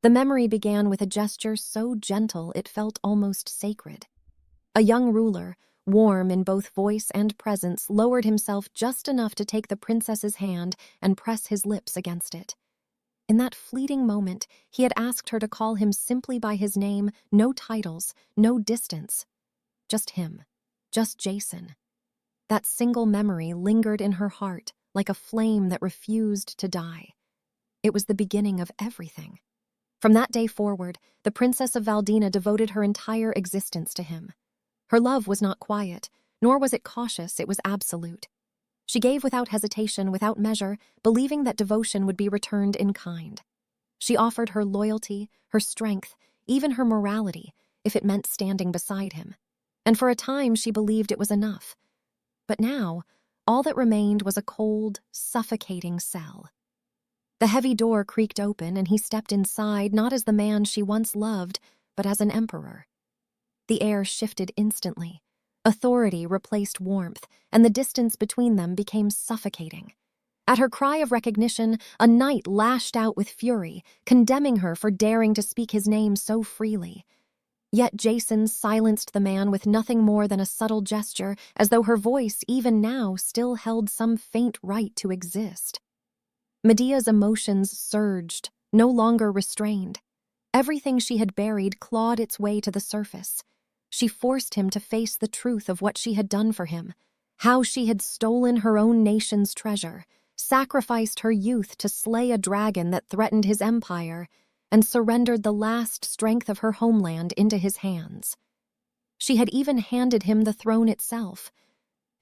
The memory began with a gesture so gentle it felt almost sacred. A young ruler, warm in both voice and presence, lowered himself just enough to take the princess's hand and press his lips against it. In that fleeting moment, he had asked her to call him simply by his name, no titles, no distance. Just him, just Jason. That single memory lingered in her heart like a flame that refused to die. It was the beginning of everything. From that day forward, the Princess of Valdina devoted her entire existence to him. Her love was not quiet, nor was it cautious, it was absolute. She gave without hesitation, without measure, believing that devotion would be returned in kind. She offered her loyalty, her strength, even her morality, if it meant standing beside him. And for a time she believed it was enough. But now, all that remained was a cold, suffocating cell. The heavy door creaked open, and he stepped inside, not as the man she once loved, but as an emperor. The air shifted instantly. Authority replaced warmth, and the distance between them became suffocating. At her cry of recognition, a knight lashed out with fury, condemning her for daring to speak his name so freely. Yet Jason silenced the man with nothing more than a subtle gesture, as though her voice, even now, still held some faint right to exist. Medea's emotions surged, no longer restrained. Everything she had buried clawed its way to the surface. She forced him to face the truth of what she had done for him, how she had stolen her own nation's treasure, sacrificed her youth to slay a dragon that threatened his empire, and surrendered the last strength of her homeland into his hands. She had even handed him the throne itself,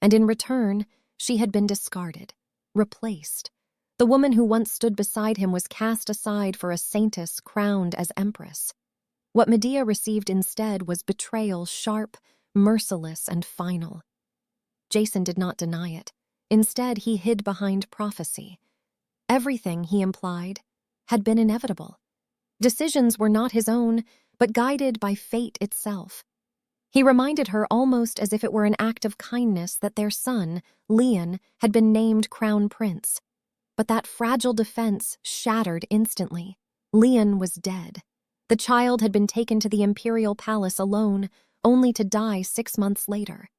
and in return, she had been discarded, replaced. The woman who once stood beside him was cast aside for a saintess crowned as empress. What Medea received instead was betrayal, sharp, merciless, and final. Jason did not deny it. Instead, he hid behind prophecy. Everything, he implied, had been inevitable. Decisions were not his own, but guided by fate itself. He reminded her almost as if it were an act of kindness that their son, Leon, had been named crown prince. But that fragile defense shattered instantly. Leon was dead. The child had been taken to the imperial palace alone, only to die 6 months later.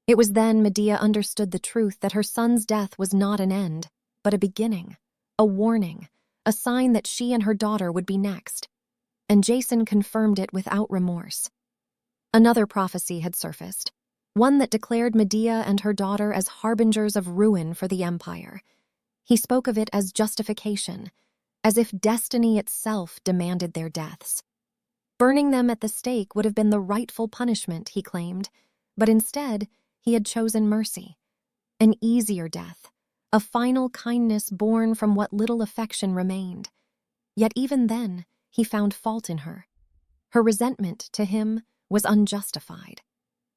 It was then Medea understood the truth that her son's death was not an end, but a beginning, a warning, a sign that she and her daughter would be next. And Jason confirmed it without remorse. Another prophecy had surfaced, one that declared Medea and her daughter as harbingers of ruin for the empire. He spoke of it as justification, as if destiny itself demanded their deaths. Burning them at the stake would have been the rightful punishment, he claimed, but instead he had chosen mercy, an easier death, a final kindness born from what little affection remained. Yet even then, he found fault in her. Her resentment to him was unjustified.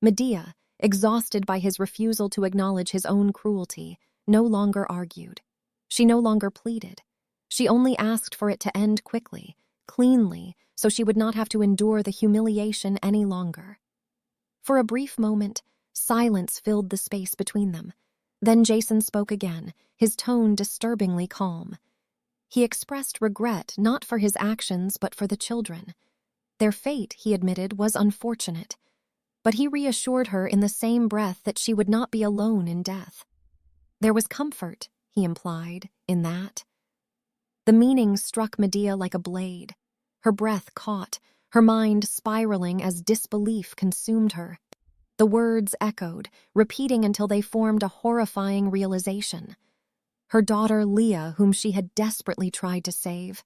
Medea, exhausted by his refusal to acknowledge his own cruelty, no longer argued. She no longer pleaded. She only asked for it to end quickly, cleanly, so she would not have to endure the humiliation any longer. For a brief moment, silence filled the space between them. Then Jason spoke again, his tone disturbingly calm. He expressed regret not for his actions but for the children. Their fate, he admitted, was unfortunate, but he reassured her in the same breath that she would not be alone in death. There was comfort, he implied, in that. The meaning struck Medea like a blade. Her breath caught, her mind spiraling as disbelief consumed her. The words echoed, repeating until they formed a horrifying realization. Her daughter Leah, whom she had desperately tried to save.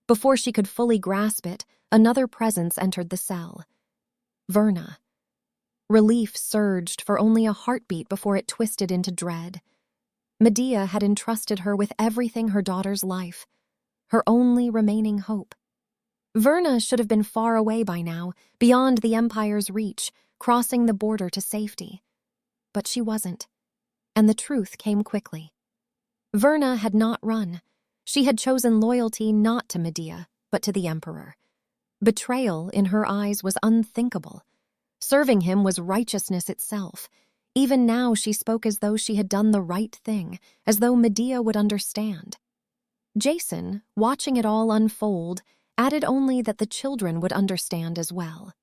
Before she could fully grasp it, another presence entered the cell. Verna. Relief surged for only a heartbeat before it twisted into dread. Medea had entrusted her with everything her daughter's life, her only remaining hope. Verna should have been far away by now, beyond the Empire's reach, crossing the border to safety. But she wasn't, and the truth came quickly. Verna had not run. She had chosen loyalty not to Medea, but to the Emperor. Betrayal, in her eyes, was unthinkable. Serving him was righteousness itself. Even now she spoke as though she had done the right thing, as though Medea would understand. Jason, watching it all unfold, added only that the children would understand as well.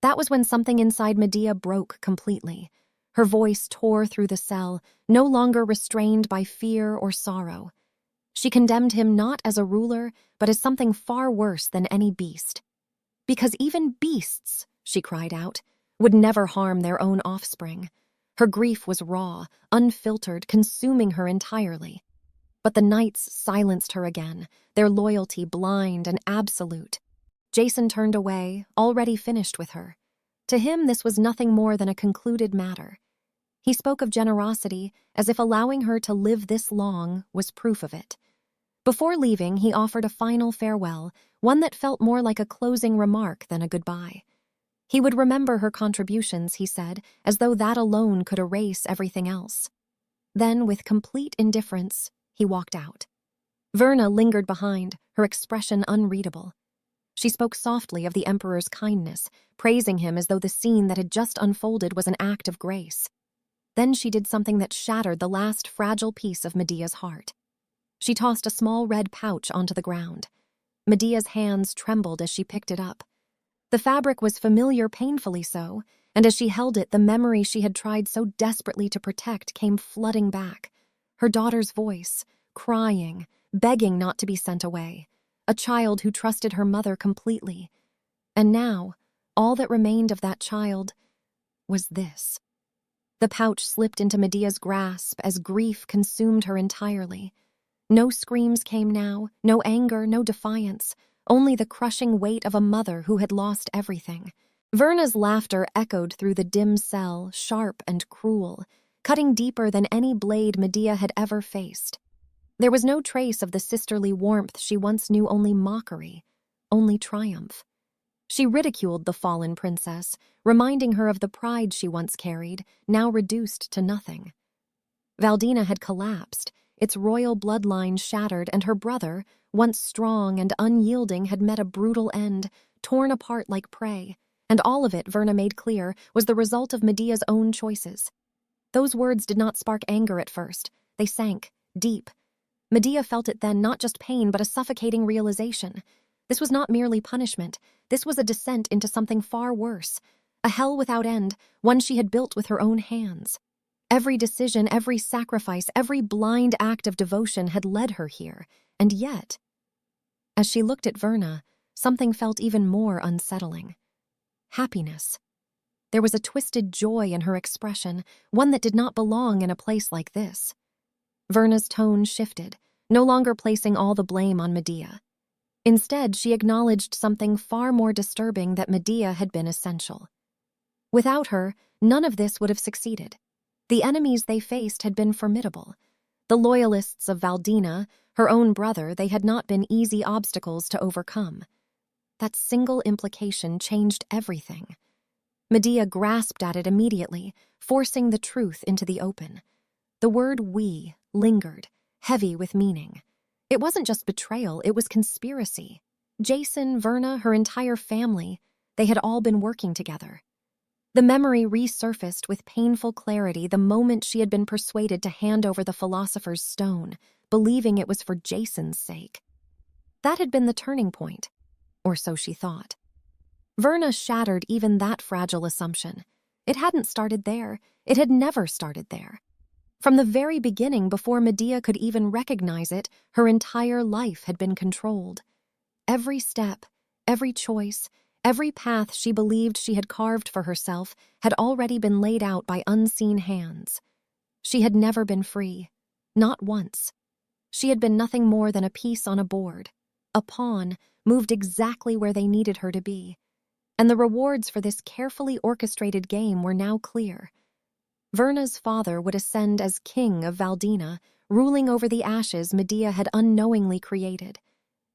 That was when something inside Medea broke completely. Her voice tore through the cell, no longer restrained by fear or sorrow. She condemned him not as a ruler, but as something far worse than any beast. Because even beasts, she cried out, would never harm their own offspring. Her grief was raw, unfiltered, consuming her entirely. But the knights silenced her again, their loyalty blind and absolute. Jason turned away, already finished with her. To him, this was nothing more than a concluded matter. He spoke of generosity as if allowing her to live this long was proof of it. Before leaving, he offered a final farewell, one that felt more like a closing remark than a goodbye. He would remember her contributions, he said, as though that alone could erase everything else. Then, with complete indifference, he walked out. Verna lingered behind, her expression unreadable. She spoke softly of the Emperor's kindness, praising him as though the scene that had just unfolded was an act of grace. Then she did something that shattered the last fragile piece of Medea's heart. She tossed a small red pouch onto the ground. Medea's hands trembled as she picked it up. The fabric was familiar, painfully so, and as she held it, the memory she had tried so desperately to protect came flooding back. Her daughter's voice, crying, begging not to be sent away. A child who trusted her mother completely. And now, all that remained of that child was this. The pouch slipped into Medea's grasp as grief consumed her entirely. No screams came now, no anger, no defiance, only the crushing weight of a mother who had lost everything. Verna's laughter echoed through the dim cell, sharp and cruel, cutting deeper than any blade Medea had ever faced. There was no trace of the sisterly warmth she once knew, only mockery, only triumph. She ridiculed the fallen princess, reminding her of the pride she once carried, now reduced to nothing. Valdina had collapsed, its royal bloodline shattered, and her brother, once strong and unyielding, had met a brutal end, torn apart like prey. And all of it, Verna made clear, was the result of Medea's own choices. Those words did not spark anger at first. They sank, deep. Medea felt it then, not just pain, but a suffocating realization. This was not merely punishment. This was a descent into something far worse. A hell without end, one she had built with her own hands. Every decision, every sacrifice, every blind act of devotion had led her here. And yet, as she looked at Verna, something felt even more unsettling. Happiness. There was a twisted joy in her expression, one that did not belong in a place like this. Verna's tone shifted, no longer placing all the blame on Medea. Instead, she acknowledged something far more disturbing, that Medea had been essential. Without her, none of this would have succeeded. The enemies they faced had been formidable. The loyalists of Valdina, her own brother, they had not been easy obstacles to overcome. That single implication changed everything. Medea grasped at it immediately, forcing the truth into the open. The word "we" lingered, heavy with meaning. It wasn't just betrayal, it was conspiracy. Jason, Verna, her entire family, they had all been working together. The memory resurfaced with painful clarity the moment she had been persuaded to hand over the philosopher's stone, believing it was for Jason's sake. That had been the turning point, or so she thought. Verna shattered even that fragile assumption. It hadn't started there. It had never started there. From the very beginning, before Medea could even recognize it, her entire life had been controlled. Every step, every choice, every path she believed she had carved for herself had already been laid out by unseen hands. She had never been free, not once. She had been nothing more than a piece on a board, a pawn moved exactly where they needed her to be. And the rewards for this carefully orchestrated game were now clear. Verna's father would ascend as king of Valdina, ruling over the ashes Medea had unknowingly created.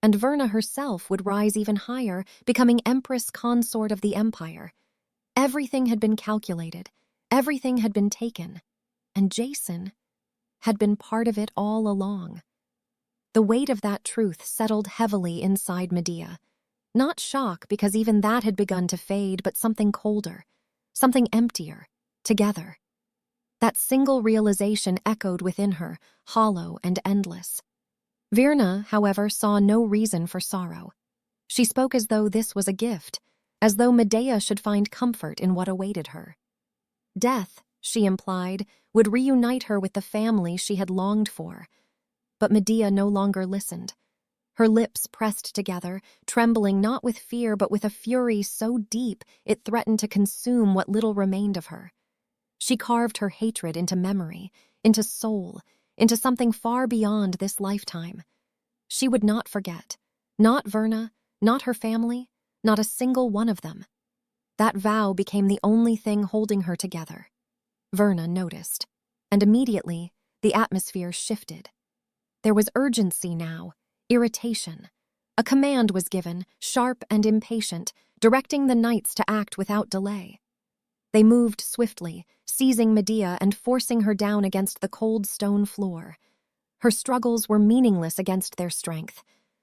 And Verna herself would rise even higher, becoming empress consort of the empire. Everything had been calculated. Everything had been taken. And Jason had been part of it all along. The weight of that truth settled heavily inside Medea. Not shock, because even that had begun to fade, but something colder, something emptier, together. That single realization echoed within her, hollow and endless. Verna, however, saw no reason for sorrow. She spoke as though this was a gift, as though Medea should find comfort in what awaited her. Death, she implied, would reunite her with the family she had longed for. But Medea no longer listened. Her lips pressed together, trembling not with fear but with a fury so deep it threatened to consume what little remained of her. She carved her hatred into memory, into soul, into something far beyond this lifetime. She would not forget. Not Verna, not her family, not a single one of them. That vow became the only thing holding her together. Verna noticed, and immediately the atmosphere shifted. There was urgency now, irritation. A command was given, sharp and impatient, directing the knights to act without delay. They moved swiftly, seizing Medea and forcing her down against the cold stone floor. Her struggles were meaningless against their strength.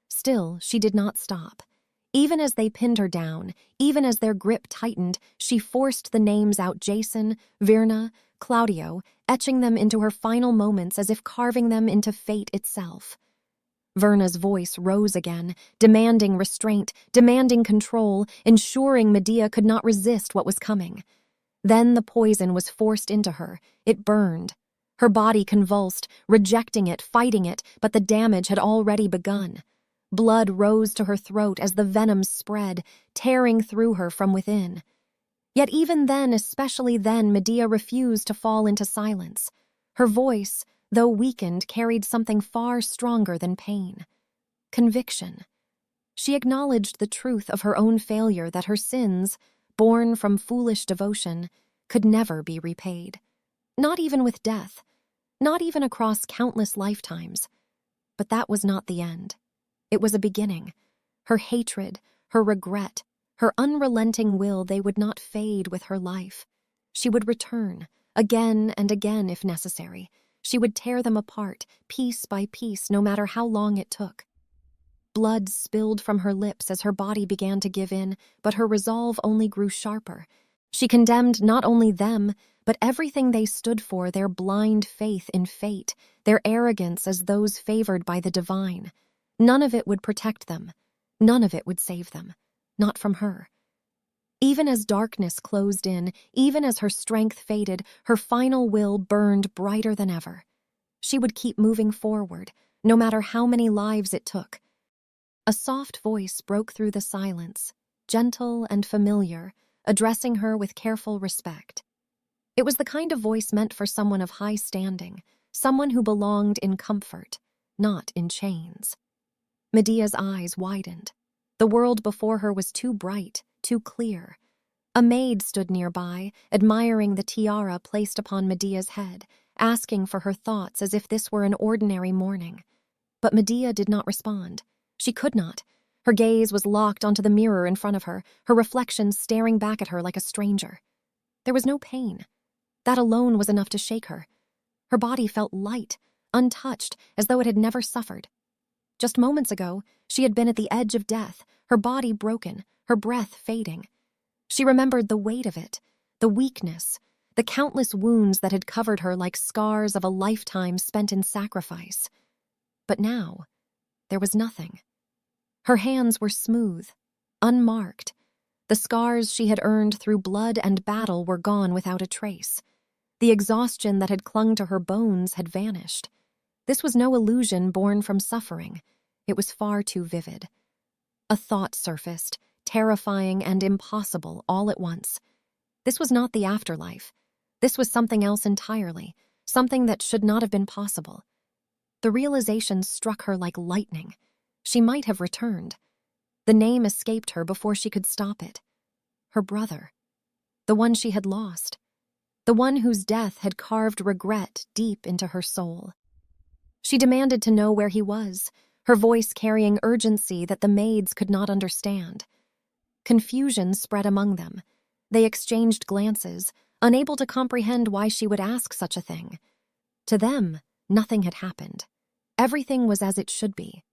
Still, she did not stop. Even as they pinned her down, even as their grip tightened, she forced the names out: Jason, Virna, Claudio, etching them into her final moments as if carving them into fate itself. Verna's voice rose again, demanding restraint, demanding control, ensuring Medea could not resist what was coming. Then the poison was forced into her. It burned. Her body convulsed, rejecting it, fighting it, but the damage had already begun. Blood rose to her throat as the venom spread, tearing through her from within. Yet even then, especially then, Medea refused to fall into silence. Her voice, though weakened, carried something far stronger than pain. Conviction. She acknowledged the truth of her own failure, that her sins, born from foolish devotion, could never be repaid. Not even with death. Not even across countless lifetimes. But that was not the end. It was a beginning. Her hatred, her regret, her unrelenting will, they would not fade with her life. She would return, again and again if necessary. She would tear them apart, piece by piece, no matter how long it took. Blood spilled from her lips as her body began to give in, but her resolve only grew sharper. She condemned not only them, but everything they stood for, their blind faith in fate, their arrogance as those favored by the divine. None of it would protect them. None of it would save them. Not from her. Even as darkness closed in, even as her strength faded, her final will burned brighter than ever. She would keep moving forward, no matter how many lives it took. A soft voice broke through the silence, gentle and familiar, addressing her with careful respect. It was the kind of voice meant for someone of high standing, someone who belonged in comfort, not in chains. Medea's eyes widened. The world before her was too bright, too clear. A maid stood nearby, admiring the tiara placed upon Medea's head, asking for her thoughts as if this were an ordinary morning. But Medea did not respond. She could not. Her gaze was locked onto the mirror in front of her, her reflection staring back at her like a stranger. There was no pain. That alone was enough to shake her. Her body felt light, untouched, as though it had never suffered. Just moments ago, she had been at the edge of death, her body broken, her breath fading. She remembered the weight of it, the weakness, the countless wounds that had covered her like scars of a lifetime spent in sacrifice. But now, there was nothing. Her hands were smooth, unmarked. The scars she had earned through blood and battle were gone without a trace. The exhaustion that had clung to her bones had vanished. This was no illusion born from suffering. It was far too vivid. A thought surfaced, terrifying and impossible all at once. This was not the afterlife. This was something else entirely, something that should not have been possible. The realization struck her like lightning. She might have returned. The name escaped her before she could stop it. Her brother. The one she had lost. The one whose death had carved regret deep into her soul. She demanded to know where he was, her voice carrying urgency that the maids could not understand. Confusion spread among them. They exchanged glances, unable to comprehend why she would ask such a thing. To them, nothing had happened. Everything was as it should be.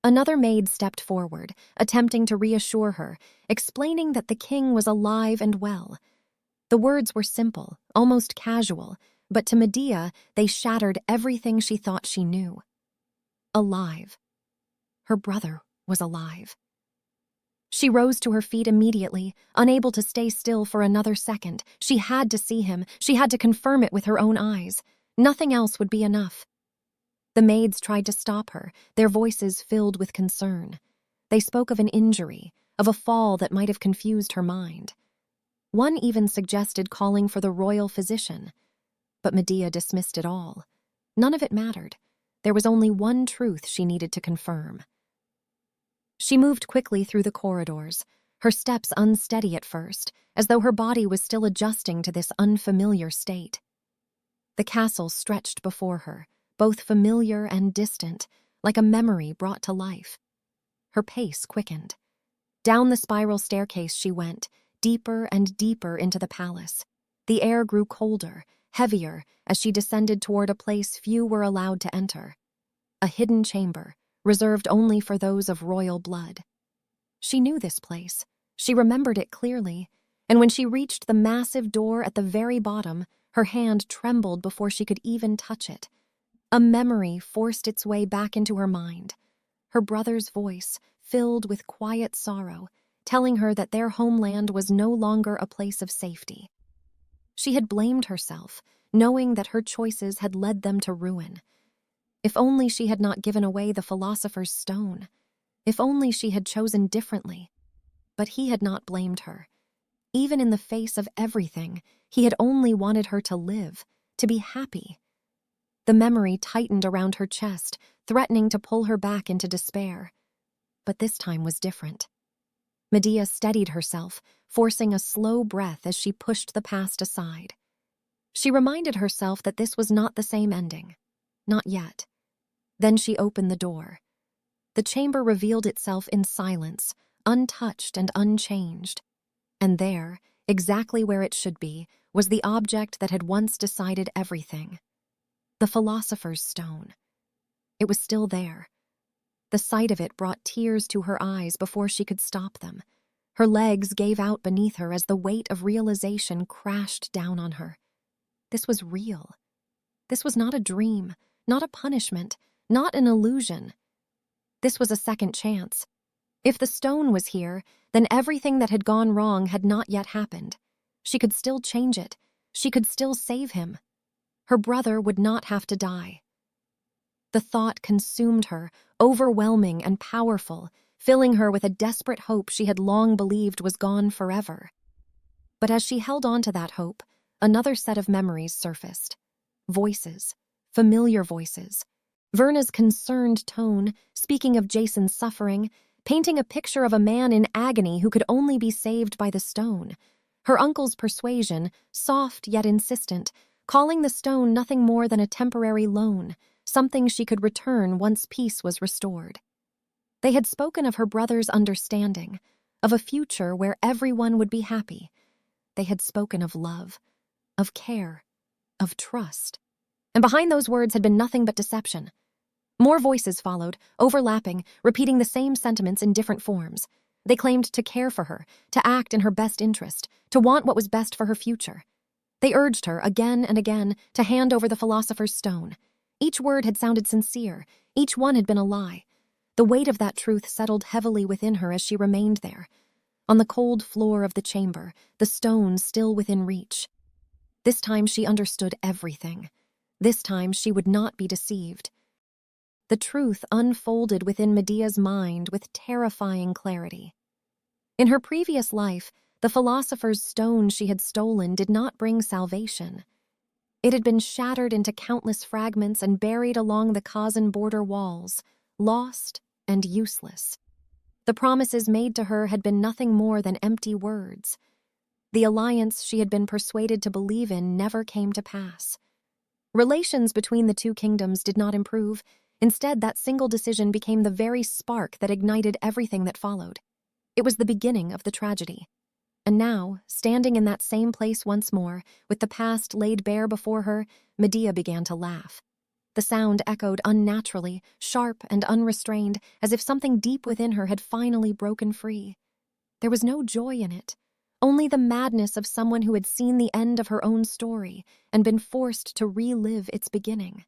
Another maid stepped forward, attempting to reassure her, explaining that the king was alive and well. The words were simple, almost casual, but to Medea they shattered everything she thought she knew. Alive. Her brother was alive. She rose to her feet immediately, unable to stay still for another second. She had to see him. She had to confirm it with her own eyes. Nothing else would be enough. The maids tried to stop her, their voices filled with concern. They spoke of an injury, of a fall that might have confused her mind. One even suggested calling for the royal physician. But Medea dismissed it all. None of it mattered. There was only one truth she needed to confirm. She moved quickly through the corridors, her steps unsteady at first, as though her body was still adjusting to this unfamiliar state. The castle stretched before her, both familiar and distant, like a memory brought to life. Her pace quickened. Down the spiral staircase she went, deeper and deeper into the palace. The air grew colder, heavier, as she descended toward a place few were allowed to enter. A hidden chamber, reserved only for those of royal blood. She knew this place. She remembered it clearly, and when she reached the massive door at the very bottom, her hand trembled before she could even touch it. A memory forced its way back into her mind. Her brother's voice, filled with quiet sorrow, telling her that their homeland was no longer a place of safety. She had blamed herself, knowing that her choices had led them to ruin. If only she had not given away the philosopher's stone. If only she had chosen differently. But he had not blamed her. Even in the face of everything, he had only wanted her to live, to be happy. The memory tightened around her chest, threatening to pull her back into despair. But this time was different. Medea steadied herself, forcing a slow breath as she pushed the past aside. She reminded herself that this was not the same ending. Not yet. Then she opened the door. The chamber revealed itself in silence, untouched and unchanged. And there, exactly where it should be, was the object that had once decided everything. The philosopher's stone. It was still there. The sight of it brought tears to her eyes before she could stop them. Her legs gave out beneath her as the weight of realization crashed down on her. This was real. This was not a dream, not a punishment, not an illusion. This was a second chance. If the stone was here, then everything that had gone wrong had not yet happened. She could still change it. She could still save him. Her brother would not have to die. The thought consumed her, overwhelming and powerful, filling her with a desperate hope she had long believed was gone forever. But as she held on to that hope, another set of memories surfaced. Voices, familiar voices. Verna's concerned tone, speaking of Jason's suffering, painting a picture of a man in agony who could only be saved by the stone. Her uncle's persuasion, soft yet insistent, calling the stone nothing more than a temporary loan, something she could return once peace was restored. They had spoken of her brother's understanding, of a future where everyone would be happy. They had spoken of love, of care, of trust. And behind those words had been nothing but deception. More voices followed, overlapping, repeating the same sentiments in different forms. They claimed to care for her, to act in her best interest, to want what was best for her future. They urged her again and again to hand over the philosopher's stone. Each word had sounded sincere. Each one had been a lie. The weight of that truth settled heavily within her as she remained there. On the cold floor of the chamber, the stone still within reach. This time she understood everything. This time she would not be deceived. The truth unfolded within Medea's mind with terrifying clarity. In her previous life, the philosopher's stone she had stolen did not bring salvation. It had been shattered into countless fragments and buried along the Kazan border walls, lost and useless. The promises made to her had been nothing more than empty words. The alliance she had been persuaded to believe in never came to pass. Relations between the two kingdoms did not improve. Instead, that single decision became the very spark that ignited everything that followed. It was the beginning of the tragedy. And now, standing in that same place once more, with the past laid bare before her, Medea began to laugh. The sound echoed unnaturally, sharp and unrestrained, as if something deep within her had finally broken free. There was no joy in it, only the madness of someone who had seen the end of her own story and been forced to relive its beginning.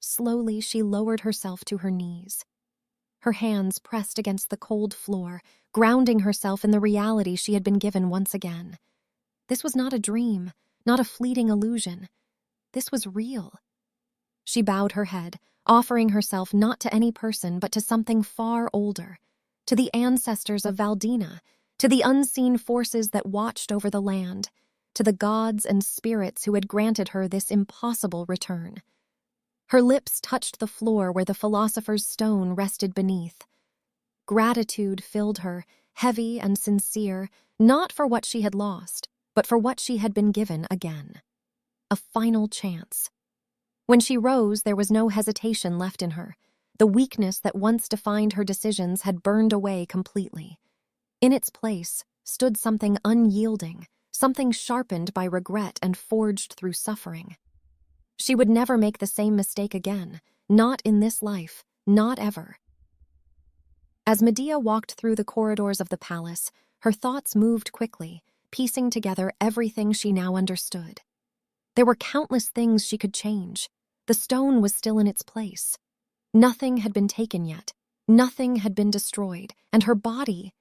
Slowly, she lowered herself to her knees. her hands pressed against the cold floor, grounding herself in the reality she had been given once again. This was not a dream, not a fleeting illusion. This was real. She bowed her head, offering herself not to any person but to something far older, to the ancestors of Valdina, to the unseen forces that watched over the land, to the gods and spirits who had granted her this impossible return. Her lips touched the floor where the philosopher's stone rested beneath. Gratitude filled her, heavy and sincere, not for what she had lost, but for what she had been given again. A final chance. When she rose, there was no hesitation left in her. The weakness that once defined her decisions had burned away completely. In its place stood something unyielding, something sharpened by regret and forged through suffering. She would never make the same mistake again, not in this life, not ever. As Medea walked through the corridors of the palace, her thoughts moved quickly, piecing together everything she now understood. There were countless things she could change. The stone was still in its place. Nothing had been taken yet. Nothing had been destroyed, and her body,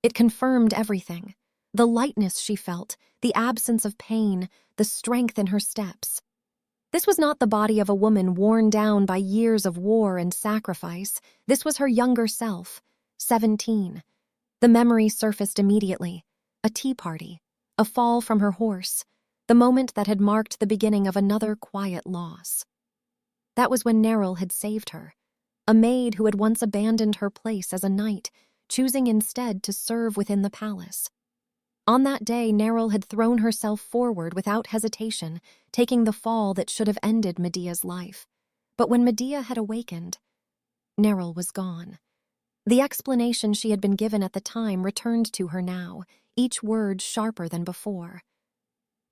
it confirmed everything. The lightness she felt, the absence of pain, the strength in her steps. This was not the body of a woman worn down by years of war and sacrifice. This was her younger self, 17. The memory surfaced immediately. A tea party, a fall from her horse, the moment that had marked the beginning of another quiet loss. That was when Neril had saved her, a maid who had once abandoned her place as a knight, choosing instead to serve within the palace. On that day, Neril had thrown herself forward without hesitation, taking the fall that should have ended Medea's life. But when Medea had awakened, Neril was gone. The explanation she had been given at the time returned to her now, each word sharper than before.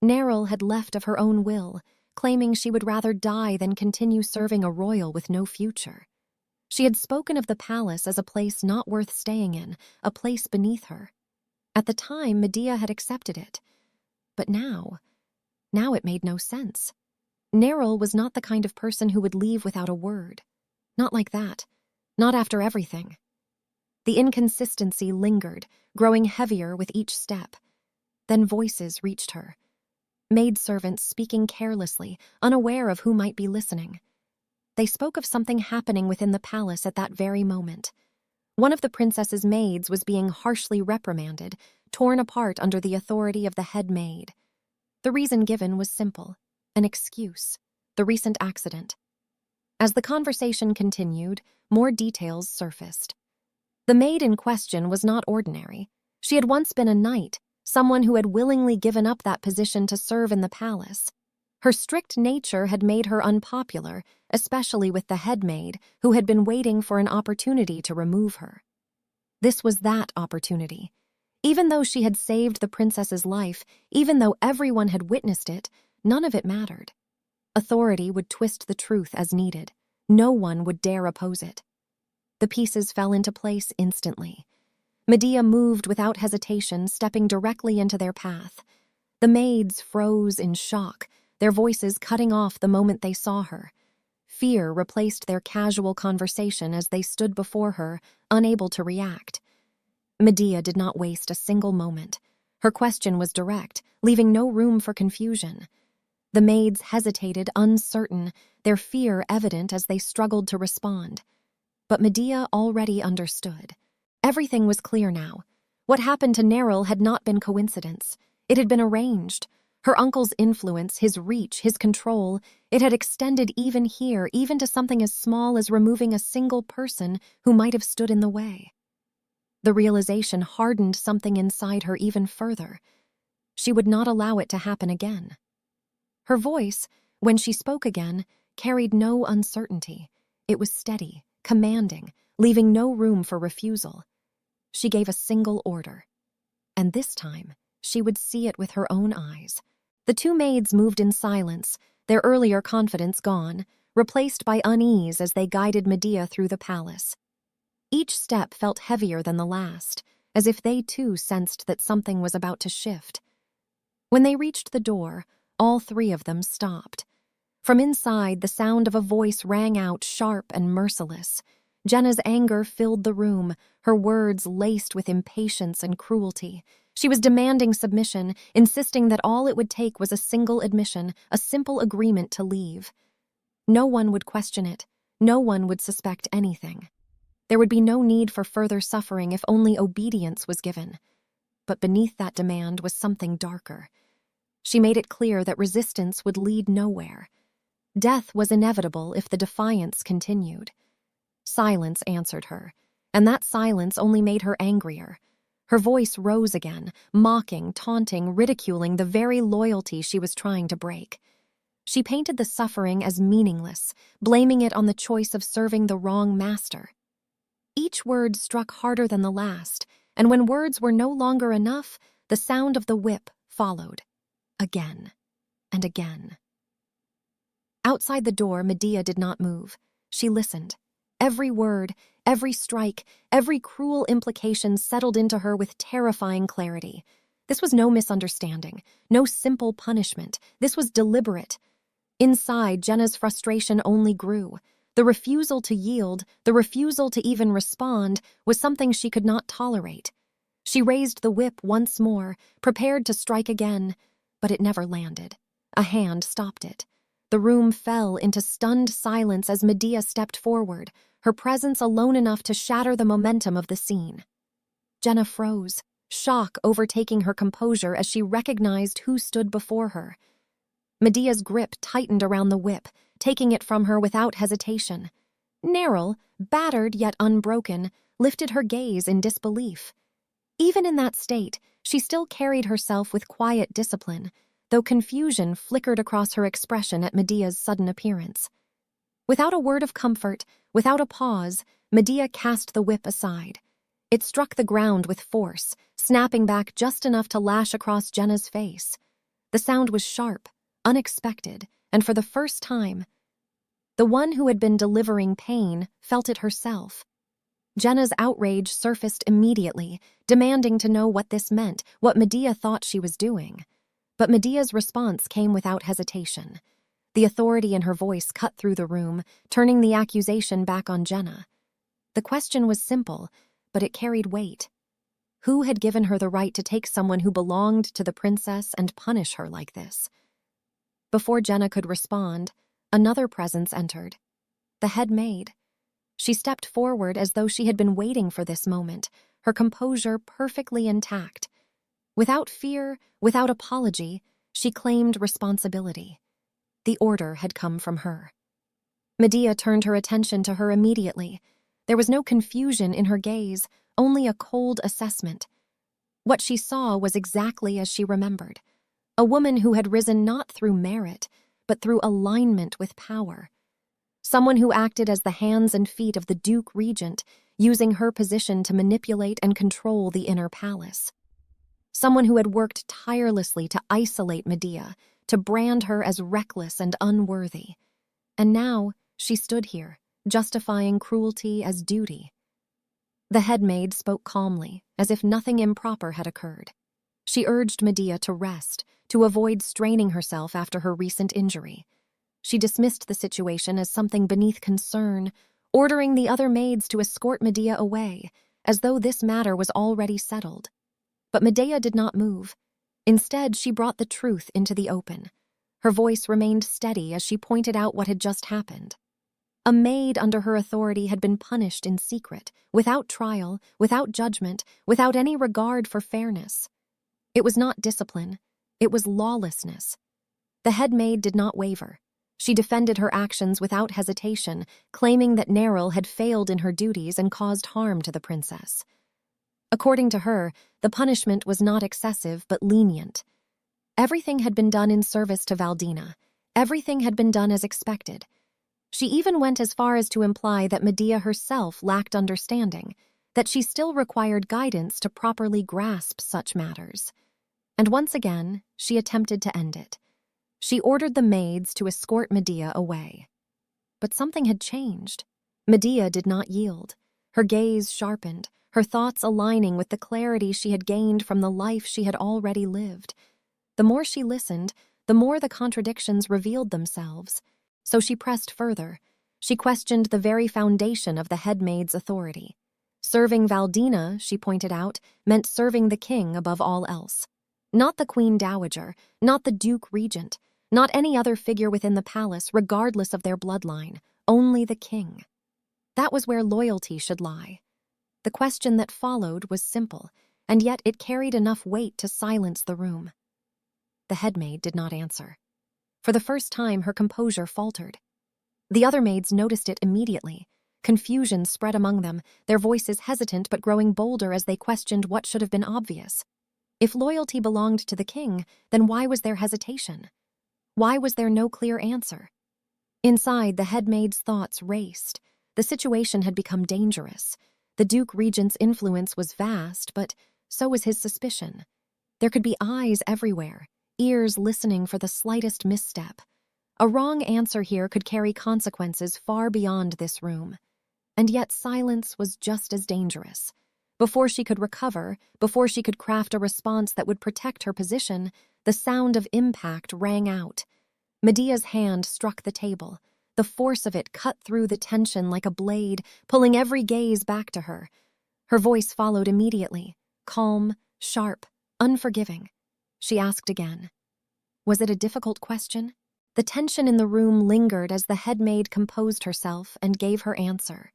Neril had left of her own will, claiming she would rather die than continue serving a royal with no future. She had spoken of the palace as a place not worth staying in, a place beneath her. At the time, Medea had accepted it. But now it made no sense. Neril was not the kind of person who would leave without a word. Not like that. Not after everything. The inconsistency lingered, growing heavier with each step. Then voices reached her. Maidservants speaking carelessly, unaware of who might be listening. They spoke of something happening within the palace at that very moment. One of the princess's maids was being harshly reprimanded, torn apart under the authority of the head maid. The reason given was simple, an excuse, the recent accident. As the conversation continued, more details surfaced. The maid in question was not ordinary. She had once been a knight, someone who had willingly given up that position to serve in the palace. Her strict nature had made her unpopular, especially with the head maid, who had been waiting for an opportunity to remove her. This was that opportunity. Even though she had saved the princess's life, even though everyone had witnessed it, none of it mattered. Authority would twist the truth as needed. No one would dare oppose it. The pieces fell into place instantly. Medea moved without hesitation, stepping directly into their path. The maids froze in shock, their voices cutting off the moment they saw her. Fear replaced their casual conversation as they stood before her, unable to react. Medea did not waste a single moment. Her question was direct, leaving no room for confusion. The maids hesitated, uncertain, their fear evident as they struggled to respond. But Medea already understood. Everything was clear now. What happened to Neril had not been coincidence. It had been arranged. Her uncle's influence, his reach, his control, it had extended even here, even to something as small as removing a single person who might have stood in the way. The realization hardened something inside her even further. She would not allow it to happen again. Her voice, when she spoke again, carried no uncertainty. It was steady, commanding, leaving no room for refusal. She gave a single order. And this time, she would see it with her own eyes. The two maids moved in silence, their earlier confidence gone, replaced by unease as they guided Medea through the palace. Each step felt heavier than the last, as if they too sensed that something was about to shift. When they reached the door, all three of them stopped. From inside, the sound of a voice rang out, sharp and merciless. Jenna's anger filled the room, her words laced with impatience and cruelty. She was demanding submission, insisting that all it would take was a single admission, a simple agreement to leave. No one would question it. No one would suspect anything. There would be no need for further suffering if only obedience was given. But beneath that demand was something darker. She made it clear that resistance would lead nowhere. Death was inevitable if the defiance continued. Silence answered her, and that silence only made her angrier. Her voice rose again, mocking, taunting, ridiculing the very loyalty she was trying to break. She painted the suffering as meaningless, blaming it on the choice of serving the wrong master. Each word struck harder than the last, and when words were no longer enough, the sound of the whip followed. Again and again. Outside the door, Medea did not move. She listened. Every word, every strike, every cruel implication settled into her with terrifying clarity. This was no misunderstanding, no simple punishment. This was deliberate. Inside, Jenna's frustration only grew. The refusal to yield, the refusal to even respond, was something she could not tolerate. She raised the whip once more, prepared to strike again, but it never landed. A hand stopped it. The room fell into stunned silence as Medea stepped forward, her presence alone enough to shatter the momentum of the scene. Jenna froze, shock overtaking her composure as she recognized who stood before her. Medea's grip tightened around the whip, taking it from her without hesitation. Neril, battered yet unbroken, lifted her gaze in disbelief. Even in that state, she still carried herself with quiet discipline, though confusion flickered across her expression at Medea's sudden appearance. Without a word of comfort, without a pause, Medea cast the whip aside. It struck the ground with force, snapping back just enough to lash across Jenna's face. The sound was sharp, unexpected, and for the first time, the one who had been delivering pain felt it herself. Jenna's outrage surfaced immediately, demanding to know what this meant, what Medea thought she was doing. But Medea's response came without hesitation. The authority in her voice cut through the room, turning the accusation back on Jenna. The question was simple, but it carried weight. Who had given her the right to take someone who belonged to the princess and punish her like this? Before Jenna could respond, another presence entered. The head maid. She stepped forward as though she had been waiting for this moment, her composure perfectly intact. Without fear, without apology, she claimed responsibility. The order had come from her. Medea turned her attention to her immediately. There was no confusion in her gaze, only a cold assessment. What she saw was exactly as she remembered. A woman who had risen not through merit, but through alignment with power. Someone who acted as the hands and feet of the Duke Regent, using her position to manipulate and control the inner palace. Someone who had worked tirelessly to isolate Medea, to brand her as reckless and unworthy. And now she stood here, justifying cruelty as duty. The headmaid spoke calmly, as if nothing improper had occurred. She urged Medea to rest, to avoid straining herself after her recent injury. She dismissed the situation as something beneath concern, ordering the other maids to escort Medea away, as though this matter was already settled. But Medea did not move. Instead, she brought the truth into the open. Her voice remained steady as she pointed out what had just happened. A maid under her authority had been punished in secret, without trial, without judgment, without any regard for fairness. It was not discipline. It was lawlessness. The head maid did not waver. She defended her actions without hesitation, claiming that Neril had failed in her duties and caused harm to the princess. According to her, the punishment was not excessive but lenient. Everything had been done in service to Valdina. Everything had been done as expected. She even went as far as to imply that Medea herself lacked understanding, that she still required guidance to properly grasp such matters. And once again, she attempted to end it. She ordered the maids to escort Medea away. But something had changed. Medea did not yield. Her gaze sharpened, her thoughts aligning with the clarity she had gained from the life she had already lived. The more she listened, the more the contradictions revealed themselves. So she pressed further. She questioned the very foundation of the headmaid's authority. Serving Valdina, she pointed out, meant serving the king above all else. Not the queen dowager, not the duke regent, not any other figure within the palace, regardless of their bloodline, only the king. That was where loyalty should lie. The question that followed was simple, and yet it carried enough weight to silence the room. The headmaid did not answer. For the first time, her composure faltered. The other maids noticed it immediately. Confusion spread among them, their voices hesitant but growing bolder as they questioned what should have been obvious. If loyalty belonged to the king, then why was there hesitation? Why was there no clear answer? Inside, the headmaid's thoughts raced. The situation had become dangerous. The Duke Regent's influence was vast, but so was his suspicion. There could be eyes everywhere, ears listening for the slightest misstep. A wrong answer here could carry consequences far beyond this room. And yet silence was just as dangerous. Before she could recover, before she could craft a response that would protect her position, the sound of impact rang out. Medea's hand struck the table. The force of it cut through the tension like a blade, pulling every gaze back to her. Her voice followed immediately, calm, sharp, unforgiving. She asked again. Was it a difficult question? The tension in the room lingered as the headmaid composed herself and gave her answer.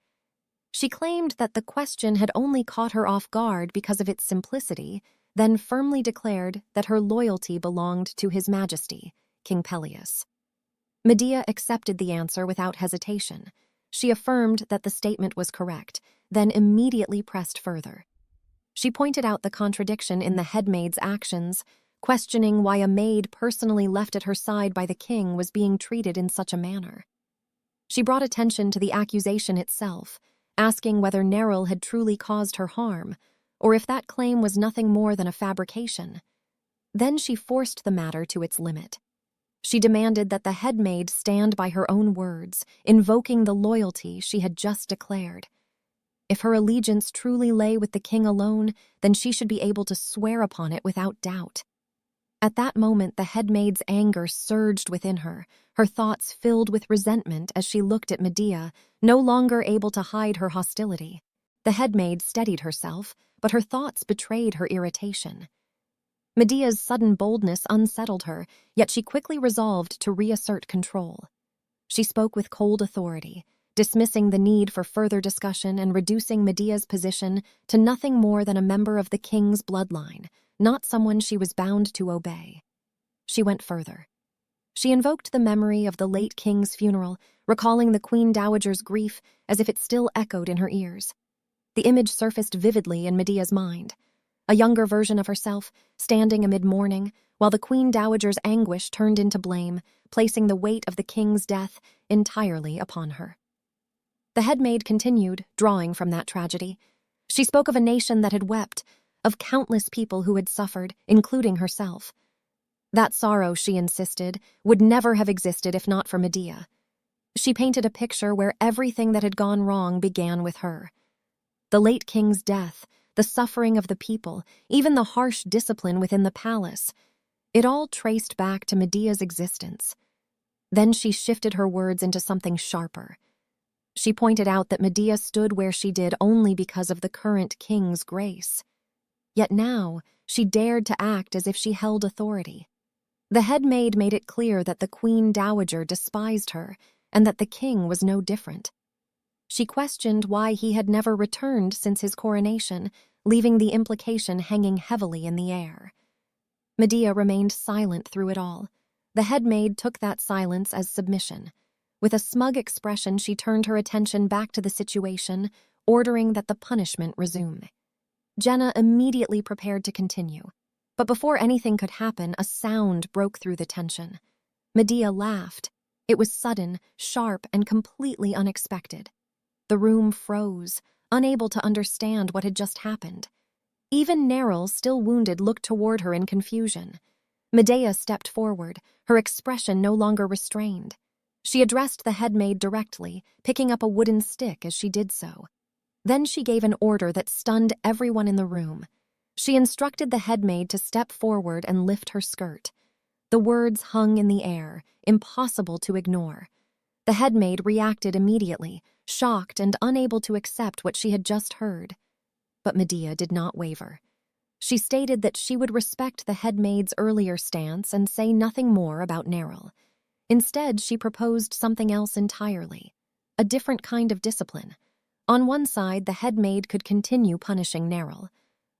She claimed that the question had only caught her off guard because of its simplicity, then firmly declared that her loyalty belonged to His Majesty, King Pelias. Medea accepted the answer without hesitation. She affirmed that the statement was correct, then immediately pressed further. She pointed out the contradiction in the headmaid's actions, questioning why a maid personally left at her side by the king was being treated in such a manner. She brought attention to the accusation itself, asking whether Neril had truly caused her harm, or if that claim was nothing more than a fabrication. Then she forced the matter to its limit. She demanded that the headmaid stand by her own words, invoking the loyalty she had just declared. If her allegiance truly lay with the king alone, then she should be able to swear upon it without doubt. At that moment, the headmaid's anger surged within her, her thoughts filled with resentment as she looked at Medea, no longer able to hide her hostility. The headmaid steadied herself, but her thoughts betrayed her irritation. Medea's sudden boldness unsettled her, yet she quickly resolved to reassert control. She spoke with cold authority, dismissing the need for further discussion and reducing Medea's position to nothing more than a member of the king's bloodline, not someone she was bound to obey. She went further. She invoked the memory of the late king's funeral, recalling the queen dowager's grief as if it still echoed in her ears. The image surfaced vividly in Medea's mind. A younger version of herself, standing amid mourning, while the queen dowager's anguish turned into blame, placing the weight of the king's death entirely upon her. The headmaid continued, drawing from that tragedy. She spoke of a nation that had wept, of countless people who had suffered, including herself. That sorrow, she insisted, would never have existed if not for Medea. She painted a picture where everything that had gone wrong began with her. The late king's death, the suffering of the people, even the harsh discipline within the palace, it all traced back to Medea's existence. Then she shifted her words into something sharper. She pointed out that Medea stood where she did only because of the current king's grace. Yet now, she dared to act as if she held authority. The headmaid made it clear that the queen dowager despised her, and that the king was no different. She questioned why he had never returned since his coronation, leaving the implication hanging heavily in the air. Medea remained silent through it all. The headmaid took that silence as submission. With a smug expression, she turned her attention back to the situation, ordering that the punishment resume. Jenna immediately prepared to continue, but before anything could happen, a sound broke through the tension. Medea laughed. It was sudden, sharp, and completely unexpected. The room froze, unable to understand what had just happened. Even Neril, still wounded, looked toward her in confusion. Medea stepped forward, her expression no longer restrained. She addressed the headmaid directly, picking up a wooden stick as she did so. Then she gave an order that stunned everyone in the room. She instructed the headmaid to step forward and lift her skirt. The words hung in the air, impossible to ignore. The headmaid reacted immediately, shocked and unable to accept what she had just heard. But Medea did not waver. She stated that she would respect the headmaid's earlier stance and say nothing more about Neril. Instead, she proposed something else entirely, a different kind of discipline. On one side, the headmaid could continue punishing Neril.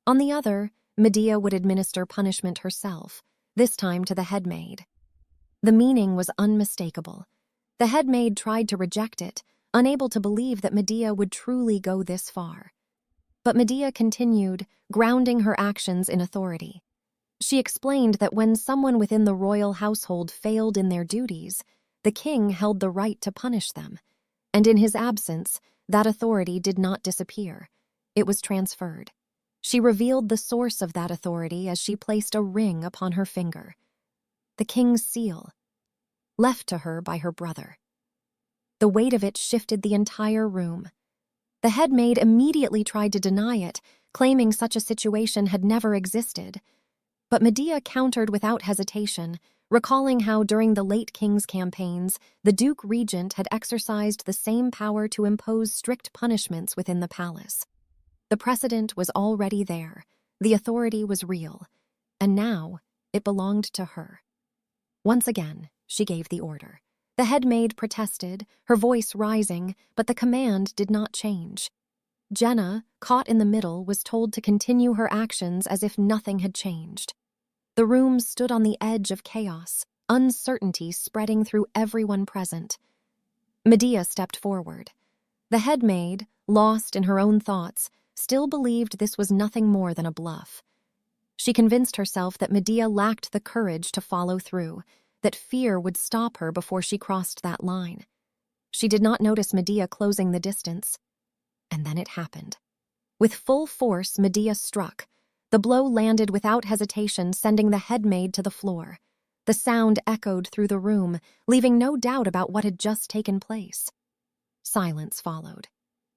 On the other, Medea would administer punishment herself, this time to the headmaid. The meaning was unmistakable. The headmaid tried to reject it, unable to believe that Medea would truly go this far. But Medea continued, grounding her actions in authority. She explained that when someone within the royal household failed in their duties, the king held the right to punish them, and in his absence, that authority did not disappear. It was transferred. She revealed the source of that authority as she placed a ring upon her finger. The king's seal, left to her by her brother. The weight of it shifted the entire room. The headmaid immediately tried to deny it, claiming such a situation had never existed. But Medea countered without hesitation, recalling how during the late king's campaigns, the Duke Regent had exercised the same power to impose strict punishments within the palace. The precedent was already there, the authority was real, and now it belonged to her. Once again, she gave the order. The headmaid protested, her voice rising, but the command did not change. Jenna, caught in the middle, was told to continue her actions as if nothing had changed. The room stood on the edge of chaos, uncertainty spreading through everyone present. Medea stepped forward. The headmaid, lost in her own thoughts, still believed this was nothing more than a bluff. She convinced herself that Medea lacked the courage to follow through, that fear would stop her before she crossed that line. She did not notice Medea closing the distance. And then it happened. With full force, Medea struck. The blow landed without hesitation, sending the headmaid to the floor. The sound echoed through the room, leaving no doubt about what had just taken place. Silence followed.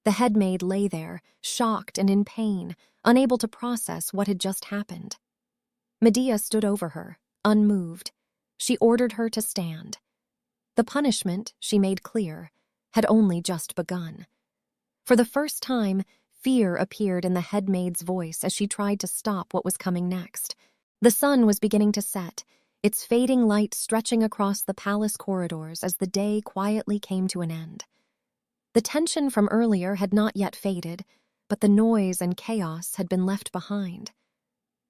The headmaid lay there, shocked and in pain, unable to process what had just happened. Medea stood over her, unmoved. She ordered her to stand. The punishment, she made clear, had only just begun. For the first time, fear appeared in the headmaid's voice as she tried to stop what was coming next. The sun was beginning to set, its fading light stretching across the palace corridors as the day quietly came to an end. The tension from earlier had not yet faded, but the noise and chaos had been left behind.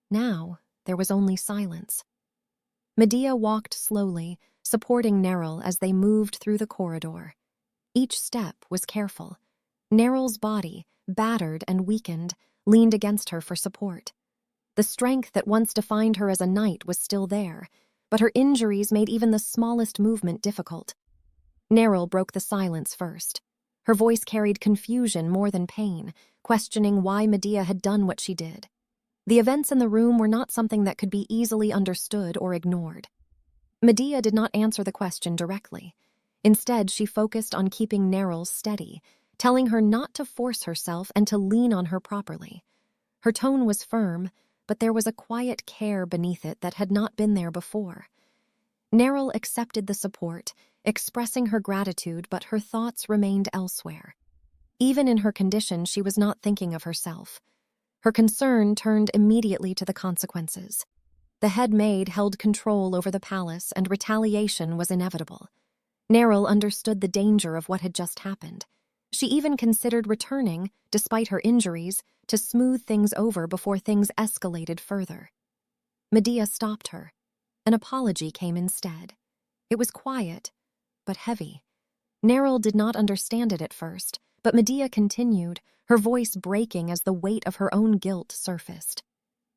Now, there was only silence. Medea walked slowly, supporting Neril as they moved through the corridor. Each step was careful. Neril's body, battered and weakened, leaned against her for support. The strength that once defined her as a knight was still there, but her injuries made even the smallest movement difficult. Neril broke the silence first. Her voice carried confusion more than pain, questioning why Medea had done what she did. The events in the room were not something that could be easily understood or ignored. Medea did not answer the question directly. Instead, she focused on keeping Neril steady, telling her not to force herself and to lean on her properly. Her tone was firm, but there was a quiet care beneath it that had not been there before. Neril accepted the support, expressing her gratitude, but her thoughts remained elsewhere. Even in her condition, she was not thinking of herself. Her concern turned immediately to the consequences. The headmaid held control over the palace, and retaliation was inevitable. Neril understood the danger of what had just happened. She even considered returning, despite her injuries, to smooth things over before things escalated further. Medea stopped her. An apology came instead. It was quiet, but heavy. Neril did not understand it at first, but Medea continued, her voice breaking as the weight of her own guilt surfaced.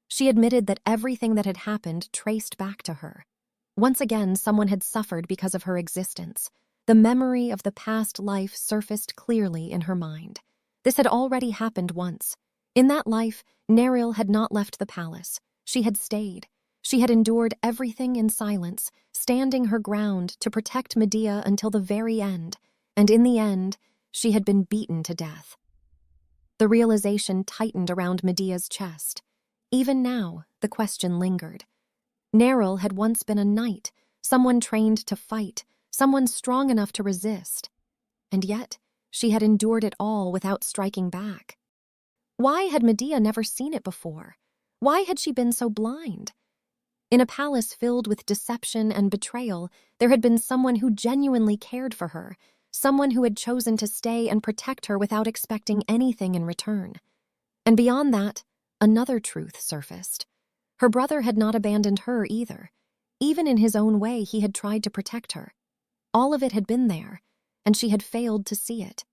She admitted that everything that had happened traced back to her. Once again, someone had suffered because of her existence. The memory of the past life surfaced clearly in her mind. This had already happened once. In that life, Neril had not left the palace. She had stayed. She had endured everything in silence, standing her ground to protect Medea until the very end, and in the end, she had been beaten to death. The realization tightened around Medea's chest. Even now, the question lingered. Neril had once been a knight, someone trained to fight, someone strong enough to resist. And yet, she had endured it all without striking back. Why had Medea never seen it before? Why had she been so blind? In a palace filled with deception and betrayal, there had been someone who genuinely cared for her, someone who had chosen to stay and protect her without expecting anything in return. And beyond that, another truth surfaced. Her brother had not abandoned her either. Even in his own way, he had tried to protect her. All of it had been there, and she had failed to see it.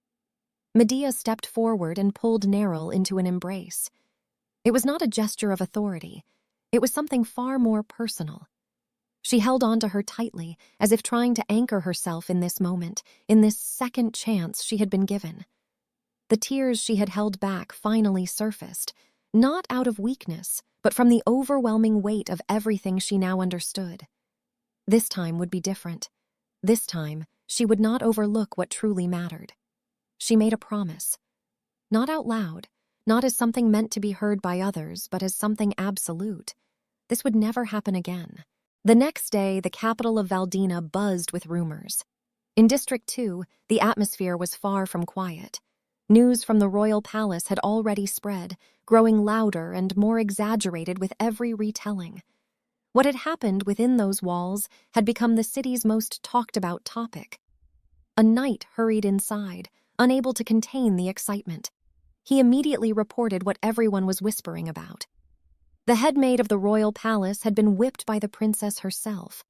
Medea stepped forward and pulled Neril into an embrace. It was not a gesture of authority. It was something far more personal. She held on to her tightly, as if trying to anchor herself in this moment, in this second chance she had been given. The tears she had held back finally surfaced, not out of weakness, but from the overwhelming weight of everything she now understood. This time would be different. This time, she would not overlook what truly mattered. She made a promise. Not out loud, not as something meant to be heard by others, but as something absolute. This would never happen again. The next day, the capital of Valdina buzzed with rumors. In District 2, the atmosphere was far from quiet. News from the royal palace had already spread, growing louder and more exaggerated with every retelling. What had happened within those walls had become the city's most talked-about topic. A knight hurried inside, unable to contain the excitement. He immediately reported what everyone was whispering about. The headmaid of the royal palace had been whipped by the princess herself.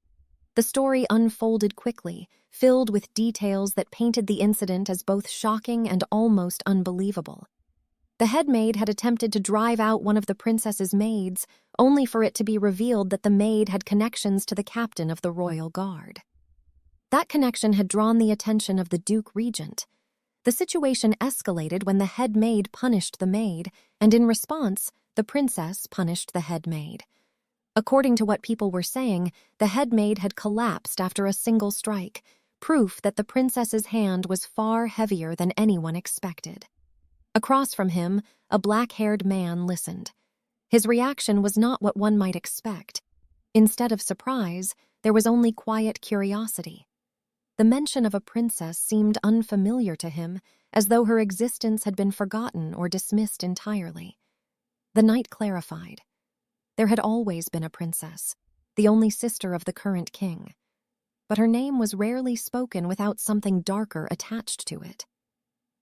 The story unfolded quickly, filled with details that painted the incident as both shocking and almost unbelievable. The headmaid had attempted to drive out one of the princess's maids, only for it to be revealed that the maid had connections to the captain of the royal guard. That connection had drawn the attention of the Duke Regent. The situation escalated when the head maid punished the maid, and in response, the princess punished the head maid. According to what people were saying, the head maid had collapsed after a single strike, proof that the princess's hand was far heavier than anyone expected. Across from him, a black-haired man listened. His reaction was not what one might expect. Instead of surprise, there was only quiet curiosity. The mention of a princess seemed unfamiliar to him, as though her existence had been forgotten or dismissed entirely. The knight clarified. There had always been a princess, the only sister of the current king. But her name was rarely spoken without something darker attached to it.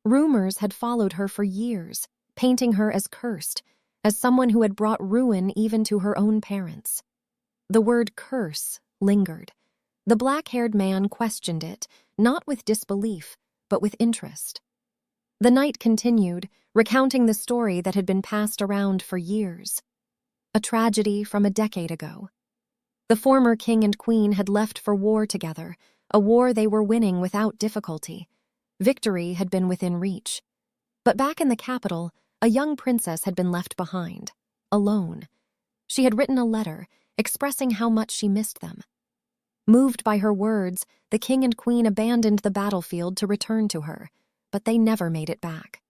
Rumors had followed her for years, painting her as cursed, as someone who had brought ruin even to her own parents. The word curse lingered. The black-haired man questioned it, not with disbelief, but with interest. The knight continued, recounting the story that had been passed around for years. A tragedy from a decade ago. The former king and queen had left for war together, a war they were winning without difficulty. Victory had been within reach. But back in the capital, a young princess had been left behind, alone. She had written a letter, expressing how much she missed them. Moved by her words, the king and queen abandoned the battlefield to return to her, but they never made it back.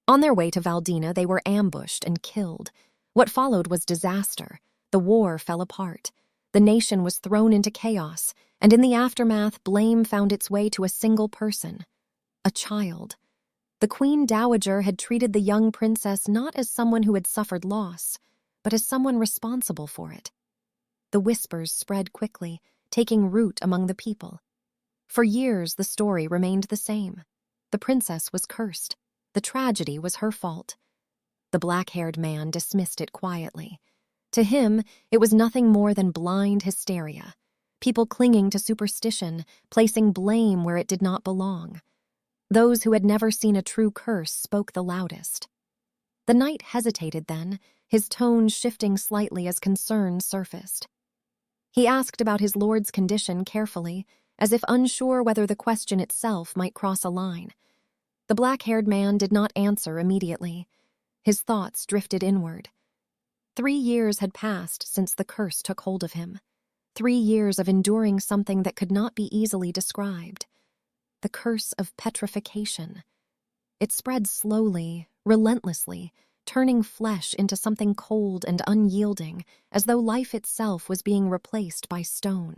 On their way to Valdina, they were ambushed and killed. What followed was disaster. The war fell apart. The nation was thrown into chaos, and in the aftermath, blame found its way to a single person, a child. The Queen Dowager had treated the young princess not as someone who had suffered loss, but as someone responsible for it. The whispers spread quickly, taking root among the people. For years, the story remained the same. The princess was cursed. The tragedy was her fault. The black-haired man dismissed it quietly. To him, it was nothing more than blind hysteria. People clinging to superstition, placing blame where it did not belong. Those who had never seen a true curse spoke the loudest. The knight hesitated then, his tone shifting slightly as concern surfaced. He asked about his lord's condition carefully, as if unsure whether the question itself might cross a line. The black-haired man did not answer immediately. His thoughts drifted inward. 3 years had passed since the curse took hold of him. 3 years of enduring something that could not be easily described. The curse of petrification. It spread slowly, relentlessly, turning flesh into something cold and unyielding, as though life itself was being replaced by stone.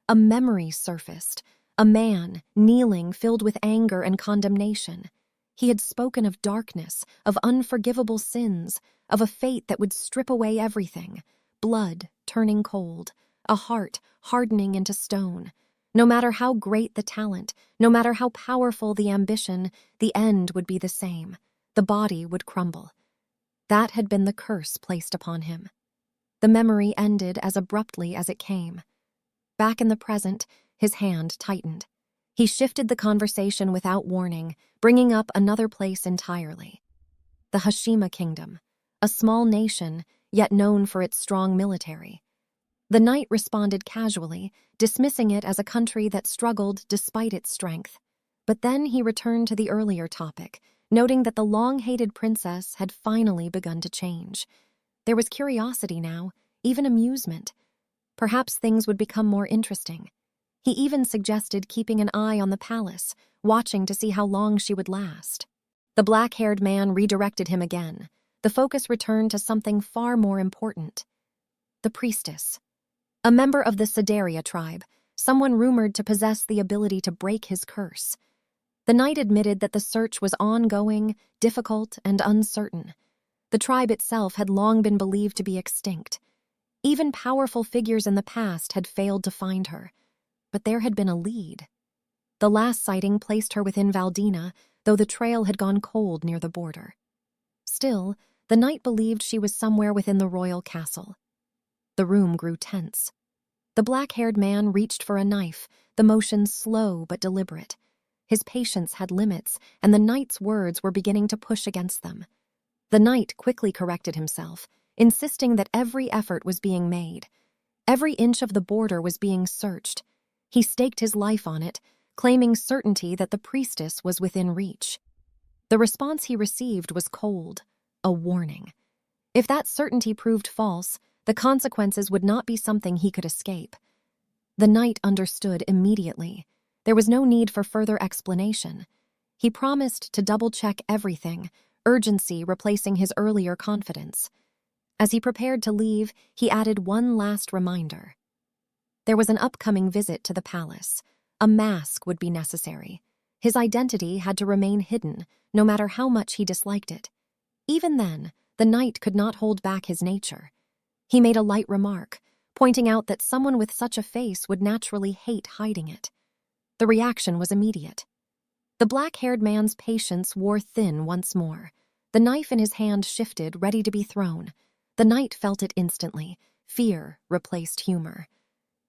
A memory surfaced, A man, kneeling, filled with anger and condemnation. He had spoken of darkness, of unforgivable sins, of a fate that would strip away everything, blood turning cold, a heart hardening into stone. No matter how great the talent, no matter how powerful the ambition, the end would be the same. The body would crumble. That had been the curse placed upon him. The memory ended as abruptly as it came. Back in the present, his hand tightened. He shifted the conversation without warning, bringing up another place entirely. The Hashima Kingdom, a small nation, yet known for its strong military. The knight responded casually, dismissing it as a country that struggled despite its strength. But then he returned to the earlier topic, noting that the long-hated princess had finally begun to change. There was curiosity now, even amusement. Perhaps things would become more interesting. He even suggested keeping an eye on the palace, watching to see how long she would last. The black-haired man redirected him again. The focus returned to something far more important. The priestess. A member of the Sidaria tribe, someone rumored to possess the ability to break his curse. The knight admitted that the search was ongoing, difficult, and uncertain. The tribe itself had long been believed to be extinct. Even powerful figures in the past had failed to find her. But there had been a lead. The last sighting placed her within Valdina, though the trail had gone cold near the border. Still, the knight believed she was somewhere within the royal castle. The room grew tense. The black-haired man reached for a knife, the motion slow but deliberate. His patience had limits, and the knight's words were beginning to push against them. The knight quickly corrected himself, insisting that every effort was being made. Every inch of the border was being searched. He staked his life on it, claiming certainty that the priestess was within reach. The response he received was cold, a warning. If that certainty proved false, the consequences would not be something he could escape. The knight understood immediately. There was no need for further explanation. He promised to double-check everything, urgency replacing his earlier confidence. As he prepared to leave, he added one last reminder. There was an upcoming visit to the palace. A mask would be necessary. His identity had to remain hidden, no matter how much he disliked it. Even then, the knight could not hold back his nature. He made a light remark, pointing out that someone with such a face would naturally hate hiding it. The reaction was immediate. The black-haired man's patience wore thin once more. The knife in his hand shifted, ready to be thrown. The knight felt it instantly. Fear replaced humor.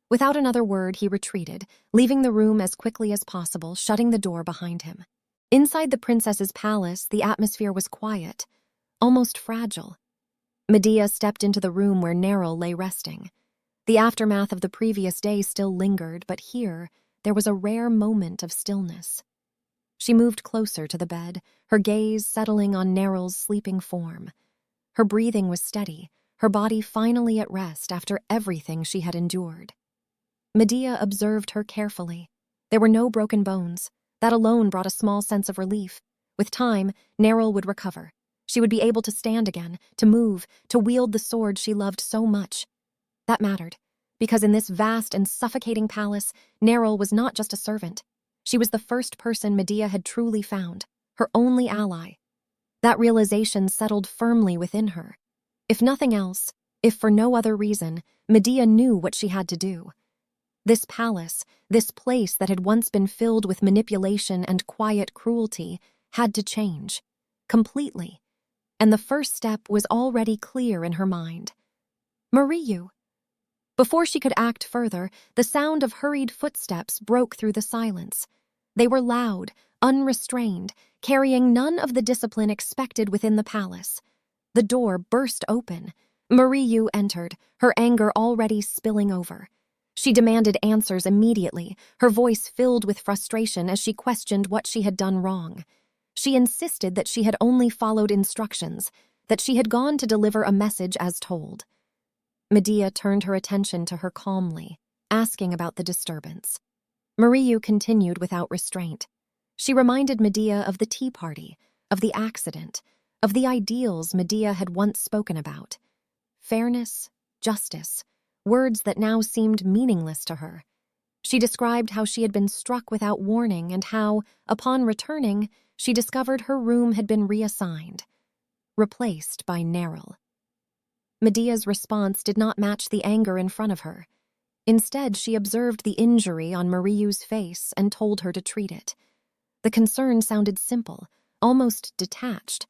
Without another word, he retreated, leaving the room as quickly as possible, shutting the door behind him. Inside the princess's palace, the atmosphere was quiet, almost fragile. Medea stepped into the room where Neril lay resting. The aftermath of the previous day still lingered, but here, there was a rare moment of stillness. She moved closer to the bed, her gaze settling on Neril's sleeping form. Her breathing was steady, her body finally at rest after everything she had endured. Medea observed her carefully. There were no broken bones. That alone brought a small sense of relief. With time, Neril would recover. She would be able to stand again, to move, to wield the sword she loved so much. That mattered, because in this vast and suffocating palace, Neril was not just a servant. She was the first person Medea had truly found, her only ally. That realization settled firmly within her. If nothing else, if for no other reason, Medea knew what she had to do. This palace, this place that had once been filled with manipulation and quiet cruelty, had to change. Completely. And the first step was already clear in her mind. Mariyu. Before she could act further, the sound of hurried footsteps broke through the silence. They were loud, unrestrained, carrying none of the discipline expected within the palace. The door burst open. Mariyu entered, her anger already spilling over. She demanded answers immediately, her voice filled with frustration as she questioned what she had done wrong. She insisted that she had only followed instructions, that she had gone to deliver a message as told. Medea turned her attention to her calmly, asking about the disturbance. Mariyu continued without restraint. She reminded Medea of the tea party, of the accident, of the ideals Medea had once spoken about. Fairness, justice, words that now seemed meaningless to her. She described how she had been struck without warning and how, upon returning, she discovered her room had been reassigned, replaced by Neril. Medea's response did not match the anger in front of her. Instead, she observed the injury on Mariu's face and told her to treat it. The concern sounded simple, almost detached.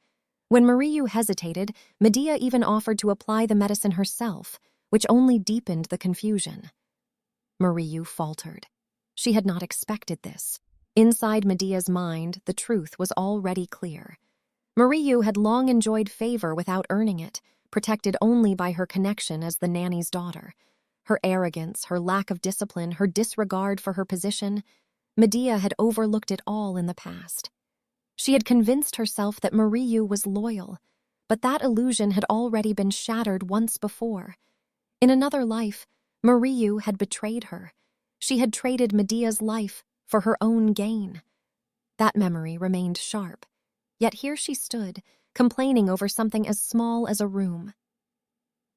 When Mariu hesitated, Medea even offered to apply the medicine herself, which only deepened the confusion. Mariu faltered. She had not expected this. Inside Medea's mind, the truth was already clear. Mariu had long enjoyed favor without earning it, protected only by her connection as the nanny's daughter. Her arrogance, her lack of discipline, her disregard for her position, Medea had overlooked it all in the past. She had convinced herself that Mariu was loyal, but that illusion had already been shattered once before. In another life, Mariu had betrayed her. She had traded Medea's life for her own gain. That memory remained sharp, yet here she stood, complaining over something as small as a room.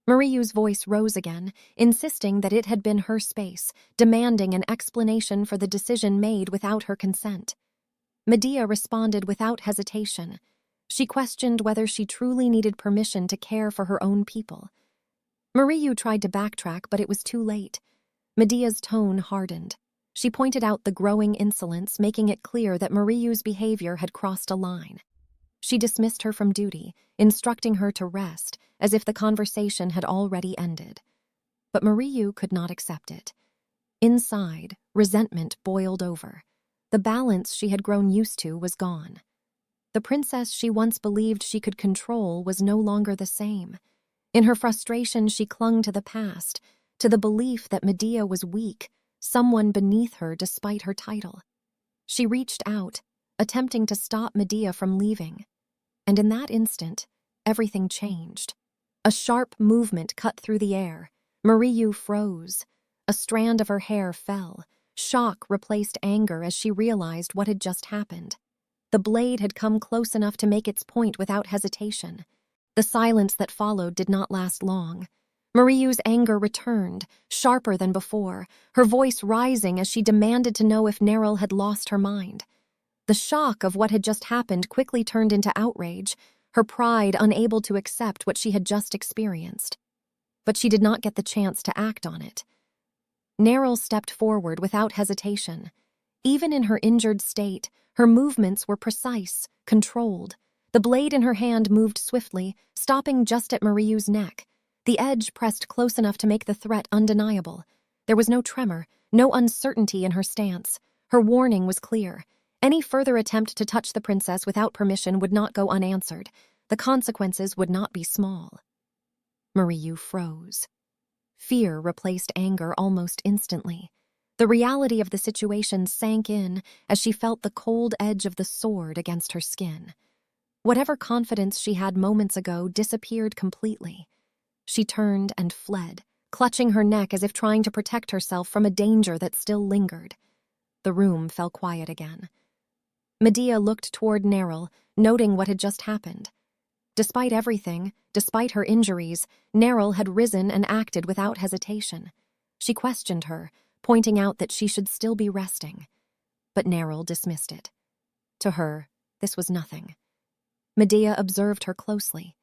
Mariu's voice rose again, insisting that it had been her space, demanding an explanation for the decision made without her consent. Medea responded without hesitation. She questioned whether she truly needed permission to care for her own people. Mariu tried to backtrack, but it was too late. Medea's tone hardened. She pointed out the growing insolence, making it clear that Mariu's behavior had crossed a line. She dismissed her from duty, instructing her to rest, as if the conversation had already ended. But Mariu could not accept it. Inside, resentment boiled over. The balance she had grown used to was gone. The princess she once believed she could control was no longer the same. In her frustration, she clung to the past, to the belief that Medea was weak, someone beneath her despite her title. She reached out, attempting to stop Medea from leaving. And in that instant, everything changed. A sharp movement cut through the air. Mariu froze. A strand of her hair fell. Shock replaced anger as she realized what had just happened. The blade had come close enough to make its point without hesitation. The silence that followed did not last long. Mariu's anger returned, sharper than before, her voice rising as she demanded to know if Neril had lost her mind. The shock of what had just happened quickly turned into outrage, her pride unable to accept what she had just experienced. But she did not get the chance to act on it. Neril stepped forward without hesitation. Even in her injured state, her movements were precise, controlled. The blade in her hand moved swiftly, stopping just at Mariu's neck. The edge pressed close enough to make the threat undeniable. There was no tremor, no uncertainty in her stance. Her warning was clear. Any further attempt to touch the princess without permission would not go unanswered. The consequences would not be small. Mariu froze. Fear replaced anger almost instantly. The reality of the situation sank in as she felt the cold edge of the sword against her skin. Whatever confidence she had moments ago disappeared completely. She turned and fled, clutching her neck as if trying to protect herself from a danger that still lingered. The room fell quiet again. Medea looked toward Neril, noting what had just happened. Despite everything, despite her injuries, Neril had risen and acted without hesitation. She questioned her, pointing out that she should still be resting. But Neril dismissed it. To her, this was nothing. Medea observed her closely.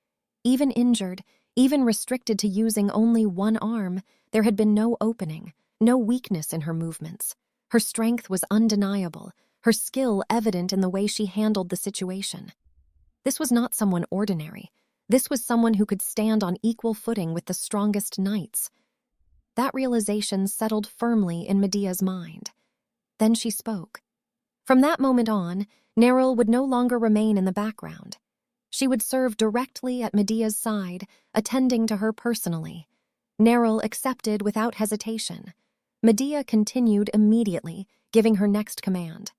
Even injured, even restricted to using only one arm, there had been no opening, no weakness in her movements. Her strength was undeniable, her skill evident in the way she handled the situation. This was not someone ordinary. This was someone who could stand on equal footing with the strongest knights. That realization settled firmly in Medea's mind. Then she spoke. From that moment on, Neril would no longer remain in the background. She would serve directly at Medea's side, attending to her personally. Neril accepted without hesitation. Medea continued immediately, giving her next command.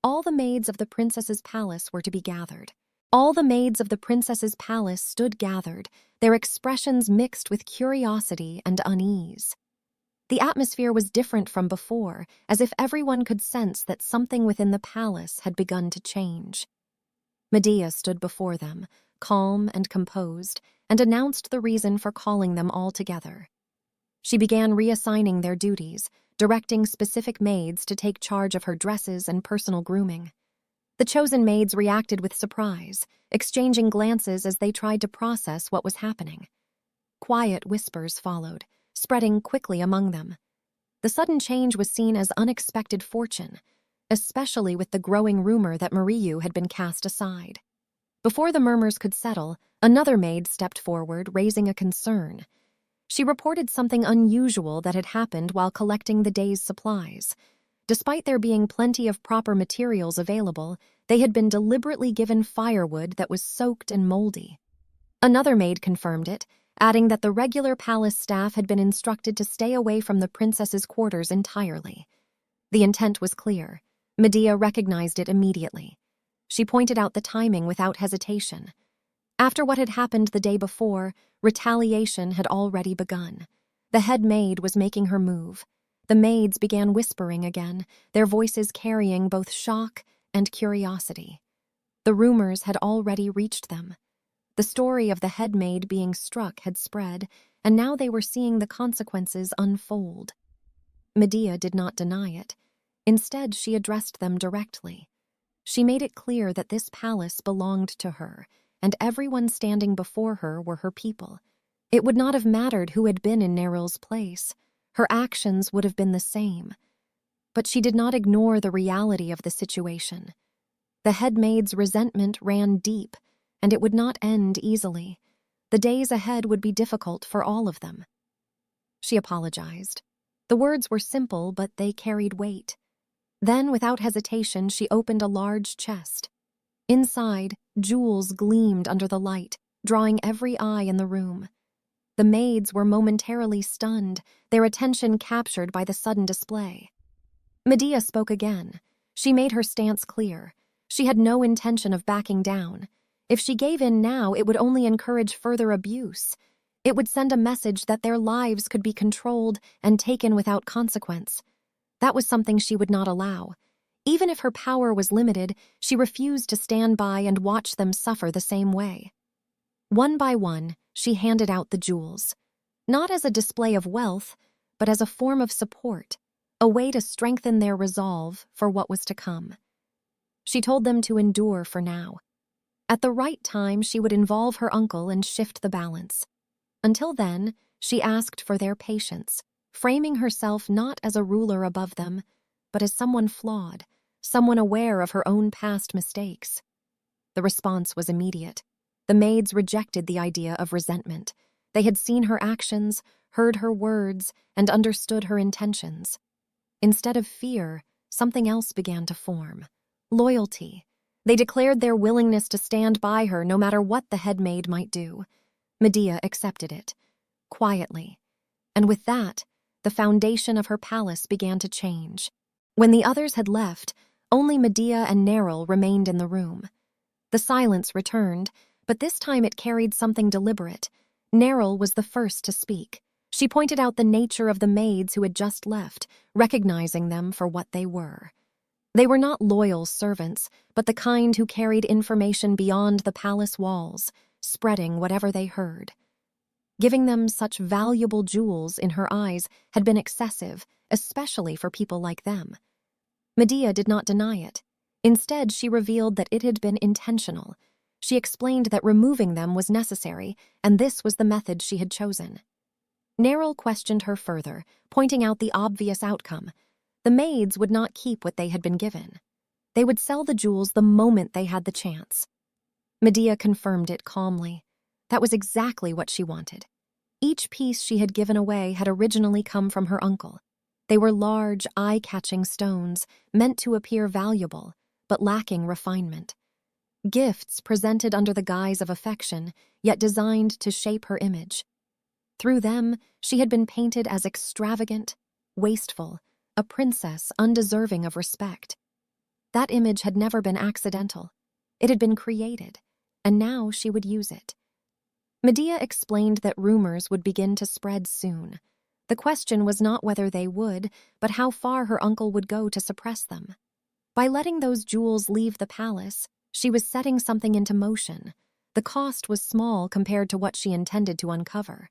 All the maids of the princess's palace were to be gathered. All the maids of the princess's palace stood gathered, their expressions mixed with curiosity and unease. The atmosphere was different from before, as if everyone could sense that something within the palace had begun to change. Medea stood before them, calm and composed, and announced the reason for calling them all together. She began reassigning their duties, directing specific maids to take charge of her dresses and personal grooming. The chosen maids reacted with surprise, exchanging glances as they tried to process what was happening. Quiet whispers followed, spreading quickly among them. The sudden change was seen as unexpected fortune, especially with the growing rumor that Mariyu had been cast aside. Before the murmurs could settle, another maid stepped forward, raising a concern. She reported something unusual that had happened while collecting the day's supplies. Despite there being plenty of proper materials available, they had been deliberately given firewood that was soaked and moldy. Another maid confirmed it, adding that the regular palace staff had been instructed to stay away from the princess's quarters entirely. The intent was clear. Medea recognized it immediately. She pointed out the timing without hesitation. After what had happened the day before, retaliation had already begun. The head maid was making her move. The maids began whispering again, their voices carrying both shock and curiosity. The rumors had already reached them. The story of the head maid being struck had spread, and now they were seeing the consequences unfold. Medea did not deny it. Instead, she addressed them directly. She made it clear that this palace belonged to her, and everyone standing before her were her people. It would not have mattered who had been in Neril's place. Her actions would have been the same. But she did not ignore the reality of the situation. The head maid's resentment ran deep, and it would not end easily. The days ahead would be difficult for all of them. She apologized. The words were simple, but they carried weight. Then, without hesitation, she opened a large chest. Inside, jewels gleamed under the light, drawing every eye in the room. The maids were momentarily stunned, their attention captured by the sudden display. Medea spoke again. She made her stance clear. She had no intention of backing down. If she gave in now, it would only encourage further abuse. It would send a message that their lives could be controlled and taken without consequence. That was something she would not allow. Even if her power was limited, she refused to stand by and watch them suffer the same way. One by one, she handed out the jewels. Not as a display of wealth, but as a form of support, a way to strengthen their resolve for what was to come. She told them to endure for now. At the right time, she would involve her uncle and shift the balance. Until then, she asked for their patience, framing herself not as a ruler above them, but as someone flawed, someone aware of her own past mistakes. The response was immediate. The maids rejected the idea of resentment. They had seen her actions, heard her words, and understood her intentions. Instead of fear, something else began to form. Loyalty. They declared their willingness to stand by her no matter what the head maid might do. Medea accepted it, quietly. And with that, the foundation of her palace began to change. When the others had left, only Medea and Neril remained in the room. The silence returned, but this time it carried something deliberate. Neril was the first to speak. She pointed out the nature of the maids who had just left, recognizing them for what they were. They were not loyal servants, but the kind who carried information beyond the palace walls, spreading whatever they heard. Giving them such valuable jewels in her eyes had been excessive, especially for people like them. Medea did not deny it. Instead, she revealed that it had been intentional. She explained that removing them was necessary, and this was the method she had chosen. Neril questioned her further, pointing out the obvious outcome. The maids would not keep what they had been given. They would sell the jewels the moment they had the chance. Medea confirmed it calmly. That was exactly what she wanted. Each piece she had given away had originally come from her uncle. They were large, eye-catching stones, meant to appear valuable, but lacking refinement. Gifts presented under the guise of affection, yet designed to shape her image. Through them, she had been painted as extravagant, wasteful, a princess undeserving of respect. That image had never been accidental. It had been created, and now she would use it. Medea explained that rumors would begin to spread soon. The question was not whether they would, but how far her uncle would go to suppress them. By letting those jewels leave the palace, she was setting something into motion. The cost was small compared to what she intended to uncover.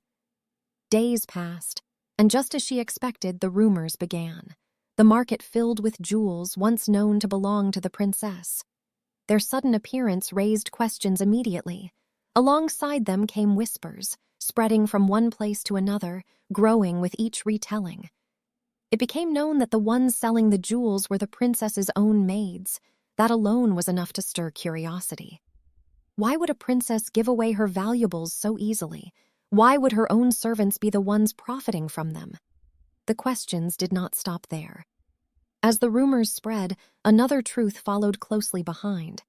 Days passed, And just as she expected, the rumors began. The market filled with jewels once known to belong to the princess. Their sudden appearance raised questions immediately. Alongside them came whispers, spreading from one place to another, growing with each retelling. It became known that the ones selling the jewels were the princess's own maids. That alone was enough to stir curiosity. Why would a princess give away her valuables so easily? Why would her own servants be the ones profiting from them? The questions did not stop there. As the rumors spread, another truth followed closely behind.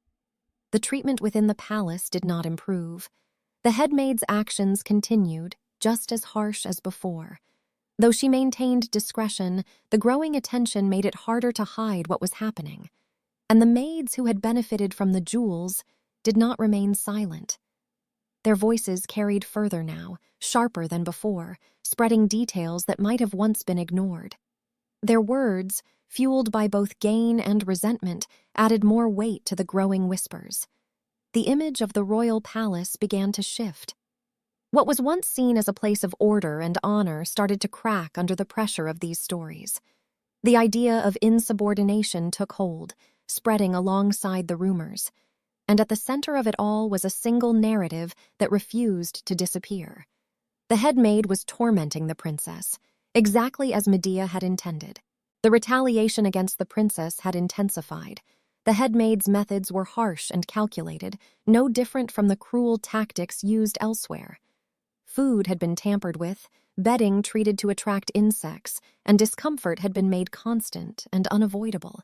The treatment within the palace did not improve. The headmaid's actions continued, just as harsh as before. Though she maintained discretion, the growing attention made it harder to hide what was happening. And the maids who had benefited from the jewels did not remain silent. Their voices carried further now, sharper than before, spreading details that might have once been ignored. Their words, fueled by both gain and resentment, added more weight to the growing whispers. The image of the royal palace began to shift. What was once seen as a place of order and honor started to crack under the pressure of these stories. The idea of insubordination took hold, spreading alongside the rumors. And at the center of it all was a single narrative that refused to disappear. The headmaid was tormenting the princess, exactly as Medea had intended. The retaliation against the princess had intensified. The headmaid's methods were harsh and calculated, no different from the cruel tactics used elsewhere. Food had been tampered with, bedding treated to attract insects, and discomfort had been made constant and unavoidable.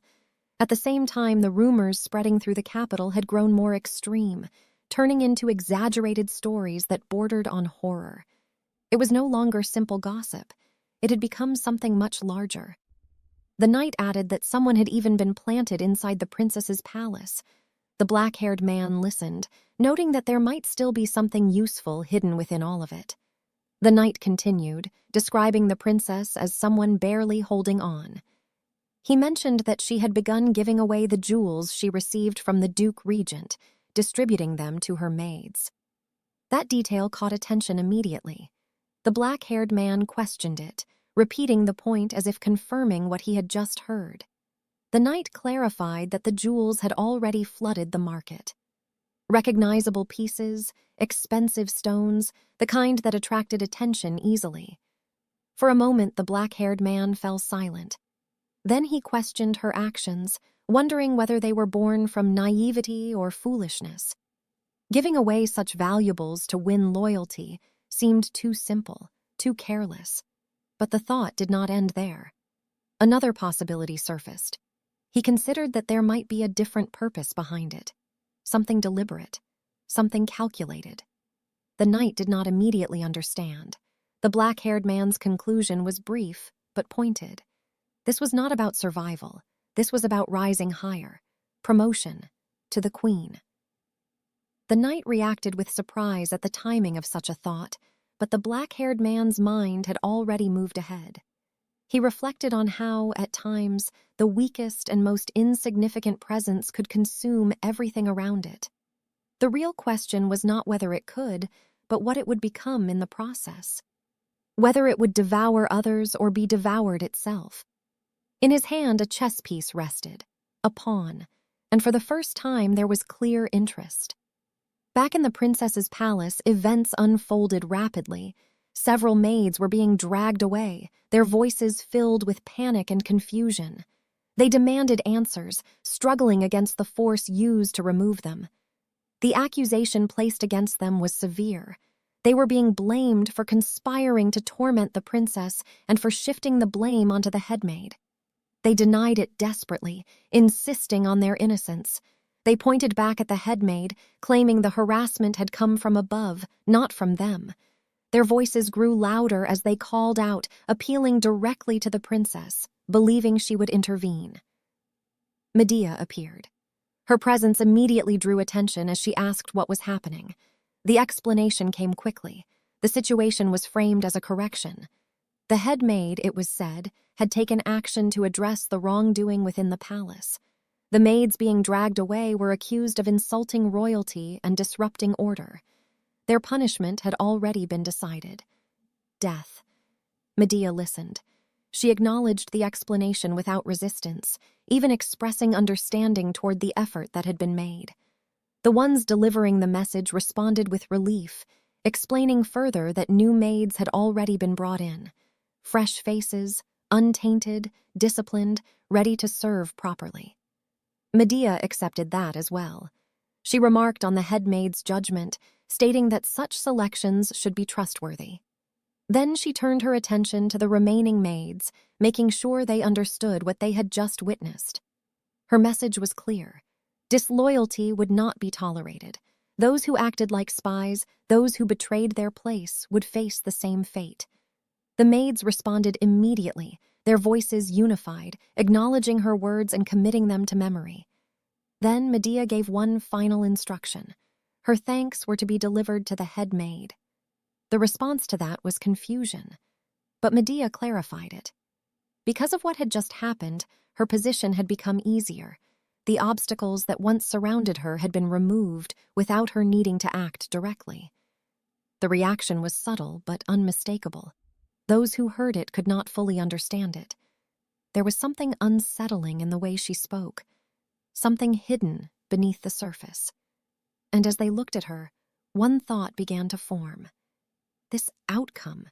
At the same time, the rumors spreading through the capital had grown more extreme, turning into exaggerated stories that bordered on horror. It was no longer simple gossip. It had become something much larger. The knight added that someone had even been planted inside the princess's palace. The black-haired man listened, noting that there might still be something useful hidden within all of it. The knight continued, describing the princess as someone barely holding on. He mentioned that she had begun giving away the jewels she received from the Duke Regent, distributing them to her maids. That detail caught attention immediately. The black-haired man questioned it, repeating the point as if confirming what he had just heard. The knight clarified that the jewels had already flooded the market. Recognizable pieces, expensive stones, the kind that attracted attention easily. For a moment, the black-haired man fell silent. Then he questioned her actions, wondering whether they were born from naivety or foolishness. Giving away such valuables to win loyalty seemed too simple, too careless. But the thought did not end there. Another possibility surfaced. He considered that there might be a different purpose behind it, something deliberate, something calculated. The knight did not immediately understand. The black-haired man's conclusion was brief, but pointed. This was not about survival. This was about rising higher, promotion, to the queen. The knight reacted with surprise at the timing of such a thought, but the black-haired man's mind had already moved ahead. He reflected on how, at times, the weakest and most insignificant presence could consume everything around it. The real question was not whether it could, but what it would become in the process. Whether it would devour others or be devoured itself. In his hand, a chess piece rested, a pawn, and for the first time there was clear interest. Back in the princess's palace, events unfolded rapidly. Several maids were being dragged away, their voices filled with panic and confusion. They demanded answers, struggling against the force used to remove them. The accusation placed against them was severe. They were being blamed for conspiring to torment the princess and for shifting the blame onto the headmaid. They denied it desperately, insisting on their innocence. They pointed back at the headmaid, claiming the harassment had come from above, not from them. Their voices grew louder as they called out, appealing directly to the princess, believing she would intervene. Medea appeared. Her presence immediately drew attention as she asked what was happening. The explanation came quickly. The situation was framed as a correction. The headmaid, it was said, had taken action to address the wrongdoing within the palace. The maids being dragged away were accused of insulting royalty and disrupting order. Their punishment had already been decided. Death. Medea listened. She acknowledged the explanation without resistance, even expressing understanding toward the effort that had been made. The ones delivering the message responded with relief, explaining further that new maids had already been brought in. Fresh faces, untainted, disciplined, ready to serve properly. Medea accepted that as well. She remarked on the headmaid's judgment, stating that such selections should be trustworthy. Then she turned her attention to the remaining maids, making sure they understood what they had just witnessed. Her message was clear. Disloyalty would not be tolerated. Those who acted like spies, those who betrayed their place, would face the same fate. The maids responded immediately, their voices unified, acknowledging her words and committing them to memory. Then Medea gave one final instruction. Her thanks were to be delivered to the head maid. The response to that was confusion, but Medea clarified it. Because of what had just happened, her position had become easier. The obstacles that once surrounded her had been removed without her needing to act directly. The reaction was subtle but unmistakable. Those who heard it could not fully understand it. There was something unsettling in the way she spoke, something hidden beneath the surface. And as they looked at her, one thought began to form. This outcome,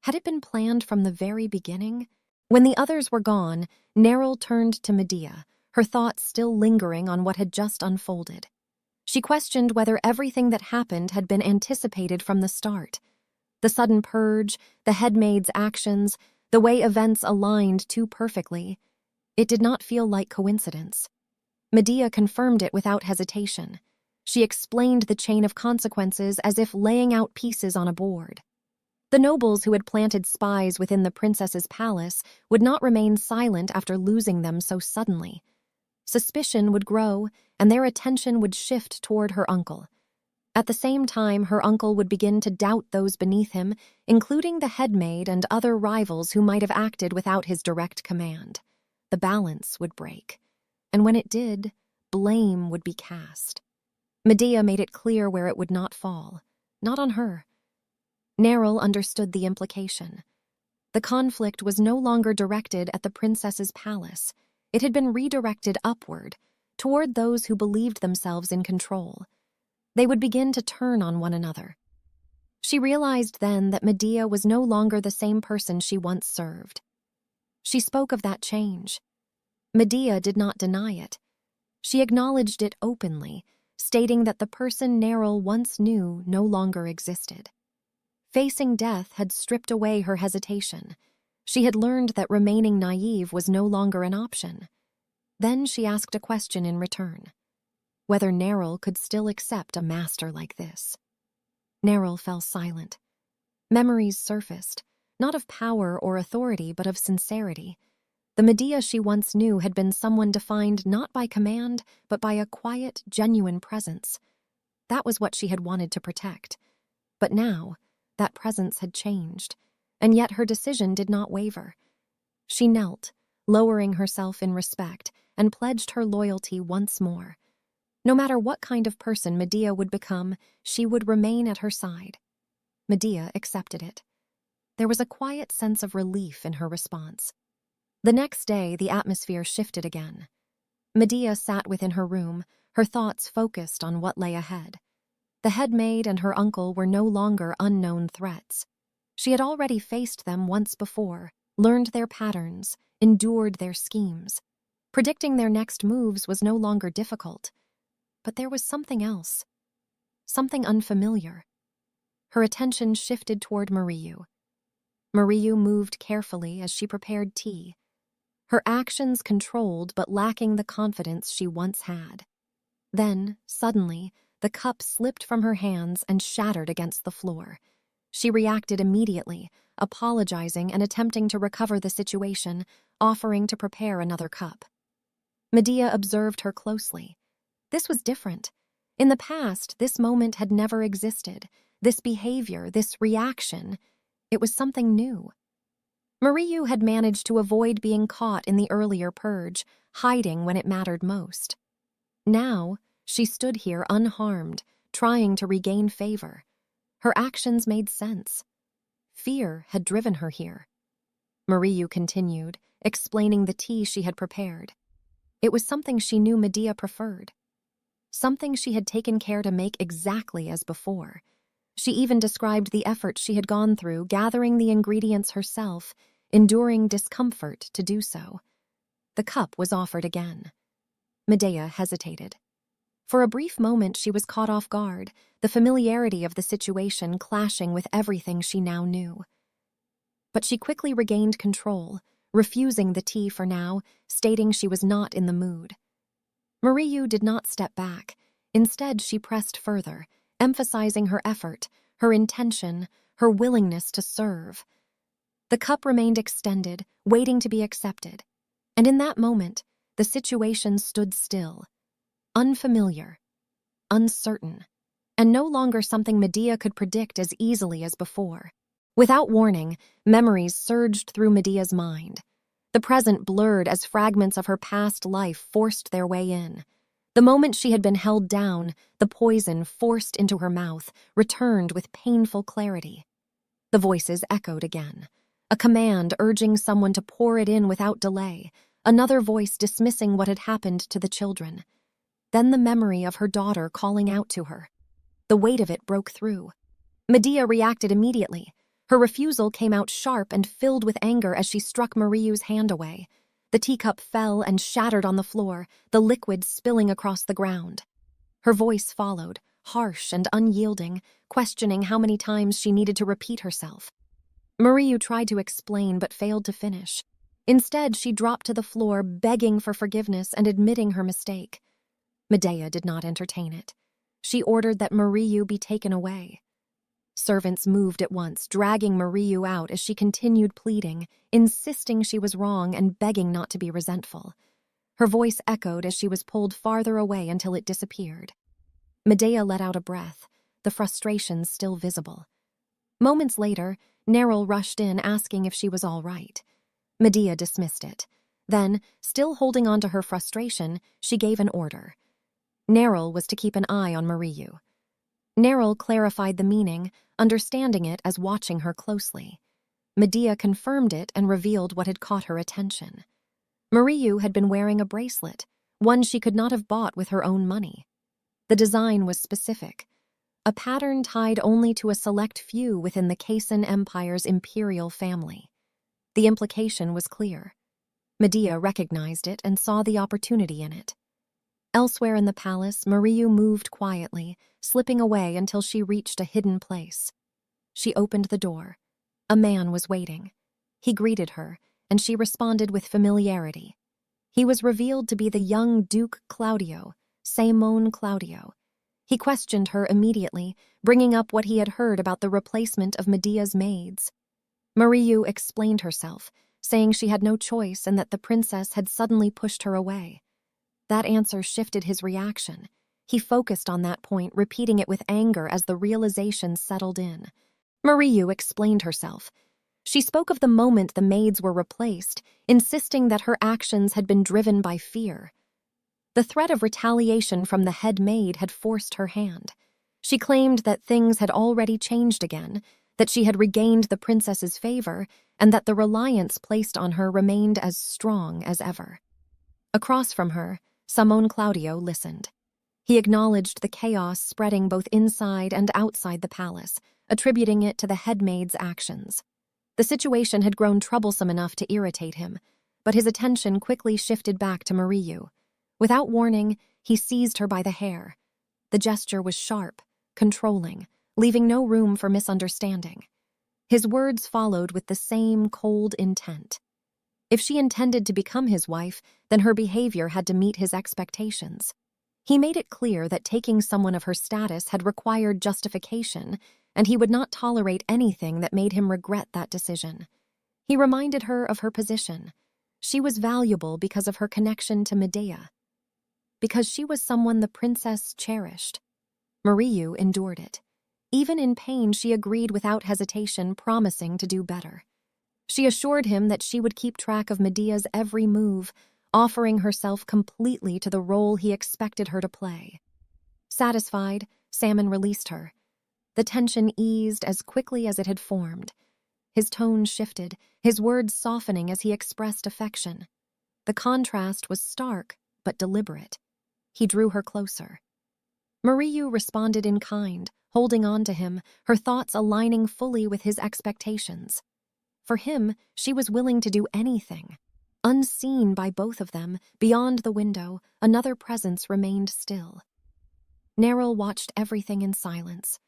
had it been planned from the very beginning? When the others were gone, Neril turned to Medea, her thoughts still lingering on what had just unfolded. She questioned whether everything that happened had been anticipated from the start. The sudden purge, the headmaid's actions, the way events aligned too perfectly. It did not feel like coincidence. Medea confirmed it without hesitation. She explained the chain of consequences as if laying out pieces on a board. The nobles who had planted spies within the princess's palace would not remain silent after losing them so suddenly. Suspicion would grow, and their attention would shift toward her uncle. At the same time, her uncle would begin to doubt those beneath him, including the headmaid and other rivals who might have acted without his direct command. The balance would break, and when it did, blame would be cast. Medea made it clear where it would not fall, not on her. Neril understood the implication. The conflict was no longer directed at the princess's palace. It had been redirected upward, toward those who believed themselves in control. They would begin to turn on one another. She realized then that Medea was no longer the same person she once served. She spoke of that change. Medea did not deny it. She acknowledged it openly, stating that the person Neril once knew no longer existed. Facing death had stripped away her hesitation. She had learned that remaining naive was no longer an option. Then she asked a question in return. Whether Neril could still accept a master like this. Neril fell silent. Memories surfaced, not of power or authority, but of sincerity. The Medea she once knew had been someone defined not by command, but by a quiet, genuine presence. That was what she had wanted to protect. But now, that presence had changed, and yet her decision did not waver. She knelt, lowering herself in respect, and pledged her loyalty once more. No matter what kind of person Medea would become, she would remain at her side. Medea accepted it. There was a quiet sense of relief in her response. The next day, the atmosphere shifted again. Medea sat within her room, her thoughts focused on what lay ahead. The headmaid and her uncle were no longer unknown threats. She had already faced them once before, learned their patterns, endured their schemes. Predicting their next moves was no longer difficult. But there was something else. Something unfamiliar. Her attention shifted toward Mariu. Mariu moved carefully as she prepared tea. Her actions controlled but lacking the confidence she once had. Then, suddenly, the cup slipped from her hands and shattered against the floor. She reacted immediately, apologizing and attempting to recover the situation, offering to prepare another cup. Medea observed her closely. This was different. In the past, this moment had never existed. This behavior, this reaction, it was something new. Mariu had managed to avoid being caught in the earlier purge, hiding when it mattered most. Now, she stood here unharmed, trying to regain favor. Her actions made sense. Fear had driven her here. Mariyu continued, explaining the tea she had prepared. It was something she knew Medea preferred. Something she had taken care to make exactly as before. She even described the effort she had gone through, gathering the ingredients herself, enduring discomfort to do so. The cup was offered again. Medea hesitated. For a brief moment she was caught off guard, the familiarity of the situation clashing with everything she now knew. But she quickly regained control, refusing the tea for now, stating she was not in the mood. Mariyu did not step back. Instead, she pressed further, emphasizing her effort, her intention, her willingness to serve. The cup remained extended, waiting to be accepted. And in that moment, the situation stood still. Unfamiliar, uncertain, and no longer something Medea could predict as easily as before. Without warning, memories surged through Medea's mind. The present blurred as fragments of her past life forced their way in. The moment she had been held down, the poison forced into her mouth returned with painful clarity. The voices echoed again. A command urging someone to pour it in without delay, another voice dismissing what had happened to the children. Then the memory of her daughter calling out to her. The weight of it broke through. Medea reacted immediately. Her refusal came out sharp and filled with anger as she struck Mariyu's hand away. The teacup fell and shattered on the floor, the liquid spilling across the ground. Her voice followed, harsh and unyielding, questioning how many times she needed to repeat herself. Mariyu tried to explain but failed to finish. Instead, she dropped to the floor, begging for forgiveness and admitting her mistake. Medea did not entertain it. She ordered that Mariyu be taken away. Servants moved at once, dragging Mariyu out as she continued pleading, insisting she was wrong and begging not to be resentful. Her voice echoed as she was pulled farther away until it disappeared. Medea let out a breath, the frustration still visible. Moments later, Neril rushed in asking if she was all right. Medea dismissed it. Then, still holding on to her frustration, she gave an order. Neril was to keep an eye on Mariyu. Neril clarified the meaning, understanding it as watching her closely. Medea confirmed it and revealed what had caught her attention. Mariyu had been wearing a bracelet, one she could not have bought with her own money. The design was specific, a pattern tied only to a select few within the Keisan Empire's imperial family. The implication was clear. Medea recognized it and saw the opportunity in it. Elsewhere in the palace, Mariyu moved quietly, slipping away until she reached a hidden place. She opened the door. A man was waiting. He greeted her, and she responded with familiarity. He was revealed to be the young Duke Claudio, Simone Claudio. He questioned her immediately, bringing up what he had heard about the replacement of Medea's maids. Mariyu explained herself, saying she had no choice and that the princess had suddenly pushed her away. That answer shifted his reaction. He focused on that point, repeating it with anger as the realization settled in. Mariyu explained herself. She spoke of the moment the maids were replaced, insisting that her actions had been driven by fear. The threat of retaliation from the head maid had forced her hand. She claimed that things had already changed again, that she had regained the princess's favor, and that the reliance placed on her remained as strong as ever. Across from her, Simone Claudio listened. He acknowledged the chaos spreading both inside and outside the palace, attributing it to the headmaid's actions. The situation had grown troublesome enough to irritate him, but his attention quickly shifted back to Mariyu. Without warning, he seized her by the hair. The gesture was sharp, controlling, leaving no room for misunderstanding. His words followed with the same cold intent. If she intended to become his wife, then her behavior had to meet his expectations. He made it clear that taking someone of her status had required justification, and he would not tolerate anything that made him regret that decision. He reminded her of her position. She was valuable because of her connection to Medea, because she was someone the princess cherished. Mariyu endured it. Even in pain, she agreed without hesitation, promising to do better. She assured him that she would keep track of Medea's every move, offering herself completely to the role he expected her to play. Satisfied, Salmon released her. The tension eased as quickly as it had formed. His tone shifted, his words softening as he expressed affection. The contrast was stark but deliberate. He drew her closer. Mariyu responded in kind, holding on to him, her thoughts aligning fully with his expectations. For him, she was willing to do anything. Unseen by both of them, beyond the window, another presence remained still. Neril watched everything in silence.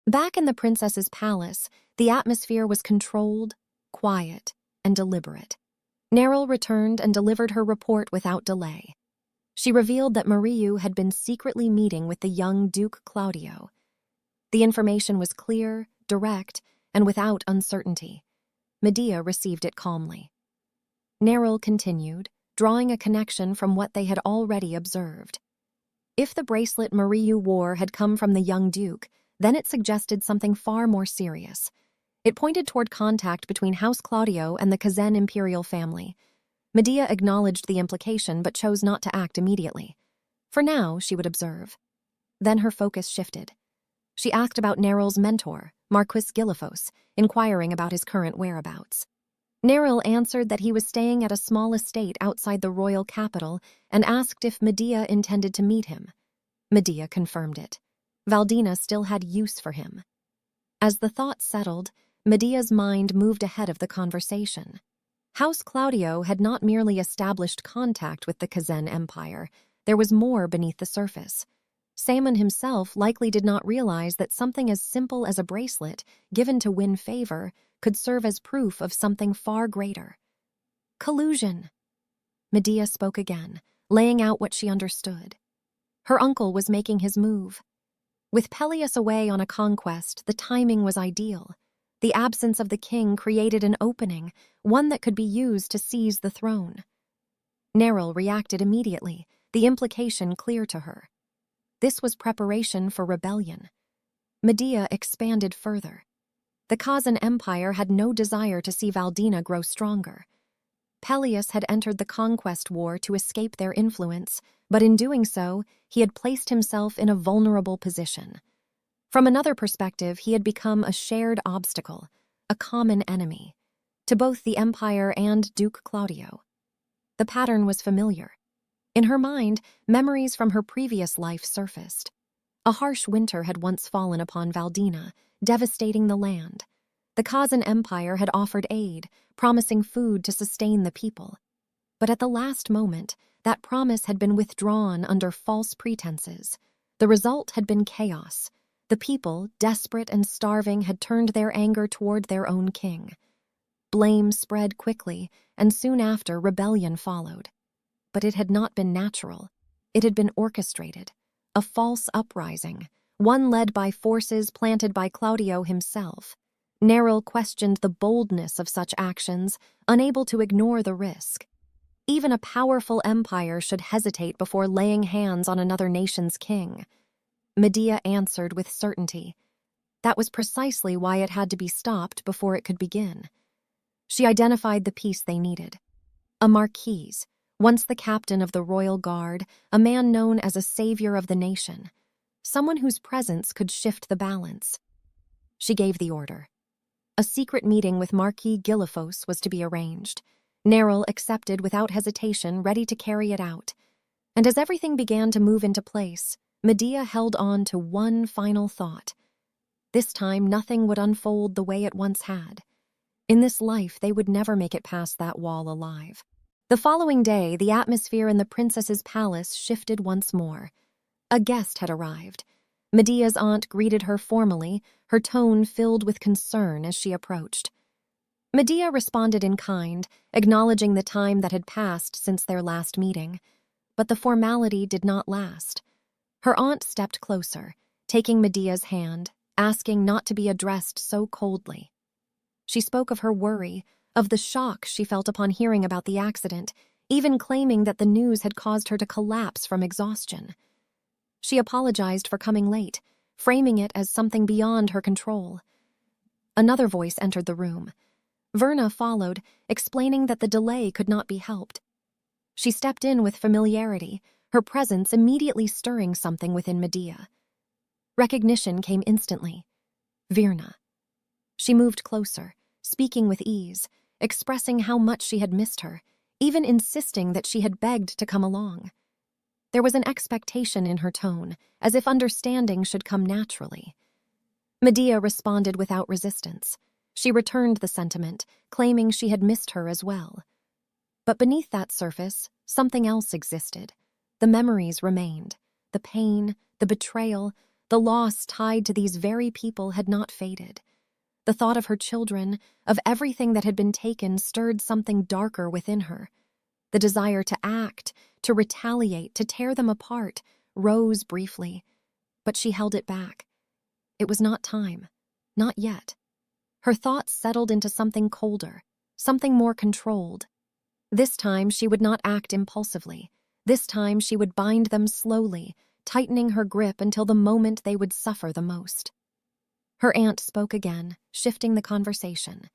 Back in the princess's palace, the atmosphere was controlled, quiet, and deliberate. Neril returned and delivered her report without delay. She revealed that Mariyu had been secretly meeting with the young Duke Claudio. The information was clear, direct, and without uncertainty. Medea received it calmly. Neril continued, drawing a connection from what they had already observed. If the bracelet Mariyu wore had come from the young duke, then it suggested something far more serious. It pointed toward contact between House Claudio and the Kazan imperial family. Medea acknowledged the implication but chose not to act immediately. For now, she would observe. Then her focus shifted. She asked about Neril's mentor, Marquis Gilifos, inquiring about his current whereabouts. Neril answered that he was staying at a small estate outside the royal capital and asked if Medea intended to meet him. Medea confirmed it. Valdina still had use for him. As the thought settled, Medea's mind moved ahead of the conversation. House Claudio had not merely established contact with the Kazan Empire, there was more beneath the surface. Samon himself likely did not realize that something as simple as a bracelet, given to win favor, could serve as proof of something far greater. Collusion. Medea spoke again, laying out what she understood. Her uncle was making his move. With Peleus away on a conquest, the timing was ideal. The absence of the king created an opening, one that could be used to seize the throne. Neril reacted immediately, the implication clear to her. This was preparation for rebellion. Medea expanded further. The Kazan Empire had no desire to see Valdina grow stronger. Peleus had entered the conquest war to escape their influence, but in doing so, he had placed himself in a vulnerable position. From another perspective, he had become a shared obstacle, a common enemy, to both the Empire and Duke Claudio. The pattern was familiar. In her mind, memories from her previous life surfaced. A harsh winter had once fallen upon Valdina, devastating the land. The Kazan Empire had offered aid, promising food to sustain the people. But at the last moment, that promise had been withdrawn under false pretenses. The result had been chaos. The people, desperate and starving, had turned their anger toward their own king. Blame spread quickly, and soon after, rebellion followed. But it had not been natural. It had been orchestrated. A false uprising, one led by forces planted by Claudio himself. Neril questioned the boldness of such actions, unable to ignore the risk. Even a powerful empire should hesitate before laying hands on another nation's king. Medea answered with certainty. That was precisely why it had to be stopped before it could begin. She identified the piece they needed. A marquise, once the captain of the royal guard, a man known as a savior of the nation. Someone whose presence could shift the balance. She gave the order. A secret meeting with Marquis Gilifos was to be arranged. Neril accepted without hesitation, ready to carry it out. And as everything began to move into place, Medea held on to one final thought. This time, nothing would unfold the way it once had. In this life, they would never make it past that wall alive. The following day, the atmosphere in the princess's palace shifted once more. A guest had arrived. Medea's aunt greeted her formally, her tone filled with concern as she approached. Medea responded in kind, acknowledging the time that had passed since their last meeting. But the formality did not last. Her aunt stepped closer, taking Medea's hand, asking not to be addressed so coldly. She spoke of her worry, of the shock she felt upon hearing about the accident, even claiming that the news had caused her to collapse from exhaustion. She apologized for coming late, framing it as something beyond her control. Another voice entered the room. Verna followed, explaining that the delay could not be helped. She stepped in with familiarity, her presence immediately stirring something within Medea. Recognition came instantly. Virna. She moved closer, speaking with ease, expressing how much she had missed her, even insisting that she had begged to come along. There was an expectation in her tone, as if understanding should come naturally. Medea responded without resistance. She returned the sentiment, claiming she had missed her as well. But beneath that surface, something else existed. The memories remained. The pain, the betrayal, the loss tied to these very people had not faded. The thought of her children, of everything that had been taken, stirred something darker within her. The desire to act, to retaliate, to tear them apart, rose briefly, but she held it back. It was not time. Not yet. Her thoughts settled into something colder, something more controlled. This time she would not act impulsively. This time she would bind them slowly, tightening her grip until the moment they would suffer the most. Her aunt spoke again, shifting the conversation.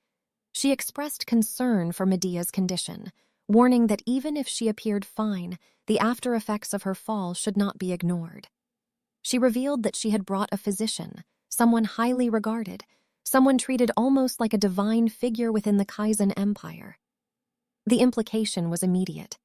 She expressed concern for Medea's condition, warning that even if she appeared fine, the after effects of her fall should not be ignored. She revealed that she had brought a physician, someone highly regarded, someone treated almost like a divine figure within the Kaizen Empire. The implication was immediate.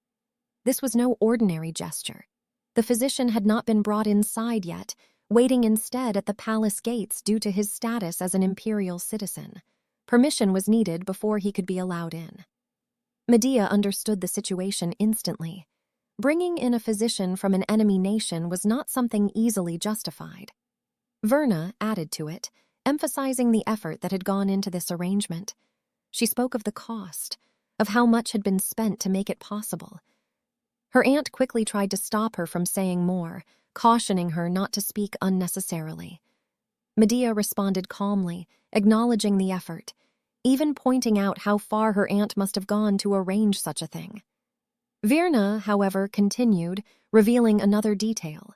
This was no ordinary gesture. The physician had not been brought inside yet, waiting instead at the palace gates due to his status as an imperial citizen. Permission was needed before he could be allowed in. Medea understood the situation instantly. Bringing in a physician from an enemy nation was not something easily justified. Verna added to it, emphasizing the effort that had gone into this arrangement. She spoke of the cost, of how much had been spent to make it possible. Her aunt quickly tried to stop her from saying more, cautioning her not to speak unnecessarily. Medea responded calmly, acknowledging the effort, even pointing out how far her aunt must have gone to arrange such a thing. Verna, however, continued, revealing another detail.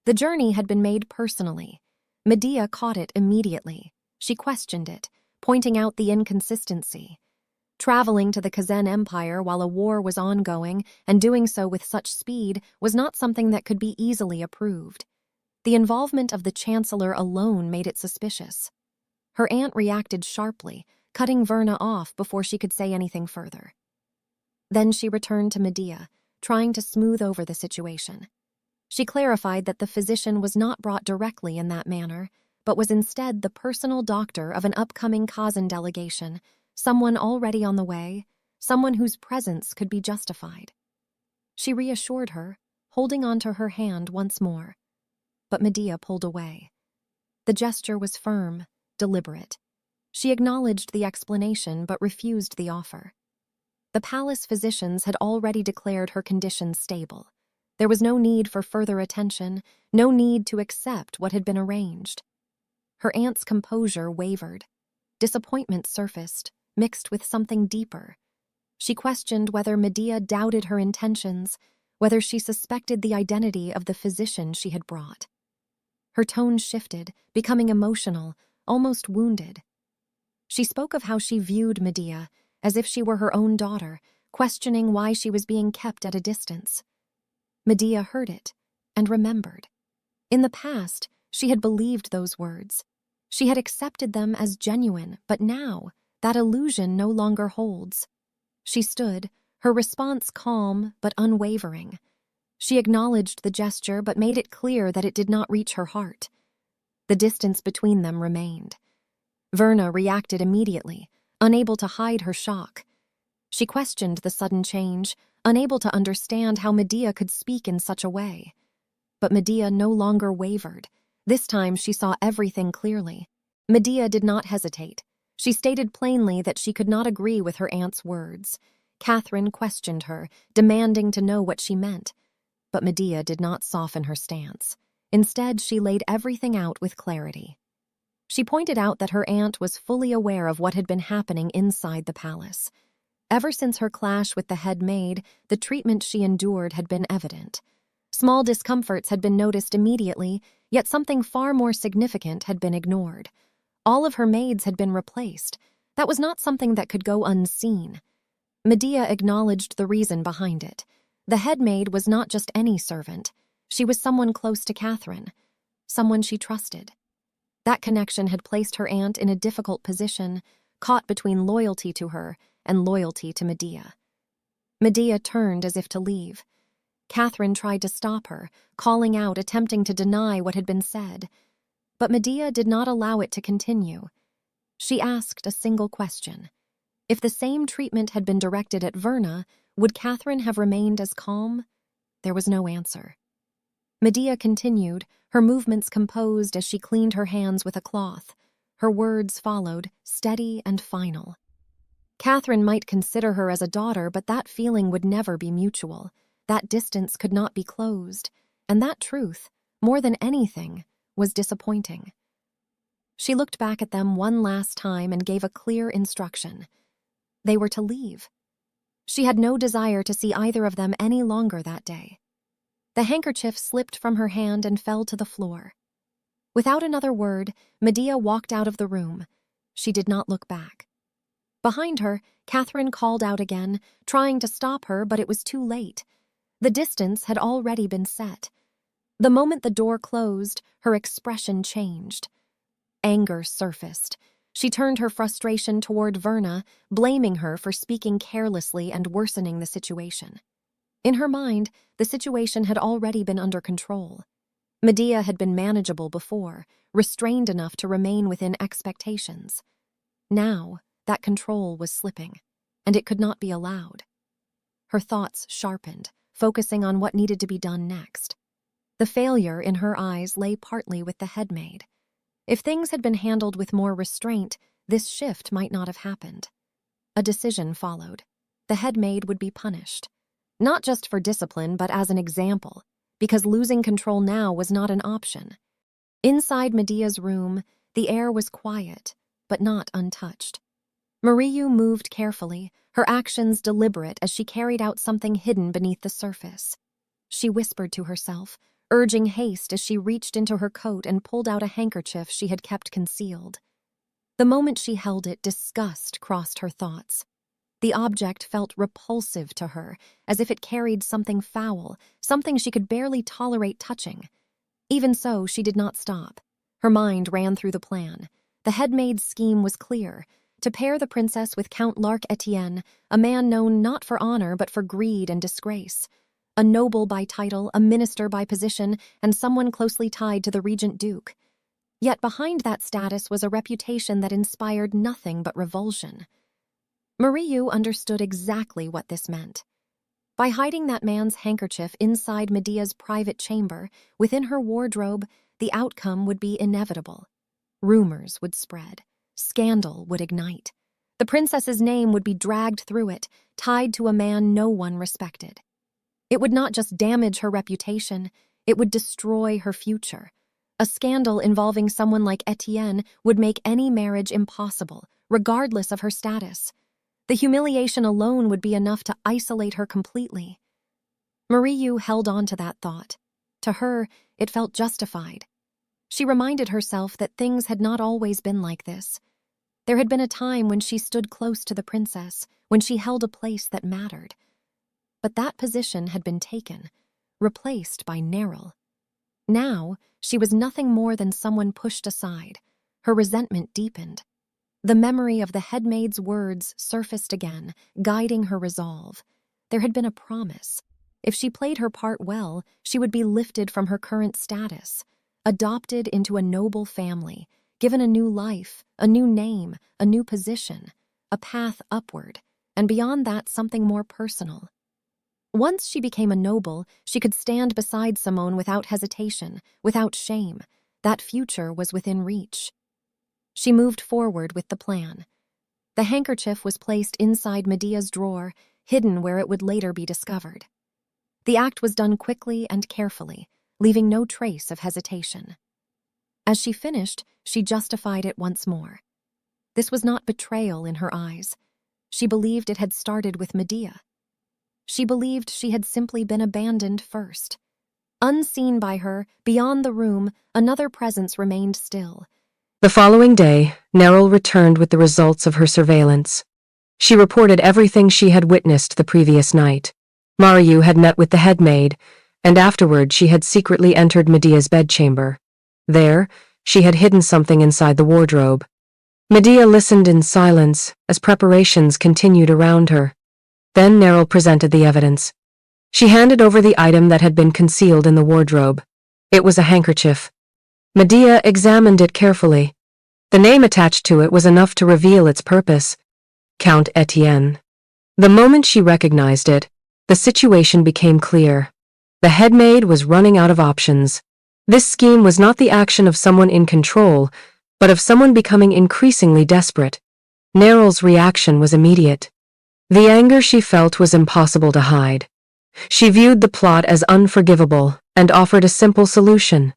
The journey had been made personally. Medea caught it immediately. She questioned it, pointing out the inconsistency. Traveling to the Kazan Empire while a war was ongoing and doing so with such speed was not something that could be easily approved. The involvement of the chancellor alone made it suspicious. Her aunt reacted sharply, cutting Verna off before she could say anything further. Then she returned to Medea, trying to smooth over the situation. She clarified that the physician was not brought directly in that manner, but was instead the personal doctor of an upcoming Kazan delegation, someone already on the way, someone whose presence could be justified. She reassured her, holding onto her hand once more. But Medea pulled away. The gesture was firm, deliberate. She acknowledged the explanation but refused the offer. The palace physicians had already declared her condition stable. There was no need for further attention, no need to accept what had been arranged. Her aunt's composure wavered. Disappointment surfaced, mixed with something deeper. She questioned whether Medea doubted her intentions, whether she suspected the identity of the physician she had brought. Her tone shifted, becoming emotional, almost wounded. She spoke of how she viewed Medea, as if she were her own daughter, questioning why she was being kept at a distance. Medea heard it, and remembered. In the past, she had believed those words. She had accepted them as genuine, but now, that illusion no longer holds. She stood, her response calm but unwavering. She acknowledged the gesture but made it clear that it did not reach her heart. The distance between them remained. Verna reacted immediately, unable to hide her shock. She questioned the sudden change, unable to understand how Medea could speak in such a way. But Medea no longer wavered. This time she saw everything clearly. Medea did not hesitate. She stated plainly that she could not agree with her aunt's words. Catherine questioned her, demanding to know what she meant. But Medea did not soften her stance. Instead, she laid everything out with clarity. She pointed out that her aunt was fully aware of what had been happening inside the palace. Ever since her clash with the head maid, the treatment she endured had been evident. Small discomforts had been noticed immediately, yet something far more significant had been ignored. All of her maids had been replaced. That was not something that could go unseen. Medea acknowledged the reason behind it. The head maid was not just any servant. She was someone close to Catherine, someone she trusted. That connection had placed her aunt in a difficult position, caught between loyalty to her and loyalty to Medea. Medea turned as if to leave. Catherine tried to stop her, calling out, attempting to deny what had been said. But Medea did not allow it to continue. She asked a single question. If the same treatment had been directed at Verna, would Catherine have remained as calm? There was no answer. Medea continued, her movements composed as she cleaned her hands with a cloth. Her words followed, steady and final. Catherine might consider her as a daughter, but that feeling would never be mutual. That distance could not be closed, and that truth, more than anything, was disappointing. She looked back at them one last time and gave a clear instruction. They were to leave. She had no desire to see either of them any longer that day. The handkerchief slipped from her hand and fell to the floor. Without another word, Medea walked out of the room. She did not look back. Behind her, Catherine called out again, trying to stop her, but it was too late. The distance had already been set. The moment the door closed, her expression changed. Anger surfaced. She turned her frustration toward Verna, blaming her for speaking carelessly and worsening the situation. In her mind, the situation had already been under control. Medea had been manageable before, restrained enough to remain within expectations. Now, that control was slipping, and it could not be allowed. Her thoughts sharpened, focusing on what needed to be done next. The failure in her eyes lay partly with the headmaid. If things had been handled with more restraint, this shift might not have happened. A decision followed. The headmaid would be punished. Not just for discipline, but as an example, because losing control now was not an option. Inside Medea's room, the air was quiet, but not untouched. Mariu moved carefully, her actions deliberate as she carried out something hidden beneath the surface. She whispered to herself, urging haste as she reached into her coat and pulled out a handkerchief she had kept concealed. The moment she held it, disgust crossed her thoughts. The object felt repulsive to her, as if it carried something foul, something she could barely tolerate touching. Even so, she did not stop. Her mind ran through the plan. The headmaid's scheme was clear: to pair the princess with Count Larc Etienne, a man known not for honor but for greed and disgrace. A noble by title, a minister by position, and someone closely tied to the regent duke. Yet behind that status was a reputation that inspired nothing but revulsion. Mariu understood exactly what this meant. By hiding that man's handkerchief inside Medea's private chamber, within her wardrobe, the outcome would be inevitable. Rumors would spread. Scandal would ignite. The princess's name would be dragged through it, tied to a man no one respected. It would not just damage her reputation, it would destroy her future. A scandal involving someone like Etienne would make any marriage impossible, regardless of her status. The humiliation alone would be enough to isolate her completely. Mariu held on to that thought. To her, it felt justified. She reminded herself that things had not always been like this. There had been a time when she stood close to the princess, when she held a place that mattered. But that position had been taken, replaced by Neril. Now, she was nothing more than someone pushed aside. Her resentment deepened. The memory of the headmaid's words surfaced again, guiding her resolve. There had been a promise. If she played her part well, she would be lifted from her current status, adopted into a noble family, given a new life, a new name, a new position, a path upward, and beyond that something more personal. Once she became a noble, she could stand beside Simone without hesitation, without shame. That future was within reach. She moved forward with the plan. The handkerchief was placed inside Medea's drawer, hidden where it would later be discovered. The act was done quickly and carefully, leaving no trace of hesitation. As she finished, she justified it once more. This was not betrayal in her eyes. She believed it had started with Medea. She believed she had simply been abandoned first. Unseen by her, beyond the room, another presence remained still. The following day, Neril returned with the results of her surveillance. She reported everything she had witnessed the previous night. Mariu had met with the headmaid, and afterward she had secretly entered Medea's bedchamber. There, she had hidden something inside the wardrobe. Medea listened in silence as preparations continued around her. Then Neril presented the evidence. She handed over the item that had been concealed in the wardrobe. It was a handkerchief. Medea examined it carefully. The name attached to it was enough to reveal its purpose: Count Etienne. The moment she recognized it, the situation became clear. The headmaid was running out of options. This scheme was not the action of someone in control, but of someone becoming increasingly desperate. Neril's reaction was immediate. The anger she felt was impossible to hide. She viewed the plot as unforgivable and offered a simple solution.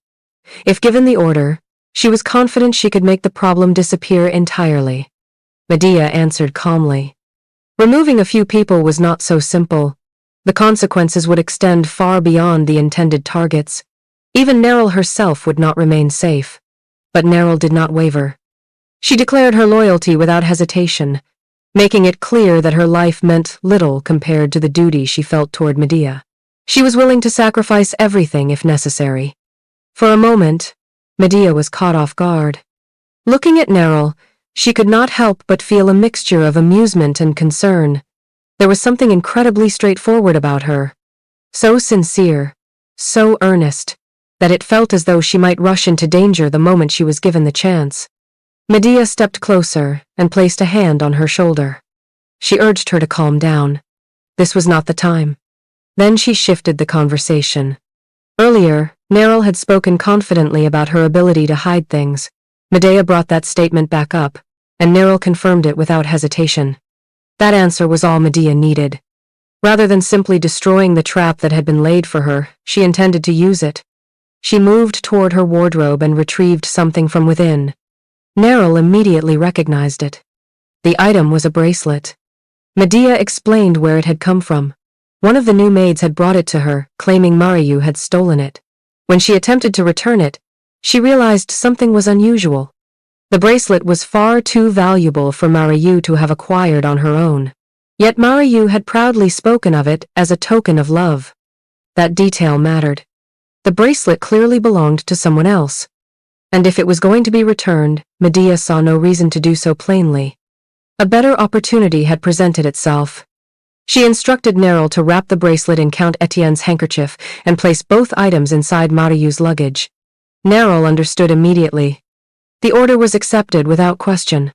If given the order, she was confident she could make the problem disappear entirely. Medea answered calmly. Removing a few people was not so simple. The consequences would extend far beyond the intended targets. Even Neril herself would not remain safe. But Neril did not waver. She declared her loyalty without hesitation, making it clear that her life meant little compared to the duty she felt toward Medea. She was willing to sacrifice everything if necessary. For a moment, Medea was caught off guard. Looking at Neril, she could not help but feel a mixture of amusement and concern. There was something incredibly straightforward about her. So sincere, so earnest, that it felt as though she might rush into danger the moment she was given the chance. Medea stepped closer and placed a hand on her shoulder. She urged her to calm down. This was not the time. Then she shifted the conversation. Earlier, Neril had spoken confidently about her ability to hide things. Medea brought that statement back up, and Neril confirmed it without hesitation. That answer was all Medea needed. Rather than simply destroying the trap that had been laid for her, she intended to use it. She moved toward her wardrobe and retrieved something from within. Neril immediately recognized it. The item was a bracelet. Medea explained where it had come from. One of the new maids had brought it to her, claiming Mariu had stolen it. When she attempted to return it, she realized something was unusual. The bracelet was far too valuable for Mariu to have acquired on her own. Yet Mariu had proudly spoken of it as a token of love. That detail mattered. The bracelet clearly belonged to someone else. And if it was going to be returned, Medea saw no reason to do so plainly. A better opportunity had presented itself. She instructed Neril to wrap the bracelet in Count Etienne's handkerchief and place both items inside Mariu's luggage. Neril understood immediately. The order was accepted without question.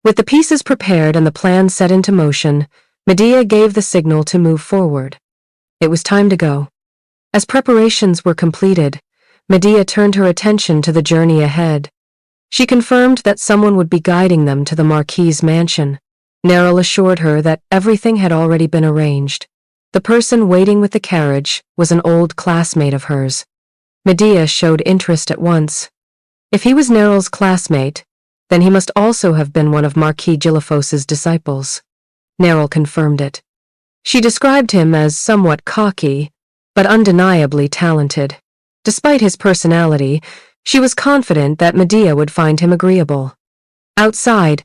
With the pieces prepared and the plan set into motion, Medea gave the signal to move forward. It was time to go. As preparations were completed, Medea turned her attention to the journey ahead. She confirmed that someone would be guiding them to the Marquis's mansion. Neril assured her that everything had already been arranged. The person waiting with the carriage was an old classmate of hers. Medea showed interest at once. If he was Neril's classmate, then he must also have been one of Marquis Gilliphos's disciples. Neril confirmed it. She described him as somewhat cocky, but undeniably talented. Despite his personality, she was confident that Medea would find him agreeable. Outside,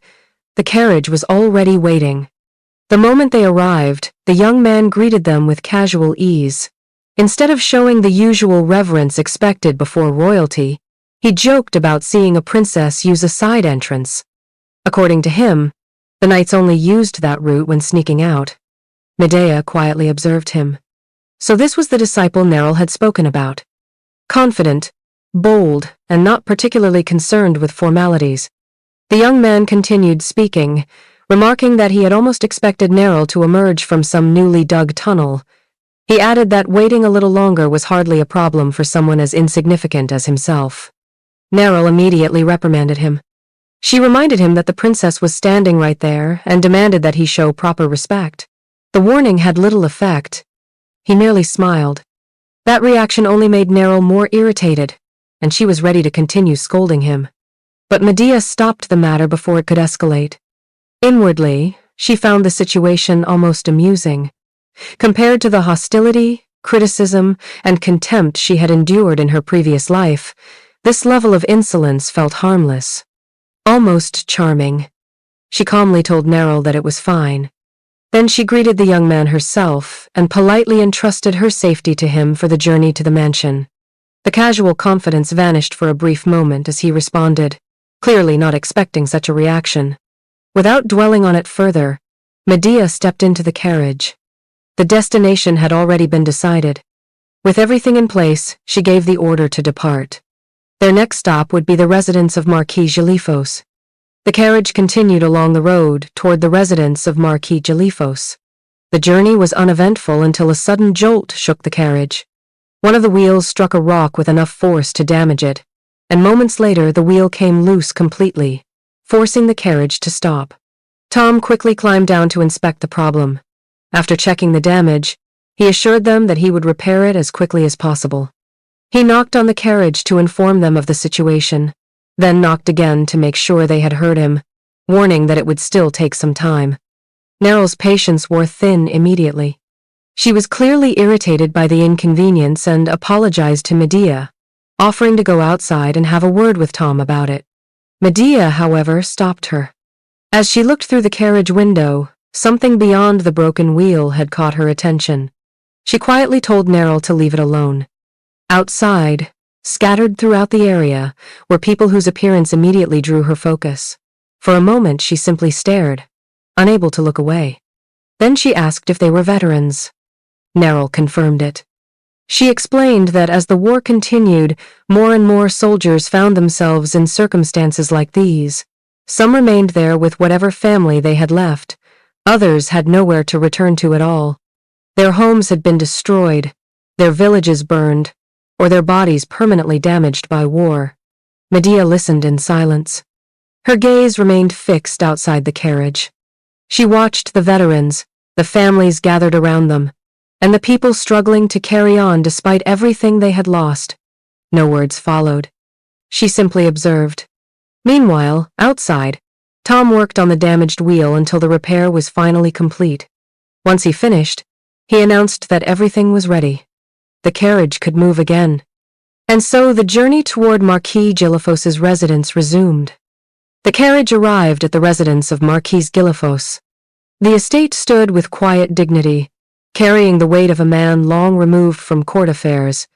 the carriage was already waiting. The moment they arrived, the young man greeted them with casual ease. Instead of showing the usual reverence expected before royalty, he joked about seeing a princess use a side entrance. According to him, the knights only used that route when sneaking out. Medea quietly observed him. So this was the disciple Neril had spoken about. Confident, bold, and not particularly concerned with formalities. The young man continued speaking, remarking that he had almost expected Neril to emerge from some newly dug tunnel. He added that waiting a little longer was hardly a problem for someone as insignificant as himself. Neril immediately reprimanded him. She reminded him that the princess was standing right there and demanded that he show proper respect. The warning had little effect. He merely smiled. That reaction only made Neril more irritated, and she was ready to continue scolding him. But Medea stopped the matter before it could escalate. Inwardly, she found the situation almost amusing. Compared to the hostility, criticism, and contempt she had endured in her previous life, this level of insolence felt harmless. Almost charming. She calmly told Neril that it was fine. Then she greeted the young man herself and politely entrusted her safety to him for the journey to the mansion. The casual confidence vanished for a brief moment as he responded, clearly not expecting such a reaction. Without dwelling on it further, Medea stepped into the carriage. The destination had already been decided. With everything in place, she gave the order to depart. Their next stop would be the residence of Marquis Gelifos. The carriage continued along the road toward the residence of Marquis Gelifos. The journey was uneventful until a sudden jolt shook the carriage. One of the wheels struck a rock with enough force to damage it, and moments later the wheel came loose completely, forcing the carriage to stop. Tom quickly climbed down to inspect the problem. After checking the damage, he assured them that he would repair it as quickly as possible. He knocked on the carriage to inform them of the situation, then knocked again to make sure they had heard him, warning that it would still take some time. Neryl's patience wore thin immediately. She was clearly irritated by the inconvenience and apologized to Medea, offering to go outside and have a word with Tom about it. Medea, however, stopped her. As she looked through the carriage window, something beyond the broken wheel had caught her attention. She quietly told Neryl to leave it alone. Outside, scattered throughout the area, were people whose appearance immediately drew her focus. For a moment she simply stared, unable to look away. Then she asked if they were veterans. Neryl confirmed it. She explained that as the war continued, more and more soldiers found themselves in circumstances like these. Some remained there with whatever family they had left. Others had nowhere to return to at all. Their homes had been destroyed, their villages burned, or their bodies permanently damaged by war. Medea listened in silence. Her gaze remained fixed outside the carriage. She watched the veterans, the families gathered around them, and the people struggling to carry on despite everything they had lost. No words followed. She simply observed. Meanwhile, outside, Tom worked on the damaged wheel until the repair was finally complete. Once he finished, he announced that everything was ready. The carriage could move again. And so the journey toward Marquis Gelifos's residence resumed. The carriage arrived at the residence of Marquis Gelifos. The estate stood with quiet dignity, carrying the weight of a man long removed from court affairs,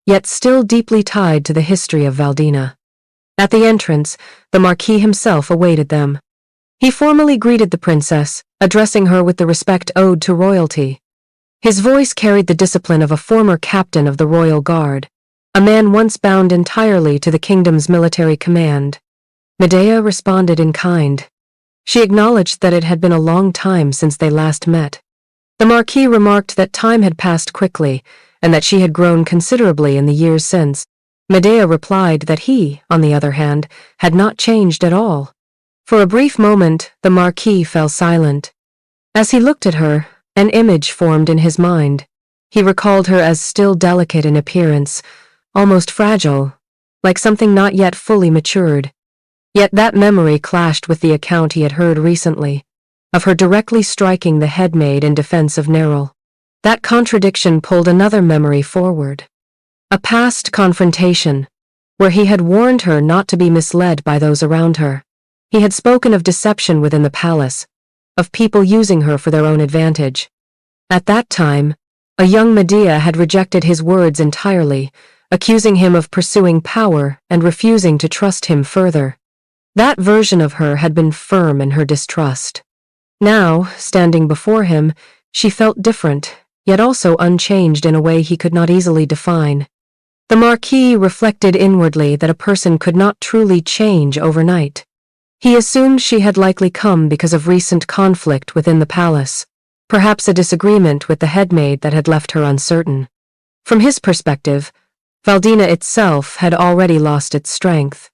yet still deeply tied to the history of Valdina. At the entrance, the Marquis himself awaited them. He formally greeted the princess, addressing her with the respect owed to royalty. His voice carried the discipline of a former captain of the royal guard, a man once bound entirely to the kingdom's military command. Medea responded in kind. She acknowledged that it had been a long time since they last met. The Marquis remarked that time had passed quickly, and that she had grown considerably in the years since. Medea replied that he, on the other hand, had not changed at all. For a brief moment, the Marquis fell silent. As he looked at her, an image formed in his mind. He recalled her as still delicate in appearance, almost fragile, like something not yet fully matured. Yet that memory clashed with the account he had heard recently, of her directly striking the headmaid in defense of Neryl. That contradiction pulled another memory forward. A past confrontation, where he had warned her not to be misled by those around her. He had spoken of deception within the palace, of people using her for their own advantage. At that time, a young Medea had rejected his words entirely, accusing him of pursuing power and refusing to trust him further. That version of her had been firm in her distrust. Now, standing before him, she felt different, yet also unchanged in a way he could not easily define. The Marquis reflected inwardly that a person could not truly change overnight. He assumed she had likely come because of recent conflict within the palace, perhaps a disagreement with the headmaid that had left her uncertain. From his perspective, Valdina itself had already lost its strength.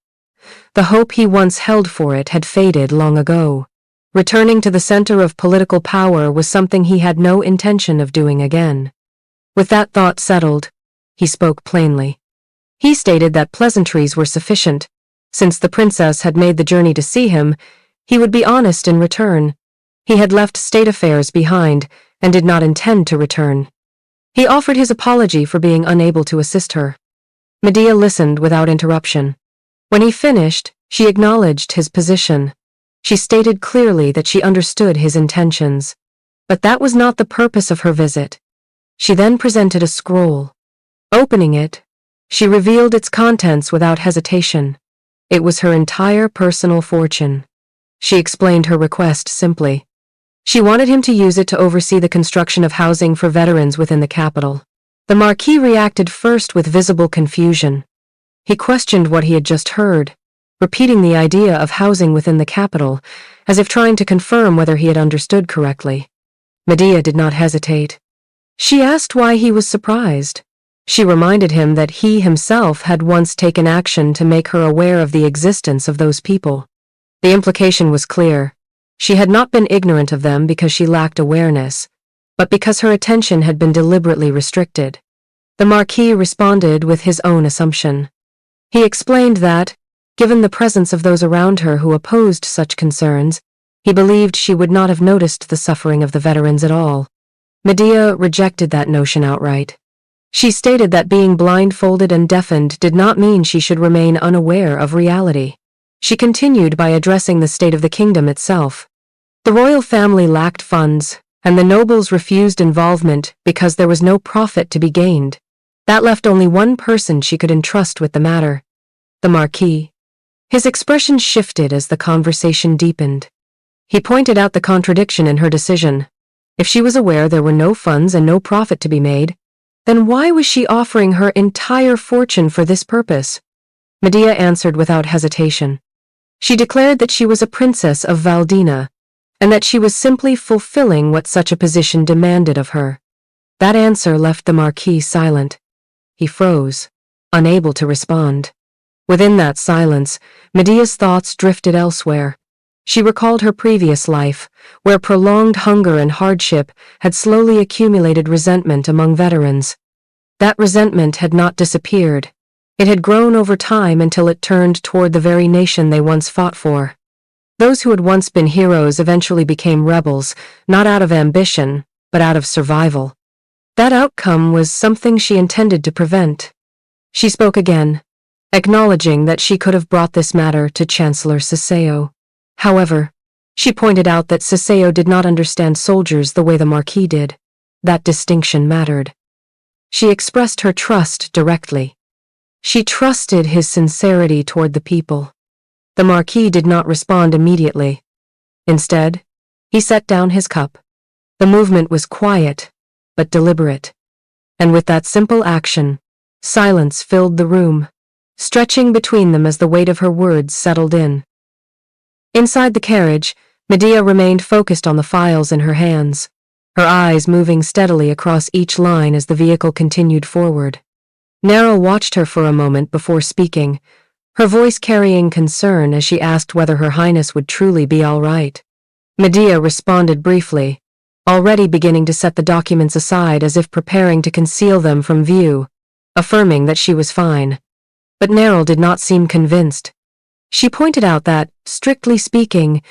The hope he once held for it had faded long ago. Returning to the center of political power was something he had no intention of doing again. With that thought settled, he spoke plainly. He stated that pleasantries were sufficient. Since the princess had made the journey to see him, he would be honest in return. He had left state affairs behind and did not intend to return. He offered his apology for being unable to assist her. Medea listened without interruption. When he finished, she acknowledged his position. She stated clearly that she understood his intentions. But that was not the purpose of her visit. She then presented a scroll. Opening it, she revealed its contents without hesitation. It was her entire personal fortune. She explained her request simply. She wanted him to use it to oversee the construction of housing for veterans within the capital. The Marquis reacted first with visible confusion. He questioned what he had just heard, repeating the idea of housing within the capital, as if trying to confirm whether he had understood correctly. Medea did not hesitate. She asked why he was surprised. She reminded him that he himself had once taken action to make her aware of the existence of those people. The implication was clear. She had not been ignorant of them because she lacked awareness, but because her attention had been deliberately restricted. The Marquis responded with his own assumption. He explained that, given the presence of those around her who opposed such concerns, he believed she would not have noticed the suffering of the veterans at all. Medea rejected that notion outright. She stated that being blindfolded and deafened did not mean she should remain unaware of reality. She continued by addressing the state of the kingdom itself. The royal family lacked funds, and the nobles refused involvement because there was no profit to be gained. That left only one person she could entrust with the matter: the Marquis. His expression shifted as the conversation deepened. He pointed out the contradiction in her decision. If she was aware there were no funds and no profit to be made, then why was she offering her entire fortune for this purpose? Medea answered without hesitation. She declared that she was a princess of Valdina, and that she was simply fulfilling what such a position demanded of her. That answer left the Marquis silent. He froze, unable to respond. Within that silence, Medea's thoughts drifted elsewhere. She recalled her previous life, where prolonged hunger and hardship had slowly accumulated resentment among veterans. That resentment had not disappeared. It had grown over time until it turned toward the very nation they once fought for. Those who had once been heroes eventually became rebels, not out of ambition, but out of survival. That outcome was something she intended to prevent. She spoke again, acknowledging that she could have brought this matter to Chancellor Saseo. However, she pointed out that Saseo did not understand soldiers the way the Marquis did. That distinction mattered. She expressed her trust directly. She trusted his sincerity toward the people. The Marquis did not respond immediately. Instead, he set down his cup. The movement was quiet, but deliberate. And with that simple action, silence filled the room, stretching between them as the weight of her words settled in. Inside the carriage, Medea remained focused on the files in her hands, her eyes moving steadily across each line as the vehicle continued forward. Neril watched her for a moment before speaking, her voice carrying concern as she asked whether Her Highness would truly be all right. Medea responded briefly, already beginning to set the documents aside as if preparing to conceal them from view, affirming that she was fine. But Neril did not seem convinced. She pointed out that, strictly speaking,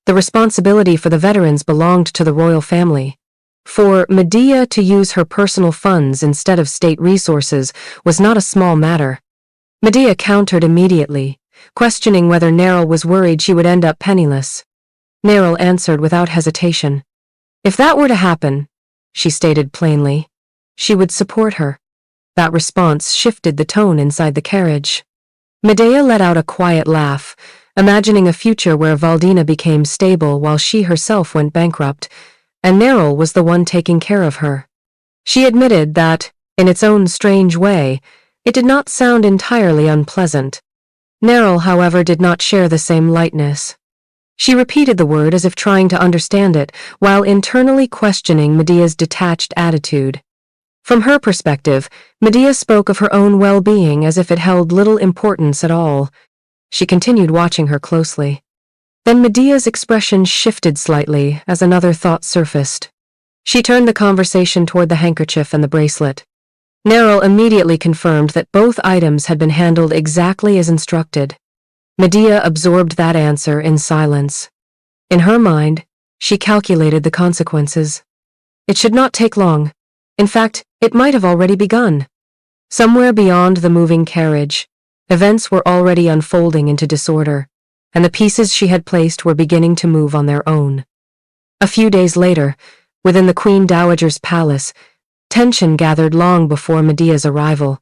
the responsibility for the veterans belonged to the royal family. For Medea to use her personal funds instead of state resources was not a small matter. Medea countered immediately, questioning whether Neril was worried she would end up penniless. Neril answered without hesitation. If that were to happen, she stated plainly, she would support her. That response shifted the tone inside the carriage. Medea let out a quiet laugh, imagining a future where Valdina became stable while she herself went bankrupt, and Neril was the one taking care of her. She admitted that, in its own strange way, it did not sound entirely unpleasant. Neril, however, did not share the same lightness. She repeated the word as if trying to understand it, while internally questioning Medea's detached attitude. From her perspective, Medea spoke of her own well-being as if it held little importance at all. She continued watching her closely. Then Medea's expression shifted slightly as another thought surfaced. She turned the conversation toward the handkerchief and the bracelet. Neril immediately confirmed that both items had been handled exactly as instructed. Medea absorbed that answer in silence. In her mind, she calculated the consequences. It should not take long. In fact, it might have already begun. Somewhere beyond the moving carriage, events were already unfolding into disorder, and the pieces she had placed were beginning to move on their own. A few days later, within the Queen Dowager's palace, tension gathered long before Medea's arrival.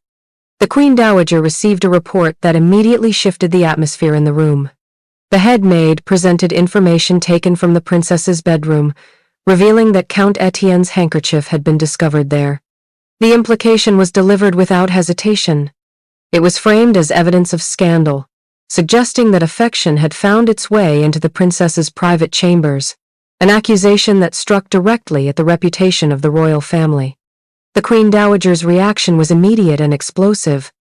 The Queen Dowager received a report that immediately shifted the atmosphere in the room. The head maid presented information taken from the princess's bedroom, revealing that Count Etienne's handkerchief had been discovered there. The implication was delivered without hesitation. It was framed as evidence of scandal, suggesting that affection had found its way into the princess's private chambers, an accusation that struck directly at the reputation of the royal family. The Queen Dowager's reaction was immediate and explosive.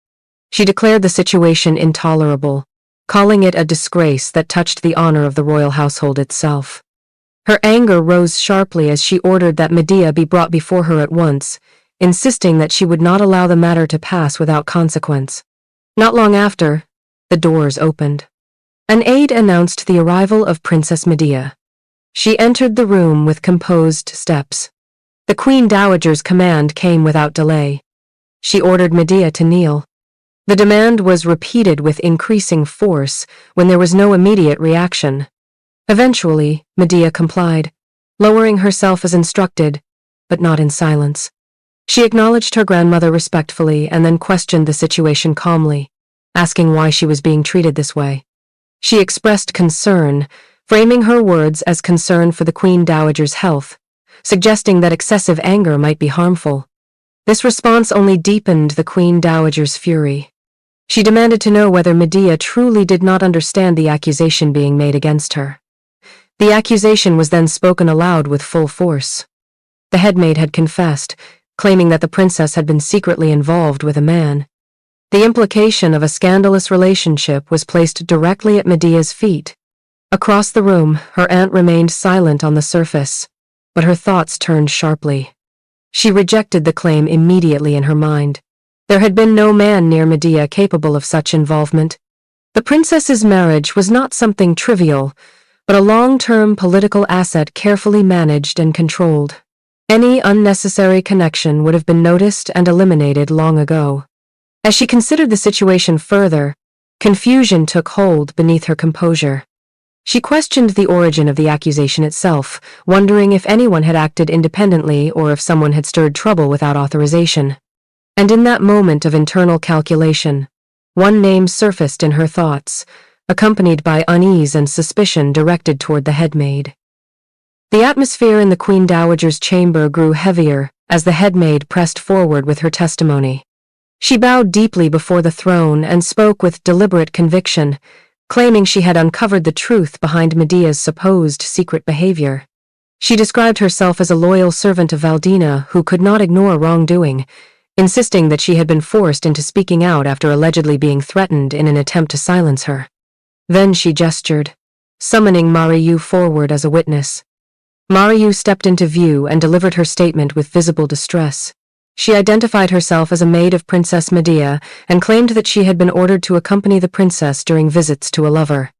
She declared the situation intolerable, calling it a disgrace that touched the honor of the royal household itself. Her anger rose sharply as she ordered that Medea be brought before her at once, insisting that she would not allow the matter to pass without consequence. Not long after, the doors opened. An aide announced the arrival of Princess Medea. She entered the room with composed steps. The Queen Dowager's command came without delay. She ordered Medea to kneel. The demand was repeated with increasing force when there was no immediate reaction. Eventually, Medea complied, lowering herself as instructed, but not in silence. She acknowledged her grandmother respectfully and then questioned the situation calmly, asking why she was being treated this way. She expressed concern, framing her words as concern for the Queen Dowager's health, suggesting that excessive anger might be harmful. This response only deepened the Queen Dowager's fury. She demanded to know whether Medea truly did not understand the accusation being made against her. The accusation was then spoken aloud with full force. The headmaid had confessed, claiming that the princess had been secretly involved with a man. The implication of a scandalous relationship was placed directly at Medea's feet. Across the room, her aunt remained silent on the surface, but her thoughts turned sharply. She rejected the claim immediately in her mind. There had been no man near Medea capable of such involvement. The princess's marriage was not something trivial, but a long-term political asset carefully managed and controlled. Any unnecessary connection would have been noticed and eliminated long ago. As she considered the situation further, confusion took hold beneath her composure. She questioned the origin of the accusation itself, wondering if anyone had acted independently or if someone had stirred trouble without authorization. And in that moment of internal calculation, one name surfaced in her thoughts, accompanied by unease and suspicion directed toward the headmaid. The atmosphere in the Queen Dowager's chamber grew heavier as the headmaid pressed forward with her testimony. She bowed deeply before the throne and spoke with deliberate conviction, claiming she had uncovered the truth behind Medea's supposed secret behavior. She described herself as a loyal servant of Valdina who could not ignore wrongdoing, insisting that she had been forced into speaking out after allegedly being threatened in an attempt to silence her. Then she gestured, summoning Mariu forward as a witness. Mariu stepped into view and delivered her statement with visible distress. She identified herself as a maid of Princess Medea and claimed that she had been ordered to accompany the princess during visits to a lover.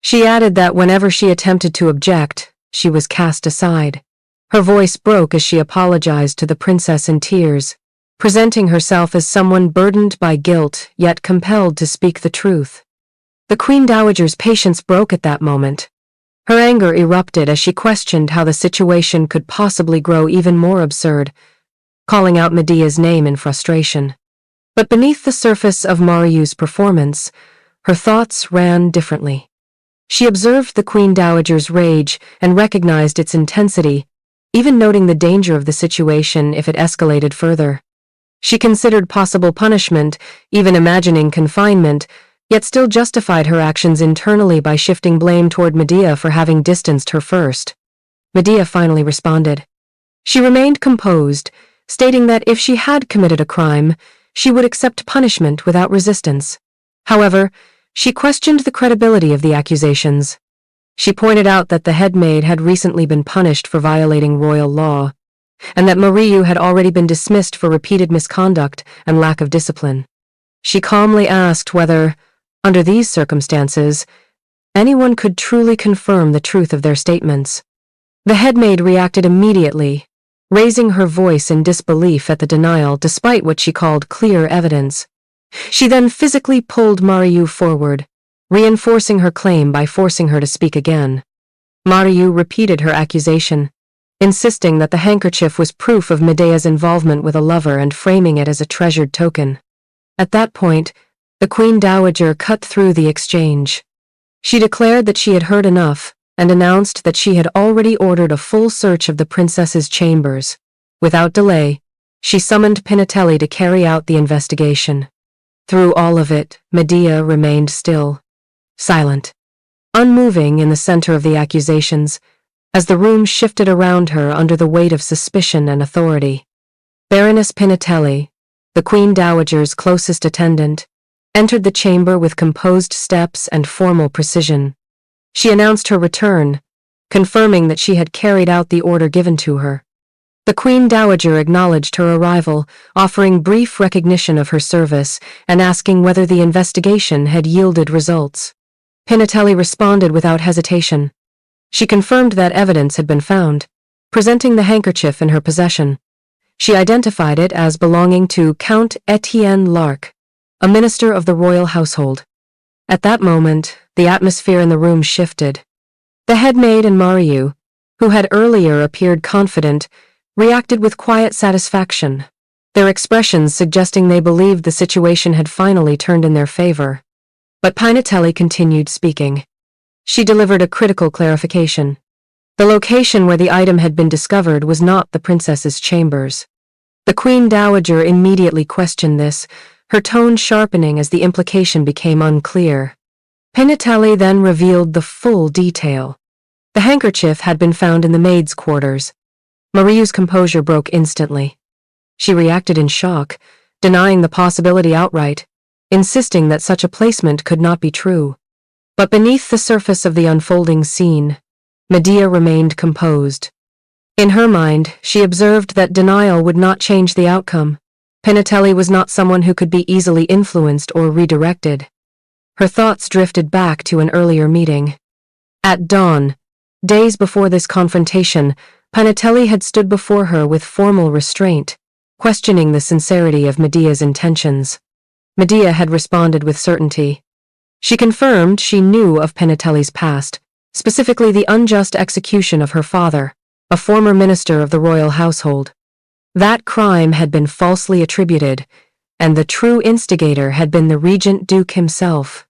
She added that whenever she attempted to object, she was cast aside. Her voice broke as she apologized to the princess in tears, presenting herself as someone burdened by guilt yet compelled to speak the truth. The Queen Dowager's patience broke at that moment. Her anger erupted as she questioned how the situation could possibly grow even more absurd, calling out Medea's name in frustration. But beneath the surface of Mariu's performance, her thoughts ran differently. She observed the Queen Dowager's rage and recognized its intensity, even noting the danger of the situation if it escalated further. She considered possible punishment, even imagining confinement, yet still justified her actions internally by shifting blame toward Medea for having distanced her first. Medea finally responded. She remained composed, stating that if she had committed a crime, she would accept punishment without resistance. However, she questioned the credibility of the accusations. She pointed out that the headmaid had recently been punished for violating royal law, and that Mariu had already been dismissed for repeated misconduct and lack of discipline. She calmly asked whether, under these circumstances, anyone could truly confirm the truth of their statements. The headmaid reacted immediately, raising her voice in disbelief at the denial despite what she called clear evidence. She then physically pulled Mariu forward, reinforcing her claim by forcing her to speak again. Mariu repeated her accusation, insisting that the handkerchief was proof of Medea's involvement with a lover and framing it as a treasured token. At that point, the Queen Dowager cut through the exchange. She declared that she had heard enough and announced that she had already ordered a full search of the princess's chambers. Without delay, she summoned Pinatelli to carry out the investigation. Through all of it, Medea remained still, silent, unmoving in the center of the accusations, as the room shifted around her under the weight of suspicion and authority. Baroness Pinatelli, the Queen Dowager's closest attendant, entered the chamber with composed steps and formal precision. She announced her return, confirming that she had carried out the order given to her. The Queen Dowager acknowledged her arrival, offering brief recognition of her service and asking whether the investigation had yielded results. Pinatelli responded without hesitation. She confirmed that evidence had been found, presenting the handkerchief in her possession. She identified it as belonging to Count Etienne Larc, a minister of the royal household. At that moment, the atmosphere in the room shifted. The headmaid and Mariu, who had earlier appeared confident, reacted with quiet satisfaction, their expressions suggesting they believed the situation had finally turned in their favor. But Pinatelli continued speaking. She delivered a critical clarification. The location where the item had been discovered was not the princess's chambers. The Queen Dowager immediately questioned this, her tone sharpening as the implication became unclear. Pinatelli then revealed the full detail. The handkerchief had been found in the maid's quarters. Mariu's composure broke instantly. She reacted in shock, denying the possibility outright, insisting that such a placement could not be true. But beneath the surface of the unfolding scene, Medea remained composed. In her mind, she observed that denial would not change the outcome. Pinatelli was not someone who could be easily influenced or redirected. Her thoughts drifted back to an earlier meeting. At dawn, days before this confrontation, Pinatelli had stood before her with formal restraint, questioning the sincerity of Medea's intentions. Medea had responded with certainty. She confirmed she knew of Pinatelli's past, specifically the unjust execution of her father, a former minister of the royal household. That crime had been falsely attributed, and the true instigator had been the regent duke himself.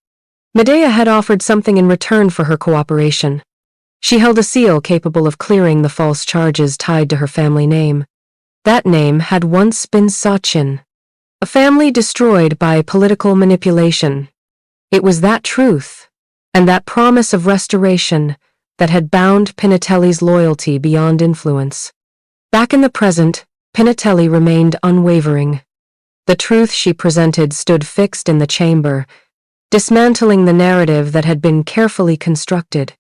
Medea had offered something in return for her cooperation. She held a seal capable of clearing the false charges tied to her family name. That name had once been Sachin, a family destroyed by political manipulation. It was that truth, and that promise of restoration, that had bound Pinatelli's loyalty beyond influence. Back in the present, Pinatelli remained unwavering. The truth she presented stood fixed in the chamber, dismantling the narrative that had been carefully constructed.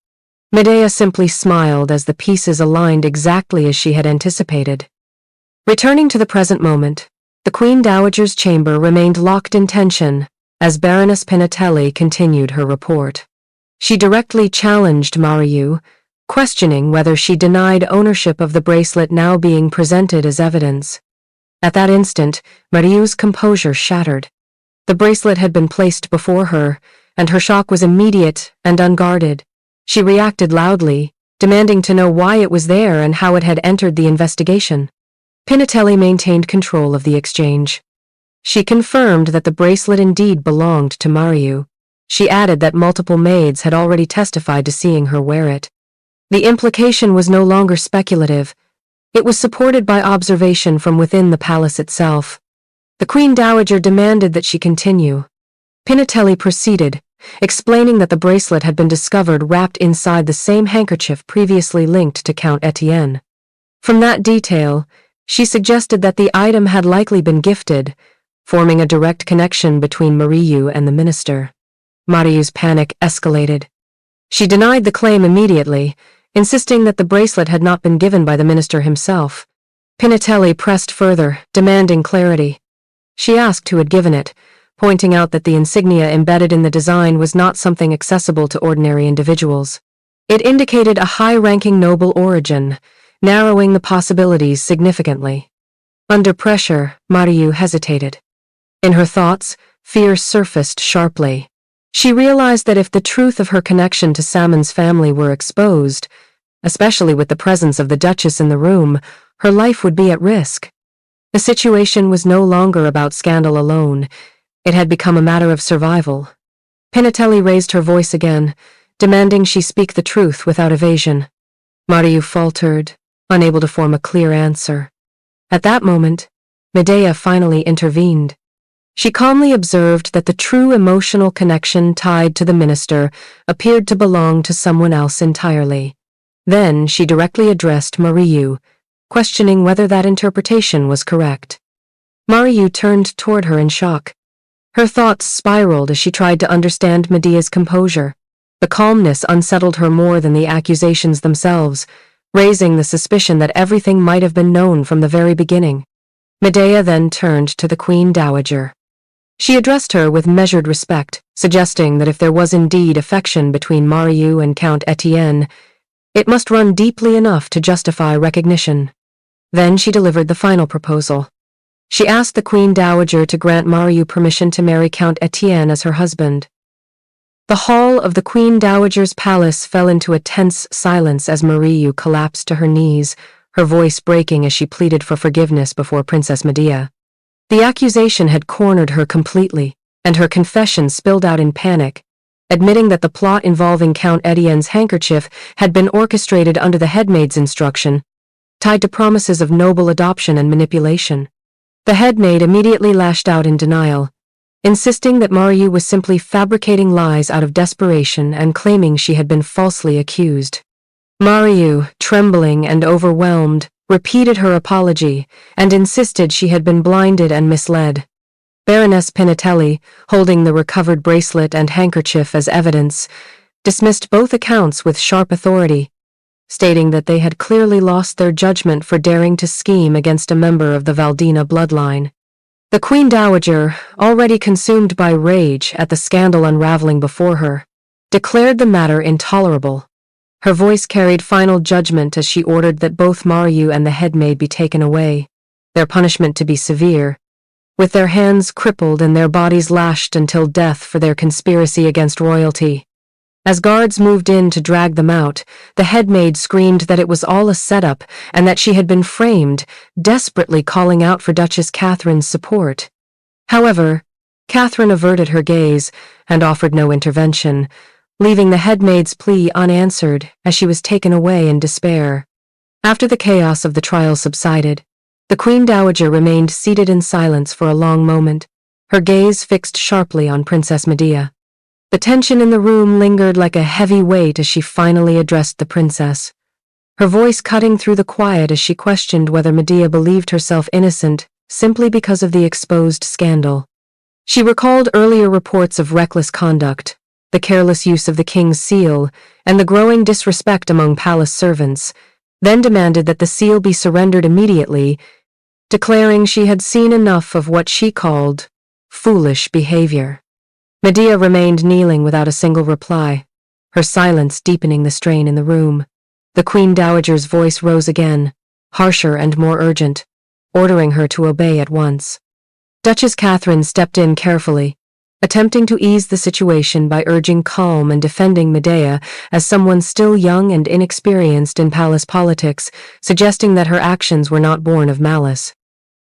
Medea simply smiled as the pieces aligned exactly as she had anticipated. Returning to the present moment, the Queen Dowager's chamber remained locked in tension as Baroness Pinatelli continued her report. She directly challenged Mariu, questioning whether she denied ownership of the bracelet now being presented as evidence. At that instant, Mariu's composure shattered. The bracelet had been placed before her, and her shock was immediate and unguarded. She reacted loudly, demanding to know why it was there and how it had entered the investigation. Pinatelli maintained control of the exchange. She confirmed that the bracelet indeed belonged to Mariu. She added that multiple maids had already testified to seeing her wear it. The implication was no longer speculative. It was supported by observation from within the palace itself. The Queen Dowager demanded that she continue. Pinatelli proceeded, explaining that the bracelet had been discovered wrapped inside the same handkerchief previously linked to Count Etienne. From that detail, she suggested that the item had likely been gifted, forming a direct connection between Mariu and the minister. Mariu's panic escalated. She denied the claim immediately, insisting that the bracelet had not been given by the minister himself. Pinatelli pressed further, demanding clarity. She asked who had given it, pointing out that the insignia embedded in the design was not something accessible to ordinary individuals. It indicated a high-ranking noble origin, narrowing the possibilities significantly. Under pressure, Mariu hesitated. In her thoughts, fear surfaced sharply. She realized that if the truth of her connection to Salmon's family were exposed, especially with the presence of the Duchess in the room, her life would be at risk. The situation was no longer about scandal alone. It had become a matter of survival. Pinatelli raised her voice again, demanding she speak the truth without evasion. Mariu faltered, unable to form a clear answer. At that moment, Medea finally intervened. She calmly observed that the true emotional connection tied to the minister appeared to belong to someone else entirely. Then she directly addressed Mariu, questioning whether that interpretation was correct. Mariu turned toward her in shock. Her thoughts spiraled as she tried to understand Medea's composure. The calmness unsettled her more than the accusations themselves, raising the suspicion that everything might have been known from the very beginning. Medea then turned to the Queen Dowager. She addressed her with measured respect, suggesting that if there was indeed affection between Mariu and Count Etienne, it must run deeply enough to justify recognition. Then she delivered the final proposal. She asked the Queen Dowager to grant Mariu permission to marry Count Etienne as her husband. The hall of the Queen Dowager's palace fell into a tense silence as Mariu collapsed to her knees, her voice breaking as she pleaded for forgiveness before Princess Medea. The accusation had cornered her completely, and her confession spilled out in panic, admitting that the plot involving Count Etienne's handkerchief had been orchestrated under the headmaid's instruction, tied to promises of noble adoption and manipulation. The headmaid immediately lashed out in denial, insisting that Mariu was simply fabricating lies out of desperation and claiming she had been falsely accused. Mariu, trembling and overwhelmed, repeated her apology and insisted she had been blinded and misled. Baroness Pinatelli, holding the recovered bracelet and handkerchief as evidence, dismissed both accounts with sharp authority, stating that they had clearly lost their judgment for daring to scheme against a member of the Valdina bloodline. The Queen Dowager, already consumed by rage at the scandal unraveling before her, declared the matter intolerable. Her voice carried final judgment as she ordered that both Mariu and the headmaid be taken away, their punishment to be severe, with their hands crippled and their bodies lashed until death for their conspiracy against royalty. As guards moved in to drag them out, the headmaid screamed that it was all a setup and that she had been framed, desperately calling out for Duchess Catherine's support. However, Catherine averted her gaze and offered no intervention, leaving the headmaid's plea unanswered as she was taken away in despair. After the chaos of the trial subsided, the Queen Dowager remained seated in silence for a long moment, her gaze fixed sharply on Princess Medea. The tension in the room lingered like a heavy weight as she finally addressed the princess, her voice cutting through the quiet as she questioned whether Medea believed herself innocent simply because of the exposed scandal. She recalled earlier reports of reckless conduct, the careless use of the king's seal, and the growing disrespect among palace servants, then demanded that the seal be surrendered immediately, declaring she had seen enough of what she called foolish behavior. Medea remained kneeling without a single reply, her silence deepening the strain in the room. The Queen Dowager's voice rose again, harsher and more urgent, ordering her to obey at once. Duchess Catherine stepped in carefully, attempting to ease the situation by urging calm and defending Medea as someone still young and inexperienced in palace politics, suggesting that her actions were not born of malice.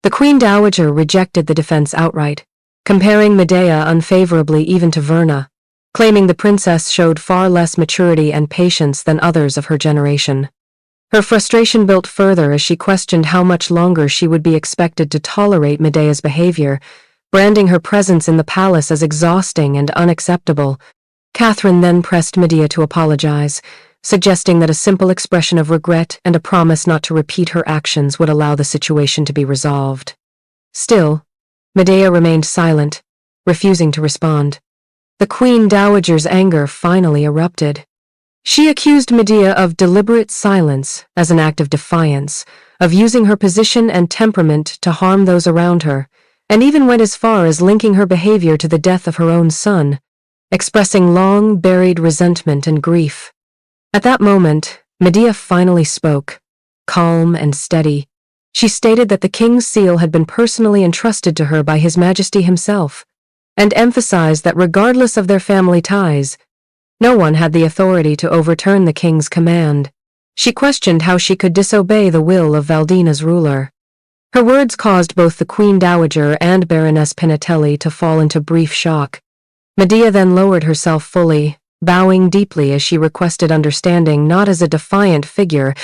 The Queen Dowager rejected the defense outright, comparing Medea unfavorably even to Verna, claiming the princess showed far less maturity and patience than others of her generation. Her frustration built further as she questioned how much longer she would be expected to tolerate Medea's behavior, branding her presence in the palace as exhausting and unacceptable. Catherine then pressed Medea to apologize, suggesting that a simple expression of regret and a promise not to repeat her actions would allow the situation to be resolved. Still, Medea remained silent, refusing to respond. The Queen Dowager's anger finally erupted. She accused Medea of deliberate silence as an act of defiance, of using her position and temperament to harm those around her, and even went as far as linking her behavior to the death of her own son, expressing long-buried resentment and grief. At that moment, Medea finally spoke, calm and steady. She stated that the king's seal had been personally entrusted to her by His Majesty himself, and emphasized that regardless of their family ties, no one had the authority to overturn the king's command. She questioned how she could disobey the will of Valdina's ruler. Her words caused both the Queen Dowager and Baroness Pinatelli to fall into brief shock. Medea then lowered herself fully, bowing deeply as she requested understanding not as a defiant figure,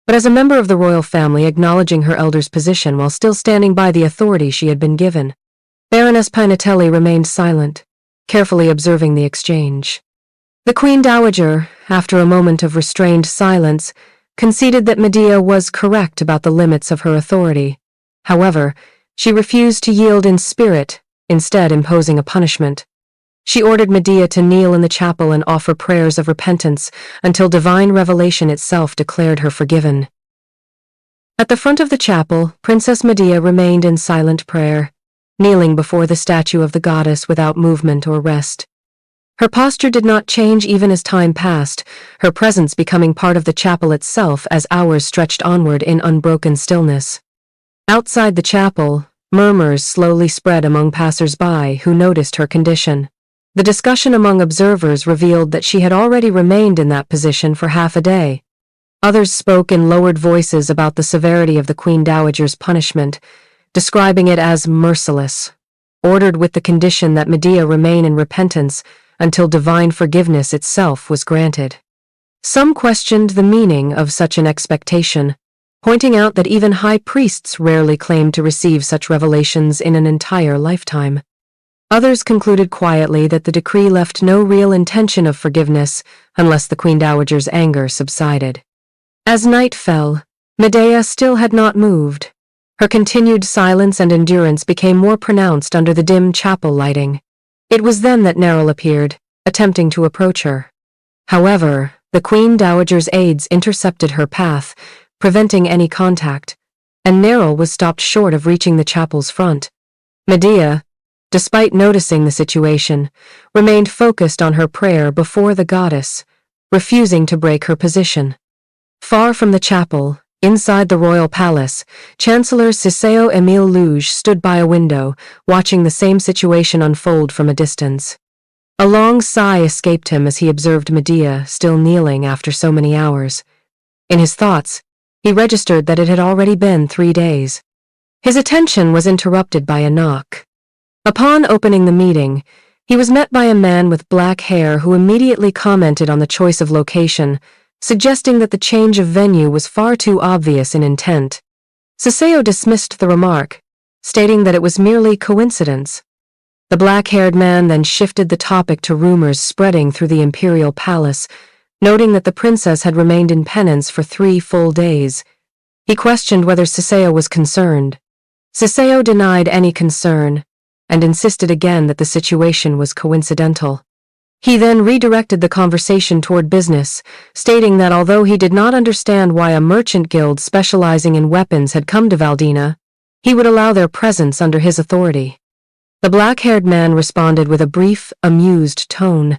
but as a member of the royal family acknowledging her elder's position while still standing by the authority she had been given. Baroness Pinatelli remained silent, carefully observing the exchange. The Queen Dowager, after a moment of restrained silence, conceded that Medea was correct about the limits of her authority. However, she refused to yield in spirit, instead imposing a punishment. She ordered Medea to kneel in the chapel and offer prayers of repentance until divine revelation itself declared her forgiven. At the front of the chapel, Princess Medea remained in silent prayer, kneeling before the statue of the goddess without movement or rest. Her posture did not change even as time passed, her presence becoming part of the chapel itself as hours stretched onward in unbroken stillness. Outside the chapel, murmurs slowly spread among passers-by who noticed her condition. The discussion among observers revealed that she had already remained in that position for half a day. Others spoke in lowered voices about the severity of the Queen Dowager's punishment, describing it as merciless, ordered with the condition that Medea remain in repentance until divine forgiveness itself was granted. Some questioned the meaning of such an expectation, pointing out that even high priests rarely claimed to receive such revelations in an entire lifetime. Others concluded quietly that the decree left no real intention of forgiveness unless the Queen Dowager's anger subsided. As night fell, Medea still had not moved. Her continued silence and endurance became more pronounced under the dim chapel lighting. It was then that Neril appeared, attempting to approach her. However, the Queen Dowager's aides intercepted her path, preventing any contact, and Neril was stopped short of reaching the chapel's front. Medea, despite noticing the situation, remained focused on her prayer before the goddess, refusing to break her position. Far from the chapel, inside the royal palace, Chancellor Ciceo Emile Luge stood by a window, watching the same situation unfold from a distance. A long sigh escaped him as he observed Medea still kneeling after so many hours. In his thoughts, he registered that it had already been 3 days. His attention was interrupted by a knock. Upon opening the meeting, he was met by a man with black hair who immediately commented on the choice of location, suggesting that the change of venue was far too obvious in intent. Ciceo dismissed the remark, stating that it was merely coincidence. The black-haired man then shifted the topic to rumors spreading through the imperial palace, noting that the princess had remained in penance for 3 full days. He questioned whether Ciceo was concerned. Ciceo denied any concern, and insisted again that the situation was coincidental. He then redirected the conversation toward business, stating that although he did not understand why a merchant guild specializing in weapons had come to Valdina, he would allow their presence under his authority. The black-haired man responded with a brief, amused tone,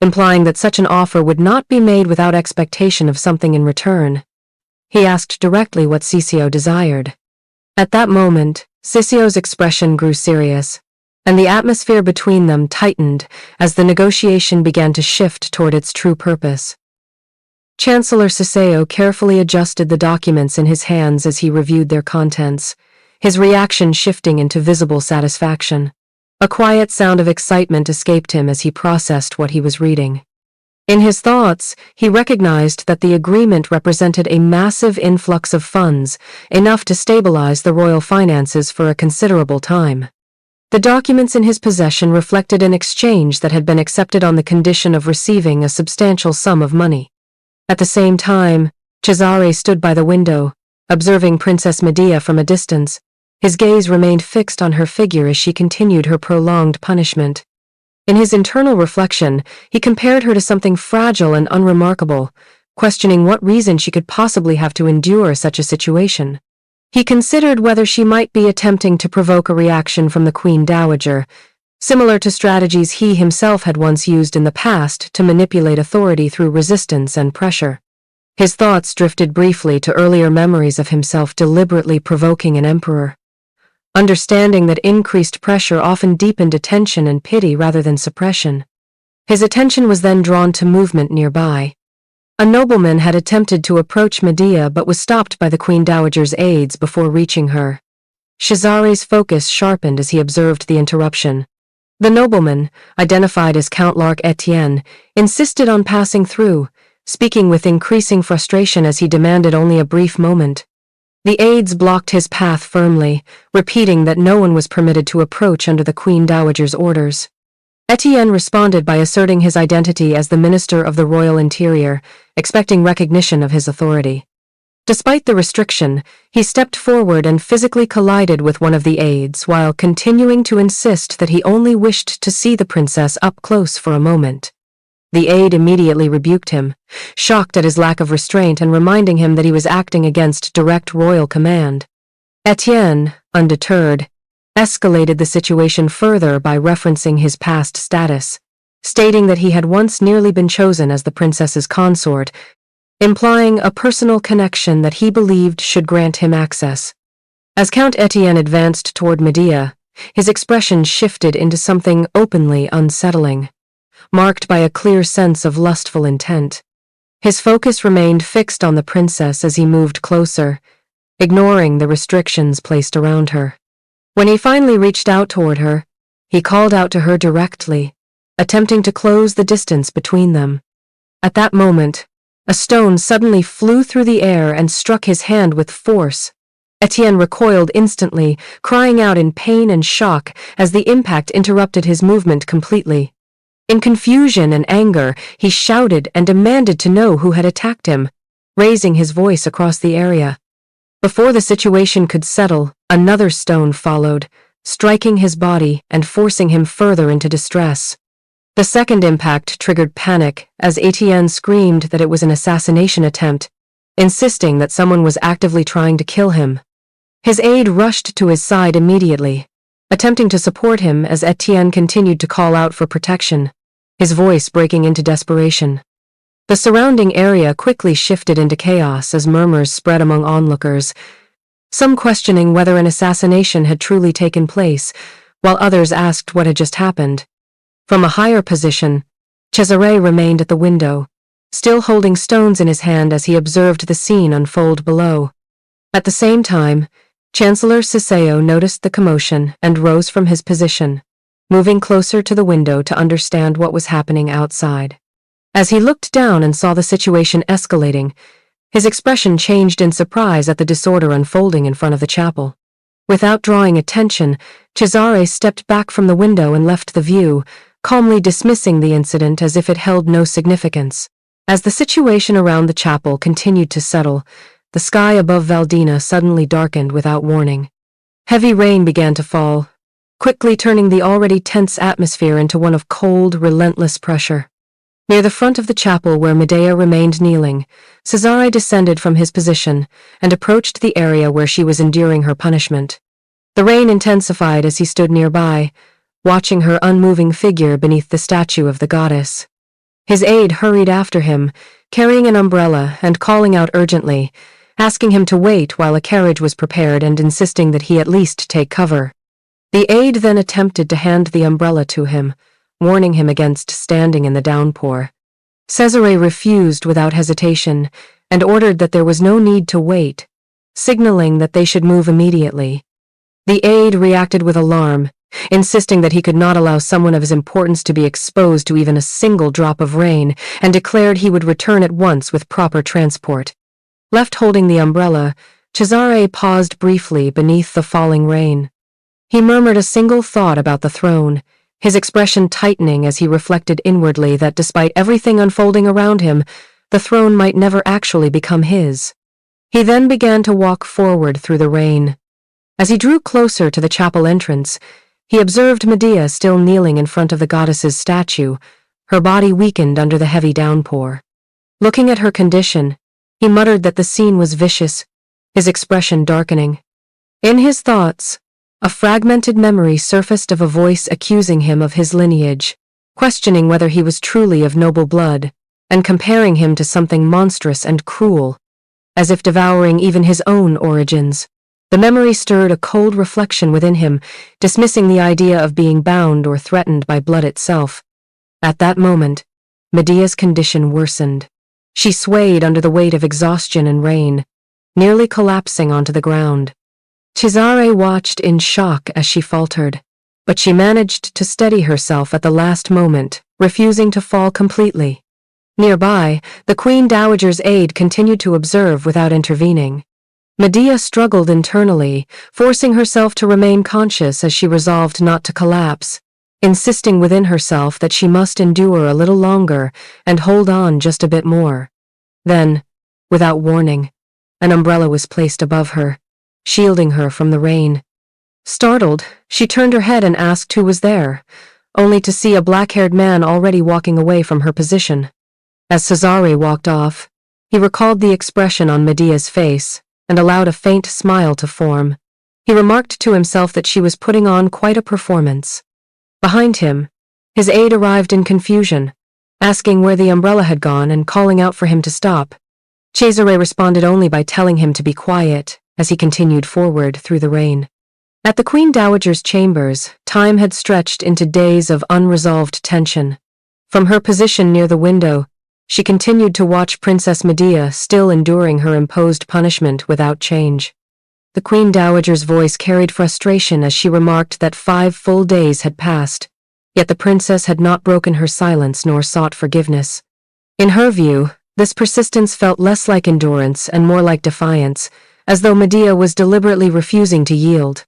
implying that such an offer would not be made without expectation of something in return. He asked directly what Ciceo desired. At that moment, Ciceo's expression grew serious, and the atmosphere between them tightened as the negotiation began to shift toward its true purpose. Chancellor Ciceo carefully adjusted the documents in his hands as he reviewed their contents, his reaction shifting into visible satisfaction. A quiet sound of excitement escaped him as he processed what he was reading. In his thoughts, he recognized that the agreement represented a massive influx of funds, enough to stabilize the royal finances for a considerable time. The documents in his possession reflected an exchange that had been accepted on the condition of receiving a substantial sum of money. At the same time, Cesare stood by the window, observing Princess Medea from a distance. His gaze remained fixed on her figure as she continued her prolonged punishment. In his internal reflection, he compared her to something fragile and unremarkable, questioning what reason she could possibly have to endure such a situation. He considered whether she might be attempting to provoke a reaction from the Queen Dowager, similar to strategies he himself had once used in the past to manipulate authority through resistance and pressure. His thoughts drifted briefly to earlier memories of himself deliberately provoking an emperor. Understanding that increased pressure often deepened attention and pity rather than suppression. His attention was then drawn to movement nearby. A nobleman had attempted to approach Medea but was stopped by the Queen Dowager's aides before reaching her. Cesare's focus sharpened as he observed the interruption. The nobleman, identified as Count Larc Etienne, insisted on passing through, speaking with increasing frustration as he demanded only a brief moment. The aides blocked his path firmly, repeating that no one was permitted to approach under the Queen Dowager's orders. Etienne responded by asserting his identity as the Minister of the Royal Interior, expecting recognition of his authority. Despite the restriction, he stepped forward and physically collided with one of the aides while continuing to insist that he only wished to see the princess up close for a moment. The aide immediately rebuked him, shocked at his lack of restraint and reminding him that he was acting against direct royal command. Etienne, undeterred, escalated the situation further by referencing his past status, stating that he had once nearly been chosen as the princess's consort, implying a personal connection that he believed should grant him access. As Count Etienne advanced toward Medea, his expression shifted into something openly unsettling, marked by a clear sense of lustful intent. His focus remained fixed on the princess as he moved closer, ignoring the restrictions placed around her. When he finally reached out toward her, he called out to her directly, attempting to close the distance between them. At that moment, a stone suddenly flew through the air and struck his hand with force. Etienne recoiled instantly, crying out in pain and shock as the impact interrupted his movement completely. In confusion and anger, he shouted and demanded to know who had attacked him, raising his voice across the area. Before the situation could settle, another stone followed, striking his body and forcing him further into distress. The second impact triggered panic as Etienne screamed that it was an assassination attempt, insisting that someone was actively trying to kill him. His aide rushed to his side immediately, attempting to support him as Etienne continued to call out for protection, his voice breaking into desperation. The surrounding area quickly shifted into chaos as murmurs spread among onlookers, some questioning whether an assassination had truly taken place, while others asked what had just happened. From a higher position, Cesare remained at the window, still holding stones in his hand as he observed the scene unfold below. At the same time, Chancellor Ciceo noticed the commotion and rose from his position, moving closer to the window to understand what was happening outside. As he looked down and saw the situation escalating, his expression changed in surprise at the disorder unfolding in front of the chapel. Without drawing attention, Cesare stepped back from the window and left the view, calmly dismissing the incident as if it held no significance. As the situation around the chapel continued to settle, the sky above Valdina suddenly darkened without warning. Heavy rain began to fall, quickly turning the already tense atmosphere into one of cold, relentless pressure. Near the front of the chapel where Medea remained kneeling, Cesare descended from his position and approached the area where she was enduring her punishment. The rain intensified as he stood nearby, watching her unmoving figure beneath the statue of the goddess. His aide hurried after him, carrying an umbrella and calling out urgently, asking him to wait while a carriage was prepared and insisting that he at least take cover. The aide then attempted to hand the umbrella to him, warning him against standing in the downpour. Cesare refused without hesitation and ordered that there was no need to wait, signaling that they should move immediately. The aide reacted with alarm, insisting that he could not allow someone of his importance to be exposed to even a single drop of rain, and declared he would return at once with proper transport. Left holding the umbrella, Cesare paused briefly beneath the falling rain. He murmured a single thought about the throne, his expression tightening as he reflected inwardly that despite everything unfolding around him, the throne might never actually become his. He then began to walk forward through the rain. As he drew closer to the chapel entrance, he observed Medea still kneeling in front of the goddess's statue, her body weakened under the heavy downpour. Looking at her condition, he muttered that the scene was vicious, his expression darkening. In his thoughts, a fragmented memory surfaced of a voice accusing him of his lineage, questioning whether he was truly of noble blood, and comparing him to something monstrous and cruel, as if devouring even his own origins. The memory stirred a cold reflection within him, dismissing the idea of being bound or threatened by blood itself. At that moment, Medea's condition worsened. She swayed under the weight of exhaustion and rain, nearly collapsing onto the ground. Cesare watched in shock as she faltered, but she managed to steady herself at the last moment, refusing to fall completely. Nearby, the Queen Dowager's aide continued to observe without intervening. Medea struggled internally, forcing herself to remain conscious as she resolved not to collapse, insisting within herself that she must endure a little longer and hold on just a bit more. Then, without warning, an umbrella was placed above her, shielding her from the rain. Startled, she turned her head and asked who was there, only to see a black-haired man already walking away from her position. As Cesare walked off, he recalled the expression on Medea's face and allowed a faint smile to form. He remarked to himself that she was putting on quite a performance. Behind him, his aide arrived in confusion, asking where the umbrella had gone and calling out for him to stop. Cesare responded only by telling him to be quiet as he continued forward through the rain. At the Queen Dowager's chambers, time had stretched into days of unresolved tension. From her position near the window, she continued to watch Princess Medea still enduring her imposed punishment without change. The Queen Dowager's voice carried frustration as she remarked that 5 full days had passed, yet the princess had not broken her silence nor sought forgiveness. In her view, this persistence felt less like endurance and more like defiance, as though Medea was deliberately refusing to yield.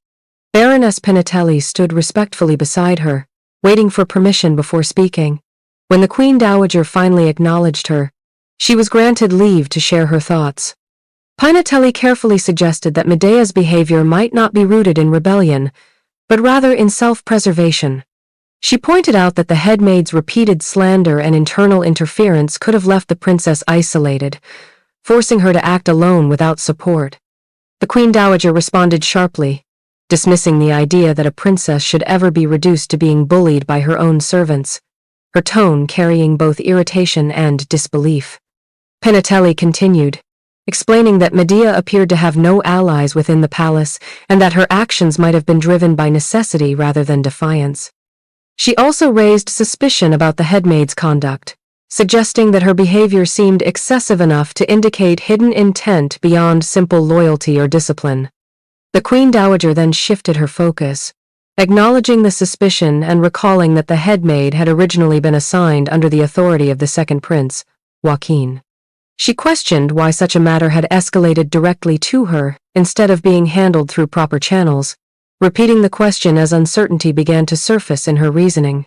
Baroness Pinatelli stood respectfully beside her, waiting for permission before speaking. When the Queen Dowager finally acknowledged her, she was granted leave to share her thoughts. Pinatelli carefully suggested that Medea's behavior might not be rooted in rebellion, but rather in self-preservation. She pointed out that the headmaid's repeated slander and internal interference could have left the princess isolated, forcing her to act alone without support. The Queen Dowager responded sharply, dismissing the idea that a princess should ever be reduced to being bullied by her own servants, her tone carrying both irritation and disbelief. Pinatelli continued, explaining that Medea appeared to have no allies within the palace and that her actions might have been driven by necessity rather than defiance. She also raised suspicion about the headmaid's conduct, suggesting that her behavior seemed excessive enough to indicate hidden intent beyond simple loyalty or discipline. The Queen Dowager then shifted her focus, acknowledging the suspicion and recalling that the headmaid had originally been assigned under the authority of the second prince, Joaquin. She questioned why such a matter had escalated directly to her instead of being handled through proper channels, repeating the question as uncertainty began to surface in her reasoning.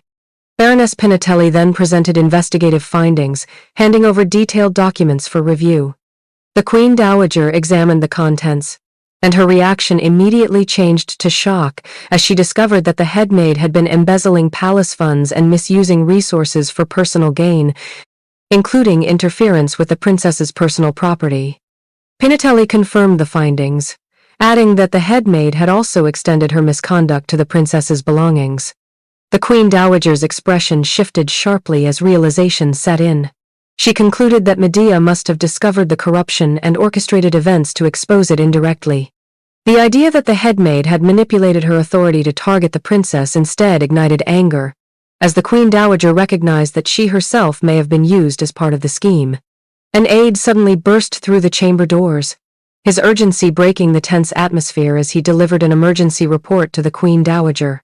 Baroness Pinatelli then presented investigative findings, handing over detailed documents for review. The Queen Dowager examined the contents, and her reaction immediately changed to shock as she discovered that the headmaid had been embezzling palace funds and misusing resources for personal gain, including interference with the princess's personal property. Pinatelli confirmed the findings, adding that the headmaid had also extended her misconduct to the princess's belongings. The Queen Dowager's expression shifted sharply as realization set in. She concluded that Medea must have discovered the corruption and orchestrated events to expose it indirectly. The idea that the headmaid had manipulated her authority to target the princess instead ignited anger, as the Queen Dowager recognized that she herself may have been used as part of the scheme. An aide suddenly burst through the chamber doors, his urgency breaking the tense atmosphere as he delivered an emergency report to the Queen Dowager.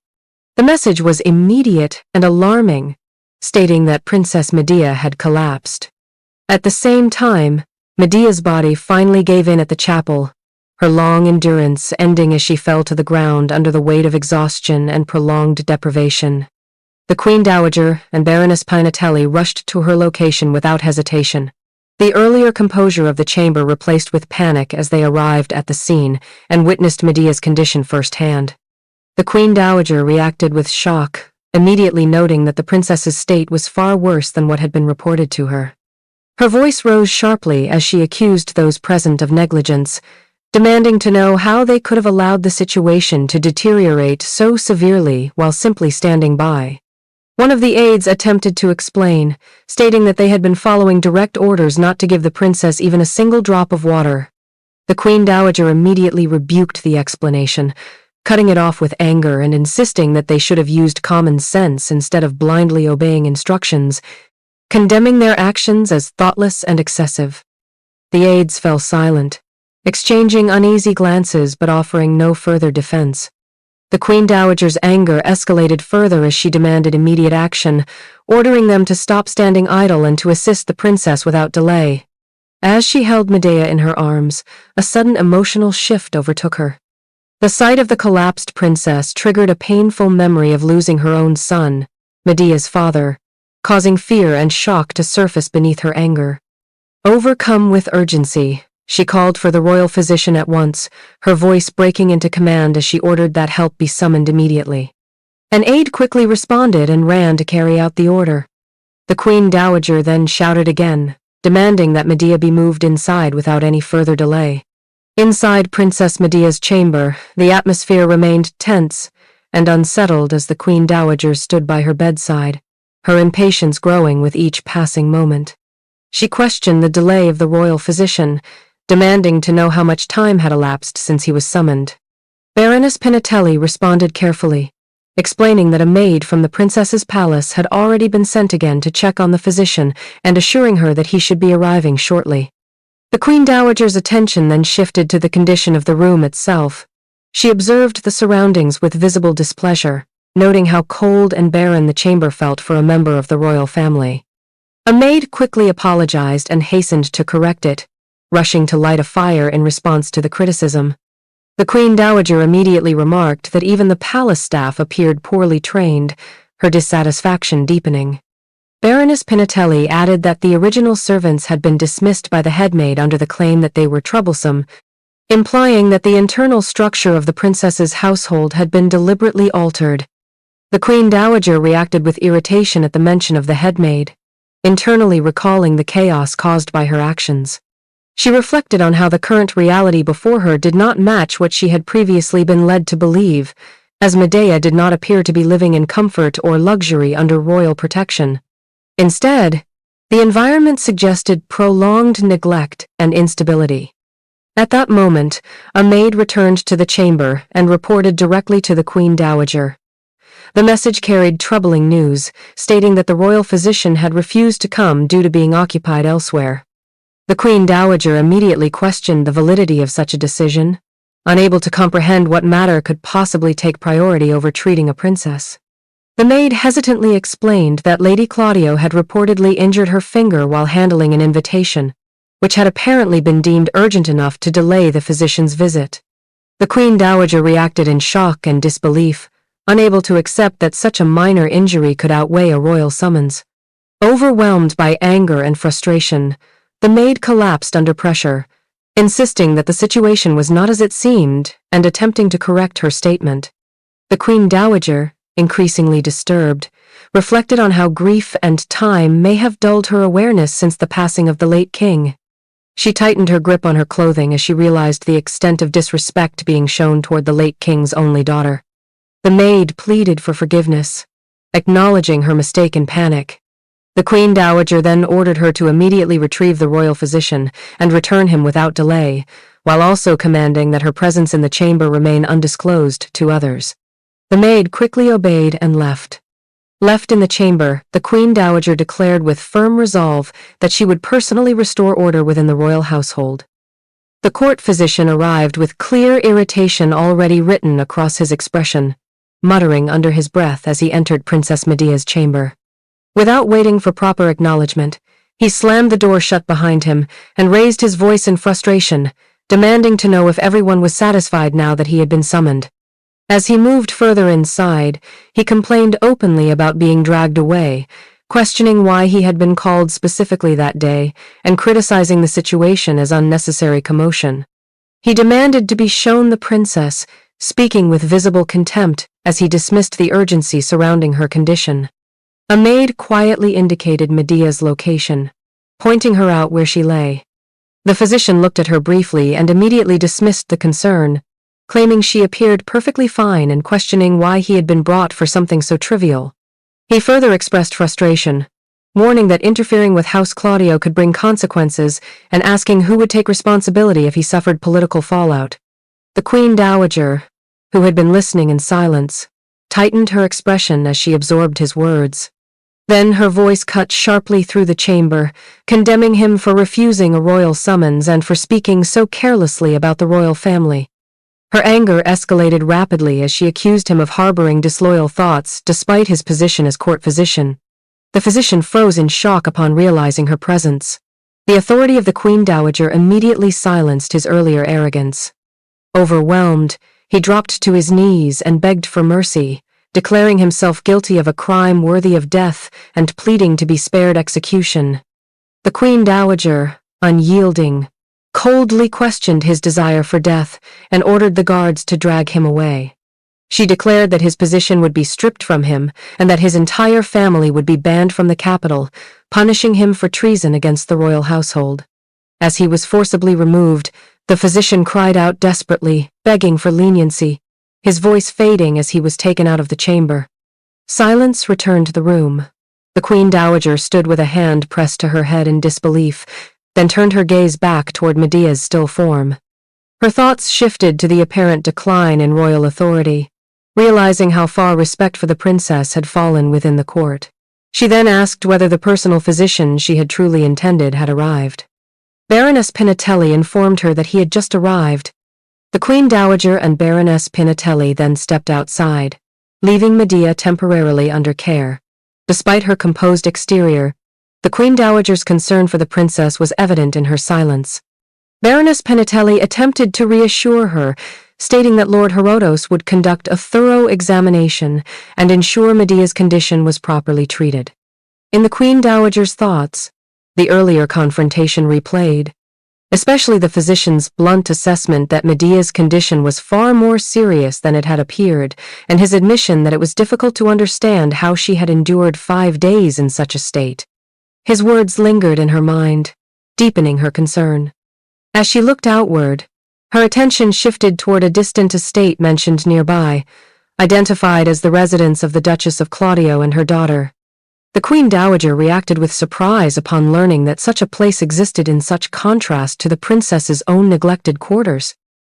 The message was immediate and alarming, stating that Princess Medea had collapsed. At the same time, Medea's body finally gave in at the chapel, her long endurance ending as she fell to the ground under the weight of exhaustion and prolonged deprivation. The Queen Dowager and Baroness Pinatelli rushed to her location without hesitation, the earlier composure of the chamber replaced with panic as they arrived at the scene and witnessed Medea's condition firsthand. The Queen Dowager reacted with shock, immediately noting that the princess's state was far worse than what had been reported to her. Her voice rose sharply as she accused those present of negligence, demanding to know how they could have allowed the situation to deteriorate so severely while simply standing by. One of the aides attempted to explain, stating that they had been following direct orders not to give the princess even a single drop of water. The Queen Dowager immediately rebuked the explanation, cutting it off with anger and insisting that they should have used common sense instead of blindly obeying instructions. condemning their actions as thoughtless and excessive. The aides fell silent, exchanging uneasy glances but offering no further defense. The Queen Dowager's anger escalated further as she demanded immediate action, ordering them to stop standing idle and to assist the princess without delay. As she held Medea in her arms, a sudden emotional shift overtook her. The sight of the collapsed princess triggered a painful memory of losing her own son, Medea's father, causing fear and shock to surface beneath her anger. Overcome with urgency, she called for the royal physician at once, her voice breaking into command as she ordered that help be summoned immediately. An aide quickly responded and ran to carry out the order. The Queen Dowager then shouted again, demanding that Medea be moved inside without any further delay. Inside Princess Medea's chamber, the atmosphere remained tense and unsettled as the Queen Dowager stood by her bedside, her impatience growing with each passing moment. She questioned the delay of the royal physician, demanding to know how much time had elapsed since he was summoned. Baroness Pinatelli responded carefully, explaining that a maid from the princess's palace had already been sent again to check on the physician and assuring her that he should be arriving shortly. The Queen Dowager's attention then shifted to the condition of the room itself. She observed the surroundings with visible displeasure, noting how cold and barren the chamber felt for a member of the royal family. A maid quickly apologized and hastened to correct it, rushing to light a fire in response to the criticism. The Queen Dowager immediately remarked that even the palace staff appeared poorly trained, her dissatisfaction deepening. Baroness Pinatelli added that the original servants had been dismissed by the headmaid under the claim that they were troublesome, implying that the internal structure of the princess's household had been deliberately altered. The Queen Dowager reacted with irritation at the mention of the headmaid, internally recalling the chaos caused by her actions. She reflected on how the current reality before her did not match what she had previously been led to believe, as Medea did not appear to be living in comfort or luxury under royal protection. Instead, the environment suggested prolonged neglect and instability. At that moment, a maid returned to the chamber and reported directly to the Queen Dowager. The message carried troubling news, stating that the royal physician had refused to come due to being occupied elsewhere. The Queen Dowager immediately questioned the validity of such a decision, unable to comprehend what matter could possibly take priority over treating a princess. The maid hesitantly explained that Lady Claudio had reportedly injured her finger while handling an invitation, which had apparently been deemed urgent enough to delay the physician's visit. The Queen Dowager reacted in shock and disbelief, unable to accept that such a minor injury could outweigh a royal summons. Overwhelmed by anger and frustration, the maid collapsed under pressure, insisting that the situation was not as it seemed and attempting to correct her statement. The Queen Dowager, increasingly disturbed, reflected on how grief and time may have dulled her awareness since the passing of the late king. She tightened her grip on her clothing as she realized the extent of disrespect being shown toward the late king's only daughter. The maid pleaded for forgiveness, acknowledging her mistake in panic. The Queen Dowager then ordered her to immediately retrieve the royal physician and return him without delay, while also commanding that her presence in the chamber remain undisclosed to others. The maid quickly obeyed and left. Left in the chamber, the Queen Dowager declared with firm resolve that she would personally restore order within the royal household. The court physician arrived with clear irritation already written across his expression, muttering under his breath as he entered Princess Medea's chamber. Without waiting for proper acknowledgement, he slammed the door shut behind him and raised his voice in frustration, demanding to know if everyone was satisfied now that he had been summoned. As he moved further inside, he complained openly about being dragged away, questioning why he had been called specifically that day and criticizing the situation as unnecessary commotion. He demanded to be shown the princess, speaking with visible contempt as he dismissed the urgency surrounding her condition. A maid quietly indicated Medea's location, pointing her out where she lay. The physician looked at her briefly and immediately dismissed the concern, claiming she appeared perfectly fine and questioning why he had been brought for something so trivial. He further expressed frustration, warning that interfering with House Claudio could bring consequences and asking who would take responsibility if he suffered political fallout. The Queen Dowager, who had been listening in silence, tightened her expression as she absorbed his words. Then her voice cut sharply through the chamber, condemning him for refusing a royal summons and for speaking so carelessly about the royal family. Her anger escalated rapidly as she accused him of harboring disloyal thoughts despite his position as court physician. The physician froze in shock upon realizing her presence. The authority of the Queen Dowager immediately silenced his earlier arrogance. Overwhelmed, he dropped to his knees and begged for mercy, declaring himself guilty of a crime worthy of death and pleading to be spared execution. The Queen Dowager, unyielding, coldly questioned his desire for death and ordered the guards to drag him away. She declared that his position would be stripped from him and that his entire family would be banned from the capital, punishing him for treason against the royal household. As he was forcibly removed, the physician cried out desperately, begging for leniency, his voice fading as he was taken out of the chamber. Silence returned to the room. The Queen Dowager stood with a hand pressed to her head in disbelief, then turned her gaze back toward Medea's still form. Her thoughts shifted to the apparent decline in royal authority, realizing how far respect for the princess had fallen within the court. She then asked whether the personal physician she had truly intended had arrived. Baroness Pinatelli informed her that he had just arrived. The Queen Dowager and Baroness Pinatelli then stepped outside, leaving Medea temporarily under care. Despite her composed exterior, the Queen Dowager's concern for the princess was evident in her silence. Baroness Pinatelli attempted to reassure her, stating that Lord Herodos would conduct a thorough examination and ensure Medea's condition was properly treated. In the Queen Dowager's thoughts, the earlier confrontation replayed, especially the physician's blunt assessment that Medea's condition was far more serious than it had appeared, and his admission that it was difficult to understand how she had endured 5 days in such a state. His words lingered in her mind, deepening her concern. As she looked outward, her attention shifted toward a distant estate mentioned nearby, identified as the residence of the Duchess of Claudio and her daughter. The Queen Dowager reacted with surprise upon learning that such a place existed in such contrast to the princess's own neglected quarters.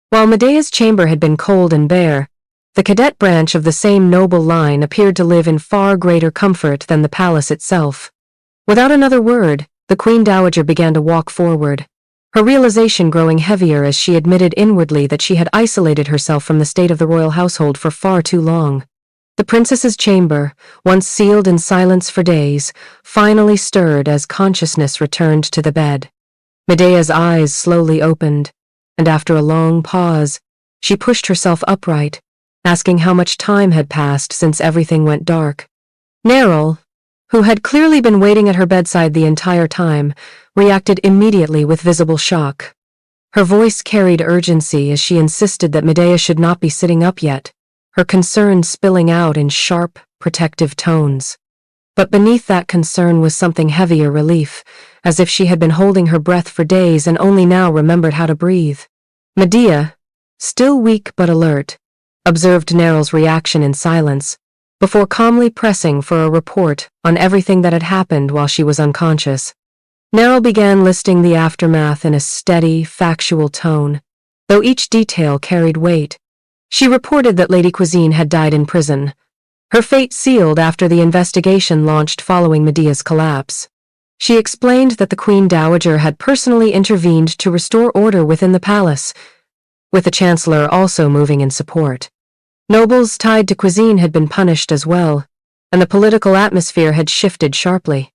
While Medea's chamber had been cold and bare, the cadet branch of the same noble line appeared to live in far greater comfort than the palace itself. Without another word, the Queen Dowager began to walk forward, her realization growing heavier as she admitted inwardly that she had isolated herself from the state of the royal household for far too long. The princess's chamber, once sealed in silence for days, finally stirred as consciousness returned to the bed. Medea's eyes slowly opened, and after a long pause, she pushed herself upright, asking how much time had passed since everything went dark. Neril, who had clearly been waiting at her bedside the entire time, reacted immediately with visible shock. Her voice carried urgency as she insisted that Medea should not be sitting up yet, her concern spilling out in sharp, protective tones. But beneath that concern was something heavier relief, as if she had been holding her breath for days and only now remembered how to breathe. Medea, still weak but alert, observed Neril's reaction in silence, before calmly pressing for a report on everything that had happened while she was unconscious. Neril began listing the aftermath in a steady, factual tone, though each detail carried weight. She reported that Lady Cuisine had died in prison, her fate sealed after the investigation launched following Medea's collapse. She explained that the Queen Dowager had personally intervened to restore order within the palace, with the Chancellor also moving in support. Nobles tied to Cuisine had been punished as well, and the political atmosphere had shifted sharply.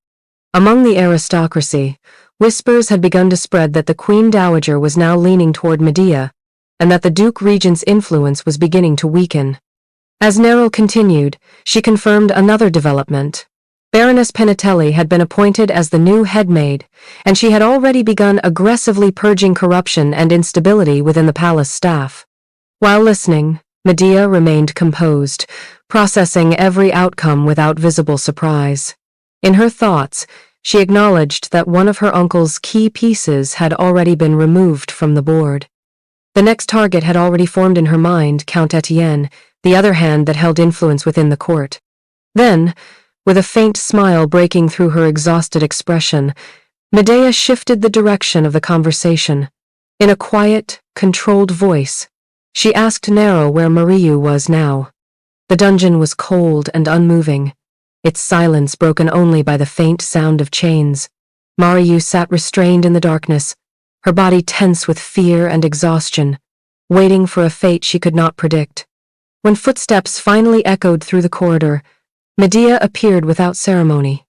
Among the aristocracy, whispers had begun to spread that the Queen Dowager was now leaning toward Medea, and that the Duke Regent's influence was beginning to weaken. As Neril continued, she confirmed another development. Baroness Pinatelli had been appointed as the new headmaid, and she had already begun aggressively purging corruption and instability within the palace staff. While listening, Medea remained composed, processing every outcome without visible surprise. In her thoughts, she acknowledged that one of her uncle's key pieces had already been removed from the board. The next target had already formed in her mind, Count Etienne, the other hand that held influence within the court. Then, with a faint smile breaking through her exhausted expression, Medea shifted the direction of the conversation. In a quiet, controlled voice, she asked Neril where Mariu was now. The dungeon was cold and unmoving, its silence broken only by the faint sound of chains. Mariu sat restrained in the darkness, her body tense with fear and exhaustion, waiting for a fate she could not predict. When footsteps finally echoed through the corridor, Medea appeared without ceremony.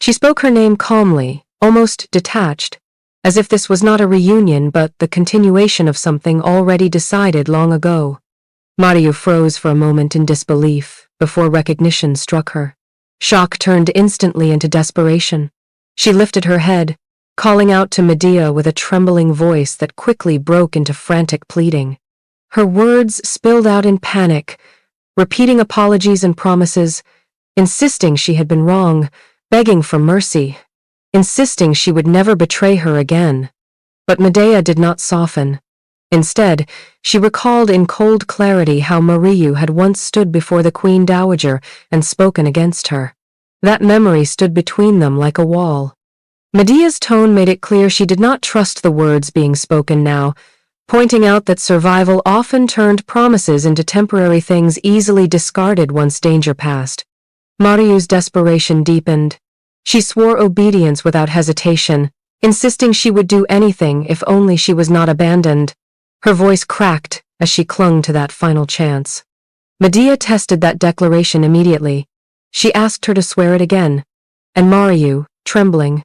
She spoke her name calmly, almost detached, as if this was not a reunion but the continuation of something already decided long ago. Mariu froze for a moment in disbelief before recognition struck her. Shock turned instantly into desperation. She lifted her head, calling out to Medea with a trembling voice that quickly broke into frantic pleading. Her words spilled out in panic, repeating apologies and promises, insisting she had been wrong, begging for mercy, insisting she would never betray her again. But Medea did not soften. Instead, she recalled in cold clarity how Mariu had once stood before the Queen Dowager and spoken against her. That memory stood between them like a wall. Medea's tone made it clear she did not trust the words being spoken now, pointing out that survival often turned promises into temporary things easily discarded once danger passed. Mariu's desperation deepened. She swore obedience without hesitation, insisting she would do anything if only she was not abandoned. Her voice cracked as she clung to that final chance. Medea tested that declaration immediately. She asked her to swear it again, and Mariu, trembling,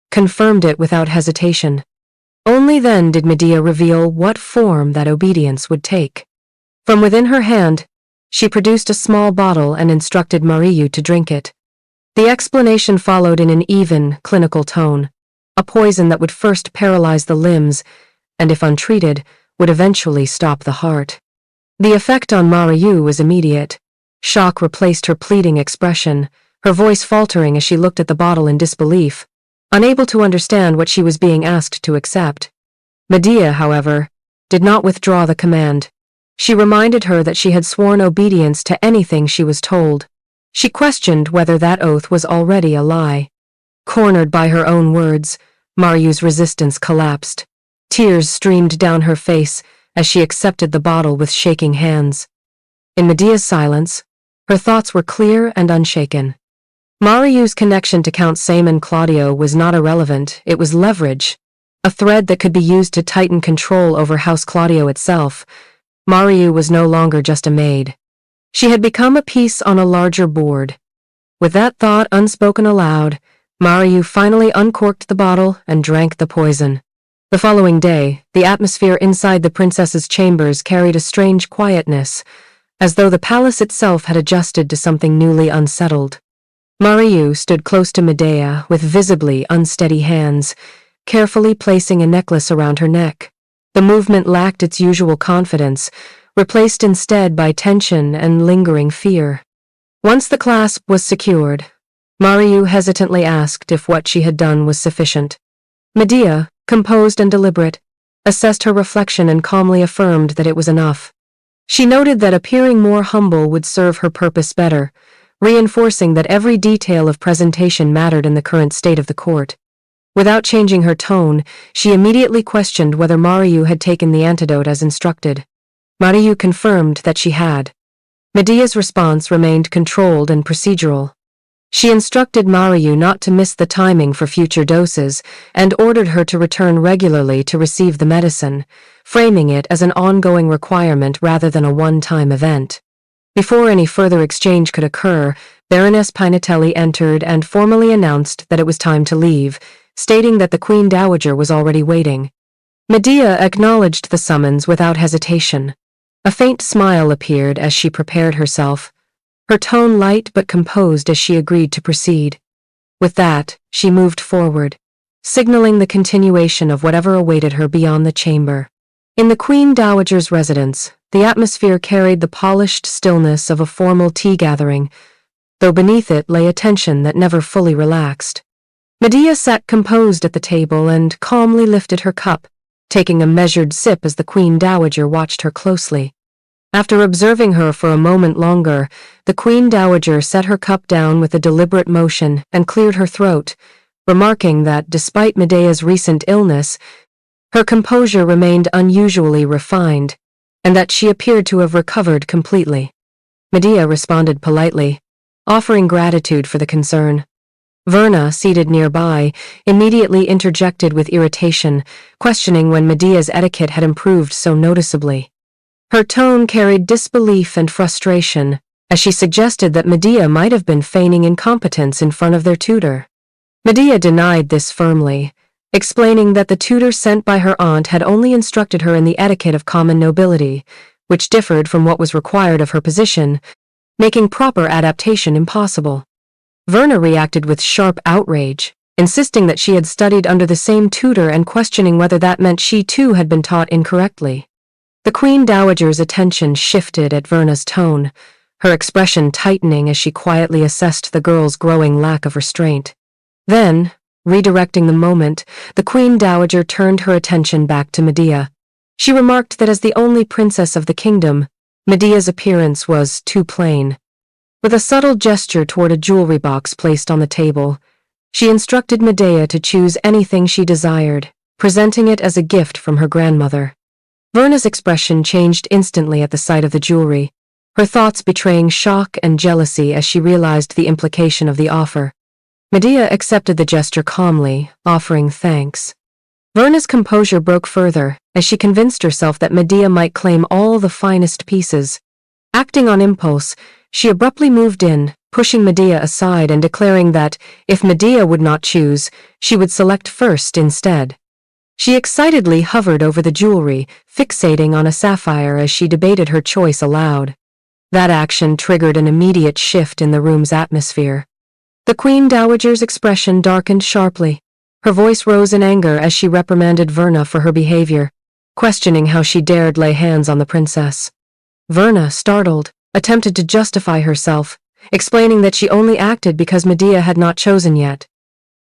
confirmed it without hesitation. Only then did Medea reveal what form that obedience would take. From within her hand, she produced a small bottle and instructed Mariu to drink it. The explanation followed in an even, clinical tone, a poison that would first paralyze the limbs, and if untreated, would eventually stop the heart. The effect on Mariu was immediate. Shock replaced her pleading expression, her voice faltering as she looked at the bottle in disbelief, unable to understand what she was being asked to accept. Medea, however, did not withdraw the command. She reminded her that she had sworn obedience to anything she was told. She questioned whether that oath was already a lie. Cornered by her own words, Mariu's resistance collapsed. Tears streamed down her face as she accepted the bottle with shaking hands. In Medea's silence, her thoughts were clear and unshaken. Mariu's connection to Count Saemon Claudio was not irrelevant, it was leverage, a thread that could be used to tighten control over House Claudio itself. Mariu was no longer just a maid. She had become a piece on a larger board. With that thought unspoken aloud, Mariu finally uncorked the bottle and drank the poison. The following day, the atmosphere inside the princess's chambers carried a strange quietness, as though the palace itself had adjusted to something newly unsettled. Mariu stood close to Medea with visibly unsteady hands, carefully placing a necklace around her neck. The movement lacked its usual confidence, replaced instead by tension and lingering fear. Once the clasp was secured, Mariu hesitantly asked if what she had done was sufficient. Medea, composed and deliberate, assessed her reflection and calmly affirmed that it was enough. She noted that appearing more humble would serve her purpose better, reinforcing that every detail of presentation mattered in the current state of the court. Without changing her tone, she immediately questioned whether Mariu had taken the antidote as instructed. Mariu confirmed that she had. Medea's response remained controlled and procedural. She instructed Mariu not to miss the timing for future doses and ordered her to return regularly to receive the medicine, framing it as an ongoing requirement rather than a one-time event. Before any further exchange could occur, Baroness Pinatelli entered and formally announced that it was time to leave, stating that the Queen Dowager was already waiting. Medea acknowledged the summons without hesitation. A faint smile appeared as she prepared herself, her tone light but composed as she agreed to proceed. With that, she moved forward, signaling the continuation of whatever awaited her beyond the chamber. In the Queen Dowager's residence, the atmosphere carried the polished stillness of a formal tea gathering, though beneath it lay a tension that never fully relaxed. Medea sat composed at the table and calmly lifted her cup, taking a measured sip as the Queen Dowager watched her closely. After observing her for a moment longer, the Queen Dowager set her cup down with a deliberate motion and cleared her throat, remarking that despite Medea's recent illness, her composure remained unusually refined, and that she appeared to have recovered completely. Medea responded politely, offering gratitude for the concern. Verna, seated nearby, immediately interjected with irritation, questioning when Medea's etiquette had improved so noticeably. Her tone carried disbelief and frustration, as she suggested that Medea might have been feigning incompetence in front of their tutor. Medea denied this firmly, explaining that the tutor sent by her aunt had only instructed her in the etiquette of common nobility, which differed from what was required of her position, making proper adaptation impossible. Verna reacted with sharp outrage, insisting that she had studied under the same tutor and questioning whether that meant she too had been taught incorrectly. The Queen Dowager's attention shifted at Verna's tone, her expression tightening as she quietly assessed the girl's growing lack of restraint. Then, redirecting the moment, the Queen Dowager turned her attention back to Medea. She remarked that as the only princess of the kingdom, Medea's appearance was too plain. With a subtle gesture toward a jewelry box placed on the table, she instructed Medea to choose anything she desired, presenting it as a gift from her grandmother. Verna's expression changed instantly at the sight of the jewelry, her thoughts betraying shock and jealousy as she realized the implication of the offer. Medea accepted the gesture calmly, offering thanks. Verna's composure broke further as she convinced herself that Medea might claim all the finest pieces. Acting on impulse, she abruptly moved in, pushing Medea aside and declaring that, if Medea would not choose, she would select first instead. She excitedly hovered over the jewelry, fixating on a sapphire as she debated her choice aloud. That action triggered an immediate shift in the room's atmosphere. The Queen Dowager's expression darkened sharply. Her voice rose in anger as she reprimanded Verna for her behavior, questioning how she dared lay hands on the princess. Verna, startled, attempted to justify herself, explaining that she only acted because Medea had not chosen yet.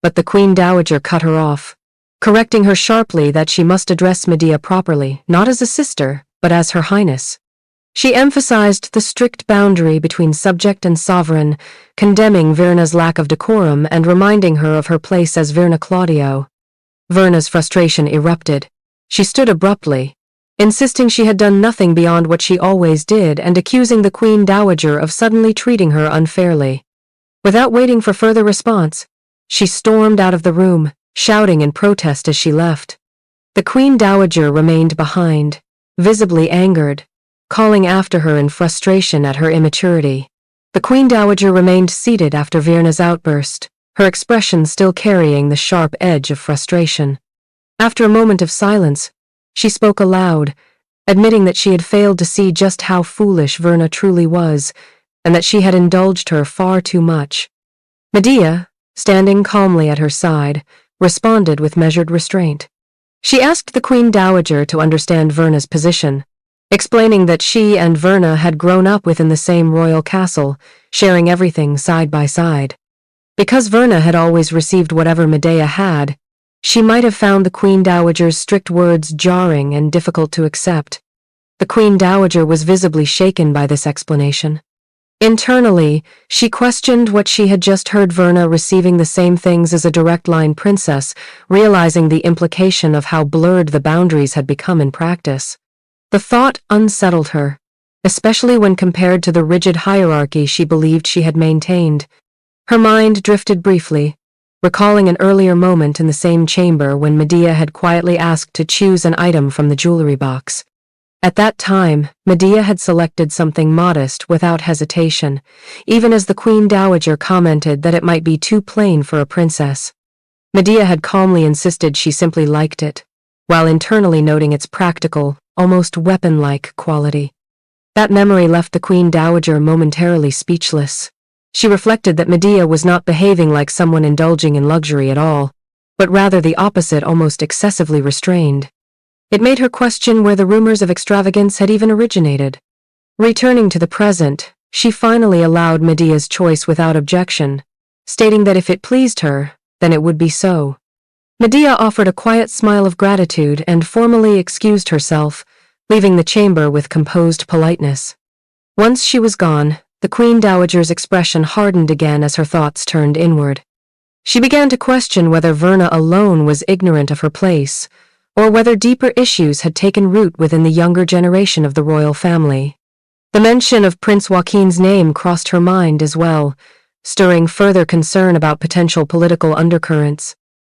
But the Queen Dowager cut her off, correcting her sharply that she must address Medea properly, not as a sister, but as Her Highness. She emphasized the strict boundary between subject and sovereign, condemning Verna's lack of decorum and reminding her of her place as Verna Claudio. Verna's frustration erupted. She stood abruptly, insisting she had done nothing beyond what she always did and accusing the Queen Dowager of suddenly treating her unfairly. Without waiting for further response, she stormed out of the room, shouting in protest as she left. The Queen Dowager remained behind, visibly angered, calling after her in frustration at her immaturity. The Queen Dowager remained seated after Verna's outburst, her expression still carrying the sharp edge of frustration. After a moment of silence, she spoke aloud, admitting that she had failed to see just how foolish Verna truly was, and that she had indulged her far too much. Medea, standing calmly at her side, responded with measured restraint. She asked the Queen Dowager to understand Verna's position, explaining that she and Verna had grown up within the same royal castle, sharing everything side by side. Because Verna had always received whatever Medea had, she might have found the Queen Dowager's strict words jarring and difficult to accept. The Queen Dowager was visibly shaken by this explanation. Internally, she questioned what she had just heard, Verna receiving the same things as a direct-line princess, realizing the implication of how blurred the boundaries had become in practice. The thought unsettled her, especially when compared to the rigid hierarchy she believed she had maintained. Her mind drifted briefly, recalling an earlier moment in the same chamber when Medea had quietly asked to choose an item from the jewelry box. At that time, Medea had selected something modest without hesitation, even as the Queen Dowager commented that it might be too plain for a princess. Medea had calmly insisted she simply liked it, while internally noting its practical, almost weapon-like quality. That memory left the Queen Dowager momentarily speechless. She reflected that Medea was not behaving like someone indulging in luxury at all, but rather the opposite, almost excessively restrained. It made her question where the rumors of extravagance had even originated. Returning to the present, she finally allowed Medea's choice without objection, stating that if it pleased her, then it would be so. Medea offered a quiet smile of gratitude and formally excused herself, leaving the chamber with composed politeness. Once she was gone, the Queen Dowager's expression hardened again as her thoughts turned inward. She began to question whether Verna alone was ignorant of her place, or whether deeper issues had taken root within the younger generation of the royal family. The mention of Prince Joaquin's name crossed her mind as well, stirring further concern about potential political undercurrents.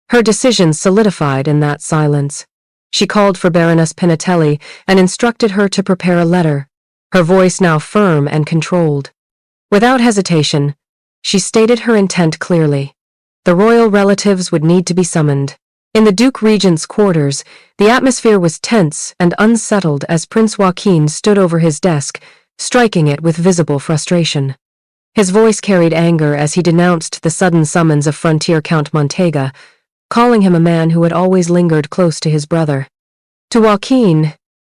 Her decision solidified in that silence. She called for Baroness Pinatelli and instructed her to prepare a letter, her voice now firm and controlled. Without hesitation, she stated her intent clearly. The royal relatives would need to be summoned. In the Duke Regent's quarters, the atmosphere was tense and unsettled as Prince Joaquin stood over his desk, striking it with visible frustration. His voice carried anger as he denounced the sudden summons of frontier Count Montega, calling him a man who had always lingered close to his brother. To Joaquin,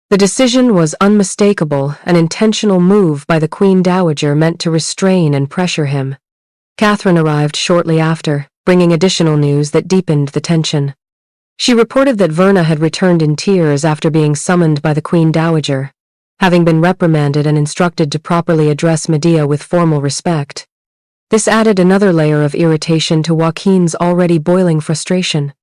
the decision was unmistakable, an intentional move by the Queen Dowager meant to restrain and pressure him. Catherine arrived shortly after, bringing additional news that deepened the tension. She reported that Verna had returned in tears after being summoned by the Queen Dowager, having been reprimanded and instructed to properly address Medea with formal respect. This added another layer of irritation to Joaquin's already boiling frustration.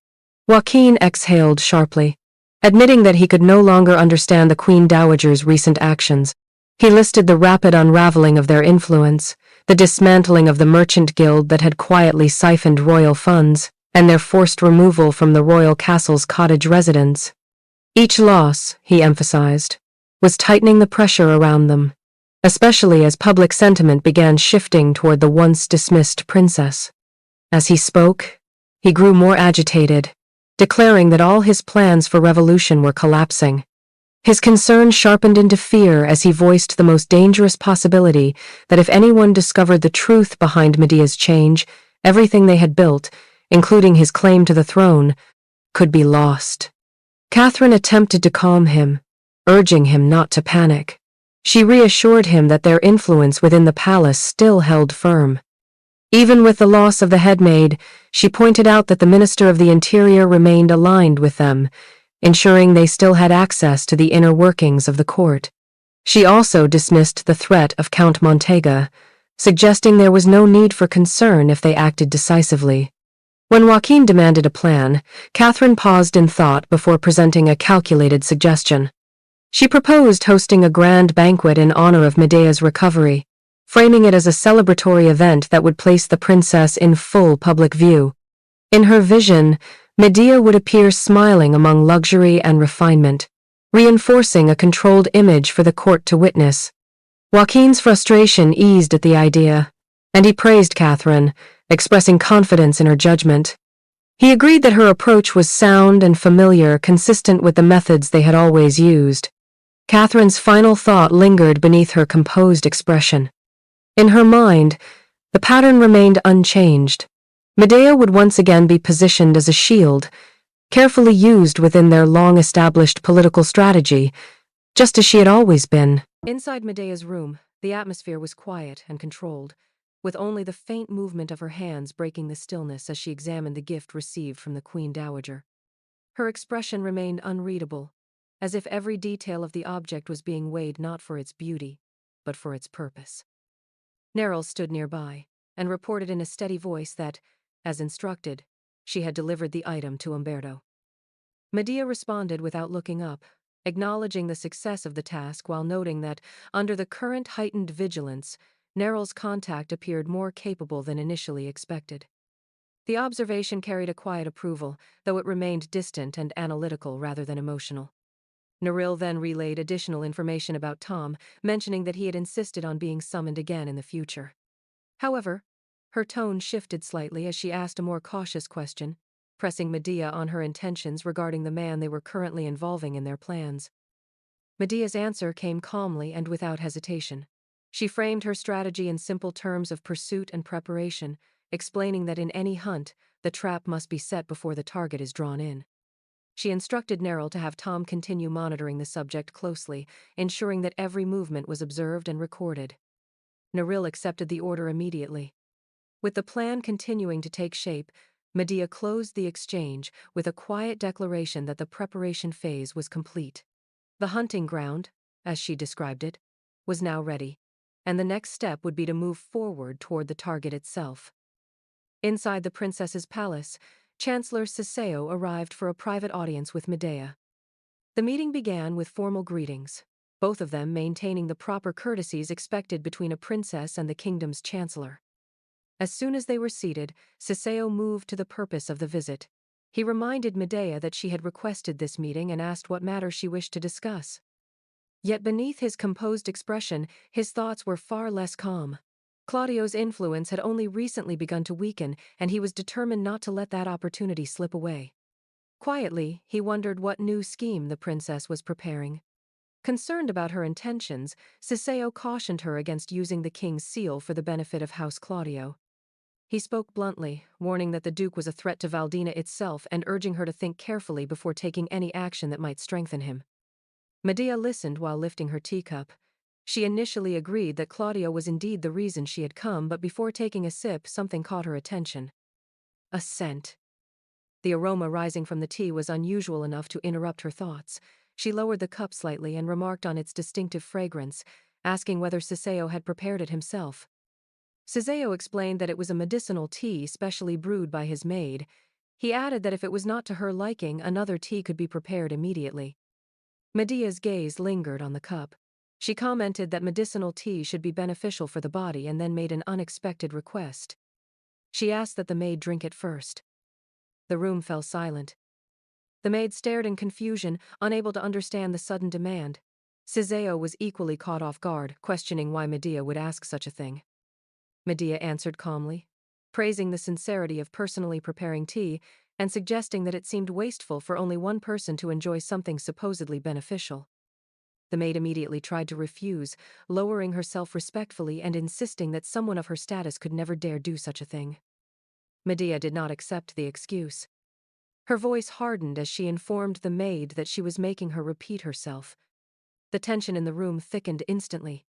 Joaquin exhaled sharply, admitting that he could no longer understand the Queen Dowager's recent actions. He listed the rapid unraveling of their influence, the dismantling of the merchant guild that had quietly siphoned royal funds, and their forced removal from the royal castle's cottage residence. Each loss, he emphasized, was tightening the pressure around them, especially as public sentiment began shifting toward the once dismissed princess. As he spoke, he grew more agitated, declaring that all his plans for revolution were collapsing. His concern sharpened into fear as he voiced the most dangerous possibility that if anyone discovered the truth behind Medea's change, everything they had built, including his claim to the throne, could be lost. Catherine attempted to calm him, urging him not to panic. She reassured him that their influence within the palace still held firm. Even with the loss of the headmaid, she pointed out that the Minister of the Interior remained aligned with them, ensuring they still had access to the inner workings of the court. She also dismissed the threat of Count Montega, suggesting there was no need for concern if they acted decisively. When Joaquin demanded a plan, Catherine paused in thought before presenting a calculated suggestion. She proposed hosting a grand banquet in honor of Medea's recovery, framing it as a celebratory event that would place the princess in full public view. In her vision, Medea would appear smiling among luxury and refinement, reinforcing a controlled image for the court to witness. Joaquin's frustration eased at the idea, and he praised Catherine, expressing confidence in her judgment. He agreed that her approach was sound and familiar, consistent with the methods they had always used. Catherine's final thought lingered beneath her composed expression. In her mind, the pattern remained unchanged. Medea would once again be positioned as a shield, carefully used within their long-established political strategy, just as she had always been. Inside Medea's room, the atmosphere was quiet and controlled, with only the faint movement of her hands breaking the stillness as she examined the gift received from the Queen Dowager. Her expression remained unreadable, as if every detail of the object was being weighed not for its beauty, but for its purpose. Neril stood nearby, and reported in a steady voice that, as instructed, she had delivered the item to Umberto. Medea responded without looking up, acknowledging the success of the task while noting that, under the current heightened vigilance, Neril's contact appeared more capable than initially expected. The observation carried a quiet approval, though it remained distant and analytical rather than emotional. Neril then relayed additional information about Tom, mentioning that he had insisted on being summoned again in the future. However, her tone shifted slightly as she asked a more cautious question, pressing Medea on her intentions regarding the man they were currently involving in their plans. Medea's answer came calmly and without hesitation. She framed her strategy in simple terms of pursuit and preparation, explaining that in any hunt, the trap must be set before the target is drawn in. She instructed Neril to have Tom continue monitoring the subject closely, ensuring that every movement was observed and recorded. Neril accepted the order immediately. With the plan continuing to take shape, Medea closed the exchange with a quiet declaration that the preparation phase was complete. The hunting ground, as she described it, was now ready, and the next step would be to move forward toward the target itself. Inside the princess's palace, Chancellor Siseo arrived for a private audience with Medea. The meeting began with formal greetings, both of them maintaining the proper courtesies expected between a princess and the kingdom's chancellor. As soon as they were seated, Siseo moved to the purpose of the visit. He reminded Medea that she had requested this meeting and asked what matter she wished to discuss. Yet beneath his composed expression, his thoughts were far less calm. Claudio's influence had only recently begun to weaken, and he was determined not to let that opportunity slip away. Quietly, he wondered what new scheme the princess was preparing. Concerned about her intentions, Siseo cautioned her against using the king's seal for the benefit of House Claudio. He spoke bluntly, warning that the duke was a threat to Valdina itself and urging her to think carefully before taking any action that might strengthen him. Medea listened while lifting her teacup. She initially agreed that Claudio was indeed the reason she had come, but before taking a sip, something caught her attention. A scent. The aroma rising from the tea was unusual enough to interrupt her thoughts. She lowered the cup slightly and remarked on its distinctive fragrance, asking whether Siseo had prepared it himself. Siseo explained that it was a medicinal tea specially brewed by his maid. He added that if it was not to her liking, another tea could be prepared immediately. Medea's gaze lingered on the cup. She commented that medicinal tea should be beneficial for the body and then made an unexpected request. She asked that the maid drink it first. The room fell silent. The maid stared in confusion, unable to understand the sudden demand. Siseo was equally caught off guard, questioning why Medea would ask such a thing. Medea answered calmly, praising the sincerity of personally preparing tea and suggesting that it seemed wasteful for only one person to enjoy something supposedly beneficial. The maid immediately tried to refuse, lowering herself respectfully and insisting that someone of her status could never dare do such a thing. Medea did not accept the excuse. Her voice hardened as she informed the maid that she was making her repeat herself. The tension in the room thickened instantly.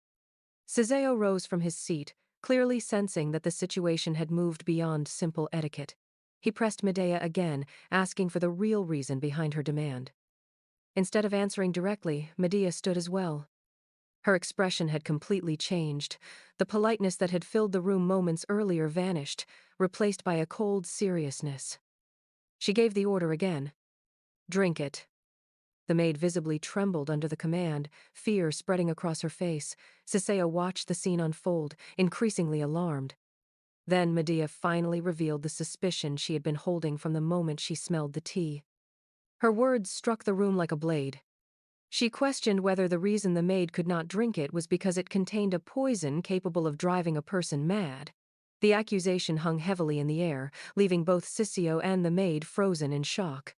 Siseo rose from his seat, clearly sensing that the situation had moved beyond simple etiquette. He pressed Medea again, asking for the real reason behind her demand. Instead of answering directly, Medea stood as well. Her expression had completely changed. The politeness that had filled the room moments earlier vanished, replaced by a cold seriousness. She gave the order again. "Drink it." The maid visibly trembled under the command, fear spreading across her face. Siseo watched the scene unfold, increasingly alarmed. Then Medea finally revealed the suspicion she had been holding from the moment she smelled the tea. Her words struck the room like a blade. She questioned whether the reason the maid could not drink it was because it contained a poison capable of driving a person mad. The accusation hung heavily in the air, leaving both Siseo and the maid frozen in shock.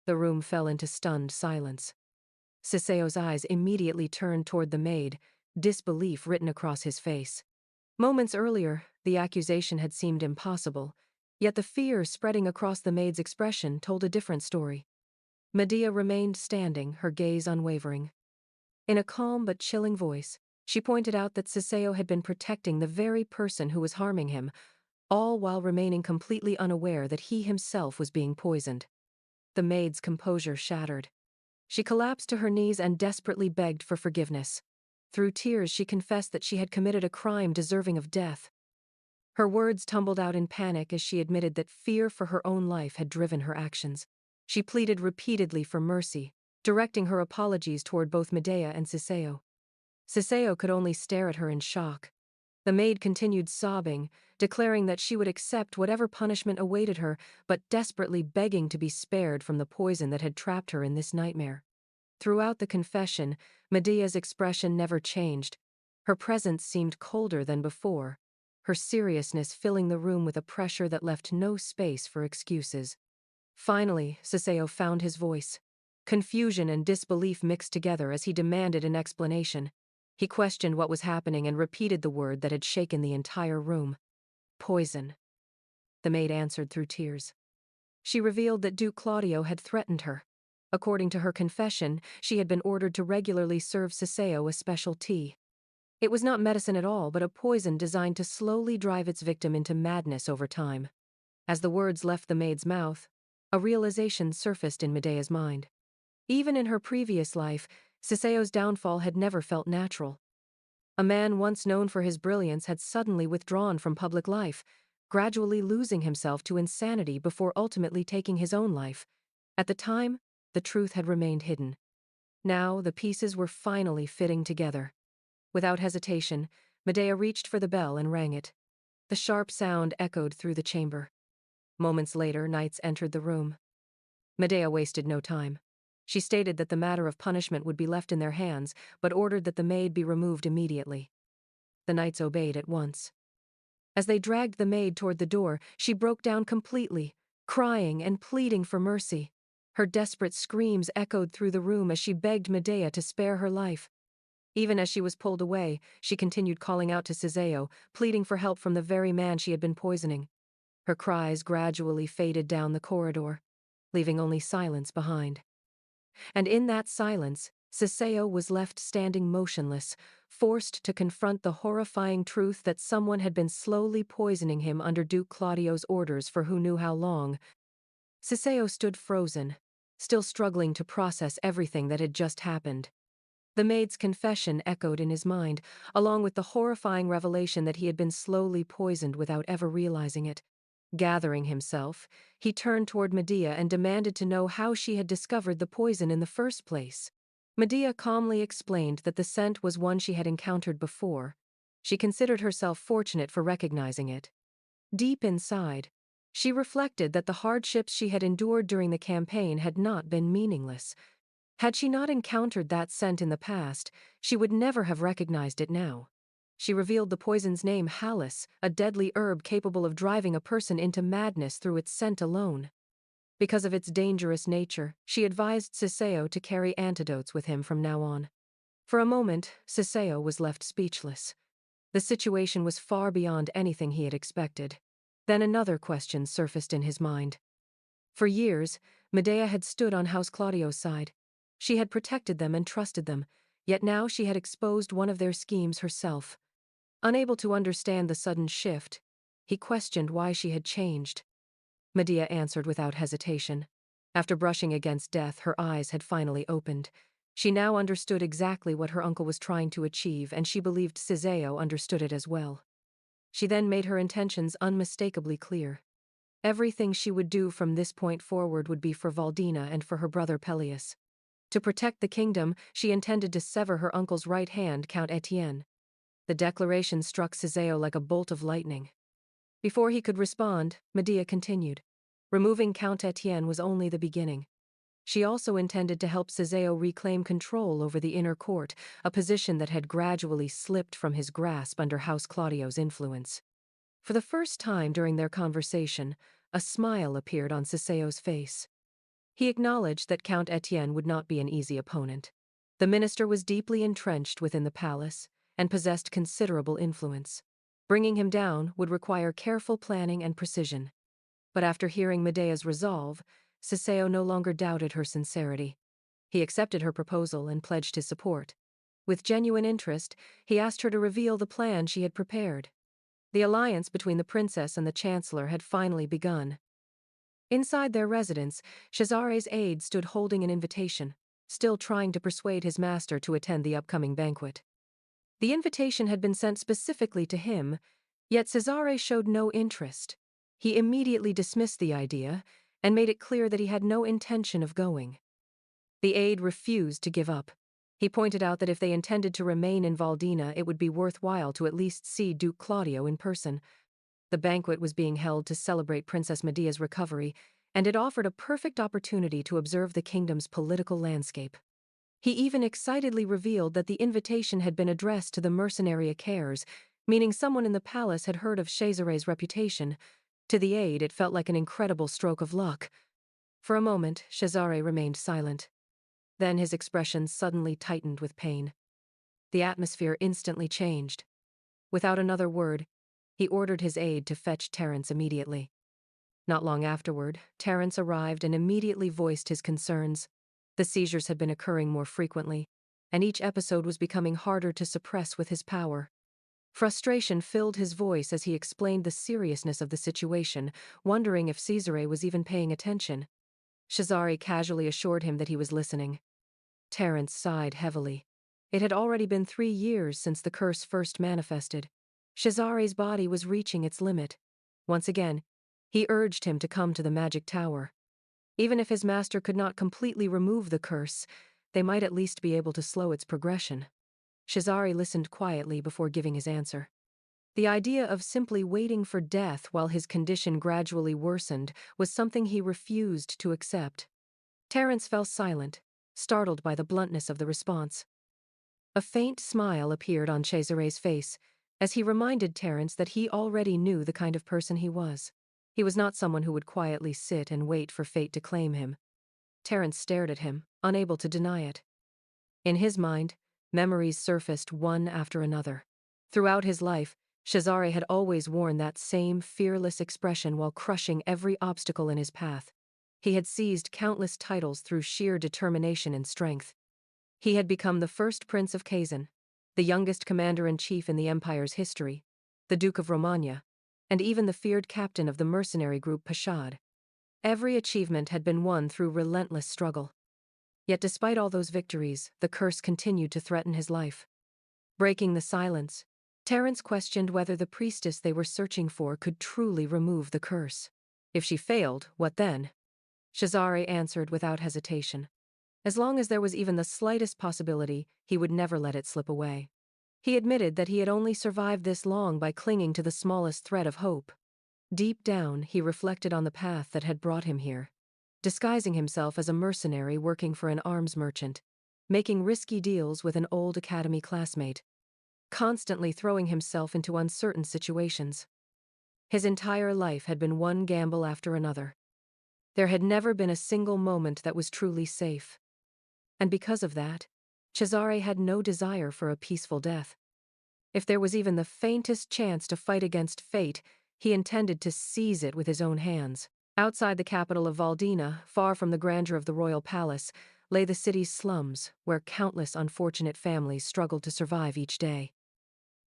The room fell into stunned silence. Siseo's eyes immediately turned toward the maid, disbelief written across his face. Moments earlier, the accusation had seemed impossible, yet the fear spreading across the maid's expression told a different story. Medea remained standing, her gaze unwavering. In a calm but chilling voice, she pointed out that Siseo had been protecting the very person who was harming him, all while remaining completely unaware that he himself was being poisoned. The maid's composure shattered. She collapsed to her knees and desperately begged for forgiveness. Through tears, she confessed that she had committed a crime deserving of death. Her words tumbled out in panic as she admitted that fear for her own life had driven her actions. She pleaded repeatedly for mercy, directing her apologies toward both Medea and Siseo. Siseo could only stare at her in shock. The maid continued sobbing, declaring that she would accept whatever punishment awaited her, but desperately begging to be spared from the poison that had trapped her in this nightmare. Throughout the confession, Medea's expression never changed. Her presence seemed colder than before, her seriousness filling the room with a pressure that left no space for excuses. Finally, Siseo found his voice. Confusion and disbelief mixed together as he demanded an explanation. He questioned what was happening and repeated the word that had shaken the entire room. Poison. The maid answered through tears. She revealed that Duke Claudio had threatened her. According to her confession, she had been ordered to regularly serve Siseo a special tea. It was not medicine at all, but a poison designed to slowly drive its victim into madness over time. As the words left the maid's mouth, a realization surfaced in Medea's mind. Even in her previous life, Siseo's downfall had never felt natural. A man once known for his brilliance had suddenly withdrawn from public life, gradually losing himself to insanity before ultimately taking his own life. At the time, the truth had remained hidden. Now the pieces were finally fitting together. Without hesitation, Medea reached for the bell and rang it. The sharp sound echoed through the chamber. Moments later, knights entered the room. Medea wasted no time. She stated that the matter of punishment would be left in their hands, but ordered that the maid be removed immediately. The knights obeyed at once. As they dragged the maid toward the door, she broke down completely, crying and pleading for mercy. Her desperate screams echoed through the room as she begged Medea to spare her life. Even as she was pulled away, she continued calling out to Siseo, pleading for help from the very man she had been poisoning. Her cries gradually faded down the corridor, leaving only silence behind. And in that silence, Siseo was left standing motionless, forced to confront the horrifying truth that someone had been slowly poisoning him under Duke Claudio's orders for who knew how long. Siseo stood frozen, still struggling to process everything that had just happened. The maid's confession echoed in his mind, along with the horrifying revelation that he had been slowly poisoned without ever realizing it. Gathering himself, he turned toward Medea and demanded to know how she had discovered the poison in the first place. Medea calmly explained that the scent was one she had encountered before. She considered herself fortunate for recognizing it. Deep inside, she reflected that the hardships she had endured during the campaign had not been meaningless. Had she not encountered that scent in the past, she would never have recognized it now. She revealed the poison's name, Hallis, a deadly herb capable of driving a person into madness through its scent alone. Because of its dangerous nature, she advised Siseo to carry antidotes with him from now on. For a moment, Siseo was left speechless. The situation was far beyond anything he had expected. Then another question surfaced in his mind. For years, Medea had stood on House Claudio's side. She had protected them and trusted them, yet now she had exposed one of their schemes herself. Unable to understand the sudden shift, he questioned why she had changed. Medea answered without hesitation. After brushing against death, her eyes had finally opened. She now understood exactly what her uncle was trying to achieve, and she believed Siseo understood it as well. She then made her intentions unmistakably clear. Everything she would do from this point forward would be for Valdina and for her brother Peleus. To protect the kingdom, she intended to sever her uncle's right hand, Count Etienne. The declaration struck Siseo like a bolt of lightning. Before he could respond, Medea continued. Removing Count Etienne was only the beginning. She also intended to help Siseo reclaim control over the inner court, a position that had gradually slipped from his grasp under House Claudio's influence. For the first time during their conversation, a smile appeared on Siseo's face. He acknowledged that Count Etienne would not be an easy opponent. The minister was deeply entrenched within the palace and possessed considerable influence. Bringing him down would require careful planning and precision. But after hearing Medea's resolve, Siseo no longer doubted her sincerity. He accepted her proposal and pledged his support. With genuine interest, he asked her to reveal the plan she had prepared. The alliance between the princess and the chancellor had finally begun. Inside their residence, Cesare's aide stood holding an invitation, still trying to persuade his master to attend the upcoming banquet. The invitation had been sent specifically to him, yet Cesare showed no interest. He immediately dismissed the idea and made it clear that he had no intention of going. The aide refused to give up. He pointed out that if they intended to remain in Valdina, it would be worthwhile to at least see Duke Claudio in person. The banquet was being held to celebrate Princess Medea's recovery, and it offered a perfect opportunity to observe the kingdom's political landscape. He even excitedly revealed that the invitation had been addressed to the mercenary Acares, meaning someone in the palace had heard of Cesare's reputation. To the aide, it felt like an incredible stroke of luck. For a moment, Cesare remained silent. Then his expression suddenly tightened with pain. The atmosphere instantly changed. Without another word, he ordered his aide to fetch Terence immediately. Not long afterward, Terence arrived and immediately voiced his concerns. The seizures had been occurring more frequently, and each episode was becoming harder to suppress with his power. Frustration filled his voice as he explained the seriousness of the situation, wondering if Cesare was even paying attention. Cesare casually assured him that he was listening. Terence sighed heavily. It had already been 3 years since the curse first manifested. Cesare's body was reaching its limit. Once again, he urged him to come to the magic tower. Even if his master could not completely remove the curse, they might at least be able to slow its progression. Cesare listened quietly before giving his answer. The idea of simply waiting for death while his condition gradually worsened was something he refused to accept. Terence fell silent, startled by the bluntness of the response. A faint smile appeared on Cesare's face, as he reminded Terence that he already knew the kind of person he was. He was not someone who would quietly sit and wait for fate to claim him. Terence stared at him, unable to deny it. In his mind, memories surfaced one after another. Throughout his life, Cesare had always worn that same fearless expression while crushing every obstacle in his path. He had seized countless titles through sheer determination and strength. He had become the first prince of Kazan, the youngest commander-in-chief in the empire's history, the Duke of Romagna, and even the feared captain of the mercenary group Pashad. Every achievement had been won through relentless struggle. Yet despite all those victories, the curse continued to threaten his life. Breaking the silence, Terence questioned whether the priestess they were searching for could truly remove the curse. If she failed, what then? Cesare answered without hesitation. As long as there was even the slightest possibility, he would never let it slip away. He admitted that he had only survived this long by clinging to the smallest thread of hope. Deep down, he reflected on the path that had brought him here. Disguising himself as a mercenary working for an arms merchant, making risky deals with an old academy classmate, constantly throwing himself into uncertain situations. His entire life had been one gamble after another. There had never been a single moment that was truly safe. And because of that, Cesare had no desire for a peaceful death. If there was even the faintest chance to fight against fate, he intended to seize it with his own hands. Outside the capital of Valdina, far from the grandeur of the royal palace, lay the city's slums, where countless unfortunate families struggled to survive each day.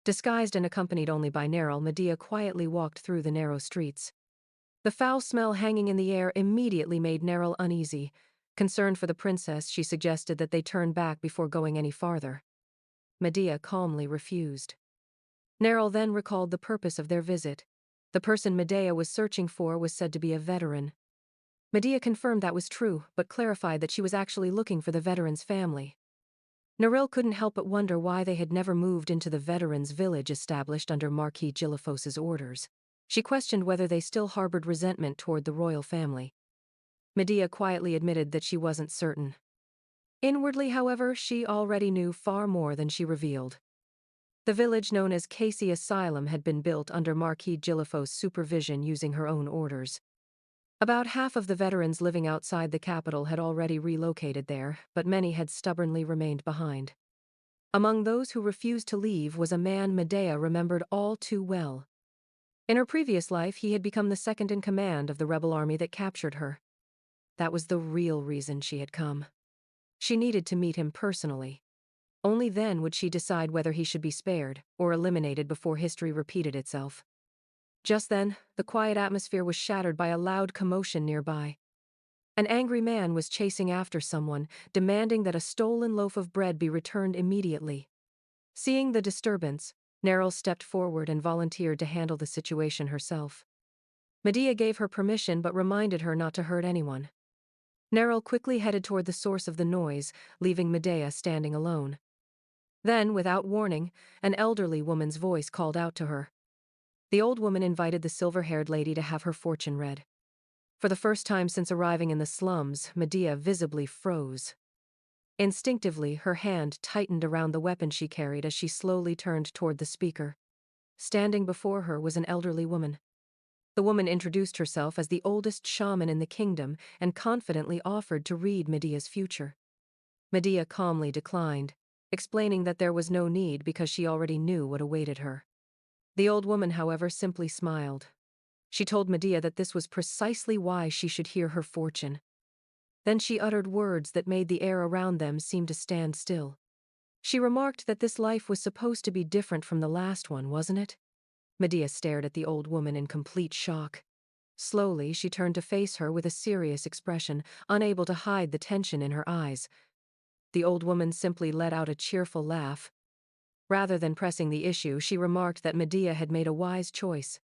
Disguised and accompanied only by Neril, Medea quietly walked through the narrow streets. The foul smell hanging in the air immediately made Neril uneasy. Concerned for the princess, she suggested that they turn back before going any farther. Medea calmly refused. Neril then recalled the purpose of their visit. The person Medea was searching for was said to be a veteran. Medea confirmed that was true, but clarified that she was actually looking for the veteran's family. Neril couldn't help but wonder why they had never moved into the veterans' village established under Marquis Gilifos's orders. She questioned whether they still harbored resentment toward the royal family. Medea quietly admitted that she wasn't certain. Inwardly, however, she already knew far more than she revealed. The village known as Casey Asylum had been built under Marquis Gilifos' supervision using her own orders. About half of the veterans living outside the capital had already relocated there, but many had stubbornly remained behind. Among those who refused to leave was a man Medea remembered all too well. In her previous life, he had become the second in command of the rebel army that captured her. That was the real reason she had come. She needed to meet him personally. Only then would she decide whether he should be spared or eliminated before history repeated itself. Just then, the quiet atmosphere was shattered by a loud commotion nearby. An angry man was chasing after someone, demanding that a stolen loaf of bread be returned immediately. Seeing the disturbance, Neril stepped forward and volunteered to handle the situation herself. Medea gave her permission but reminded her not to hurt anyone. Neril quickly headed toward the source of the noise, leaving Medea standing alone. Then, without warning, an elderly woman's voice called out to her. The old woman invited the silver-haired lady to have her fortune read. For the first time since arriving in the slums, Medea visibly froze. Instinctively, her hand tightened around the weapon she carried as she slowly turned toward the speaker. Standing before her was an elderly woman. The woman introduced herself as the oldest shaman in the kingdom and confidently offered to read Medea's future. Medea calmly declined, explaining that there was no need because she already knew what awaited her. The old woman, however, simply smiled. She told Medea that this was precisely why she should hear her fortune. Then she uttered words that made the air around them seem to stand still. She remarked that this life was supposed to be different from the last one, wasn't it? Medea stared at the old woman in complete shock. Slowly, she turned to face her with a serious expression, unable to hide the tension in her eyes. The old woman simply let out a cheerful laugh. Rather than pressing the issue, she remarked that Medea had made a wise choice.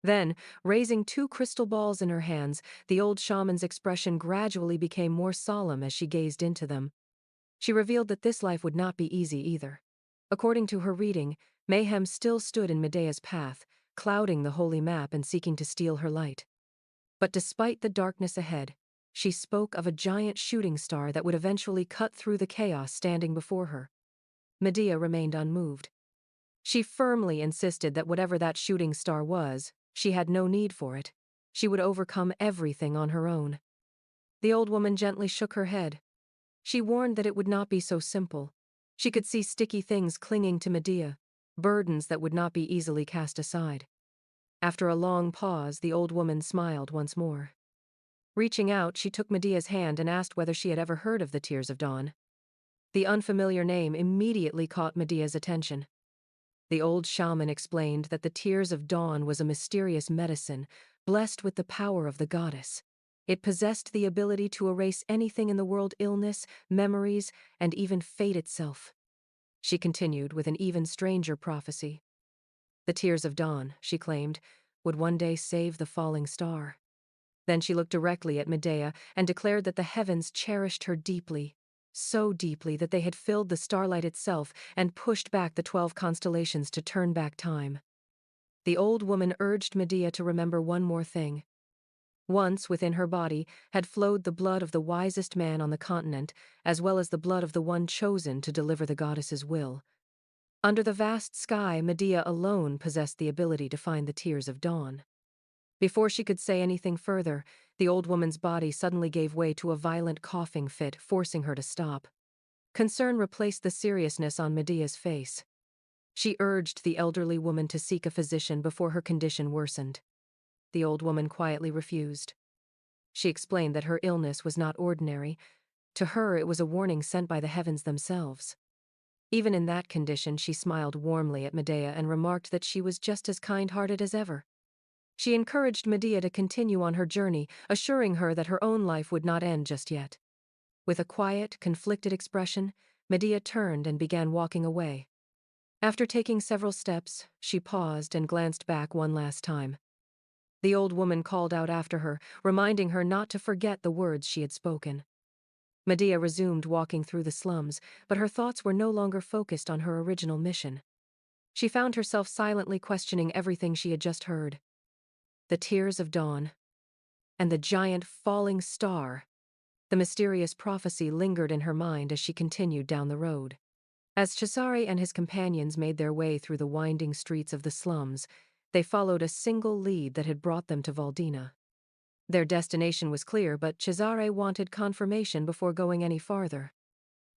Then, raising 2 crystal balls in her hands, the old shaman's expression gradually became more solemn as she gazed into them. She revealed that this life would not be easy either. According to her reading, mayhem still stood in Medea's path, clouding the holy map and seeking to steal her light. But despite the darkness ahead, she spoke of a giant shooting star that would eventually cut through the chaos standing before her. Medea remained unmoved. She firmly insisted that whatever that shooting star was, she had no need for it. She would overcome everything on her own. The old woman gently shook her head. She warned that it would not be so simple. She could see sticky things clinging to Medea, burdens that would not be easily cast aside. After a long pause, the old woman smiled once more. Reaching out, she took Medea's hand and asked whether she had ever heard of the Tears of Dawn. The unfamiliar name immediately caught Medea's attention. The old shaman explained that the Tears of Dawn was a mysterious medicine, blessed with the power of the goddess. It possessed the ability to erase anything in the world: illness, memories, and even fate itself. She continued with an even stranger prophecy. The Tears of Dawn, she claimed, would one day save the falling star. Then she looked directly at Medea and declared that the heavens cherished her deeply, so deeply that they had filled the starlight itself and pushed back the 12 constellations to turn back time. The old woman urged Medea to remember one more thing. Once within her body had flowed the blood of the wisest man on the continent, as well as the blood of the one chosen to deliver the goddess's will. Under the vast sky, Medea alone possessed the ability to find the Tears of Dawn. Before she could say anything further, the old woman's body suddenly gave way to a violent coughing fit, forcing her to stop. Concern replaced the seriousness on Medea's face. She urged the elderly woman to seek a physician before her condition worsened. The old woman quietly refused. She explained that her illness was not ordinary. To her, it was a warning sent by the heavens themselves. Even in that condition, she smiled warmly at Medea and remarked that she was just as kind-hearted as ever. She encouraged Medea to continue on her journey, assuring her that her own life would not end just yet. With a quiet, conflicted expression, Medea turned and began walking away. After taking several steps, she paused and glanced back one last time. The old woman called out after her, reminding her not to forget the words she had spoken. Medea resumed walking through the slums, but her thoughts were no longer focused on her original mission. She found herself silently questioning everything she had just heard. The Tears of Dawn, and the giant falling star. The mysterious prophecy lingered in her mind as she continued down the road. As Cesare and his companions made their way through the winding streets of the slums, they followed a single lead that had brought them to Valdina. Their destination was clear, but Cesare wanted confirmation before going any farther.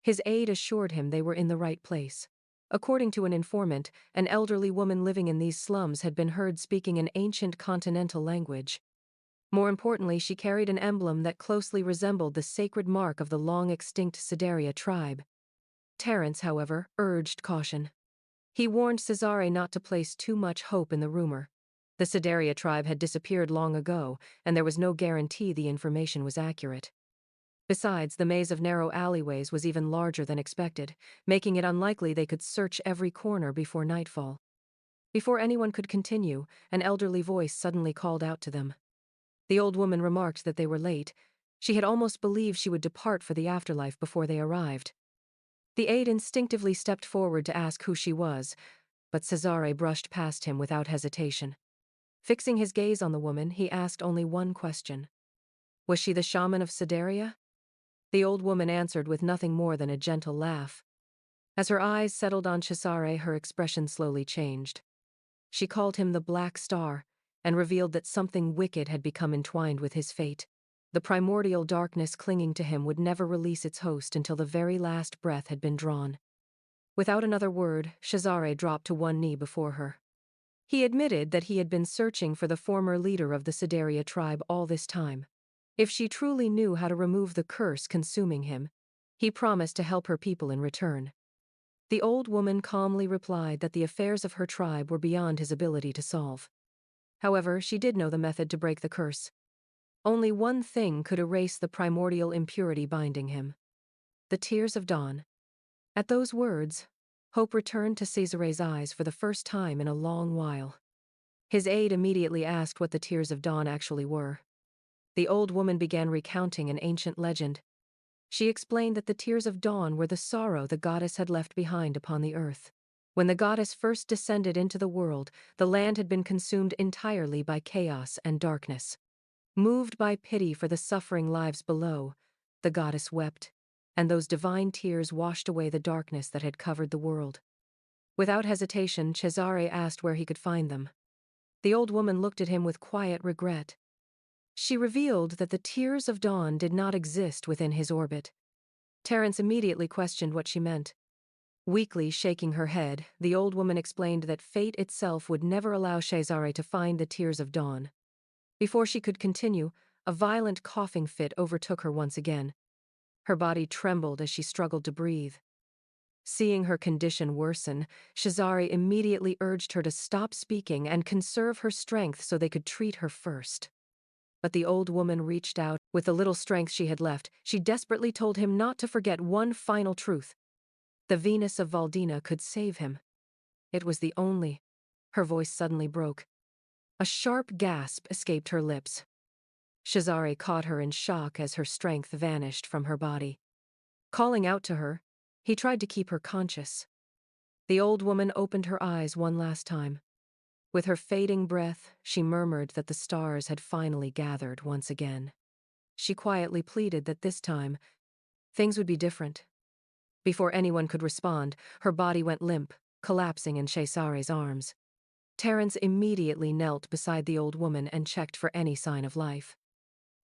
His aide assured him they were in the right place. According to an informant, an elderly woman living in these slums had been heard speaking an ancient continental language. More importantly, she carried an emblem that closely resembled the sacred mark of the long-extinct Sideria tribe. Terence, however, urged caution. He warned Cesare not to place too much hope in the rumor. The Sideria tribe had disappeared long ago, and there was no guarantee the information was accurate. Besides, the maze of narrow alleyways was even larger than expected, making it unlikely they could search every corner before nightfall. Before anyone could continue, an elderly voice suddenly called out to them. The old woman remarked that they were late. She had almost believed she would depart for the afterlife before they arrived. The aide instinctively stepped forward to ask who she was, but Cesare brushed past him without hesitation. Fixing his gaze on the woman, he asked only one question. Was she the shaman of Sideria? The old woman answered with nothing more than a gentle laugh. As her eyes settled on Cesare, her expression slowly changed. She called him the Black Star, and revealed that something wicked had become entwined with his fate. The primordial darkness clinging to him would never release its host until the very last breath had been drawn. Without another word, Cesare dropped to one knee before her. He admitted that he had been searching for the former leader of the Sideria tribe all this time. If she truly knew how to remove the curse consuming him, he promised to help her people in return. The old woman calmly replied that the affairs of her tribe were beyond his ability to solve. However, she did know the method to break the curse. Only one thing could erase the primordial impurity binding him: the Tears of Dawn. At those words, hope returned to Cesare's eyes for the first time in a long while. His aide immediately asked what the Tears of Dawn actually were. The old woman began recounting an ancient legend. She explained that the tears of dawn were the sorrow the goddess had left behind upon the earth. When the goddess first descended into the world, the land had been consumed entirely by chaos and darkness. Moved by pity for the suffering lives below, the goddess wept, and those divine tears washed away the darkness that had covered the world. Without hesitation, Cesare asked where he could find them. The old woman looked at him with quiet regret. She revealed that the tears of dawn did not exist within his orbit. Terence immediately questioned what she meant. Weakly shaking her head, the old woman explained that fate itself would never allow Cesare to find the tears of dawn. Before she could continue, a violent coughing fit overtook her once again. Her body trembled as she struggled to breathe. Seeing her condition worsen, Cesare immediately urged her to stop speaking and conserve her strength so they could treat her first. But the old woman reached out. With the little strength she had left, she desperately told him not to forget one final truth. The Venus of Valdina could save him. It was the only. Her voice suddenly broke. A sharp gasp escaped her lips. Cesare caught her in shock as her strength vanished from her body. Calling out to her, he tried to keep her conscious. The old woman opened her eyes one last time. With her fading breath, she murmured that the stars had finally gathered once again. She quietly pleaded that this time, things would be different. Before anyone could respond, her body went limp, collapsing in Cesare's arms. Terence immediately knelt beside the old woman and checked for any sign of life.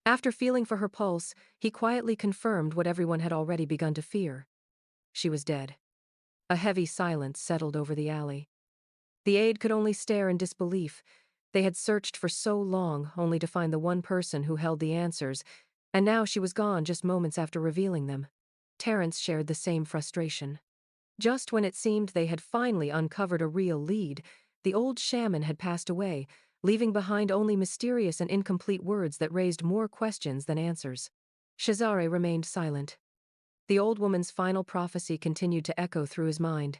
After feeling for her pulse, he quietly confirmed what everyone had already begun to fear. She was dead. A heavy silence settled over the alley. The aide could only stare in disbelief. They had searched for so long, only to find the one person who held the answers, and now she was gone just moments after revealing them. Terence shared the same frustration. Just when it seemed they had finally uncovered a real lead, the old shaman had passed away, leaving behind only mysterious and incomplete words that raised more questions than answers. Cesare remained silent. The old woman's final prophecy continued to echo through his mind.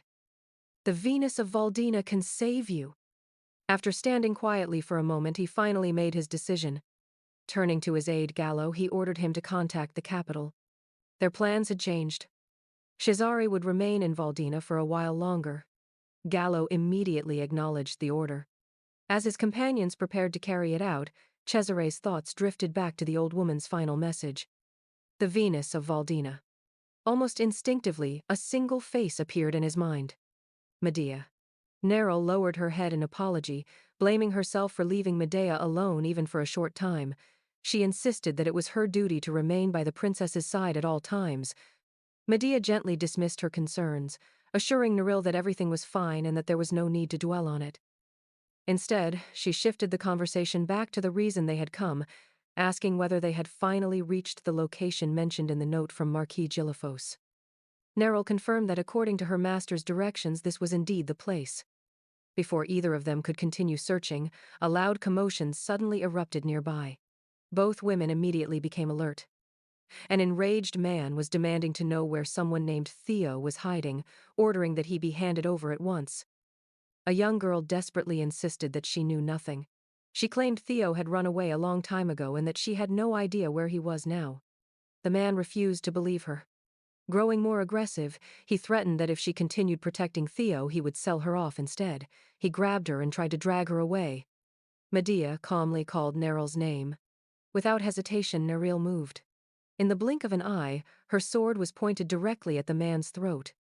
The Venus of Valdina can save you. After standing quietly for a moment, he finally made his decision. Turning to his aide Gallo, he ordered him to contact the capital. Their plans had changed. Cesare would remain in Valdina for a while longer. Gallo immediately acknowledged the order. As his companions prepared to carry it out, Cesare's thoughts drifted back to the old woman's final message. The Venus of Valdina. Almost instinctively, a single face appeared in his mind. Medea. Neril lowered her head in apology, blaming herself for leaving Medea alone even for a short time. She insisted that it was her duty to remain by the princess's side at all times. Medea gently dismissed her concerns, assuring Neril that everything was fine and that there was no need to dwell on it. Instead, she shifted the conversation back to the reason they had come, asking whether they had finally reached the location mentioned in the note from Marquis Gilifos. Neril confirmed that according to her master's directions this was indeed the place. Before either of them could continue searching, a loud commotion suddenly erupted nearby. Both women immediately became alert. An enraged man was demanding to know where someone named Theo was hiding, ordering that he be handed over at once. A young girl desperately insisted that she knew nothing. She claimed Theo had run away a long time ago and that she had no idea where he was now. The man refused to believe her. Growing more aggressive, he threatened that if she continued protecting Theo, he would sell her off instead. He grabbed her and tried to drag her away. Medea calmly called Neril's name. Without hesitation, Neril moved. In the blink of an eye, her sword was pointed directly at the man's throat.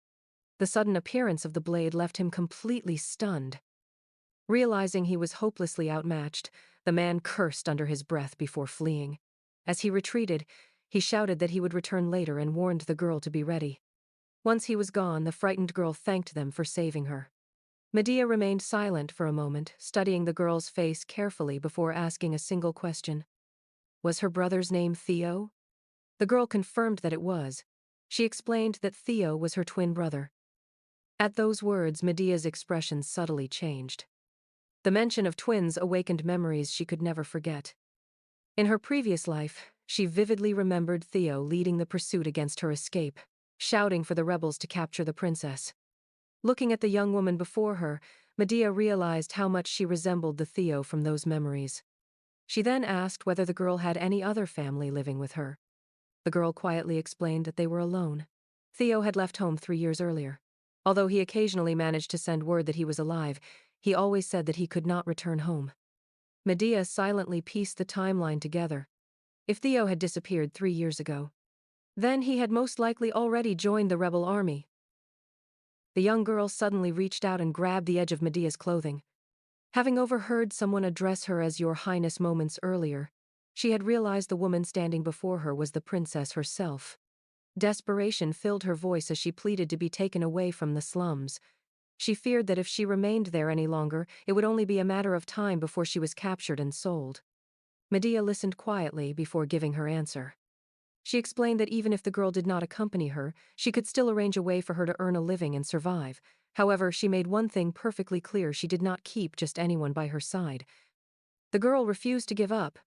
The sudden appearance of the blade left him completely stunned. Realizing he was hopelessly outmatched, the man cursed under his breath before fleeing. As he retreated, he shouted that he would return later and warned the girl to be ready. Once he was gone, the frightened girl thanked them for saving her. Medea remained silent for a moment, studying the girl's face carefully before asking a single question. Was her brother's name Theo? The girl confirmed that it was. She explained that Theo was her twin brother. At those words, Medea's expression subtly changed. The mention of twins awakened memories she could never forget. In her previous life, she vividly remembered Theo leading the pursuit against her escape, shouting for the rebels to capture the princess. Looking at the young woman before her, Medea realized how much she resembled the Theo from those memories. She then asked whether the girl had any other family living with her. The girl quietly explained that they were alone. Theo had left home 3 years earlier. Although he occasionally managed to send word that he was alive, he always said that he could not return home. Medea silently pieced the timeline together. If Theo had disappeared 3 years ago, then he had most likely already joined the rebel army. The young girl suddenly reached out and grabbed the edge of Medea's clothing. Having overheard someone address her as Your Highness moments earlier, she had realized the woman standing before her was the princess herself. Desperation filled her voice as she pleaded to be taken away from the slums. She feared that if she remained there any longer, it would only be a matter of time before she was captured and sold. Medea listened quietly before giving her answer. She explained that even if the girl did not accompany her, she could still arrange a way for her to earn a living and survive. However, she made one thing perfectly clear: she did not keep just anyone by her side. The girl refused to give up.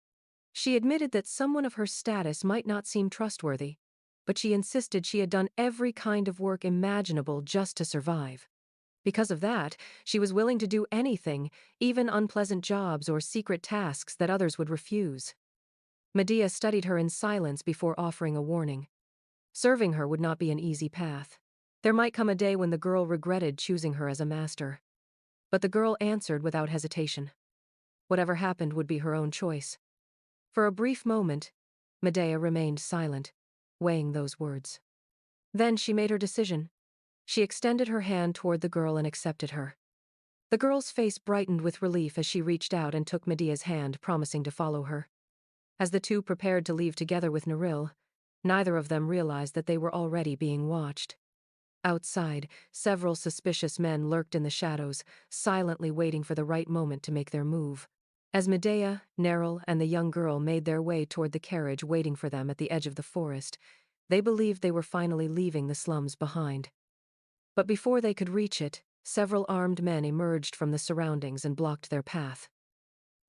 She admitted that someone of her status might not seem trustworthy, but she insisted she had done every kind of work imaginable just to survive. Because of that, she was willing to do anything, even unpleasant jobs or secret tasks that others would refuse. Medea studied her in silence before offering a warning. Serving her would not be an easy path. There might come a day when the girl regretted choosing her as a master. But the girl answered without hesitation. Whatever happened would be her own choice. For a brief moment, Medea remained silent, weighing those words. Then she made her decision. She extended her hand toward the girl and accepted her. The girl's face brightened with relief as she reached out and took Medea's hand, promising to follow her. As the two prepared to leave together with Neril, neither of them realized that they were already being watched. Outside, several suspicious men lurked in the shadows, silently waiting for the right moment to make their move. As Medea, Neril, and the young girl made their way toward the carriage waiting for them at the edge of the forest, they believed they were finally leaving the slums behind. But before they could reach it, several armed men emerged from the surroundings and blocked their path.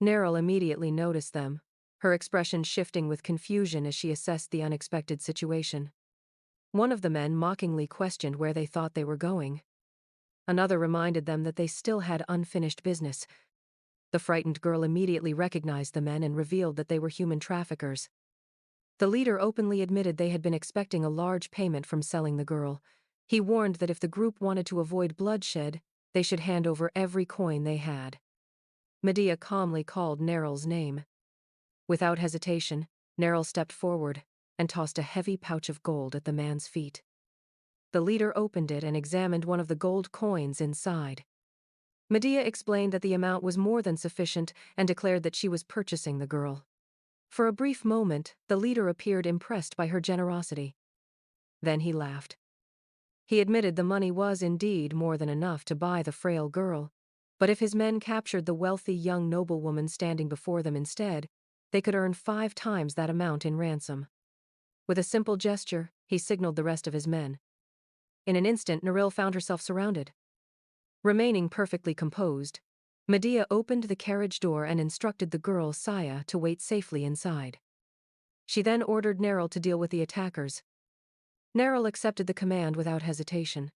Neril immediately noticed them, her expression shifting with confusion as she assessed the unexpected situation. One of the men mockingly questioned where they thought they were going. Another reminded them that they still had unfinished business. The frightened girl immediately recognized the men and revealed that they were human traffickers. The leader openly admitted they had been expecting a large payment from selling the girl. He warned that if the group wanted to avoid bloodshed, they should hand over every coin they had. Medea calmly called Neril's name. Without hesitation, Neril stepped forward and tossed a heavy pouch of gold at the man's feet. The leader opened it and examined one of the gold coins inside. Medea explained that the amount was more than sufficient and declared that she was purchasing the girl. For a brief moment, the leader appeared impressed by her generosity. Then he laughed. He admitted the money was indeed more than enough to buy the frail girl, but if his men captured the wealthy young noblewoman standing before them instead, they could earn 5 times that amount in ransom. With a simple gesture, he signaled the rest of his men. In an instant, Neril found herself surrounded. Remaining perfectly composed, Medea opened the carriage door and instructed the girl, Saya, to wait safely inside. She then ordered Neril to deal with the attackers. Neril accepted the command without hesitation.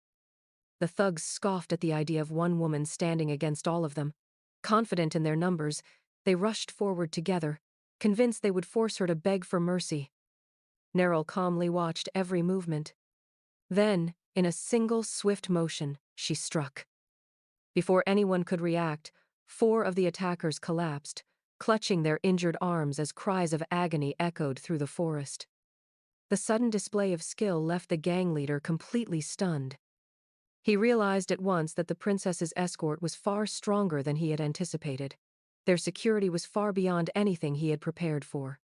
The thugs scoffed at the idea of one woman standing against all of them. Confident in their numbers, they rushed forward together, convinced they would force her to beg for mercy. Neril calmly watched every movement. Then, in a single swift motion, she struck. Before anyone could react, 4 of the attackers collapsed, clutching their injured arms as cries of agony echoed through the forest. The sudden display of skill left the gang leader completely stunned. He realized at once that the princess's escort was far stronger than he had anticipated. Their security was far beyond anything he had prepared for.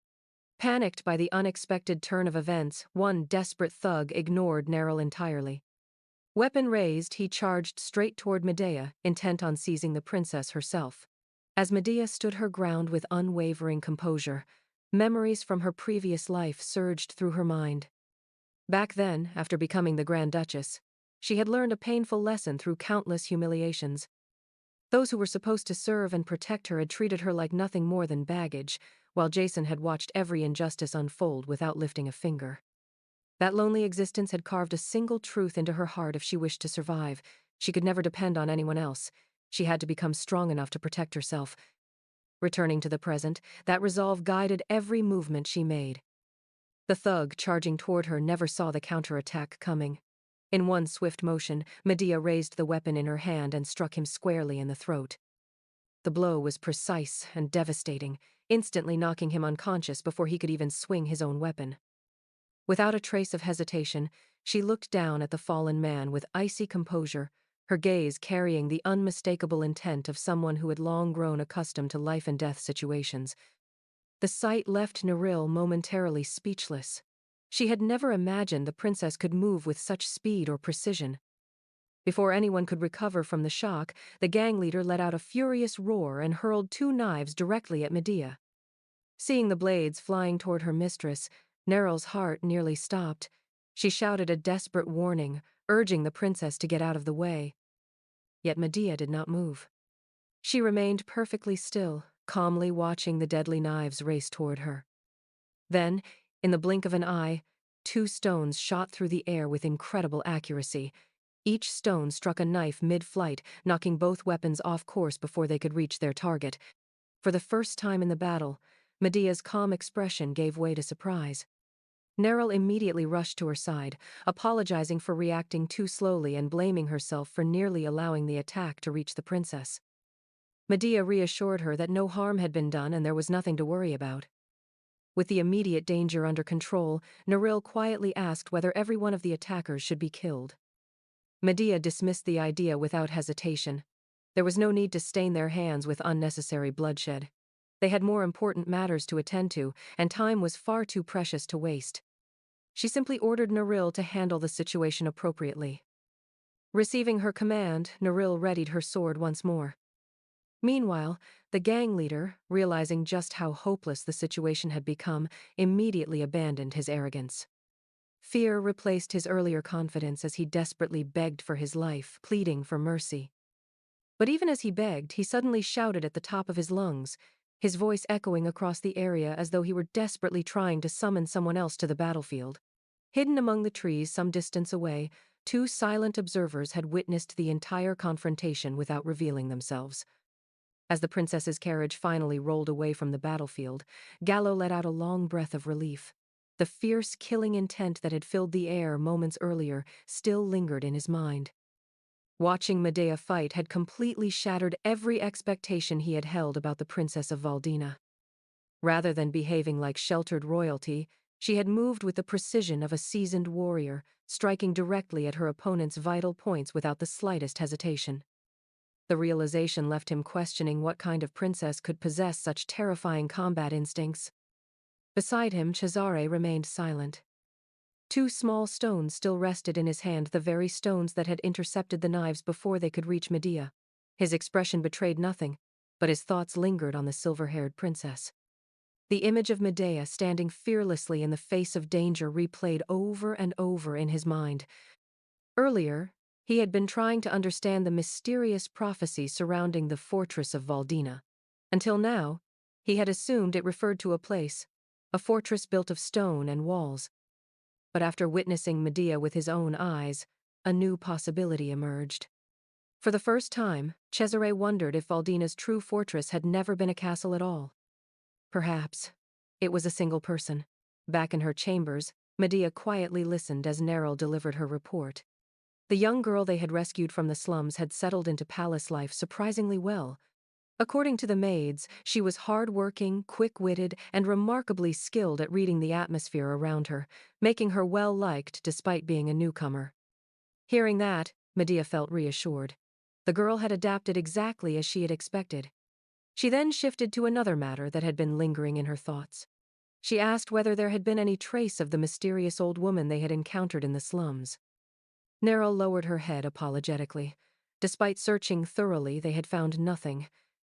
Panicked by the unexpected turn of events, one desperate thug ignored Neril entirely. Weapon raised, he charged straight toward Medea, intent on seizing the princess herself. As Medea stood her ground with unwavering composure, memories from her previous life surged through her mind. Back then, after becoming the Grand Duchess, she had learned a painful lesson through countless humiliations. Those who were supposed to serve and protect her had treated her like nothing more than baggage, while Jason had watched every injustice unfold without lifting a finger. That lonely existence had carved a single truth into her heart: if she wished to survive, she could never depend on anyone else. She had to become strong enough to protect herself. Returning to the present, that resolve guided every movement she made. The thug charging toward her never saw the counterattack coming. In one swift motion, Medea raised the weapon in her hand and struck him squarely in the throat. The blow was precise and devastating, instantly knocking him unconscious before he could even swing his own weapon. Without a trace of hesitation, she looked down at the fallen man with icy composure, her gaze carrying the unmistakable intent of someone who had long grown accustomed to life-and-death situations. The sight left Neril momentarily speechless. She had never imagined the princess could move with such speed or precision. Before anyone could recover from the shock, the gang leader let out a furious roar and hurled 2 knives directly at Medea. Seeing the blades flying toward her mistress, Neril's heart nearly stopped. She shouted a desperate warning, urging the princess to get out of the way. Yet Medea did not move. She remained perfectly still, calmly watching the deadly knives race toward her. Then, in the blink of an eye, 2 stones shot through the air with incredible accuracy. Each stone struck a knife mid-flight, knocking both weapons off course before they could reach their target. For the first time in the battle, Medea's calm expression gave way to surprise. Neril immediately rushed to her side, apologizing for reacting too slowly and blaming herself for nearly allowing the attack to reach the princess. Medea reassured her that no harm had been done and there was nothing to worry about. With the immediate danger under control, Neril quietly asked whether every one of the attackers should be killed. Medea dismissed the idea without hesitation. There was no need to stain their hands with unnecessary bloodshed. They had more important matters to attend to, and time was far too precious to waste. She simply ordered Neril to handle the situation appropriately. Receiving her command, Neril readied her sword once more. Meanwhile, the gang leader, realizing just how hopeless the situation had become, immediately abandoned his arrogance. Fear replaced his earlier confidence as he desperately begged for his life, pleading for mercy. But even as he begged, he suddenly shouted at the top of his lungs, his voice echoing across the area as though he were desperately trying to summon someone else to the battlefield. Hidden among the trees some distance away, 2 silent observers had witnessed the entire confrontation without revealing themselves. As the princess's carriage finally rolled away from the battlefield, Gallo let out a long breath of relief. The fierce, killing intent that had filled the air moments earlier still lingered in his mind. Watching Medea fight had completely shattered every expectation he had held about the Princess of Valdina. Rather than behaving like sheltered royalty, she had moved with the precision of a seasoned warrior, striking directly at her opponent's vital points without the slightest hesitation. The realization left him questioning what kind of princess could possess such terrifying combat instincts. Beside him, Cesare remained silent. 2 small stones still rested in his hand, the very stones that had intercepted the knives before they could reach Medea. His expression betrayed nothing, but his thoughts lingered on the silver-haired princess. The image of Medea standing fearlessly in the face of danger replayed over and over in his mind. Earlier, he had been trying to understand the mysterious prophecy surrounding the fortress of Valdina. Until now, he had assumed it referred to a place, a fortress built of stone and walls. But after witnessing Medea with his own eyes, a new possibility emerged. For the first time, Cesare wondered if Valdina's true fortress had never been a castle at all. Perhaps it was a single person. Back in her chambers, Medea quietly listened as Neril delivered her report. The young girl they had rescued from the slums had settled into palace life surprisingly well. According to the maids, she was hard-working, quick-witted, and remarkably skilled at reading the atmosphere around her, making her well-liked despite being a newcomer. Hearing that, Medea felt reassured. The girl had adapted exactly as she had expected. She then shifted to another matter that had been lingering in her thoughts. She asked whether there had been any trace of the mysterious old woman they had encountered in the slums. Neril lowered her head apologetically. Despite searching thoroughly, they had found nothing.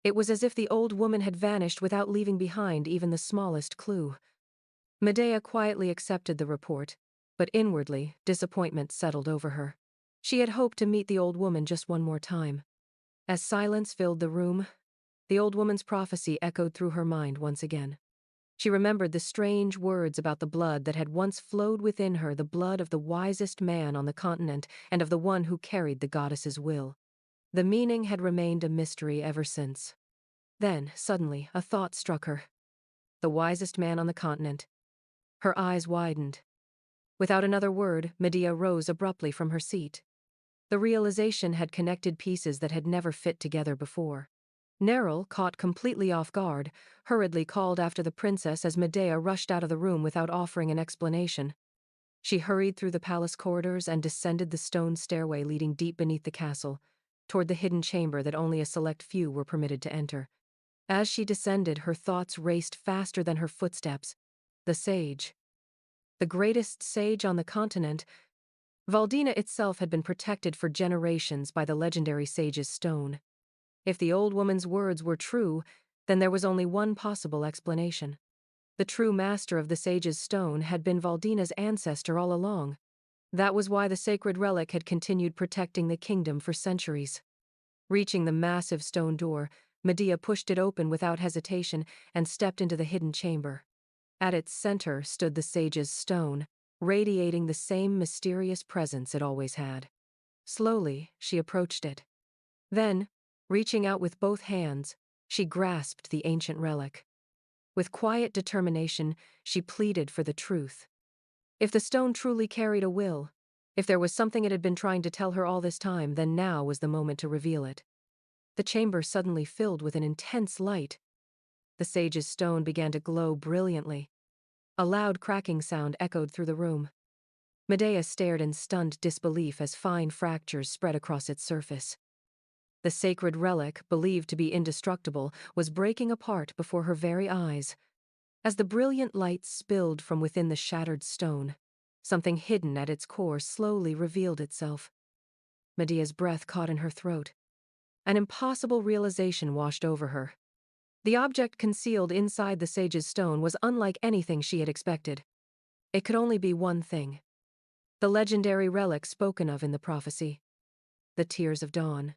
It was as if the old woman had vanished without leaving behind even the smallest clue. Medea quietly accepted the report, but inwardly, disappointment settled over her. She had hoped to meet the old woman just one more time. As silence filled the room, the old woman's prophecy echoed through her mind once again. She remembered the strange words about the blood that had once flowed within her, the blood of the wisest man on the continent and of the one who carried the goddess's will. The meaning had remained a mystery ever since. Then, suddenly, a thought struck her. The wisest man on the continent. Her eyes widened. Without another word, Medea rose abruptly from her seat. The realization had connected pieces that had never fit together before. Neril, caught completely off guard, hurriedly called after the princess as Medea rushed out of the room without offering an explanation. She hurried through the palace corridors and descended the stone stairway leading deep beneath the castle, toward the hidden chamber that only a select few were permitted to enter. As she descended, her thoughts raced faster than her footsteps. The sage. The greatest sage on the continent. Valdina itself had been protected for generations by the legendary sage's stone. If the old woman's words were true, then there was only one possible explanation. The true master of the sage's stone had been Valdina's ancestor all along. That was why the sacred relic had continued protecting the kingdom for centuries. Reaching the massive stone door, Medea pushed it open without hesitation and stepped into the hidden chamber. At its center stood the sage's stone, radiating the same mysterious presence it always had. Slowly, she approached it. Then, reaching out with both hands, she grasped the ancient relic. With quiet determination, she pleaded for the truth. If the stone truly carried a will, if there was something it had been trying to tell her all this time, then now was the moment to reveal it. The chamber suddenly filled with an intense light. The sage's stone began to glow brilliantly. A loud cracking sound echoed through the room. Medea stared in stunned disbelief as fine fractures spread across its surface. The sacred relic, believed to be indestructible, was breaking apart before her very eyes. As the brilliant light spilled from within the shattered stone, something hidden at its core slowly revealed itself. Medea's breath caught in her throat. An impossible realization washed over her. The object concealed inside the sage's stone was unlike anything she had expected. It could only be one thing. The legendary relic spoken of in the prophecy. The Tears of Dawn.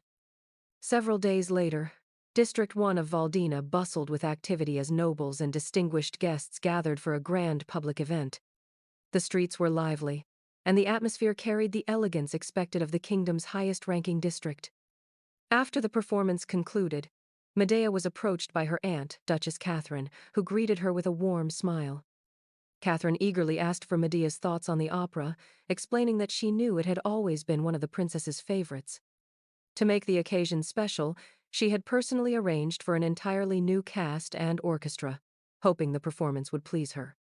Several days later, District 1 of Valdina bustled with activity as nobles and distinguished guests gathered for a grand public event. The streets were lively, and the atmosphere carried the elegance expected of the kingdom's highest-ranking district. After the performance concluded, Medea was approached by her aunt, Duchess Catherine, who greeted her with a warm smile. Catherine eagerly asked for Medea's thoughts on the opera, explaining that she knew it had always been one of the princess's favorites. To make the occasion special, she had personally arranged for an entirely new cast and orchestra, hoping the performance would please her.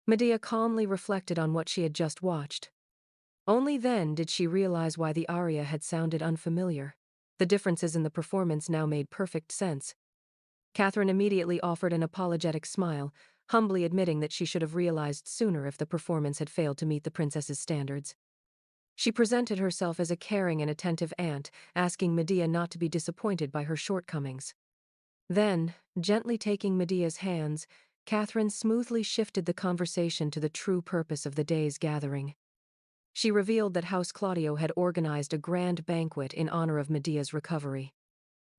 Medea calmly reflected on what she had just watched. Only then did she realize why the aria had sounded unfamiliar. The differences in the performance now made perfect sense. Catherine immediately offered an apologetic smile, humbly admitting that she should have realized sooner if the performance had failed to meet the princess's standards. She presented herself as a caring and attentive aunt, asking Medea not to be disappointed by her shortcomings. Then, gently taking Medea's hands, Catherine smoothly shifted the conversation to the true purpose of the day's gathering. She revealed that House Claudio had organized a grand banquet in honor of Medea's recovery.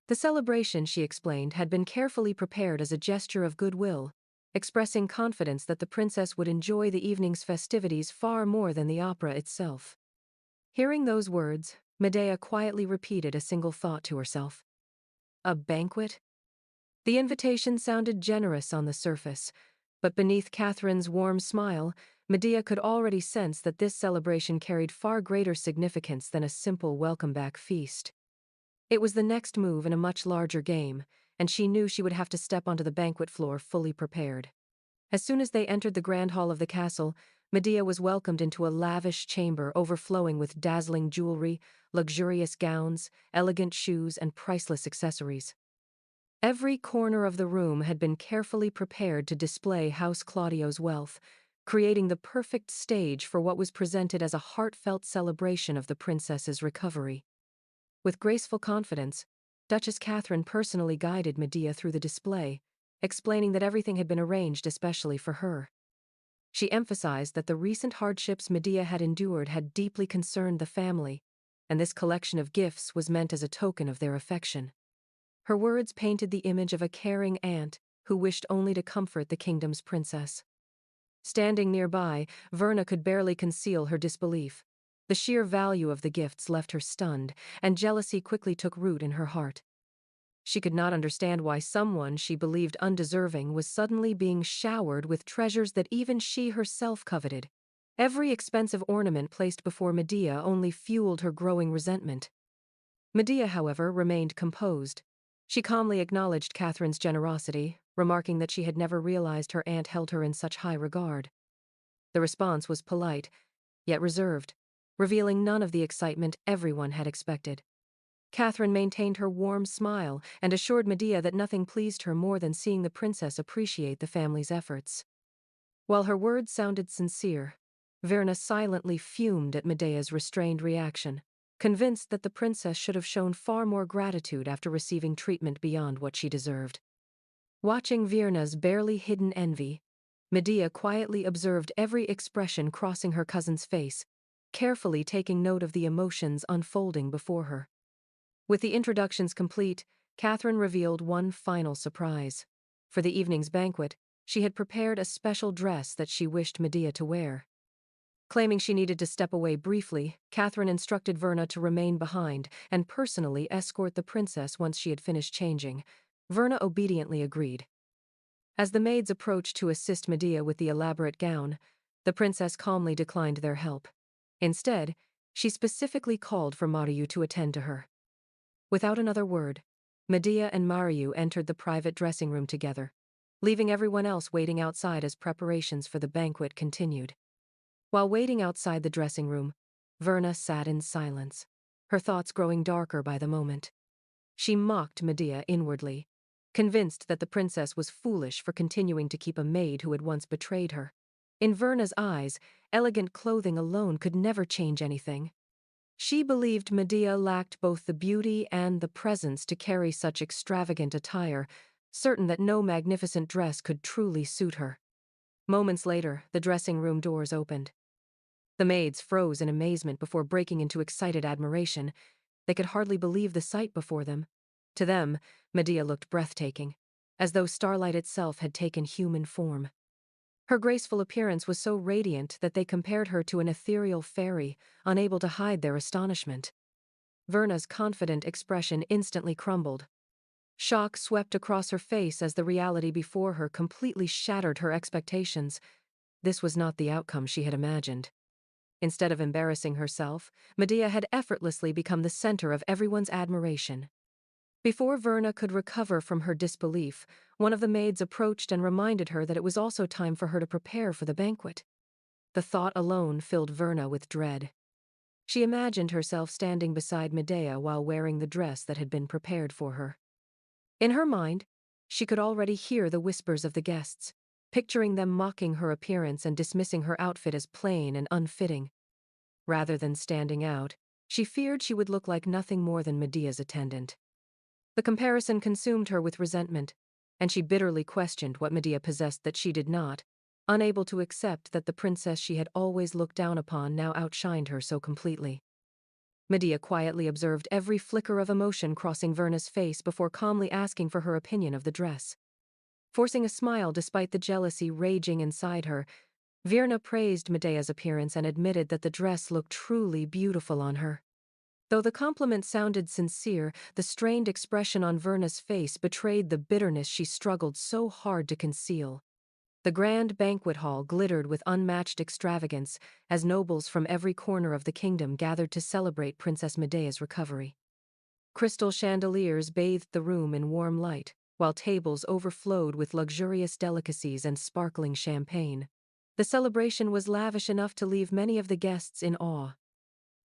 The celebration, she explained, had been carefully prepared as a gesture of goodwill, expressing confidence that the princess would enjoy the evening's festivities far more than the opera itself. Hearing those words, Medea quietly repeated a single thought to herself. A banquet? The invitation sounded generous on the surface, but beneath Catherine's warm smile, Medea could already sense that this celebration carried far greater significance than a simple welcome-back feast. It was the next move in a much larger game, and she knew she would have to step onto the banquet floor fully prepared. As soon as they entered the grand hall of the castle, Medea was welcomed into a lavish chamber overflowing with dazzling jewelry, luxurious gowns, elegant shoes, and priceless accessories. Every corner of the room had been carefully prepared to display House Claudio's wealth, creating the perfect stage for what was presented as a heartfelt celebration of the princess's recovery. With graceful confidence, Duchess Catherine personally guided Medea through the display, explaining that everything had been arranged especially for her. She emphasized that the recent hardships Medea had endured had deeply concerned the family, and this collection of gifts was meant as a token of their affection. Her words painted the image of a caring aunt who wished only to comfort the kingdom's princess. Standing nearby, Verna could barely conceal her disbelief. The sheer value of the gifts left her stunned, and jealousy quickly took root in her heart. She could not understand why someone she believed undeserving was suddenly being showered with treasures that even she herself coveted. Every expensive ornament placed before Medea only fueled her growing resentment. Medea, however, remained composed. She calmly acknowledged Catherine's generosity, remarking that she had never realized her aunt held her in such high regard. The response was polite, yet reserved, revealing none of the excitement everyone had expected. Catherine maintained her warm smile and assured Medea that nothing pleased her more than seeing the princess appreciate the family's efforts. While her words sounded sincere, Verna silently fumed at Medea's restrained reaction, convinced that the princess should have shown far more gratitude after receiving treatment beyond what she deserved. Watching Verna's barely hidden envy, Medea quietly observed every expression crossing her cousin's face, carefully taking note of the emotions unfolding before her. With the introductions complete, Catherine revealed one final surprise. For the evening's banquet, she had prepared a special dress that she wished Medea to wear. Claiming she needed to step away briefly, Catherine instructed Verna to remain behind and personally escort the princess once she had finished changing. Verna obediently agreed. As the maids approached to assist Medea with the elaborate gown, the princess calmly declined their help. Instead, she specifically called for Mariu to attend to her. Without another word, Medea and Mariu entered the private dressing room together, leaving everyone else waiting outside as preparations for the banquet continued. While waiting outside the dressing room, Verna sat in silence, her thoughts growing darker by the moment. She mocked Medea inwardly, convinced that the princess was foolish for continuing to keep a maid who had once betrayed her. In Verna's eyes, elegant clothing alone could never change anything. She believed Medea lacked both the beauty and the presence to carry such extravagant attire, certain that no magnificent dress could truly suit her. Moments later, the dressing room doors opened. The maids froze in amazement before breaking into excited admiration. They could hardly believe the sight before them. To them, Medea looked breathtaking, as though starlight itself had taken human form. Her graceful appearance was so radiant that they compared her to an ethereal fairy, unable to hide their astonishment. Verna's confident expression instantly crumbled. Shock swept across her face as the reality before her completely shattered her expectations. This was not the outcome she had imagined. Instead of embarrassing herself, Medea had effortlessly become the center of everyone's admiration. Before Verna could recover from her disbelief, one of the maids approached and reminded her that it was also time for her to prepare for the banquet. The thought alone filled Verna with dread. She imagined herself standing beside Medea while wearing the dress that had been prepared for her. In her mind, she could already hear the whispers of the guests, picturing them mocking her appearance and dismissing her outfit as plain and unfitting. Rather than standing out, she feared she would look like nothing more than Medea's attendant. The comparison consumed her with resentment, and she bitterly questioned what Medea possessed that she did not, unable to accept that the princess she had always looked down upon now outshined her so completely. Medea quietly observed every flicker of emotion crossing Verna's face before calmly asking for her opinion of the dress. Forcing a smile despite the jealousy raging inside her, Verna praised Medea's appearance and admitted that the dress looked truly beautiful on her. Though the compliment sounded sincere, the strained expression on Verna's face betrayed the bitterness she struggled so hard to conceal. The grand banquet hall glittered with unmatched extravagance as nobles from every corner of the kingdom gathered to celebrate Princess Medea's recovery. Crystal chandeliers bathed the room in warm light, while tables overflowed with luxurious delicacies and sparkling champagne. The celebration was lavish enough to leave many of the guests in awe.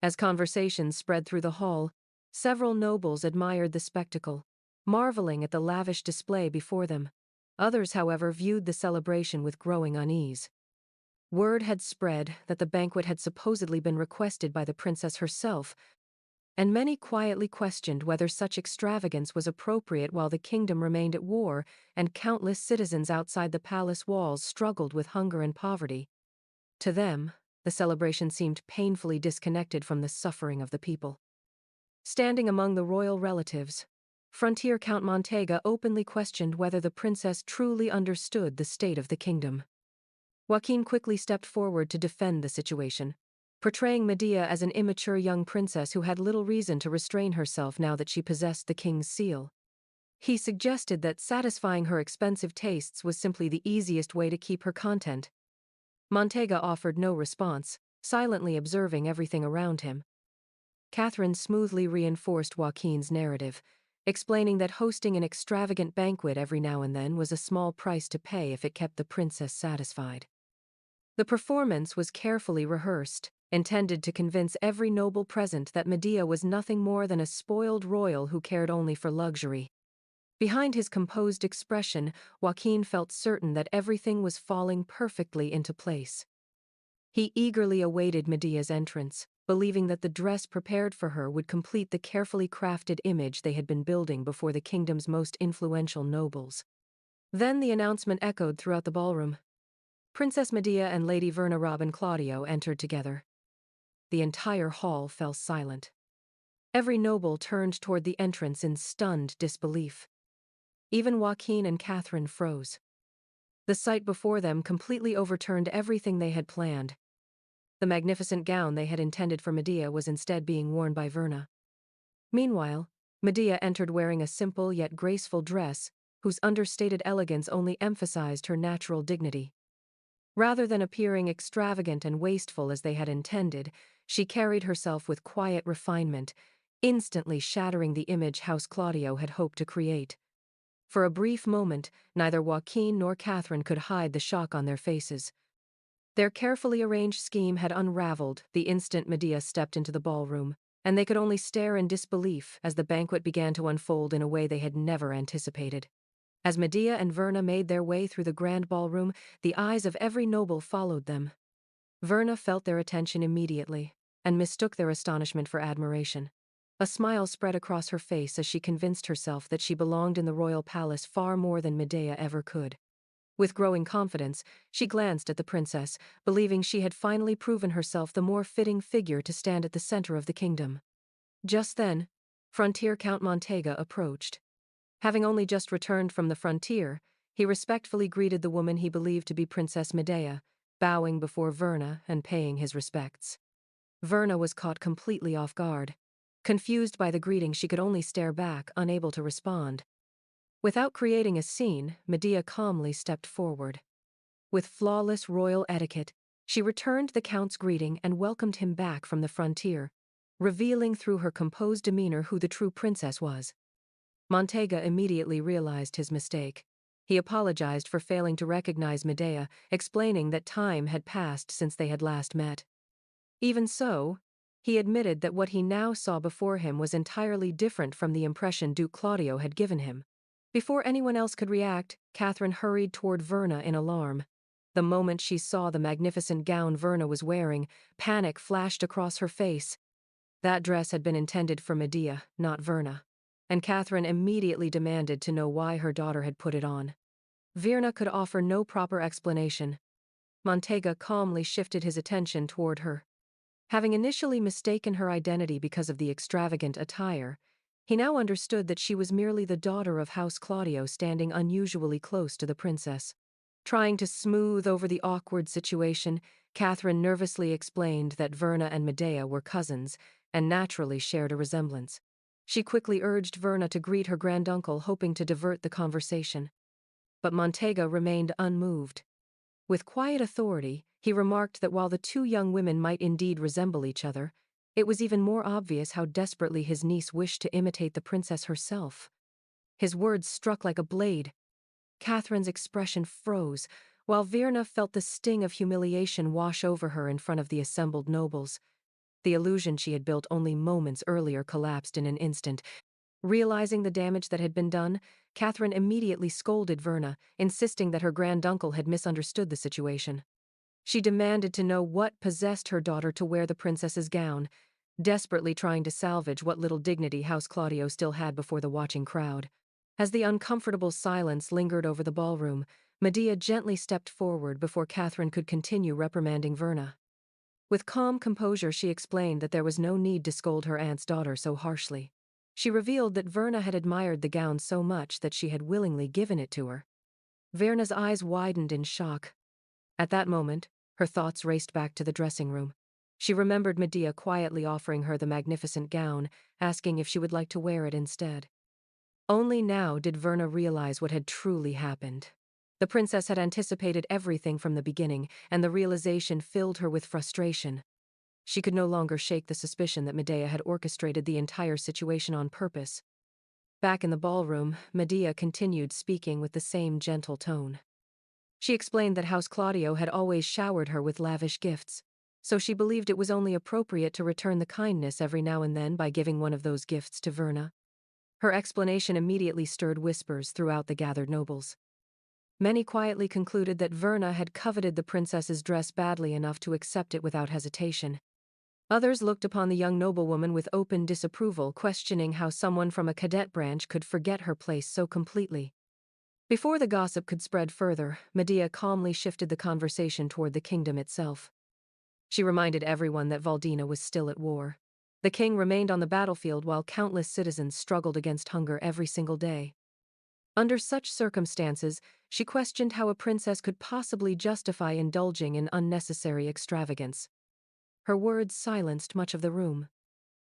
As conversations spread through the hall, several nobles admired the spectacle, marveling at the lavish display before them. Others, however, viewed the celebration with growing unease. Word had spread that the banquet had supposedly been requested by the princess herself, and many quietly questioned whether such extravagance was appropriate while the kingdom remained at war and countless citizens outside the palace walls struggled with hunger and poverty. To them, the celebration seemed painfully disconnected from the suffering of the people. Standing among the royal relatives, Frontier Count Montega openly questioned whether the princess truly understood the state of the kingdom. Joaquin quickly stepped forward to defend the situation, portraying Medea as an immature young princess who had little reason to restrain herself now that she possessed the king's seal. He suggested that satisfying her expensive tastes was simply the easiest way to keep her content. Montega offered no response, silently observing everything around him. Catherine smoothly reinforced Joaquin's narrative, explaining that hosting an extravagant banquet every now and then was a small price to pay if it kept the princess satisfied. The performance was carefully rehearsed, intended to convince every noble present that Medea was nothing more than a spoiled royal who cared only for luxury. Behind his composed expression, Joaquin felt certain that everything was falling perfectly into place. He eagerly awaited Medea's entrance, believing that the dress prepared for her would complete the carefully crafted image they had been building before the kingdom's most influential nobles. Then the announcement echoed throughout the ballroom. Princess Medea and Lady Verna Robin Claudio entered together. The entire hall fell silent. Every noble turned toward the entrance in stunned disbelief. Even Joaquin and Catherine froze. The sight before them completely overturned everything they had planned. The magnificent gown they had intended for Medea was instead being worn by Verna. Meanwhile, Medea entered wearing a simple yet graceful dress, whose understated elegance only emphasized her natural dignity. Rather than appearing extravagant and wasteful as they had intended, she carried herself with quiet refinement, instantly shattering the image House Claudio had hoped to create. For a brief moment, neither Joaquin nor Catherine could hide the shock on their faces. Their carefully arranged scheme had unraveled the instant Medea stepped into the ballroom, and they could only stare in disbelief as the banquet began to unfold in a way they had never anticipated. As Medea and Verna made their way through the grand ballroom, the eyes of every noble followed them. Verna felt their attention immediately, and mistook their astonishment for admiration. A smile spread across her face as she convinced herself that she belonged in the royal palace far more than Medea ever could. With growing confidence, she glanced at the princess, believing she had finally proven herself the more fitting figure to stand at the center of the kingdom. Just then, Frontier Count Montega approached. Having only just returned from the frontier, he respectfully greeted the woman he believed to be Princess Medea, bowing before Verna and paying his respects. Verna was caught completely off guard. Confused by the greeting, she could only stare back, unable to respond. Without creating a scene, Medea calmly stepped forward. With flawless royal etiquette, she returned the count's greeting and welcomed him back from the frontier, revealing through her composed demeanor who the true princess was. Montega immediately realized his mistake. He apologized for failing to recognize Medea, explaining that time had passed since they had last met. Even so, he admitted that what he now saw before him was entirely different from the impression Duke Claudio had given him. Before anyone else could react, Catherine hurried toward Verna in alarm. The moment she saw the magnificent gown Verna was wearing, panic flashed across her face. That dress had been intended for Medea, not Verna, and Catherine immediately demanded to know why her daughter had put it on. Verna could offer no proper explanation. Montega calmly shifted his attention toward her. Having initially mistaken her identity because of the extravagant attire, he now understood that she was merely the daughter of House Claudio standing unusually close to the princess. Trying to smooth over the awkward situation, Catherine nervously explained that Verna and Medea were cousins and naturally shared a resemblance. She quickly urged Verna to greet her granduncle, hoping to divert the conversation. But Montega remained unmoved. With quiet authority, he remarked that while the two young women might indeed resemble each other, it was even more obvious how desperately his niece wished to imitate the princess herself. His words struck like a blade. Catherine's expression froze, while Verna felt the sting of humiliation wash over her in front of the assembled nobles. The illusion she had built only moments earlier collapsed in an instant. Realizing the damage that had been done, Catherine immediately scolded Verna, insisting that her granduncle had misunderstood the situation. She demanded to know what possessed her daughter to wear the princess's gown, desperately trying to salvage what little dignity House Claudio still had before the watching crowd. As the uncomfortable silence lingered over the ballroom, Medea gently stepped forward before Catherine could continue reprimanding Verna. With calm composure, she explained that there was no need to scold her aunt's daughter so harshly. She revealed that Verna had admired the gown so much that she had willingly given it to her. Verna's eyes widened in shock. At that moment, her thoughts raced back to the dressing room. She remembered Medea quietly offering her the magnificent gown, asking if she would like to wear it instead. Only now did Verna realize what had truly happened. The princess had anticipated everything from the beginning, and the realization filled her with frustration. She could no longer shake the suspicion that Medea had orchestrated the entire situation on purpose. Back in the ballroom, Medea continued speaking with the same gentle tone. She explained that House Claudio had always showered her with lavish gifts, so she believed it was only appropriate to return the kindness every now and then by giving one of those gifts to Verna. Her explanation immediately stirred whispers throughout the gathered nobles. Many quietly concluded that Verna had coveted the princess's dress badly enough to accept it without hesitation. Others looked upon the young noblewoman with open disapproval, questioning how someone from a cadet branch could forget her place so completely. Before the gossip could spread further, Medea calmly shifted the conversation toward the kingdom itself. She reminded everyone that Valdina was still at war. The king remained on the battlefield while countless citizens struggled against hunger every single day. Under such circumstances, she questioned how a princess could possibly justify indulging in unnecessary extravagance. Her words silenced much of the room.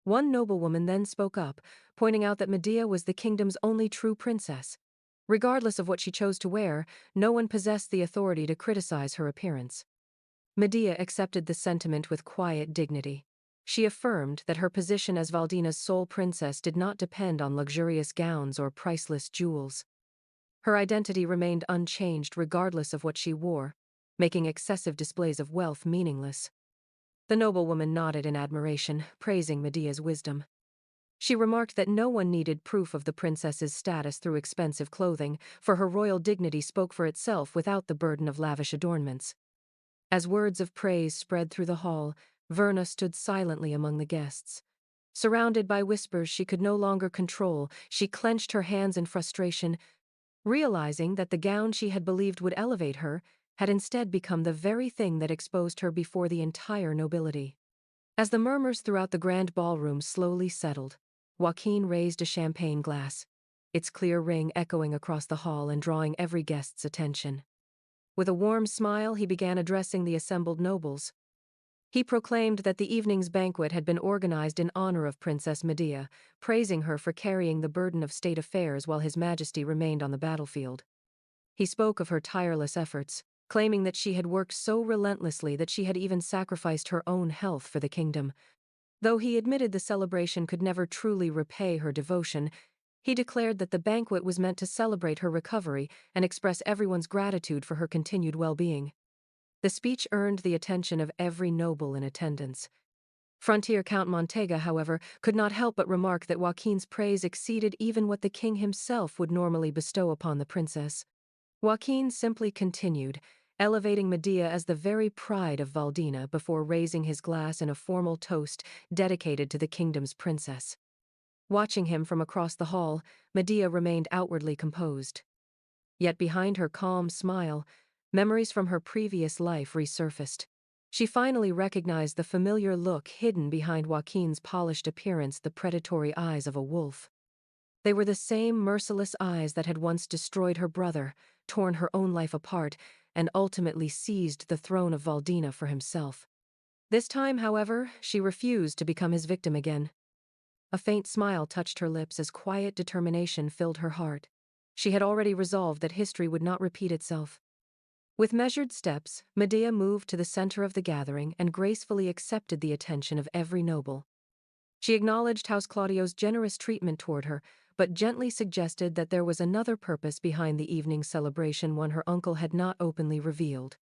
One noblewoman then spoke up, pointing out that Medea was the kingdom's only true princess. Regardless of what she chose to wear, no one possessed the authority to criticize her appearance. Medea accepted the sentiment with quiet dignity. She affirmed that her position as Valdina's sole princess did not depend on luxurious gowns or priceless jewels. Her identity remained unchanged regardless of what she wore, making excessive displays of wealth meaningless. The noblewoman nodded in admiration, praising Medea's wisdom. She remarked that no one needed proof of the princess's status through expensive clothing, for her royal dignity spoke for itself without the burden of lavish adornments. As words of praise spread through the hall, Verna stood silently among the guests. Surrounded by whispers she could no longer control, she clenched her hands in frustration, realizing that the gown she had believed would elevate her had instead become the very thing that exposed her before the entire nobility. As the murmurs throughout the grand ballroom slowly settled, Joaquin raised a champagne glass, its clear ring echoing across the hall and drawing every guest's attention. With a warm smile, he began addressing the assembled nobles. He proclaimed that the evening's banquet had been organized in honor of Princess Medea, praising her for carrying the burden of state affairs while His Majesty remained on the battlefield. He spoke of her tireless efforts, claiming that she had worked so relentlessly that she had even sacrificed her own health for the kingdom. Though he admitted the celebration could never truly repay her devotion, he declared that the banquet was meant to celebrate her recovery and express everyone's gratitude for her continued well-being. The speech earned the attention of every noble in attendance. Frontier Count Montega, however, could not help but remark that Joaquin's praise exceeded even what the king himself would normally bestow upon the princess. Joaquin simply continued, elevating Medea as the very pride of Valdina before raising his glass in a formal toast dedicated to the kingdom's princess. Watching him from across the hall, Medea remained outwardly composed. Yet behind her calm smile, memories from her previous life resurfaced. She finally recognized the familiar look hidden behind Joaquin's polished appearance, the predatory eyes of a wolf. They were the same merciless eyes that had once destroyed her brother, torn her own life apart, and ultimately seized the throne of Valdina for himself. This time, however, she refused to become his victim again. A faint smile touched her lips as quiet determination filled her heart. She had already resolved that history would not repeat itself. With measured steps, Medea moved to the center of the gathering and gracefully accepted the attention of every noble. She acknowledged House Claudio's generous treatment toward her, but gently suggested that there was another purpose behind the evening's celebration, one her uncle had not openly revealed.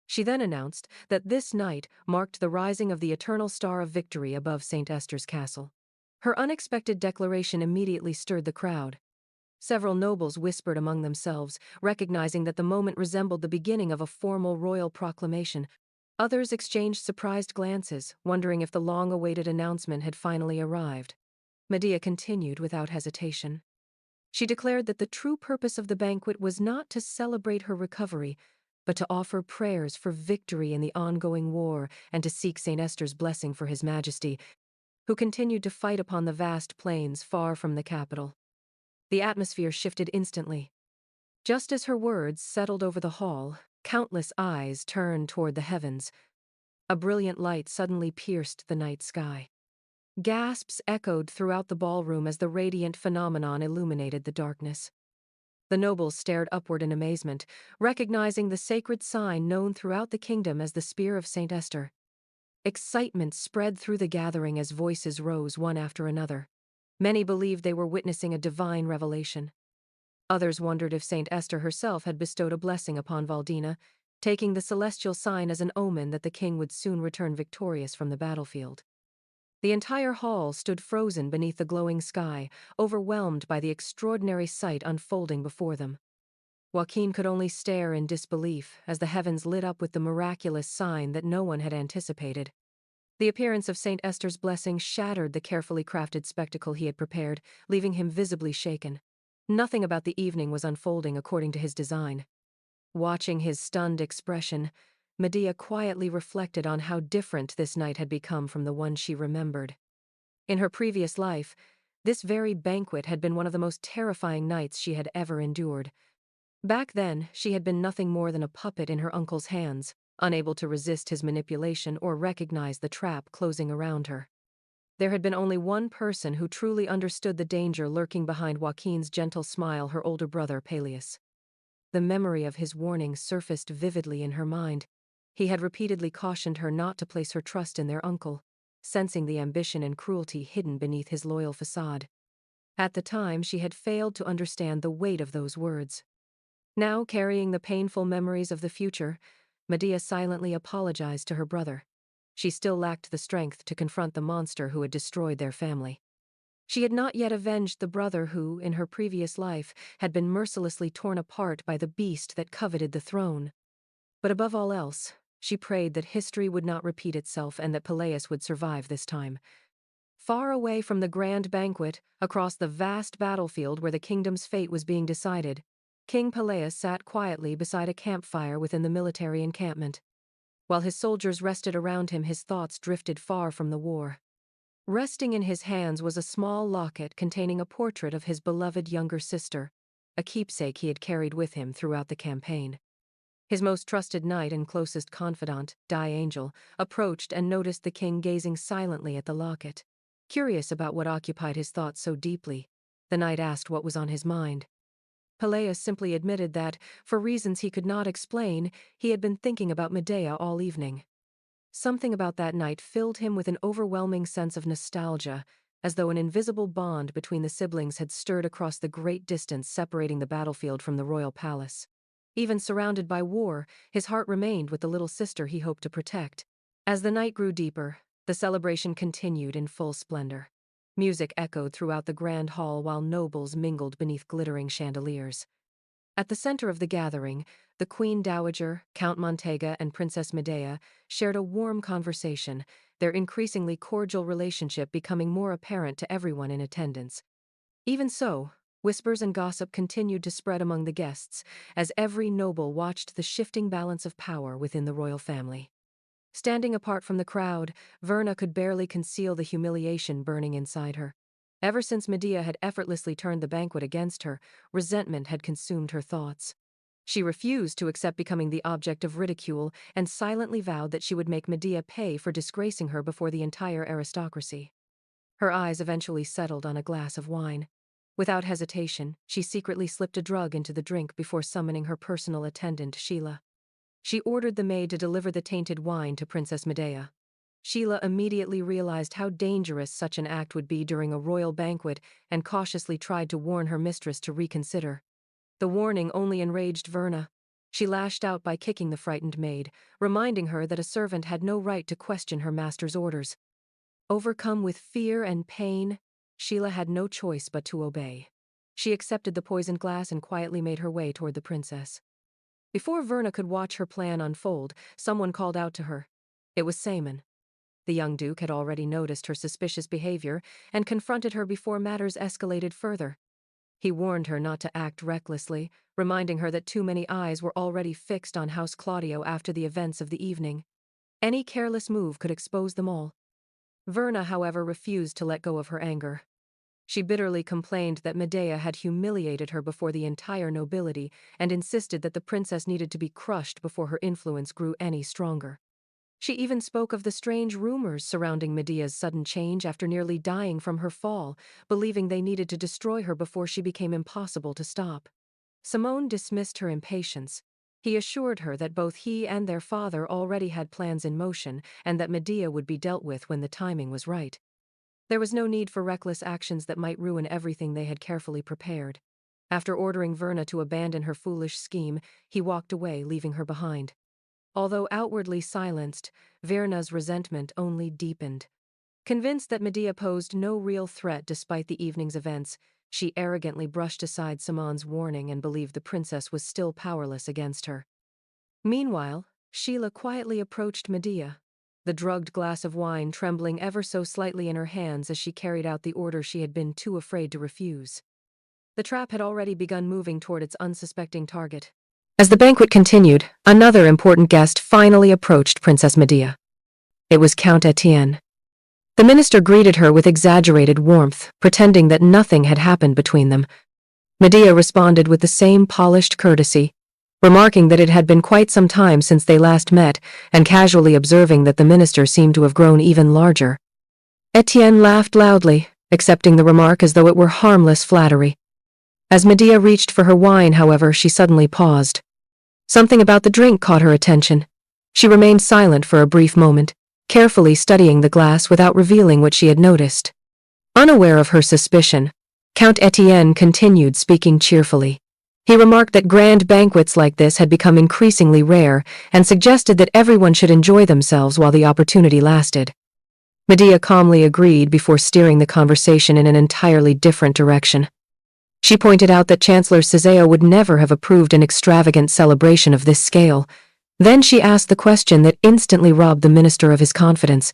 She then announced that this night marked the rising of the eternal star of victory above St. Esther's castle. Her unexpected declaration immediately stirred the crowd. Several nobles whispered among themselves, recognizing that the moment resembled the beginning of a formal royal proclamation. Others exchanged surprised glances, wondering if the long-awaited announcement had finally arrived. Medea continued without hesitation. She declared that the true purpose of the banquet was not to celebrate her recovery, but to offer prayers for victory in the ongoing war and to seek St. Esther's blessing for His Majesty, who continued to fight upon the vast plains far from the capital. The atmosphere shifted instantly. Just as her words settled over the hall, countless eyes turned toward the heavens. A brilliant light suddenly pierced the night sky. Gasps echoed throughout the ballroom as the radiant phenomenon illuminated the darkness. The nobles stared upward in amazement, recognizing the sacred sign known throughout the kingdom as the Spear of Saint Esther. Excitement spread through the gathering as voices rose one after another. Many believed they were witnessing a divine revelation. Others wondered if Saint Esther herself had bestowed a blessing upon Valdina, taking the celestial sign as an omen that the king would soon return victorious from the battlefield. The entire hall stood frozen beneath the glowing sky, overwhelmed by the extraordinary sight unfolding before them. Joaquin could only stare in disbelief as the heavens lit up with the miraculous sign that no one had anticipated. The appearance of Saint Esther's blessing shattered the carefully crafted spectacle he had prepared, leaving him visibly shaken. Nothing about the evening was unfolding according to his design. Watching his stunned expression, Medea quietly reflected on how different this night had become from the one she remembered. In her previous life, this very banquet had been one of the most terrifying nights she had ever endured. Back then, she had been nothing more than a puppet in her uncle's hands, unable to resist his manipulation or recognize the trap closing around her. There had been only one person who truly understood the danger lurking behind Joaquin's gentle smile, her older brother, Peleus. The memory of his warning surfaced vividly in her mind. He had repeatedly cautioned her not to place her trust in their uncle, sensing the ambition and cruelty hidden beneath his loyal facade. At the time, she had failed to understand the weight of those words. Now, carrying the painful memories of the future, Medea silently apologized to her brother. She still lacked the strength to confront the monster who had destroyed their family. She had not yet avenged the brother who, in her previous life, had been mercilessly torn apart by the beast that coveted the throne. But above all else, she prayed that history would not repeat itself and that Peleus would survive this time. Far away from the grand banquet, across the vast battlefield where the kingdom's fate was being decided, King Peleus sat quietly beside a campfire within the military encampment. While his soldiers rested around him, his thoughts drifted far from the war. Resting in his hands was a small locket containing a portrait of his beloved younger sister, a keepsake he had carried with him throughout the campaign. His most trusted knight and closest confidant, Angel, approached and noticed the king gazing silently at the locket. Curious about what occupied his thoughts so deeply, the knight asked what was on his mind. Peleus simply admitted that, for reasons he could not explain, he had been thinking about Medea all evening. Something about that night filled him with an overwhelming sense of nostalgia, as though an invisible bond between the siblings had stirred across the great distance separating the battlefield from the royal palace. Even surrounded by war, his heart remained with the little sister he hoped to protect. As the night grew deeper, the celebration continued in full splendor. Music echoed throughout the grand hall while nobles mingled beneath glittering chandeliers. At the center of the gathering, the Queen Dowager, Count Montega, and Princess Medea shared a warm conversation, their increasingly cordial relationship becoming more apparent to everyone in attendance. Even so, whispers and gossip continued to spread among the guests, as every noble watched the shifting balance of power within the royal family. Standing apart from the crowd, Verna could barely conceal the humiliation burning inside her. Ever since Medea had effortlessly turned the banquet against her, resentment had consumed her thoughts. She refused to accept becoming the object of ridicule and silently vowed that she would make Medea pay for disgracing her before the entire aristocracy. Her eyes eventually settled on a glass of wine. Without hesitation, she secretly slipped a drug into the drink before summoning her personal attendant, Sheila. She ordered the maid to deliver the tainted wine to Princess Medea. Sheila immediately realized how dangerous such an act would be during a royal banquet and cautiously tried to warn her mistress to reconsider. The warning only enraged Verna. She lashed out by kicking the frightened maid, reminding her that a servant had no right to question her master's orders. Overcome with fear and pain, Sheila had no choice but to obey. She accepted the poisoned glass and quietly made her way toward the princess. Before Verna could watch her plan unfold, someone called out to her. It was Saemon. The young duke had already noticed her suspicious behavior and confronted her before matters escalated further. He warned her not to act recklessly, reminding her that too many eyes were already fixed on House Claudio after the events of the evening. Any careless move could expose them all. Verna, however, refused to let go of her anger. She bitterly complained that Medea had humiliated her before the entire nobility and insisted that the princess needed to be crushed before her influence grew any stronger. She even spoke of the strange rumors surrounding Medea's sudden change after nearly dying from her fall, believing they needed to destroy her before she became impossible to stop. Simone dismissed her impatience. He assured her that both he and their father already had plans in motion and that Medea would be dealt with when the timing was right. There was no need for reckless actions that might ruin everything they had carefully prepared. After ordering Verna to abandon her foolish scheme, he walked away, leaving her behind. Although outwardly silenced, Verna's resentment only deepened. Convinced that Medea posed no real threat despite the evening's events, she arrogantly brushed aside Simone's warning and believed the princess was still powerless against her. Meanwhile, Sheila quietly approached Medea, the drugged glass of wine trembling ever so slightly in her hands as she carried out the order she had been too afraid to refuse. The trap had already begun moving toward its unsuspecting target. As the banquet continued, another important guest finally approached Princess Medea. It was Count Etienne. The minister greeted her with exaggerated warmth, pretending that nothing had happened between them. Medea responded with the same polished courtesy, remarking that it had been quite some time since they last met, and casually observing that the minister seemed to have grown even larger. Etienne laughed loudly, accepting the remark as though it were harmless flattery. As Medea reached for her wine, however, she suddenly paused. Something about the drink caught her attention. She remained silent for a brief moment, carefully studying the glass without revealing what she had noticed. Unaware of her suspicion, Count Etienne continued speaking cheerfully. He remarked that grand banquets like this had become increasingly rare and suggested that everyone should enjoy themselves while the opportunity lasted. Medea calmly agreed before steering the conversation in an entirely different direction. She pointed out that Chancellor Ceseo would never have approved an extravagant celebration of this scale. Then she asked the question that instantly robbed the minister of his confidence.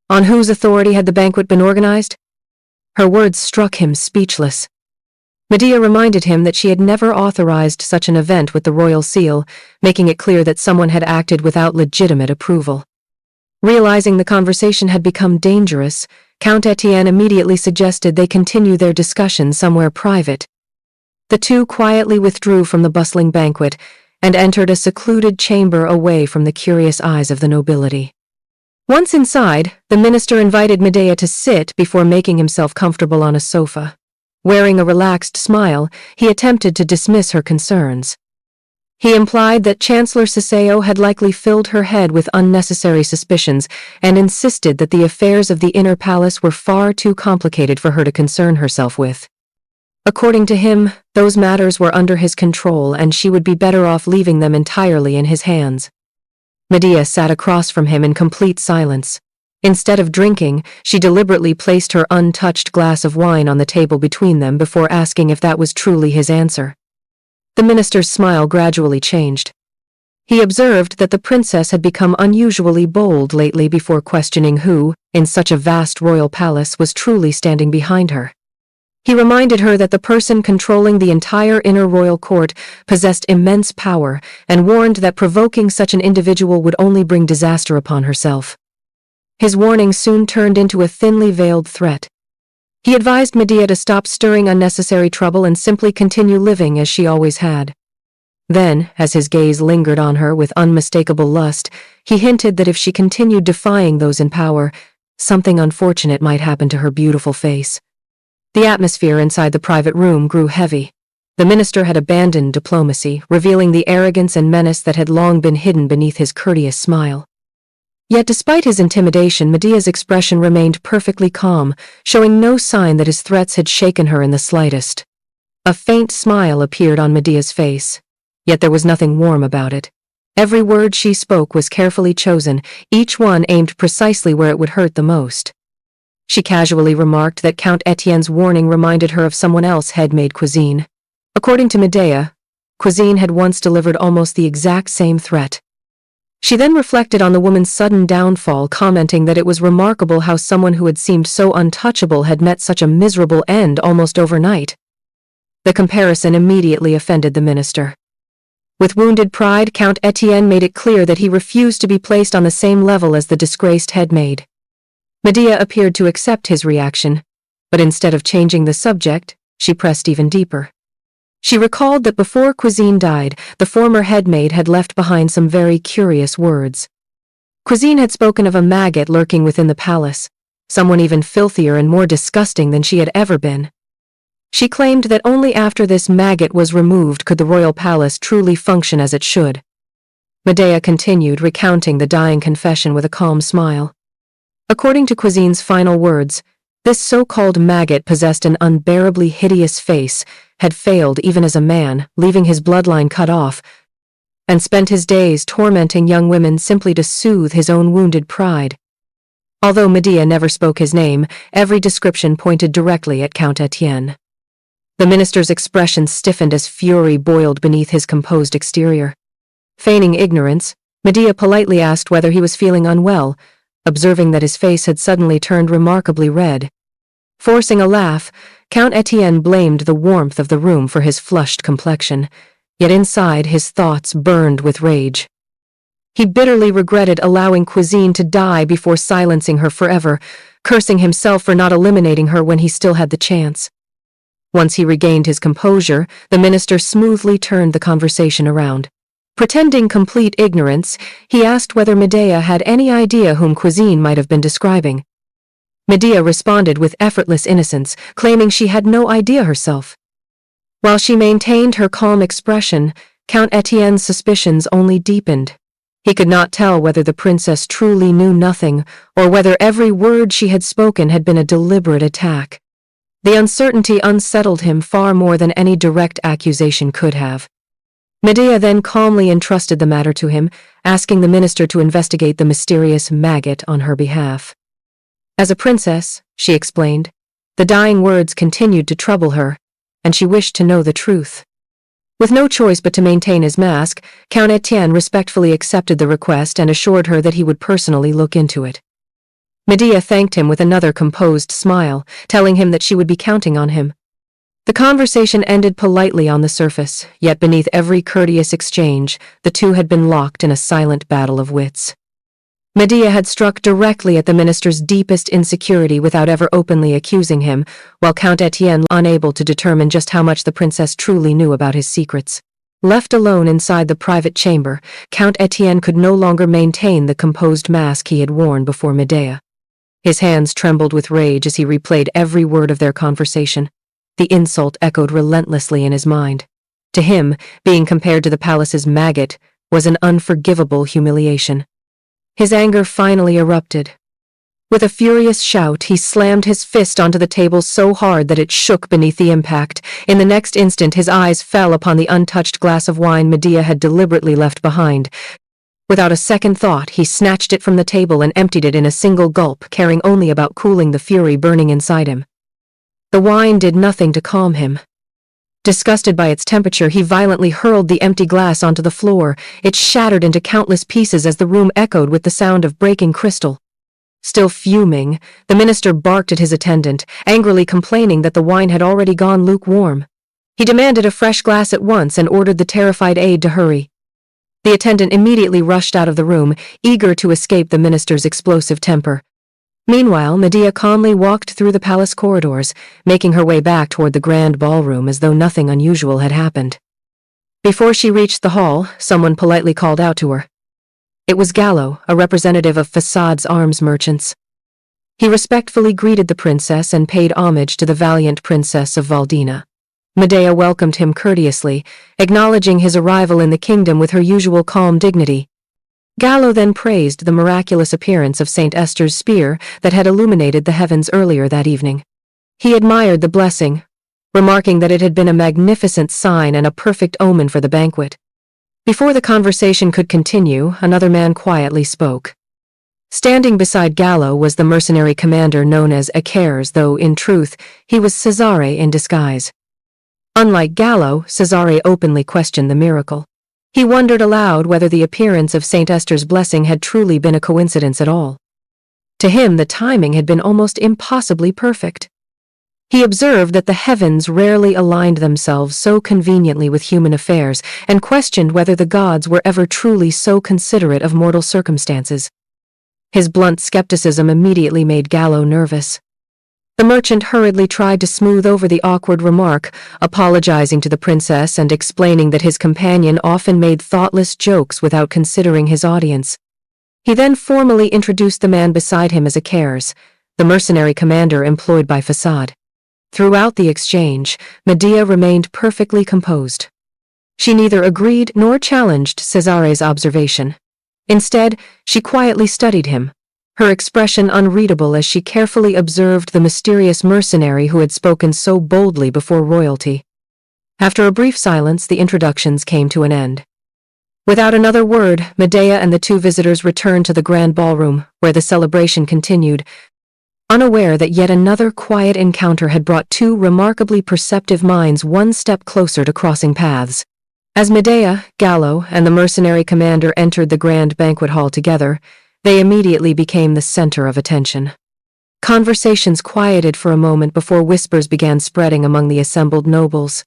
On whose authority had the banquet been organized? Her words struck him speechless. Medea reminded him that she had never authorized such an event with the royal seal, making it clear that someone had acted without legitimate approval. Realizing the conversation had become dangerous, Count Etienne immediately suggested they continue their discussion somewhere private. The two quietly withdrew from the bustling banquet and entered a secluded chamber away from the curious eyes of the nobility. Once inside, the minister invited Medea to sit before making himself comfortable on a sofa. Wearing a relaxed smile, he attempted to dismiss her concerns. He implied that Chancellor Ceseo had likely filled her head with unnecessary suspicions and insisted that the affairs of the inner palace were far too complicated for her to concern herself with. According to him, those matters were under his control and she would be better off leaving them entirely in his hands. Medea sat across from him in complete silence. Instead of drinking, she deliberately placed her untouched glass of wine on the table between them before asking if that was truly his answer. The minister's smile gradually changed. He observed that the princess had become unusually bold lately before questioning who, in such a vast royal palace, was truly standing behind her. He reminded her that the person controlling the entire inner royal court possessed immense power and warned that provoking such an individual would only bring disaster upon herself. His warning soon turned into a thinly veiled threat. He advised Medea to stop stirring unnecessary trouble and simply continue living as she always had. Then, as his gaze lingered on her with unmistakable lust, he hinted that if she continued defying those in power, something unfortunate might happen to her beautiful face. The atmosphere inside the private room grew heavy. The minister had abandoned diplomacy, revealing the arrogance and menace that had long been hidden beneath his courteous smile. Yet despite his intimidation, Medea's expression remained perfectly calm, showing no sign that his threats had shaken her in the slightest. A faint smile appeared on Medea's face, yet there was nothing warm about it. Every word she spoke was carefully chosen, each one aimed precisely where it would hurt the most. She casually remarked that Count Etienne's warning reminded her of someone else had made cuisine. According to Medea, cuisine had once delivered almost the exact same threat. She then reflected on the woman's sudden downfall, commenting that it was remarkable how someone who had seemed so untouchable had met such a miserable end almost overnight. The comparison immediately offended the minister. With wounded pride, Count Etienne made it clear that he refused to be placed on the same level as the disgraced headmaid. Medea appeared to accept his reaction, but instead of changing the subject, she pressed even deeper. She recalled that before Cuisine died, the former headmaid had left behind some very curious words. Cuisine had spoken of a maggot lurking within the palace, someone even filthier and more disgusting than she had ever been. She claimed that only after this maggot was removed could the royal palace truly function as it should. Medea continued, recounting the dying confession with a calm smile. According to Cuisine's final words, this so-called maggot possessed an unbearably hideous face, had failed even as a man, leaving his bloodline cut off, and spent his days tormenting young women simply to soothe his own wounded pride. Although Medea never spoke his name, every description pointed directly at Count Etienne. The minister's expression stiffened as fury boiled beneath his composed exterior. Feigning ignorance, Medea politely asked whether he was feeling unwell, observing that his face had suddenly turned remarkably red. Forcing a laugh, Count Etienne blamed the warmth of the room for his flushed complexion, yet inside his thoughts burned with rage. He bitterly regretted allowing Cuisine to die before silencing her forever, cursing himself for not eliminating her when he still had the chance. Once he regained his composure, the minister smoothly turned the conversation around. Pretending complete ignorance, he asked whether Medea had any idea whom Cuisine might have been describing. Medea responded with effortless innocence, claiming she had no idea herself. While she maintained her calm expression, Count Etienne's suspicions only deepened. He could not tell whether the princess truly knew nothing, or whether every word she had spoken had been a deliberate attack. The uncertainty unsettled him far more than any direct accusation could have. Medea then calmly entrusted the matter to him, asking the minister to investigate the mysterious maggot on her behalf. As a princess, she explained, the dying words continued to trouble her, and she wished to know the truth. With no choice but to maintain his mask, Count Etienne respectfully accepted the request and assured her that he would personally look into it. Medea thanked him with another composed smile, telling him that she would be counting on him. The conversation ended politely on the surface, yet beneath every courteous exchange, the two had been locked in a silent battle of wits. Medea had struck directly at the minister's deepest insecurity without ever openly accusing him, while Count Etienne unable to determine just how much the princess truly knew about his secrets. Left alone inside the private chamber, Count Etienne could no longer maintain the composed mask he had worn before Medea. His hands trembled with rage as he replayed every word of their conversation. The insult echoed relentlessly in his mind. To him, being compared to the palace's maggot was an unforgivable humiliation. His anger finally erupted. With a furious shout, he slammed his fist onto the table so hard that it shook beneath the impact. In the next instant, his eyes fell upon the untouched glass of wine Medea had deliberately left behind. Without a second thought, he snatched it from the table and emptied it in a single gulp, caring only about cooling the fury burning inside him. The wine did nothing to calm him. Disgusted by its temperature, he violently hurled the empty glass onto the floor. It shattered into countless pieces as the room echoed with the sound of breaking crystal. Still fuming, the minister barked at his attendant, angrily complaining that the wine had already gone lukewarm. He demanded a fresh glass at once and ordered the terrified aide to hurry. The attendant immediately rushed out of the room, eager to escape the minister's explosive temper. Meanwhile, Medea calmly walked through the palace corridors, making her way back toward the grand ballroom as though nothing unusual had happened. Before she reached the hall, someone politely called out to her. It was Gallo, a representative of Facade's arms merchants. He respectfully greeted the princess and paid homage to the valiant princess of Valdina. Medea welcomed him courteously, acknowledging his arrival in the kingdom with her usual calm dignity. Gallo then praised the miraculous appearance of Saint Esther's spear that had illuminated the heavens earlier that evening. He admired the blessing, remarking that it had been a magnificent sign and a perfect omen for the banquet. Before the conversation could continue, another man quietly spoke. Standing beside Gallo was the mercenary commander known as Awakens, though in truth, he was Cesare in disguise. Unlike Gallo, Cesare openly questioned the miracle. He wondered aloud whether the appearance of Saint Esther's blessing had truly been a coincidence at all. To him, the timing had been almost impossibly perfect. He observed that the heavens rarely aligned themselves so conveniently with human affairs and questioned whether the gods were ever truly so considerate of mortal circumstances. His blunt skepticism immediately made Gallo nervous. The merchant hurriedly tried to smooth over the awkward remark, apologizing to the princess and explaining that his companion often made thoughtless jokes without considering his audience. He then formally introduced the man beside him as Awakens, the mercenary commander employed by Facade. Throughout the exchange, Medea remained perfectly composed. She neither agreed nor challenged Cesare's observation. Instead, she quietly studied him, her expression unreadable as she carefully observed the mysterious mercenary who had spoken so boldly before royalty. After a brief silence, the introductions came to an end. Without another word, Medea and the two visitors returned to the grand ballroom, where the celebration continued, unaware that yet another quiet encounter had brought two remarkably perceptive minds one step closer to crossing paths. As Medea, Gallo, and the mercenary commander entered the grand banquet hall together, they immediately became the center of attention. Conversations quieted for a moment before whispers began spreading among the assembled nobles.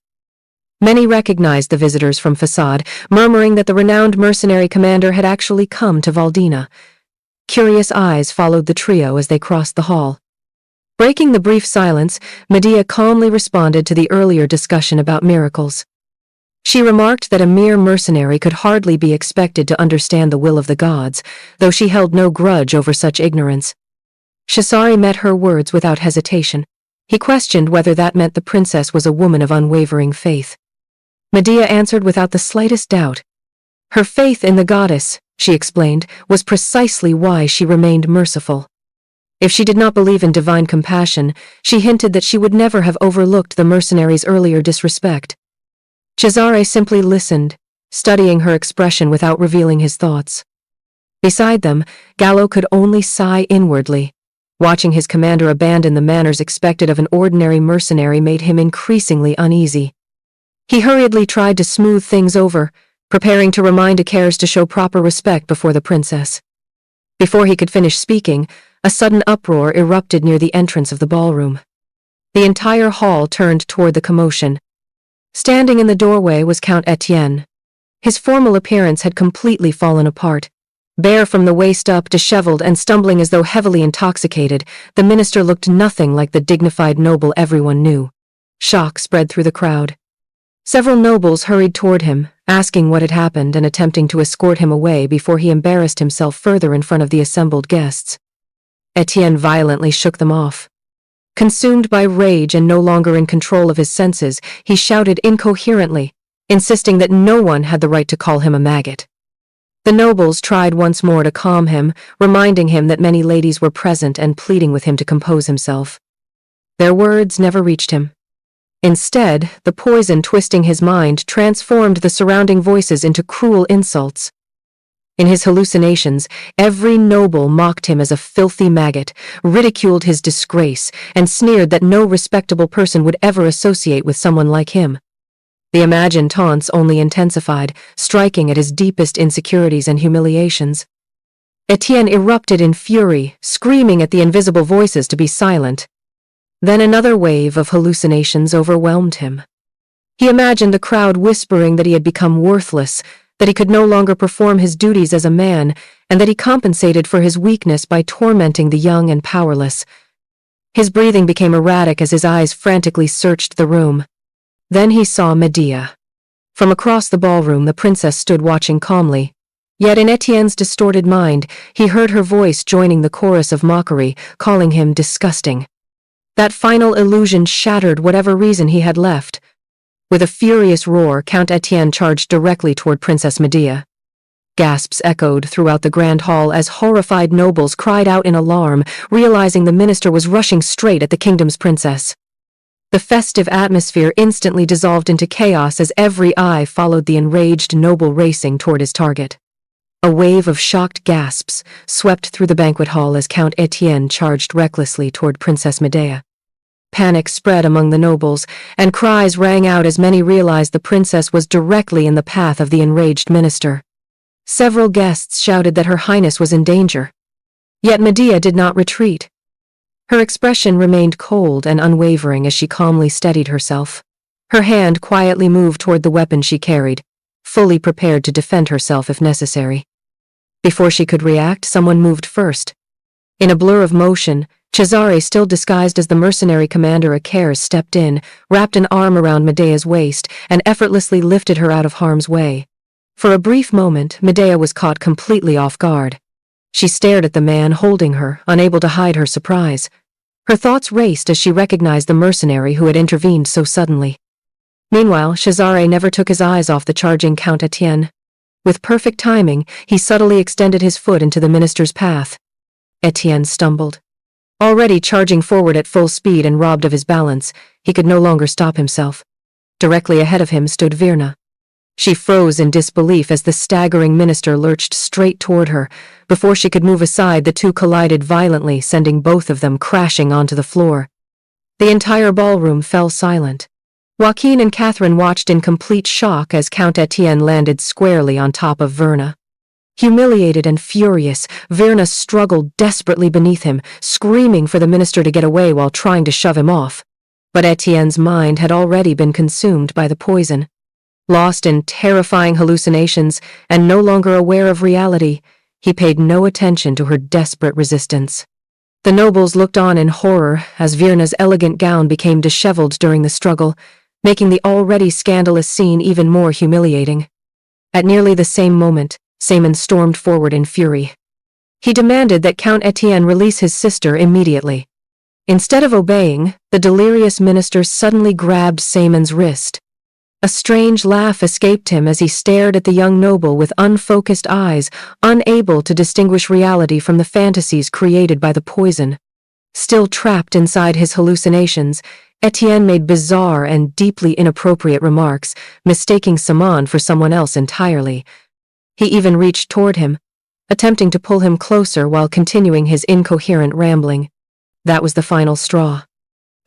Many recognized the visitors from Facade, murmuring that the renowned mercenary commander had actually come to Valdina. Curious eyes followed the trio as they crossed the hall. Breaking the brief silence, Medea calmly responded to the earlier discussion about miracles. She remarked that a mere mercenary could hardly be expected to understand the will of the gods, though she held no grudge over such ignorance. Cesare met her words without hesitation. He questioned whether that meant the princess was a woman of unwavering faith. Medea answered without the slightest doubt. Her faith in the goddess, she explained, was precisely why she remained merciful. If she did not believe in divine compassion, she hinted that she would never have overlooked the mercenary's earlier disrespect. Cesare simply listened, studying her expression without revealing his thoughts. Beside them, Gallo could only sigh inwardly. Watching his commander abandon the manners expected of an ordinary mercenary made him increasingly uneasy. He hurriedly tried to smooth things over, preparing to remind Awakens to show proper respect before the princess. Before he could finish speaking, a sudden uproar erupted near the entrance of the ballroom. The entire hall turned toward the commotion. Standing in the doorway was Count Etienne. His formal appearance had completely fallen apart. Bare from the waist up, disheveled and stumbling as though heavily intoxicated, the minister looked nothing like the dignified noble everyone knew. Shock spread through the crowd. Several nobles hurried toward him, asking what had happened and attempting to escort him away before he embarrassed himself further in front of the assembled guests. Etienne violently shook them off. Consumed by rage and no longer in control of his senses, he shouted incoherently, insisting that no one had the right to call him a maggot. The nobles tried once more to calm him, reminding him that many ladies were present and pleading with him to compose himself. Their words never reached him. Instead, the poison twisting his mind transformed the surrounding voices into cruel insults. In his hallucinations, every noble mocked him as a filthy maggot, ridiculed his disgrace, and sneered that no respectable person would ever associate with someone like him. The imagined taunts only intensified, striking at his deepest insecurities and humiliations. Etienne erupted in fury, screaming at the invisible voices to be silent. Then another wave of hallucinations overwhelmed him. He imagined the crowd whispering that he had become worthless, that he could no longer perform his duties as a man, and that he compensated for his weakness by tormenting the young and powerless. His breathing became erratic as his eyes frantically searched the room. Then he saw Medea. From across the ballroom, the princess stood watching calmly. Yet in Etienne's distorted mind, he heard her voice joining the chorus of mockery, calling him disgusting. That final illusion shattered whatever reason he had left. With a furious roar, Count Etienne charged directly toward Princess Medea. Gasps echoed throughout the grand hall as horrified nobles cried out in alarm, realizing the minister was rushing straight at the kingdom's princess. The festive atmosphere instantly dissolved into chaos as every eye followed the enraged noble racing toward his target. A wave of shocked gasps swept through the banquet hall as Count Etienne charged recklessly toward Princess Medea. Panic spread among the nobles, and cries rang out as many realized the princess was directly in the path of the enraged minister. Several guests shouted that Her Highness was in danger. Yet Medea did not retreat. Her expression remained cold and unwavering as she calmly steadied herself. Her hand quietly moved toward the weapon she carried, fully prepared to defend herself if necessary. Before she could react, someone moved first. In a blur of motion, Cesare, still disguised as the mercenary commander Awakens, stepped in, wrapped an arm around Medea's waist, and effortlessly lifted her out of harm's way. For a brief moment, Medea was caught completely off guard. She stared at the man holding her, unable to hide her surprise. Her thoughts raced as she recognized the mercenary who had intervened so suddenly. Meanwhile, Cesare never took his eyes off the charging Count Etienne. With perfect timing, he subtly extended his foot into the minister's path. Etienne stumbled. Already charging forward at full speed and robbed of his balance, he could no longer stop himself. Directly ahead of him stood Virna. She froze in disbelief as the staggering minister lurched straight toward her. Before she could move aside, the two collided violently, sending both of them crashing onto the floor. The entire ballroom fell silent. Joaquin and Catherine watched in complete shock as Count Etienne landed squarely on top of Virna. Humiliated and furious, Virna struggled desperately beneath him, screaming for the minister to get away while trying to shove him off. But Etienne's mind had already been consumed by the poison. Lost in terrifying hallucinations and no longer aware of reality, he paid no attention to her desperate resistance. The nobles looked on in horror as Virna's elegant gown became disheveled during the struggle, making the already scandalous scene even more humiliating. At nearly the same moment, Seaman stormed forward in fury. He demanded that Count Etienne release his sister immediately. Instead of obeying, the delirious minister suddenly grabbed Seaman's wrist. A strange laugh escaped him as he stared at the young noble with unfocused eyes, unable to distinguish reality from the fantasies created by the poison. Still trapped inside his hallucinations, Etienne made bizarre and deeply inappropriate remarks, mistaking Seaman for someone else entirely. He even reached toward him, attempting to pull him closer while continuing his incoherent rambling. That was the final straw.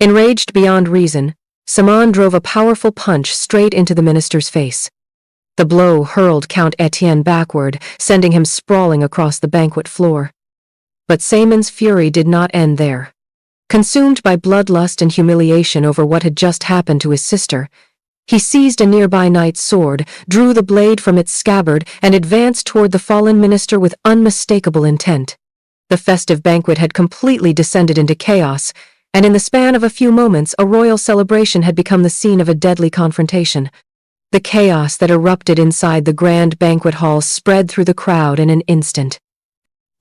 Enraged beyond reason, Seaman drove a powerful punch straight into the minister's face. The blow hurled Count Etienne backward, sending him sprawling across the banquet floor. But Seaman's fury did not end there. Consumed by bloodlust and humiliation over what had just happened to his sister, he seized a nearby knight's sword, drew the blade from its scabbard, and advanced toward the fallen minister with unmistakable intent. The festive banquet had completely descended into chaos, and in the span of a few moments a royal celebration had become the scene of a deadly confrontation. The chaos that erupted inside the grand banquet hall spread through the crowd in an instant.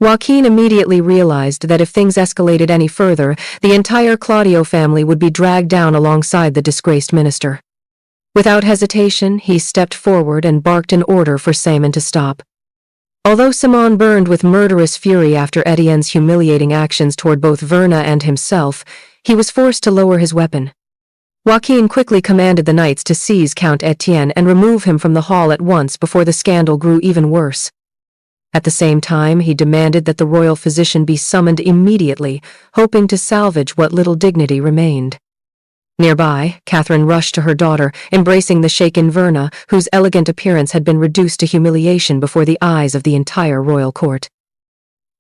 Joaquin immediately realized that if things escalated any further, the entire Claudio family would be dragged down alongside the disgraced minister. Without hesitation, he stepped forward and barked an order for Seaman to stop. Although Seaman burned with murderous fury after Etienne's humiliating actions toward both Virna and himself, he was forced to lower his weapon. Joaquin quickly commanded the knights to seize Count Etienne and remove him from the hall at once before the scandal grew even worse. At the same time, he demanded that the royal physician be summoned immediately, hoping to salvage what little dignity remained. Nearby, Catherine rushed to her daughter, embracing the shaken Virna, whose elegant appearance had been reduced to humiliation before the eyes of the entire royal court.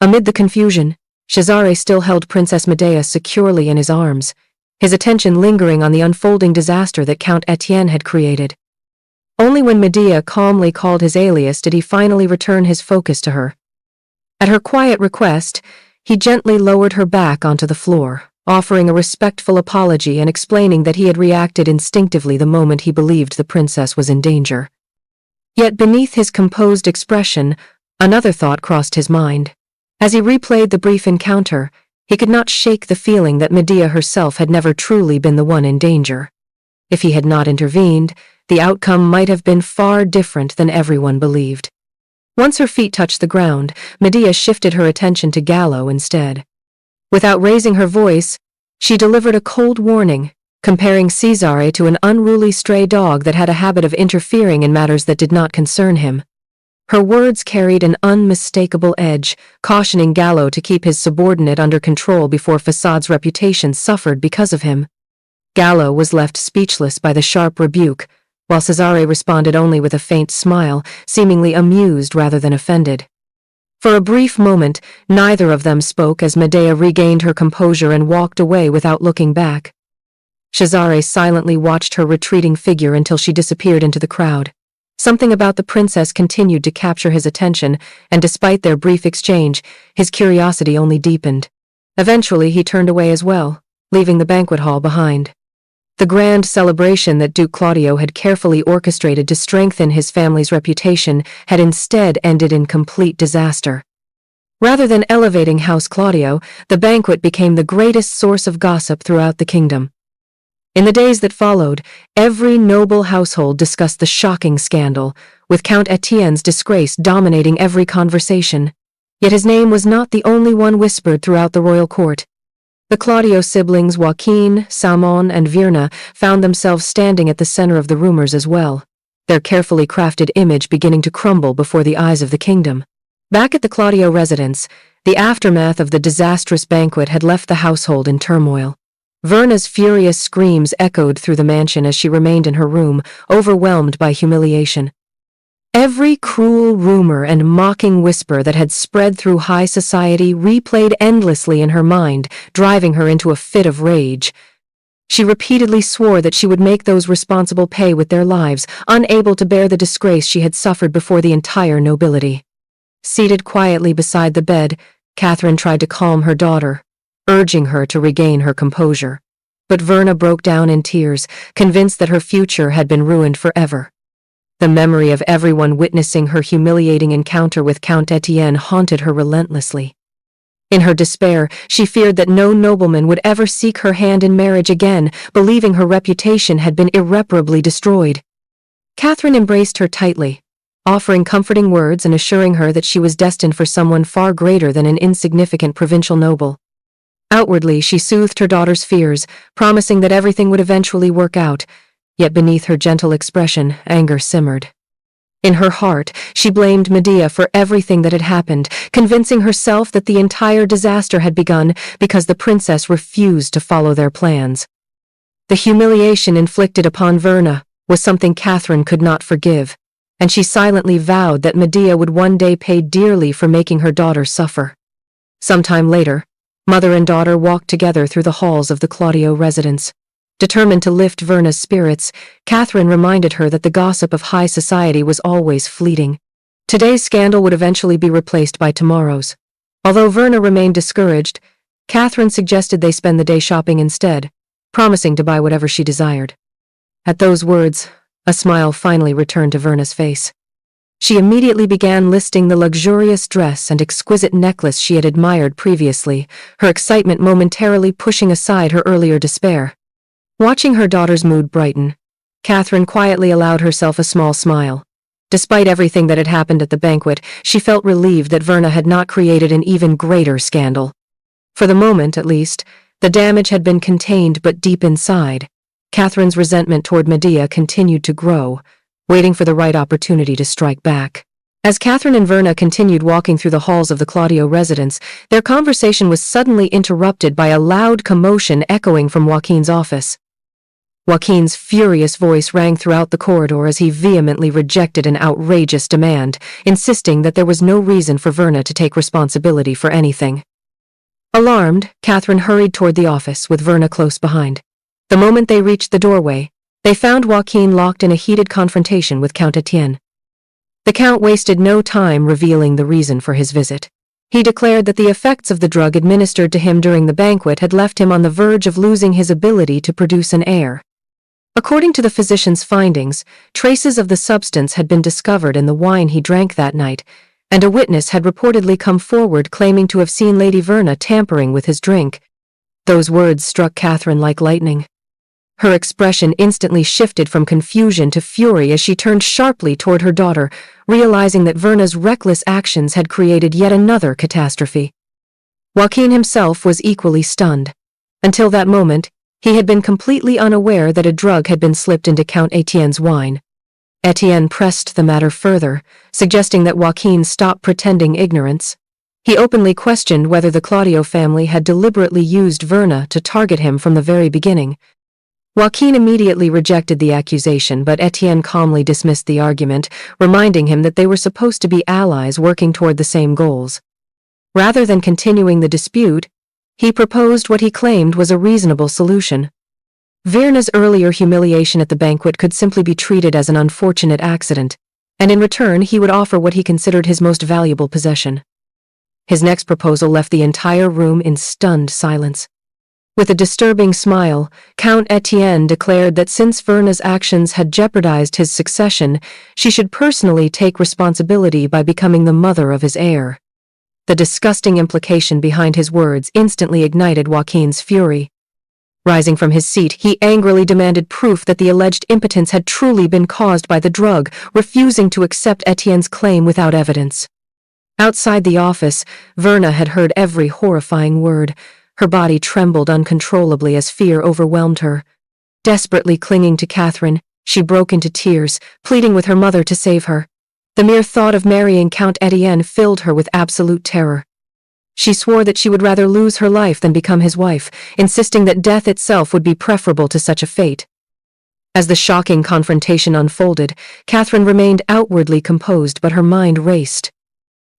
Amid the confusion, Cesare still held Princess Medea securely in his arms, his attention lingering on the unfolding disaster that Count Etienne had created. Only when Medea calmly called his alias did he finally return his focus to her. At her quiet request, he gently lowered her back onto the floor, offering a respectful apology and explaining that he had reacted instinctively the moment he believed the princess was in danger. Yet beneath his composed expression, another thought crossed his mind. As he replayed the brief encounter, he could not shake the feeling that Medea herself had never truly been the one in danger. If he had not intervened, the outcome might have been far different than everyone believed. Once her feet touched the ground, Medea shifted her attention to Gallo instead. Without raising her voice, she delivered a cold warning, comparing Cesare to an unruly stray dog that had a habit of interfering in matters that did not concern him. Her words carried an unmistakable edge, cautioning Gallo to keep his subordinate under control before Fasade's reputation suffered because of him. Gallo was left speechless by the sharp rebuke, while Cesare responded only with a faint smile, seemingly amused rather than offended. For a brief moment, neither of them spoke as Medea regained her composure and walked away without looking back. Cesare silently watched her retreating figure until she disappeared into the crowd. Something about the princess continued to capture his attention, and despite their brief exchange, his curiosity only deepened. Eventually, he turned away as well, leaving the banquet hall behind. The grand celebration that Duke Claudio had carefully orchestrated to strengthen his family's reputation had instead ended in complete disaster. Rather than elevating House Claudio, the banquet became the greatest source of gossip throughout the kingdom. In the days that followed, every noble household discussed the shocking scandal, with Count Etienne's disgrace dominating every conversation. Yet his name was not the only one whispered throughout the royal court. The Claudio siblings Joaquin, Salmon, and Virna found themselves standing at the center of the rumors as well, their carefully crafted image beginning to crumble before the eyes of the kingdom. Back at the Claudio residence, the aftermath of the disastrous banquet had left the household in turmoil. Virna's furious screams echoed through the mansion as she remained in her room, overwhelmed by humiliation. Every cruel rumor and mocking whisper that had spread through high society replayed endlessly in her mind, driving her into a fit of rage. She repeatedly swore that she would make those responsible pay with their lives, unable to bear the disgrace she had suffered before the entire nobility. Seated quietly beside the bed, Catherine tried to calm her daughter, urging her to regain her composure. But Virna broke down in tears, convinced that her future had been ruined forever. The memory of everyone witnessing her humiliating encounter with Count Etienne haunted her relentlessly. In her despair, she feared that no nobleman would ever seek her hand in marriage again, believing her reputation had been irreparably destroyed. Catherine embraced her tightly, offering comforting words and assuring her that she was destined for someone far greater than an insignificant provincial noble. Outwardly, she soothed her daughter's fears, promising that everything would eventually work out, yet beneath her gentle expression, anger simmered. In her heart, she blamed Medea for everything that had happened, convincing herself that the entire disaster had begun because the princess refused to follow their plans. The humiliation inflicted upon Virna was something Catherine could not forgive, and she silently vowed that Medea would one day pay dearly for making her daughter suffer. Sometime later, mother and daughter walked together through the halls of the Claudio residence. Determined to lift Virna's spirits, Catherine reminded her that the gossip of high society was always fleeting. Today's scandal would eventually be replaced by tomorrow's. Although Virna remained discouraged, Catherine suggested they spend the day shopping instead, promising to buy whatever she desired. At those words, a smile finally returned to Virna's face. She immediately began listing the luxurious dress and exquisite necklace she had admired previously, her excitement momentarily pushing aside her earlier despair. Watching her daughter's mood brighten, Catherine quietly allowed herself a small smile. Despite everything that had happened at the banquet, she felt relieved that Virna had not created an even greater scandal. For the moment, at least, the damage had been contained, but deep inside, Catherine's resentment toward Medea continued to grow, waiting for the right opportunity to strike back. As Catherine and Virna continued walking through the halls of the Claudio residence, their conversation was suddenly interrupted by a loud commotion echoing from Joaquin's office. Joaquin's furious voice rang throughout the corridor as he vehemently rejected an outrageous demand, insisting that there was no reason for Virna to take responsibility for anything. Alarmed, Catherine hurried toward the office, with Virna close behind. The moment they reached the doorway, they found Joaquin locked in a heated confrontation with Count Etienne. The Count wasted no time revealing the reason for his visit. He declared that the effects of the drug administered to him during the banquet had left him on the verge of losing his ability to produce an heir. According to the physician's findings, traces of the substance had been discovered in the wine he drank that night, and a witness had reportedly come forward claiming to have seen Lady Virna tampering with his drink. Those words struck Catherine like lightning. Her expression instantly shifted from confusion to fury as she turned sharply toward her daughter, realizing that Virna's reckless actions had created yet another catastrophe. Joaquin himself was equally stunned. Until that moment, he had been completely unaware that a drug had been slipped into Count Etienne's wine. Etienne pressed the matter further, suggesting that Joaquin stop pretending ignorance. He openly questioned whether the Claudio family had deliberately used Virna to target him from the very beginning. Joaquin immediately rejected the accusation, but Etienne calmly dismissed the argument, reminding him that they were supposed to be allies working toward the same goals. Rather than continuing the dispute, he proposed what he claimed was a reasonable solution. Virna's earlier humiliation at the banquet could simply be treated as an unfortunate accident, and in return he would offer what he considered his most valuable possession. His next proposal left the entire room in stunned silence. With a disturbing smile, Count Etienne declared that since Virna's actions had jeopardized his succession, she should personally take responsibility by becoming the mother of his heir. The disgusting implication behind his words instantly ignited Joaquin's fury. Rising from his seat, he angrily demanded proof that the alleged impotence had truly been caused by the drug, refusing to accept Etienne's claim without evidence. Outside the office, Verna had heard every horrifying word. Her body trembled uncontrollably as fear overwhelmed her. Desperately clinging to Catherine, she broke into tears, pleading with her mother to save her. The mere thought of marrying Count Etienne filled her with absolute terror. She swore that she would rather lose her life than become his wife, insisting that death itself would be preferable to such a fate. As the shocking confrontation unfolded, Catherine remained outwardly composed, but her mind raced.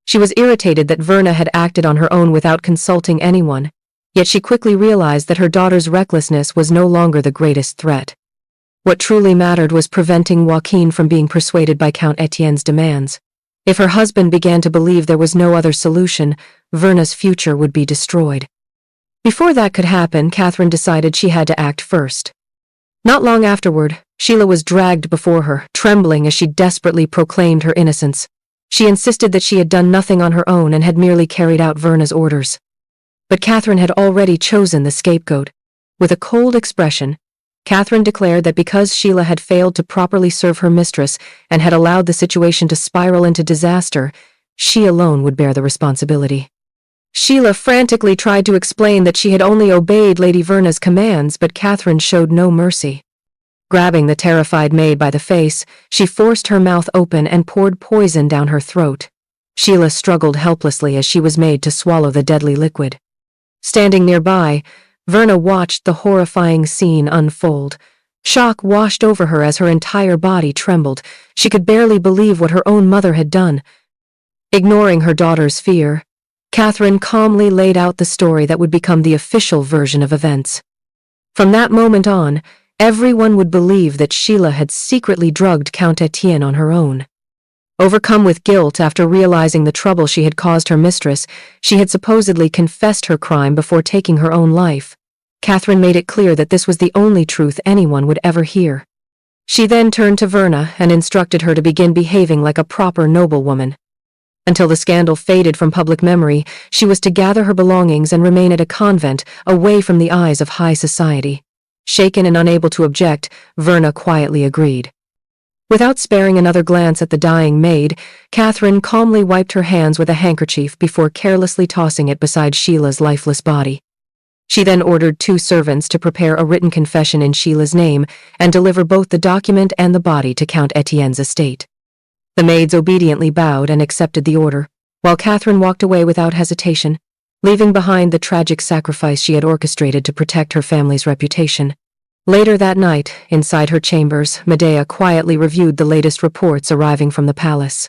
She was irritated that Verna had acted on her own without consulting anyone, yet she quickly realized that her daughter's recklessness was no longer the greatest threat. What truly mattered was preventing Joaquin from being persuaded by Count Etienne's demands. If her husband began to believe there was no other solution, Verna's future would be destroyed. Before that could happen, Catherine decided she had to act first. Not long afterward, Sheila was dragged before her, trembling as she desperately proclaimed her innocence. She insisted that she had done nothing on her own and had merely carried out Verna's orders. But Catherine had already chosen the scapegoat. With a cold expression, Catherine declared that because Sheila had failed to properly serve her mistress and had allowed the situation to spiral into disaster, she alone would bear the responsibility. Sheila frantically tried to explain that she had only obeyed Lady Verna's commands, but Catherine showed no mercy. Grabbing the terrified maid by the face, she forced her mouth open and poured poison down her throat. Sheila struggled helplessly as she was made to swallow the deadly liquid. Standing nearby, Verna watched the horrifying scene unfold. Shock washed over her as her entire body trembled. She could barely believe what her own mother had done. Ignoring her daughter's fear, Catherine calmly laid out the story that would become the official version of events. From that moment on, everyone would believe that Sheila had secretly drugged Count Etienne on her own. Overcome with guilt after realizing the trouble she had caused her mistress, she had supposedly confessed her crime before taking her own life. Catherine made it clear that this was the only truth anyone would ever hear. She then turned to Verna and instructed her to begin behaving like a proper noblewoman. Until the scandal faded from public memory, she was to gather her belongings and remain at a convent, away from the eyes of high society. Shaken and unable to object, Verna quietly agreed. Without sparing another glance at the dying maid, Catherine calmly wiped her hands with a handkerchief before carelessly tossing it beside Sheila's lifeless body. She then ordered 2 servants to prepare a written confession in Sheila's name and deliver both the document and the body to Count Etienne's estate. The maids obediently bowed and accepted the order, while Catherine walked away without hesitation, leaving behind the tragic sacrifice she had orchestrated to protect her family's reputation. Later that night, inside her chambers, Medea quietly reviewed the latest reports arriving from the palace.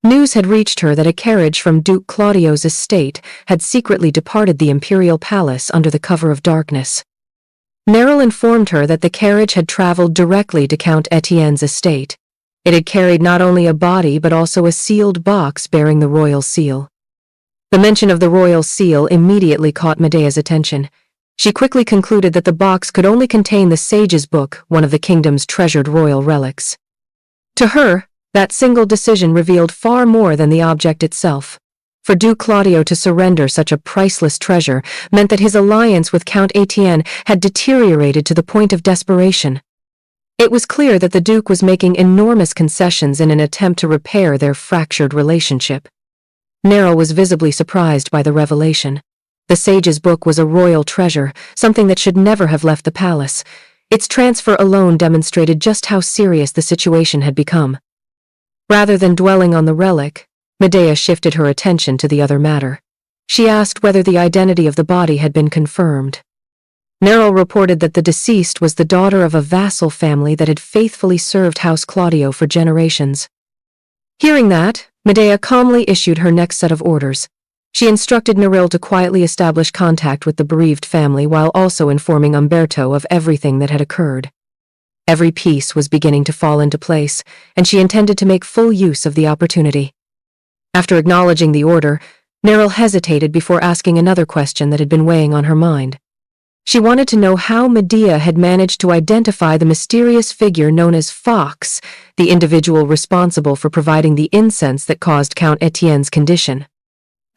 News had reached her that a carriage from Duke Claudio's estate had secretly departed the imperial palace under the cover of darkness. Neril informed her that the carriage had traveled directly to Count Etienne's estate. It had carried not only a body but also a sealed box bearing the royal seal. The mention of the royal seal immediately caught Medea's attention. She quickly concluded that the box could only contain the Sage's Book, one of the kingdom's treasured royal relics. To her, that single decision revealed far more than the object itself. For Duke Claudio to surrender such a priceless treasure meant that his alliance with Count Etienne had deteriorated to the point of desperation. It was clear that the Duke was making enormous concessions in an attempt to repair their fractured relationship. Neril was visibly surprised by the revelation. The Sage's Book was a royal treasure, something that should never have left the palace. Its transfer alone demonstrated just how serious the situation had become. Rather than dwelling on the relic, Medea shifted her attention to the other matter. She asked whether the identity of the body had been confirmed. Neril reported that the deceased was the daughter of a vassal family that had faithfully served House Claudio for generations. Hearing that, Medea calmly issued her next set of orders. She instructed Neril to quietly establish contact with the bereaved family while also informing Umberto of everything that had occurred. Every piece was beginning to fall into place, and she intended to make full use of the opportunity. After acknowledging the order, Neril hesitated before asking another question that had been weighing on her mind. She wanted to know how Medea had managed to identify the mysterious figure known as Fox, the individual responsible for providing the incense that caused Count Etienne's condition.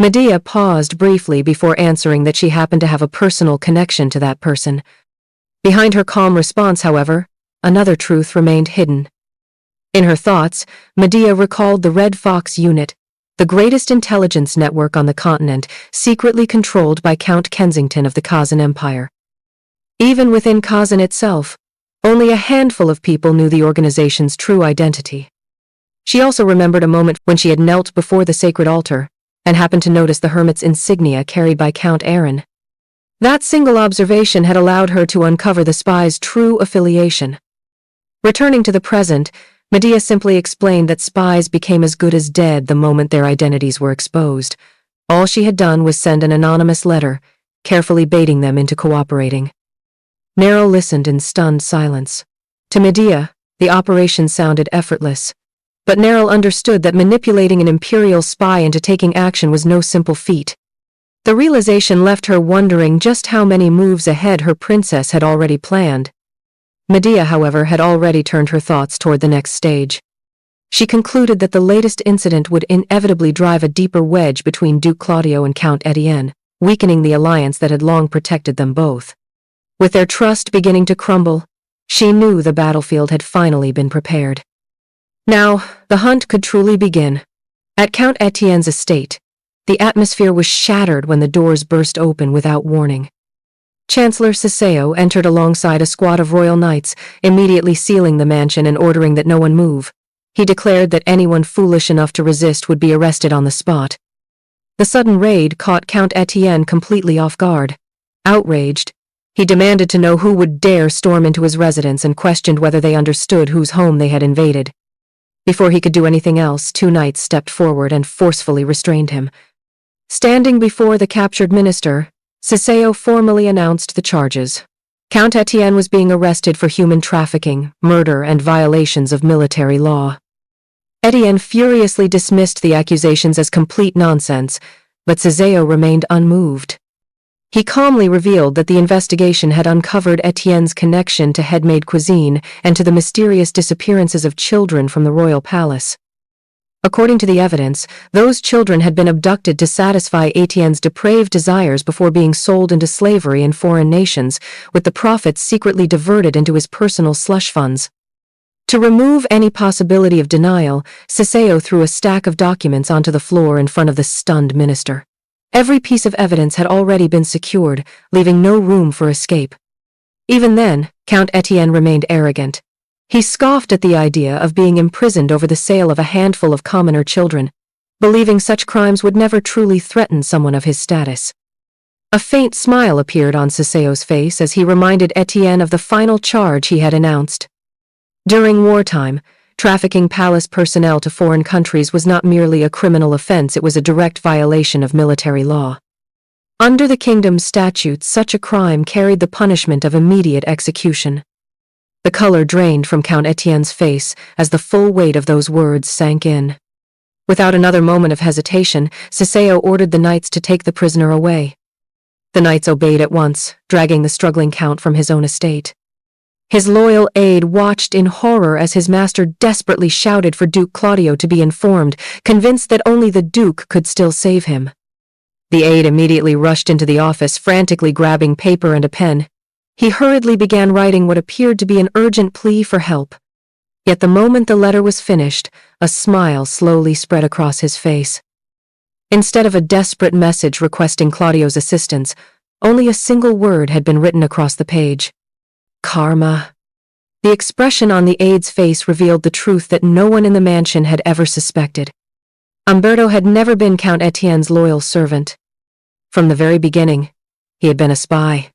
Medea paused briefly before answering that she happened to have a personal connection to that person. Behind her calm response, however, another truth remained hidden. In her thoughts, Medea recalled the Red Fox Unit, the greatest intelligence network on the continent, secretly controlled by Count Kensington of the Kazan Empire. Even within Kazan itself, only a handful of people knew the organization's true identity. She also remembered a moment when she had knelt before the sacred altar and happened to notice the hermit's insignia carried by Count Aaron. That single observation had allowed her to uncover the spy's true affiliation. Returning to the present, Medea simply explained that spies became as good as dead the moment their identities were exposed. All she had done was send an anonymous letter, carefully baiting them into cooperating. Nero listened in stunned silence. To Medea, the operation sounded effortless. But Nero understood that manipulating an imperial spy into taking action was no simple feat. The realization left her wondering just how many moves ahead her princess had already planned. Medea, however, had already turned her thoughts toward the next stage. She concluded that the latest incident would inevitably drive a deeper wedge between Duke Claudio and Count Etienne, weakening the alliance that had long protected them both. With their trust beginning to crumble, she knew the battlefield had finally been prepared. Now, the hunt could truly begin. At Count Etienne's estate, the atmosphere was shattered when the doors burst open without warning. Chancellor Siseo entered alongside a squad of royal knights, immediately sealing the mansion and ordering that no one move. He declared that anyone foolish enough to resist would be arrested on the spot. The sudden raid caught Count Etienne completely off guard. Outraged, he demanded to know who would dare storm into his residence and questioned whether they understood whose home they had invaded. Before he could do anything else, two knights stepped forward and forcefully restrained him. Standing before the captured minister, Siseo formally announced the charges. Count Etienne was being arrested for human trafficking, murder, and violations of military law. Etienne furiously dismissed the accusations as complete nonsense, but Siseo remained unmoved. He calmly revealed that the investigation had uncovered Etienne's connection to head-made cuisine and to the mysterious disappearances of children from the royal palace. According to the evidence, those children had been abducted to satisfy Etienne's depraved desires before being sold into slavery in foreign nations, with the profits secretly diverted into his personal slush funds. To remove any possibility of denial, Siseo threw a stack of documents onto the floor in front of the stunned minister. Every piece of evidence had already been secured, leaving no room for escape. Even then, Count Etienne remained arrogant. He scoffed at the idea of being imprisoned over the sale of a handful of commoner children, believing such crimes would never truly threaten someone of his status. A faint smile appeared on Siseo's face as he reminded Etienne of the final charge he had announced. During wartime, trafficking palace personnel to foreign countries was not merely a criminal offense, it was a direct violation of military law. Under the kingdom's statutes, such a crime carried the punishment of immediate execution. The color drained from Count Etienne's face as the full weight of those words sank in. Without another moment of hesitation, Siseo ordered the knights to take the prisoner away. The knights obeyed at once, dragging the struggling count from his own estate. His loyal aide watched in horror as his master desperately shouted for Duke Claudio to be informed, convinced that only the Duke could still save him. The aide immediately rushed into the office, frantically grabbing paper and a pen. He hurriedly began writing what appeared to be an urgent plea for help. Yet the moment the letter was finished, a smile slowly spread across his face. Instead of a desperate message requesting Claudio's assistance, only a single word had been written across the page. Karma. The expression on the aide's face revealed the truth that no one in the mansion had ever suspected. Umberto had never been Count Etienne's loyal servant. From the very beginning, he had been a spy.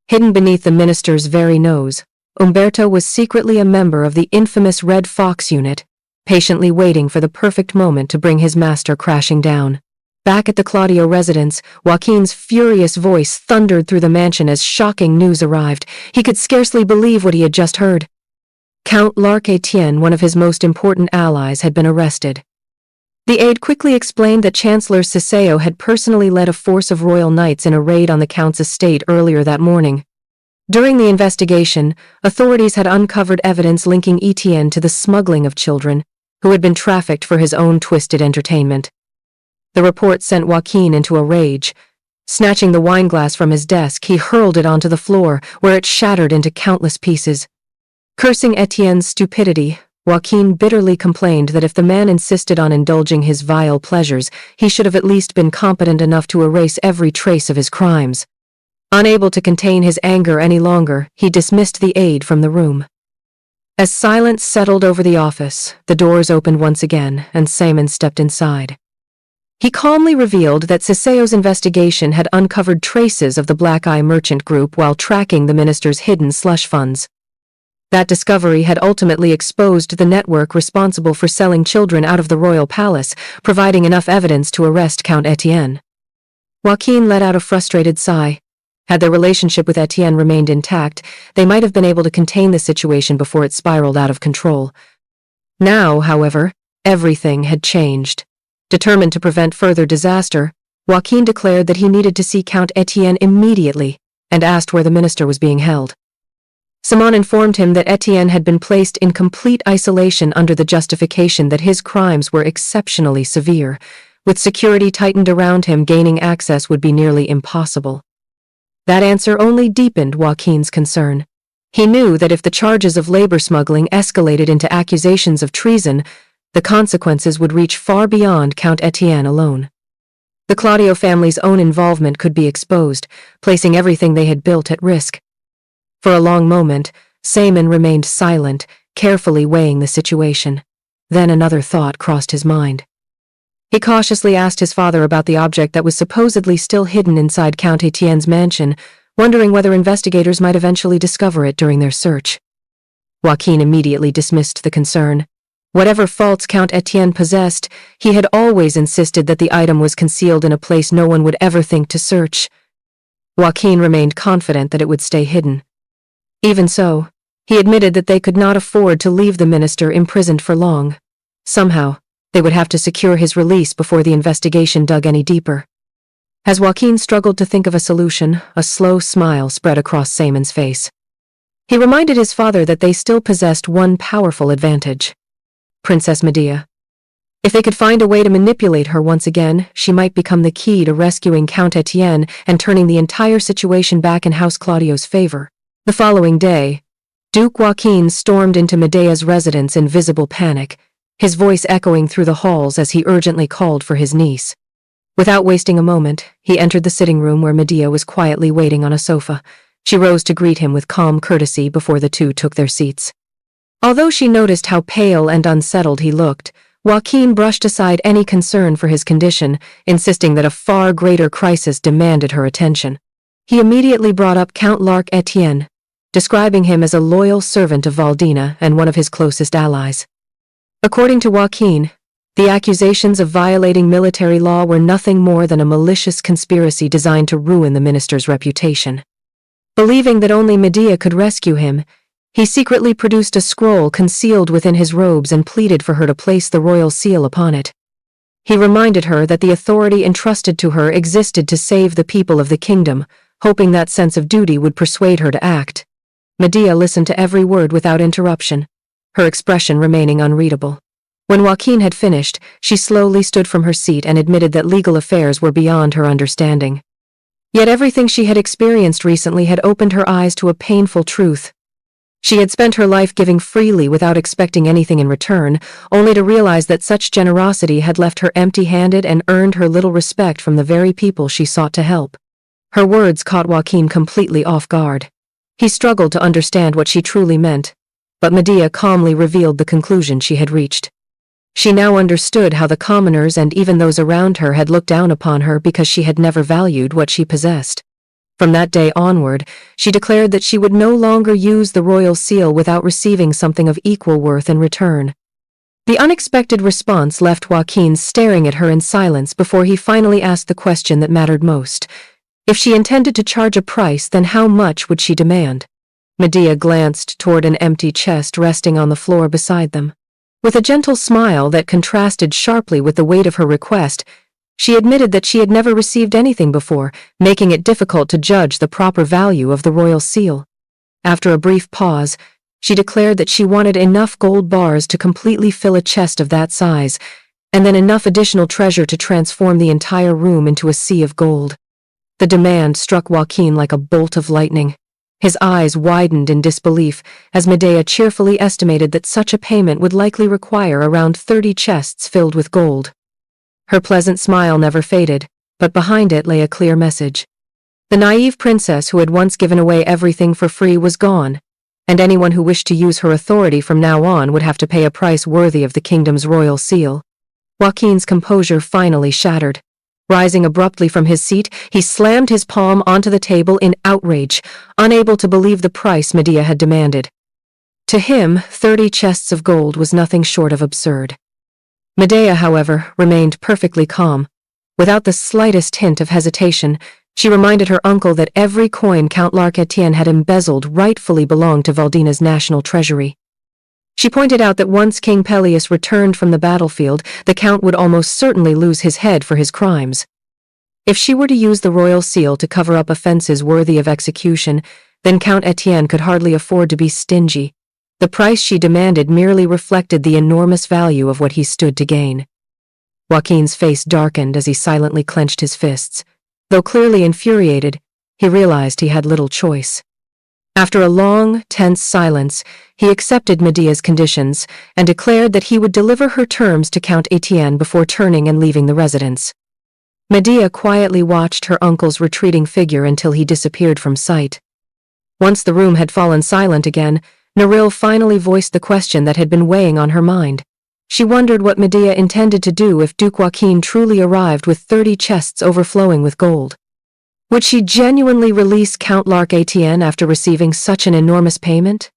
Hidden beneath the minister's very nose, Umberto was secretly a member of the infamous Red Fox Unit, patiently waiting for the perfect moment to bring his master crashing down. Back at the Claudio residence, Joaquin's furious voice thundered through the mansion as shocking news arrived. He could scarcely believe what he had just heard. Count Larc Etienne, one of his most important allies, had been arrested. The aide quickly explained that Chancellor Siseo had personally led a force of royal knights in a raid on the count's estate earlier that morning. During the investigation, authorities had uncovered evidence linking Etienne to the smuggling of children, who had been trafficked for his own twisted entertainment. The report sent Joaquin into a rage. Snatching the wineglass from his desk, he hurled it onto the floor, where it shattered into countless pieces. Cursing Etienne's stupidity, Joaquin bitterly complained that if the man insisted on indulging his vile pleasures, he should have at least been competent enough to erase every trace of his crimes. Unable to contain his anger any longer, he dismissed the aide from the room. As silence settled over the office, the doors opened once again, and Simon stepped inside. He calmly revealed that Siseo's investigation had uncovered traces of the Black Eye merchant group while tracking the minister's hidden slush funds. That discovery had ultimately exposed the network responsible for selling children out of the royal palace, providing enough evidence to arrest Count Etienne. Joaquin let out a frustrated sigh. Had their relationship with Etienne remained intact, they might have been able to contain the situation before it spiraled out of control. Now, however, everything had changed. Determined to prevent further disaster, Joaquin declared that he needed to see Count Etienne immediately and asked where the minister was being held. Simon informed him that Etienne had been placed in complete isolation under the justification that his crimes were exceptionally severe. With security tightened around him, gaining access would be nearly impossible. That answer only deepened Joaquin's concern. He knew that if the charges of labor smuggling escalated into accusations of treason, the consequences would reach far beyond Count Etienne alone. The Claudio family's own involvement could be exposed, placing everything they had built at risk. For a long moment, Simon remained silent, carefully weighing the situation. Then another thought crossed his mind. He cautiously asked his father about the object that was supposedly still hidden inside Count Etienne's mansion, wondering whether investigators might eventually discover it during their search. Joaquin immediately dismissed the concern. Whatever faults Count Etienne possessed, he had always insisted that the item was concealed in a place no one would ever think to search. Joaquin remained confident that it would stay hidden. Even so, he admitted that they could not afford to leave the minister imprisoned for long. Somehow, they would have to secure his release before the investigation dug any deeper. As Joaquin struggled to think of a solution, a slow smile spread across Simon's face. He reminded his father that they still possessed one powerful advantage: Princess Medea. If they could find a way to manipulate her once again, she might become the key to rescuing Count Etienne and turning the entire situation back in House Claudio's favor. The following day, Duke Joaquin stormed into Medea's residence in visible panic, his voice echoing through the halls as he urgently called for his niece. Without wasting a moment, he entered the sitting room where Medea was quietly waiting on a sofa. She rose to greet him with calm courtesy before the two took their seats. Although she noticed how pale and unsettled he looked, Joaquin brushed aside any concern for his condition, insisting that a far greater crisis demanded her attention. He immediately brought up Count Larc Etienne, describing him as a loyal servant of Valdina and one of his closest allies. According to Joaquin, the accusations of violating military law were nothing more than a malicious conspiracy designed to ruin the minister's reputation. Believing that only Medea could rescue him, he secretly produced a scroll concealed within his robes and pleaded for her to place the royal seal upon it. He reminded her that the authority entrusted to her existed to save the people of the kingdom, hoping that sense of duty would persuade her to act. Medea listened to every word without interruption, her expression remaining unreadable. When Joaquin had finished, she slowly stood from her seat and admitted that legal affairs were beyond her understanding. Yet everything she had experienced recently had opened her eyes to a painful truth. She had spent her life giving freely without expecting anything in return, only to realize that such generosity had left her empty-handed and earned her little respect from the very people she sought to help. Her words caught Joaquin completely off guard. He struggled to understand what she truly meant, but Medea calmly revealed the conclusion she had reached. She now understood how the commoners and even those around her had looked down upon her because she had never valued what she possessed. From that day onward, she declared that she would no longer use the royal seal without receiving something of equal worth in return. The unexpected response left Joaquin staring at her in silence before he finally asked the question that mattered most. If she intended to charge a price, then how much would she demand? Medea glanced toward an empty chest resting on the floor beside them. With a gentle smile that contrasted sharply with the weight of her request, she admitted that she had never received anything before, making it difficult to judge the proper value of the royal seal. After a brief pause, she declared that she wanted enough gold bars to completely fill a chest of that size, and then enough additional treasure to transform the entire room into a sea of gold. The demand struck Joaquin like a bolt of lightning. His eyes widened in disbelief as Medea cheerfully estimated that such a payment would likely require around 30 chests filled with gold. Her pleasant smile never faded, but behind it lay a clear message. The naive princess who had once given away everything for free was gone, and anyone who wished to use her authority from now on would have to pay a price worthy of the kingdom's royal seal. Joaquin's composure finally shattered. Rising abruptly from his seat, he slammed his palm onto the table in outrage, unable to believe the price Medea had demanded. To him, 30 chests of gold was nothing short of absurd. Medea, however, remained perfectly calm. Without the slightest hint of hesitation, she reminded her uncle that every coin Count Etienne had embezzled rightfully belonged to Valdina's national treasury. She pointed out that once King Peleus returned from the battlefield, the Count would almost certainly lose his head for his crimes. If she were to use the royal seal to cover up offenses worthy of execution, then Count Etienne could hardly afford to be stingy. The price she demanded merely reflected the enormous value of what he stood to gain. Joaquin's face darkened as he silently clenched his fists. Though clearly infuriated, he realized he had little choice. After a long, tense silence, he accepted Medea's conditions and declared that he would deliver her terms to Count Etienne before turning and leaving the residence. Medea quietly watched her uncle's retreating figure until he disappeared from sight. Once the room had fallen silent again, Neril finally voiced the question that had been weighing on her mind. She wondered what Medea intended to do if Duke Joaquin truly arrived with 30 chests overflowing with gold. Would she genuinely release Count Etienne after receiving such an enormous payment?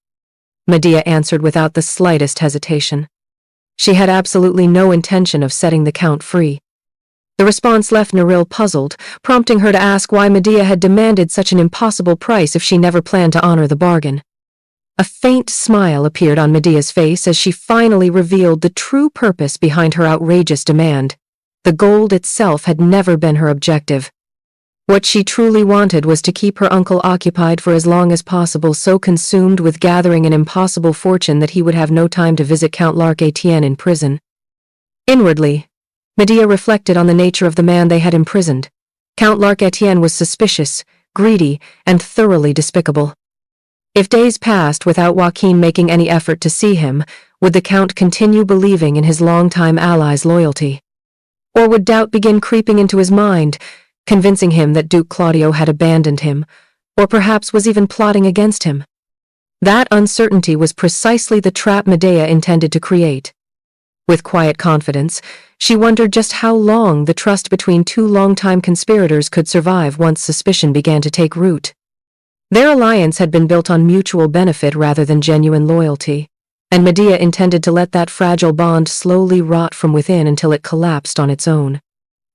Medea answered without the slightest hesitation. She had absolutely no intention of setting the Count free. The response left Neril puzzled, prompting her to ask why Medea had demanded such an impossible price if she never planned to honor the bargain. A faint smile appeared on Medea's face as she finally revealed the true purpose behind her outrageous demand. The gold itself had never been her objective. What she truly wanted was to keep her uncle occupied for as long as possible, so consumed with gathering an impossible fortune that he would have no time to visit Count Etienne in prison. Inwardly, Medea reflected on the nature of the man they had imprisoned. Count Etienne was suspicious, greedy, and thoroughly despicable. If days passed without Joaquin making any effort to see him, would the Count continue believing in his longtime ally's loyalty? Or would doubt begin creeping into his mind, convincing him that Duke Claudio had abandoned him, or perhaps was even plotting against him? That uncertainty was precisely the trap Medea intended to create. With quiet confidence, she wondered just how long the trust between two longtime conspirators could survive once suspicion began to take root. Their alliance had been built on mutual benefit rather than genuine loyalty, and Medea intended to let that fragile bond slowly rot from within until it collapsed on its own.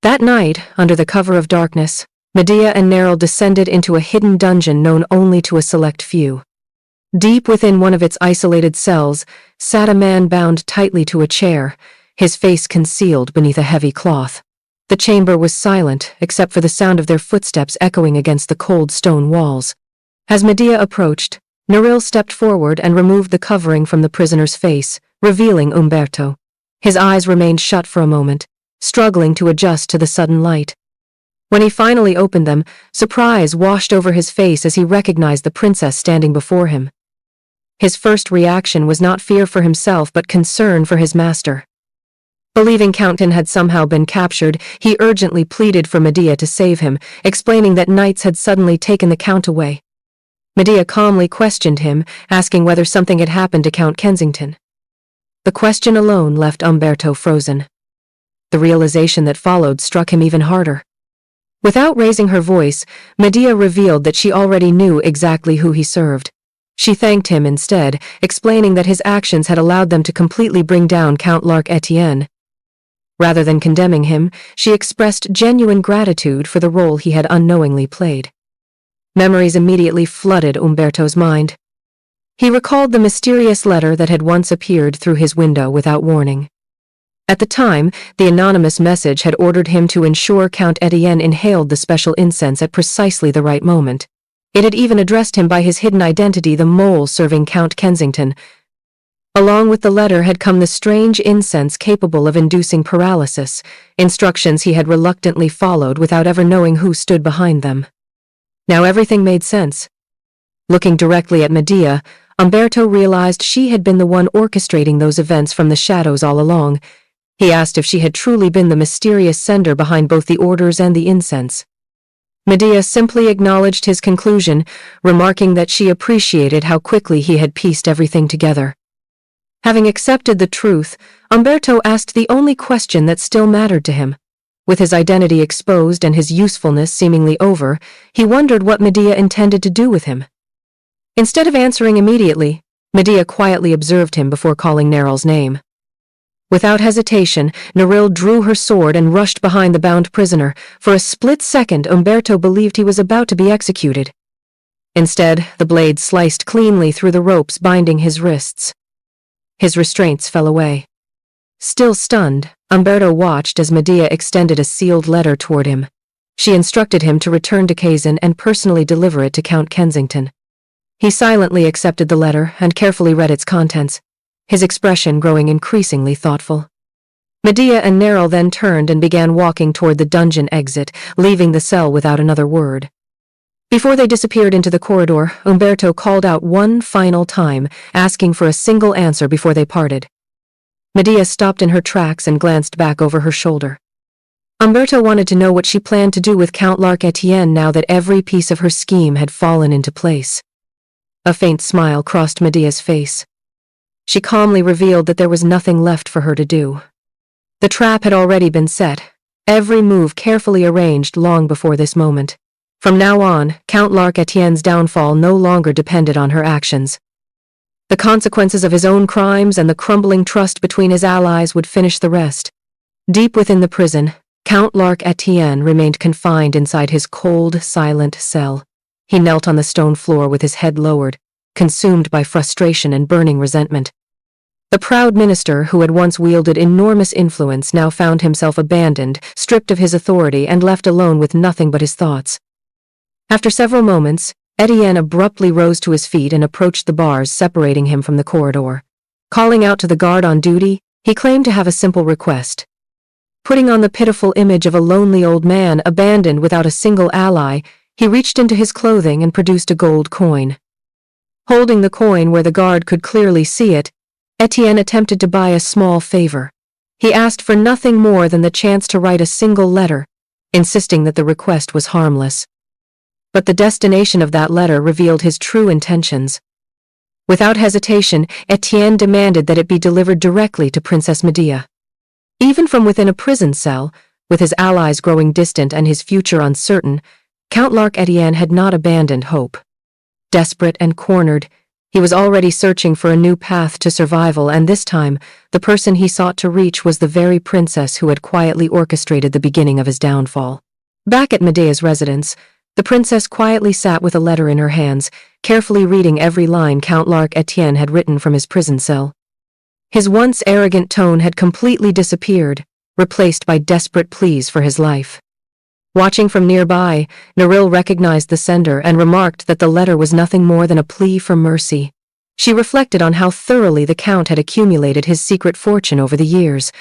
That night, under the cover of darkness, Medea and Neril descended into a hidden dungeon known only to a select few. Deep within one of its isolated cells sat a man bound tightly to a chair, his face concealed beneath a heavy cloth. The chamber was silent, except for the sound of their footsteps echoing against the cold stone walls. As Medea approached, Neril stepped forward and removed the covering from the prisoner's face, revealing Umberto. His eyes remained shut for a moment, struggling to adjust to the sudden light. When he finally opened them, surprise washed over his face as he recognized the princess standing before him. His first reaction was not fear for himself but concern for his master. Believing Countton had somehow been captured, he urgently pleaded for Medea to save him, explaining that knights had suddenly taken the Count away. Medea calmly questioned him, asking whether something had happened to Count Kensington. The question alone left Umberto frozen. The realization that followed struck him even harder. Without raising her voice, Medea revealed that she already knew exactly who he served. She thanked him instead, explaining that his actions had allowed them to completely bring down Count Etienne. Rather than condemning him, she expressed genuine gratitude for the role he had unknowingly played. Memories immediately flooded Umberto's mind. He recalled the mysterious letter that had once appeared through his window without warning. At the time, the anonymous message had ordered him to ensure Count Etienne inhaled the special incense at precisely the right moment. It had even addressed him by his hidden identity, the mole serving Count Kensington. Along with the letter had come the strange incense capable of inducing paralysis, instructions he had reluctantly followed without ever knowing who stood behind them. Now everything made sense. Looking directly at Medea, Umberto realized she had been the one orchestrating those events from the shadows all along. He asked if she had truly been the mysterious sender behind both the orders and the incense. Medea simply acknowledged his conclusion, remarking that she appreciated how quickly he had pieced everything together. Having accepted the truth, Umberto asked the only question that still mattered to him. With his identity exposed and his usefulness seemingly over, he wondered what Medea intended to do with him. Instead of answering immediately, Medea quietly observed him before calling Neryl's name. Without hesitation, Neryl drew her sword and rushed behind the bound prisoner. For a split second, Umberto believed he was about to be executed. Instead, the blade sliced cleanly through the ropes binding his wrists. His restraints fell away. Still stunned, Umberto watched as Medea extended a sealed letter toward him. She instructed him to return to Kazan and personally deliver it to Count Kensington. He silently accepted the letter and carefully read its contents, his expression growing increasingly thoughtful. Medea and Neryl then turned and began walking toward the dungeon exit, leaving the cell without another word. Before they disappeared into the corridor, Umberto called out one final time, asking for a single answer before they parted. Medea stopped in her tracks and glanced back over her shoulder. Umberto wanted to know what she planned to do with Count Etienne now that every piece of her scheme had fallen into place. A faint smile crossed Medea's face. She calmly revealed that there was nothing left for her to do. The trap had already been set, every move carefully arranged long before this moment. From now on, Count Etienne's downfall no longer depended on her actions. The consequences of his own crimes and the crumbling trust between his allies would finish the rest. Deep within the prison, Count Etienne remained confined inside his cold, silent cell. He knelt on the stone floor with his head lowered, consumed by frustration and burning resentment. The proud minister who had once wielded enormous influence now found himself abandoned, stripped of his authority and left alone with nothing but his thoughts. After several moments, Etienne abruptly rose to his feet and approached the bars separating him from the corridor. Calling out to the guard on duty, he claimed to have a simple request. Putting on the pitiful image of a lonely old man abandoned without a single ally, he reached into his clothing and produced a gold coin. Holding the coin where the guard could clearly see it, Etienne attempted to buy a small favor. He asked for nothing more than the chance to write a single letter, insisting that the request was harmless. But the destination of that letter revealed his true intentions. Without hesitation, Etienne demanded that it be delivered directly to Princess Medea. Even from within a prison cell, with his allies growing distant and his future uncertain, Count Etienne had not abandoned hope. Desperate and cornered, he was already searching for a new path to survival, and this time, the person he sought to reach was the very princess who had quietly orchestrated the beginning of his downfall. Back at Medea's residence, the princess quietly sat with a letter in her hands, carefully reading every line Count Etienne had written from his prison cell. His once arrogant tone had completely disappeared, replaced by desperate pleas for his life. Watching from nearby, Neryl recognized the sender and remarked that the letter was nothing more than a plea for mercy. She reflected on how thoroughly the Count had accumulated his secret fortune over the years.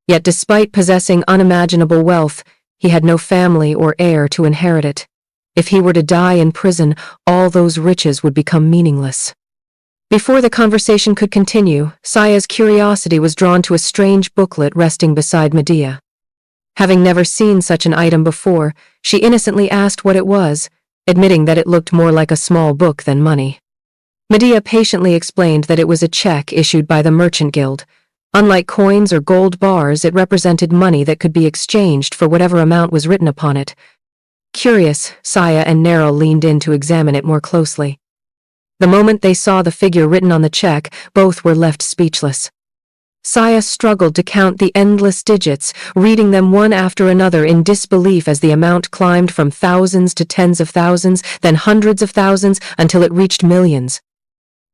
Yet despite possessing unimaginable wealth, he had no family or heir to inherit it. If he were to die in prison, all those riches would become meaningless. Before the conversation could continue, Saya's curiosity was drawn to a strange booklet resting beside Medea. Having never seen such an item before, she innocently asked what it was, admitting that it looked more like a small book than money. Medea patiently explained that it was a check issued by the Merchant Guild. Unlike coins or gold bars, it represented money that could be exchanged for whatever amount was written upon it. Curious, Saya and Neryl leaned in to examine it more closely. The moment they saw the figure written on the check, both were left speechless. Saya struggled to count the endless digits, reading them one after another in disbelief as the amount climbed from thousands to tens of thousands, then hundreds of thousands, until it reached millions.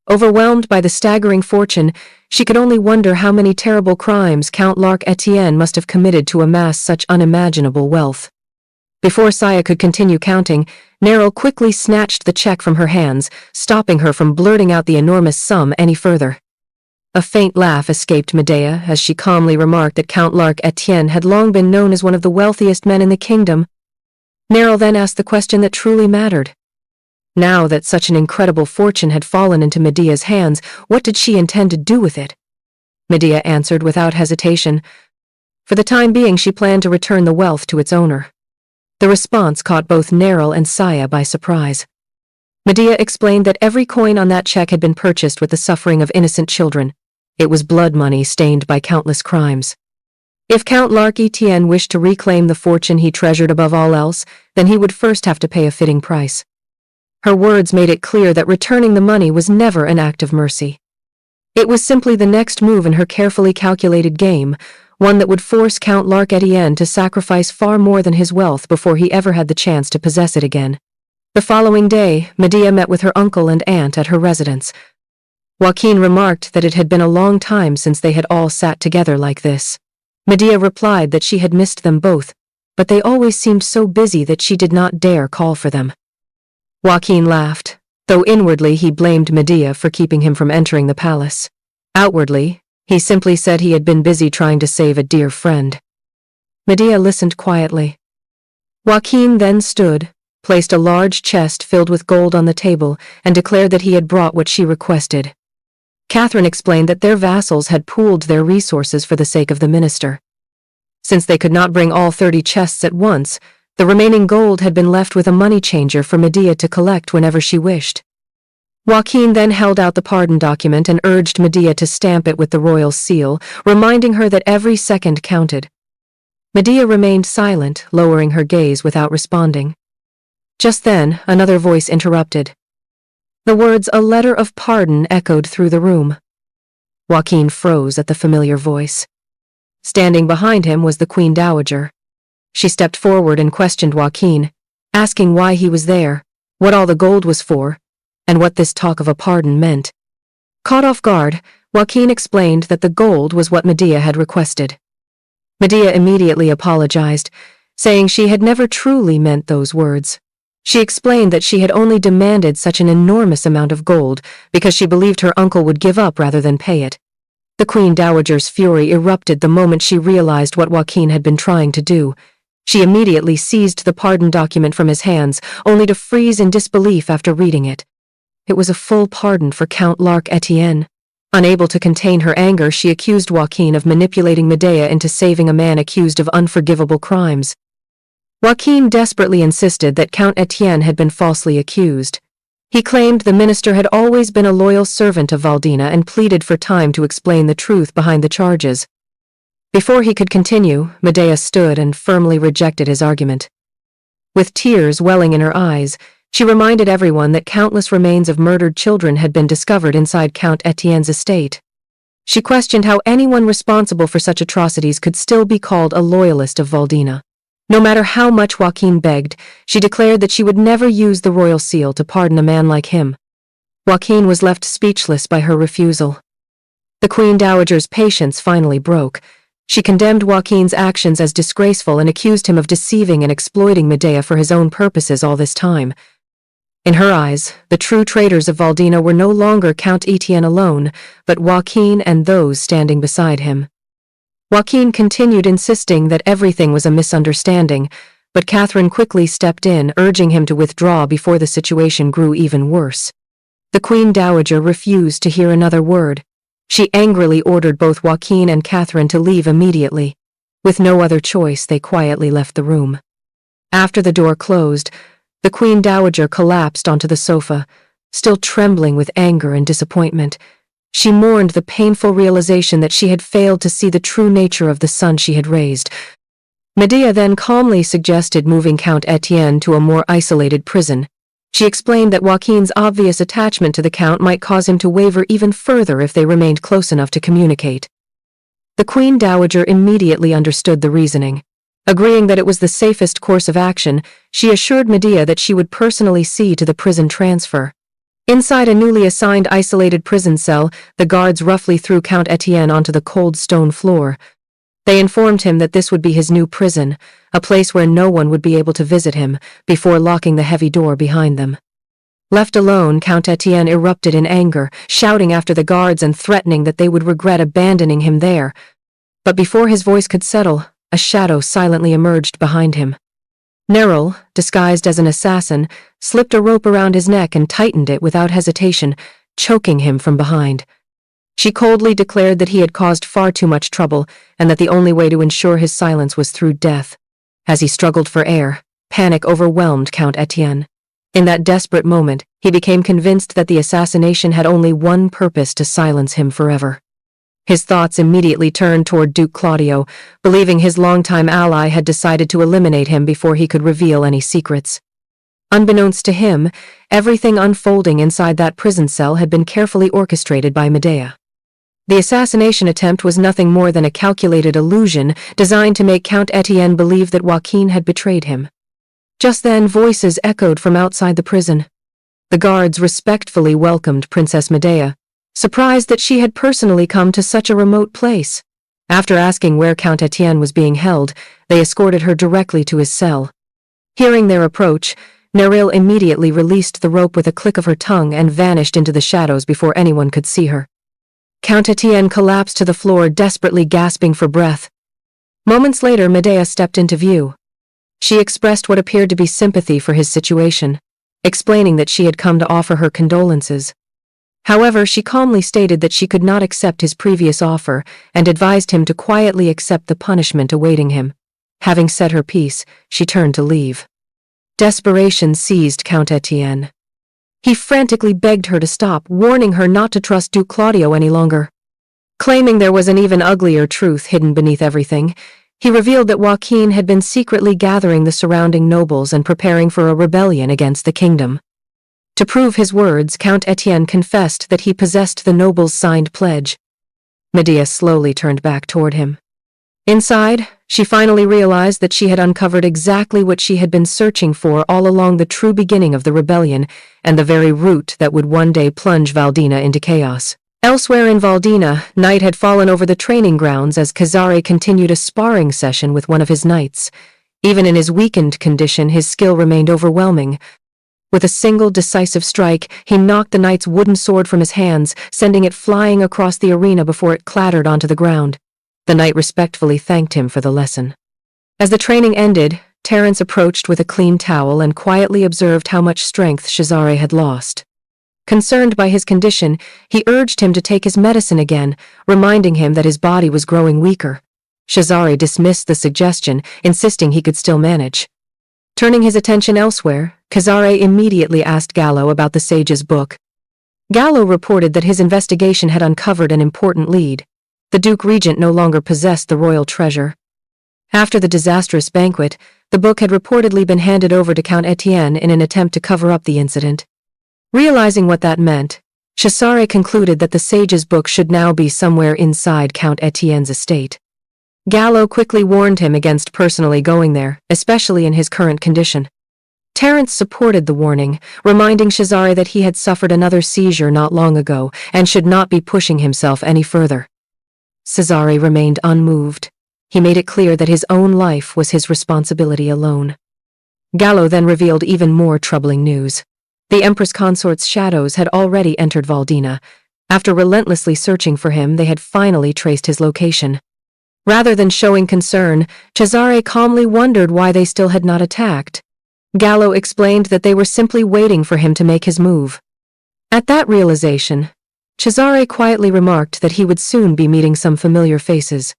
Overwhelmed by the staggering fortune, she could only wonder how many terrible crimes Count Etienne must have committed to amass such unimaginable wealth. Before Saya could continue counting, Neryl quickly snatched the check from her hands, stopping her from blurting out the enormous sum any further. A faint laugh escaped Medea as she calmly remarked that Count Lark Etienne had long been known as one of the wealthiest men in the kingdom. Neril then asked the question that truly mattered. Now that such an incredible fortune had fallen into Medea's hands, what did she intend to do with it? Medea answered without hesitation. For the time being, she planned to return the wealth to its owner. The response caught both Neril and Saya by surprise. Medea explained that every coin on that check had been purchased with the suffering of innocent children. It was blood money stained by countless crimes. If Count Lark Etienne wished to reclaim the fortune he treasured above all else, then he would first have to pay a fitting price. Her words made it clear that returning the money was never an act of mercy. It was simply the next move in her carefully calculated game, one that would force Count Lark Etienne to sacrifice far more than his wealth before he ever had the chance to possess it again. The following day, Medea met with her uncle and aunt at her residence. Joaquin remarked that it had been a long time since they had all sat together like this. Medea replied that she had missed them both, but they always seemed so busy that she did not dare call for them. Joaquin laughed, though inwardly he blamed Medea for keeping him from entering the palace. Outwardly, he simply said he had been busy trying to save a dear friend. Medea listened quietly. Joaquin then stood, placed a large chest filled with gold on the table, and declared that he had brought what she requested. Catherine explained that their vassals had pooled their resources for the sake of the minister. Since they could not bring all 30 chests at once, the remaining gold had been left with a money changer for Medea to collect whenever she wished. Joaquin then held out the pardon document and urged Medea to stamp it with the royal seal, reminding her that every second counted. Medea remained silent, lowering her gaze without responding. Just then, another voice interrupted. The words, "a letter of pardon," echoed through the room. Joaquin froze at the familiar voice. Standing behind him was the Queen Dowager. She stepped forward and questioned Joaquin, asking why he was there, what all the gold was for, and what this talk of a pardon meant. Caught off guard, Joaquin explained that the gold was what Medea had requested. Medea immediately apologized, saying she had never truly meant those words. She explained that she had only demanded such an enormous amount of gold because she believed her uncle would give up rather than pay it. The Queen Dowager's fury erupted the moment she realized what Joaquin had been trying to do. She immediately seized the pardon document from his hands, only to freeze in disbelief after reading it. It was a full pardon for Count Lark Etienne. Unable to contain her anger, she accused Joaquin of manipulating Medea into saving a man accused of unforgivable crimes. Joaquin desperately insisted that Count Etienne had been falsely accused. He claimed the minister had always been a loyal servant of Valdina and pleaded for time to explain the truth behind the charges. Before he could continue, Medea stood and firmly rejected his argument. With tears welling in her eyes, she reminded everyone that countless remains of murdered children had been discovered inside Count Etienne's estate. She questioned how anyone responsible for such atrocities could still be called a loyalist of Valdina. No matter how much Joaquin begged, she declared that she would never use the royal seal to pardon a man like him. Joaquin was left speechless by her refusal. The Queen Dowager's patience finally broke. She condemned Joaquin's actions as disgraceful and accused him of deceiving and exploiting Medea for his own purposes all this time. In her eyes, the true traitors of Valdina were no longer Count Etienne alone, but Joaquin and those standing beside him. Joaquin continued insisting that everything was a misunderstanding, but Catherine quickly stepped in, urging him to withdraw before the situation grew even worse. The Queen Dowager refused to hear another word. She angrily ordered both Joaquin and Catherine to leave immediately. With no other choice, they quietly left the room. After the door closed, the Queen Dowager collapsed onto the sofa, still trembling with anger and disappointment. She mourned the painful realization that she had failed to see the true nature of the son she had raised. Medea then calmly suggested moving Count Etienne to a more isolated prison. She explained that Joaquin's obvious attachment to the Count might cause him to waver even further if they remained close enough to communicate. The Queen Dowager immediately understood the reasoning. Agreeing that it was the safest course of action, she assured Medea that she would personally see to the prison transfer. Inside a newly assigned isolated prison cell, the guards roughly threw Count Etienne onto the cold stone floor. They informed him that this would be his new prison, a place where no one would be able to visit him, before locking the heavy door behind them. Left alone, Count Etienne erupted in anger, shouting after the guards and threatening that they would regret abandoning him there. But before his voice could settle, a shadow silently emerged behind him. Neril, disguised as an assassin, slipped a rope around his neck and tightened it without hesitation, choking him from behind. She coldly declared that he had caused far too much trouble and that the only way to ensure his silence was through death. As he struggled for air, panic overwhelmed Count Etienne. In that desperate moment, he became convinced that the assassination had only one purpose: to silence him forever. His thoughts immediately turned toward Duke Claudio, believing his longtime ally had decided to eliminate him before he could reveal any secrets. Unbeknownst to him, everything unfolding inside that prison cell had been carefully orchestrated by Medea. The assassination attempt was nothing more than a calculated illusion designed to make Count Etienne believe that Joaquin had betrayed him. Just then, voices echoed from outside the prison. The guards respectfully welcomed Princess Medea, surprised that she had personally come to such a remote place. After asking where Count Etienne was being held, they escorted her directly to his cell. Hearing their approach, Neril immediately released the rope with a click of her tongue and vanished into the shadows before anyone could see her. Count Etienne collapsed to the floor, desperately gasping for breath. Moments later, Medea stepped into view. She expressed what appeared to be sympathy for his situation, explaining that she had come to offer her condolences. However, she calmly stated that she could not accept his previous offer and advised him to quietly accept the punishment awaiting him. Having said her piece, she turned to leave. Desperation seized Count Etienne. He frantically begged her to stop, warning her not to trust Duke Claudio any longer. Claiming there was an even uglier truth hidden beneath everything, he revealed that Joaquin had been secretly gathering the surrounding nobles and preparing for a rebellion against the kingdom. To prove his words, Count Etienne confessed that he possessed the nobles' signed pledge. Medea slowly turned back toward him. Inside, she finally realized that she had uncovered exactly what she had been searching for all along: the true beginning of the rebellion and the very root that would one day plunge Valdina into chaos. Elsewhere in Valdina, night had fallen over the training grounds as Cesare continued a sparring session with one of his knights. Even in his weakened condition, his skill remained overwhelming. With a single decisive strike, he knocked the knight's wooden sword from his hands, sending it flying across the arena before it clattered onto the ground. The knight respectfully thanked him for the lesson. As the training ended, Terence approached with a clean towel and quietly observed how much strength Cesare had lost. Concerned by his condition, he urged him to take his medicine again, reminding him that his body was growing weaker. Cesare dismissed the suggestion, insisting he could still manage. Turning his attention elsewhere, Cesare immediately asked Gallo about the sage's book. Gallo reported that his investigation had uncovered an important lead. The Duke Regent no longer possessed the royal treasure. After the disastrous banquet, the book had reportedly been handed over to Count Etienne in an attempt to cover up the incident. Realizing what that meant, Cesare concluded that the sage's book should now be somewhere inside Count Etienne's estate. Gallo quickly warned him against personally going there, especially in his current condition. Terence supported the warning, reminding Cesare that he had suffered another seizure not long ago and should not be pushing himself any further. Cesare remained unmoved. He made it clear that his own life was his responsibility alone. Gallo then revealed even more troubling news. The Empress Consort's shadows had already entered Valdina. After relentlessly searching for him, they had finally traced his location. Rather than showing concern, Cesare calmly wondered why they still had not attacked. Gallo explained that they were simply waiting for him to make his move. At that realization, Cesare quietly remarked that he would soon be meeting some familiar faces.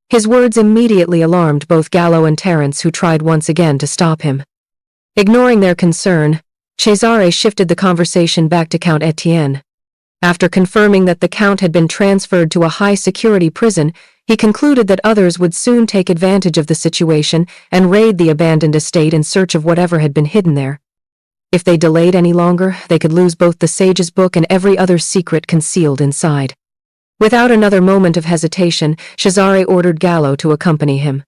His words immediately alarmed both Gallo and Terence, who tried once again to stop him. Ignoring their concern, Cesare shifted the conversation back to Count Etienne. After confirming that the Count had been transferred to a high-security prison, he concluded that others would soon take advantage of the situation and raid the abandoned estate in search of whatever had been hidden there. If they delayed any longer, they could lose both the sage's book and every other secret concealed inside. Without another moment of hesitation, Cesare ordered Gallo to accompany him.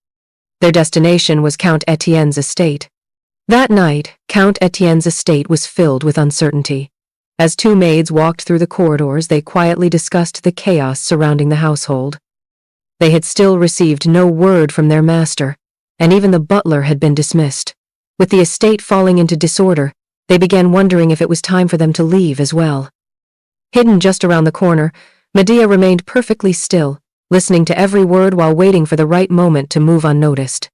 Their destination was Count Etienne's estate. That night, Count Etienne's estate was filled with uncertainty. As two maids walked through the corridors, they quietly discussed the chaos surrounding the household. They had still received no word from their master, and even the butler had been dismissed. With the estate falling into disorder, they began wondering if it was time for them to leave as well. Hidden just around the corner, Medea remained perfectly still, listening to every word while waiting for the right moment to move unnoticed.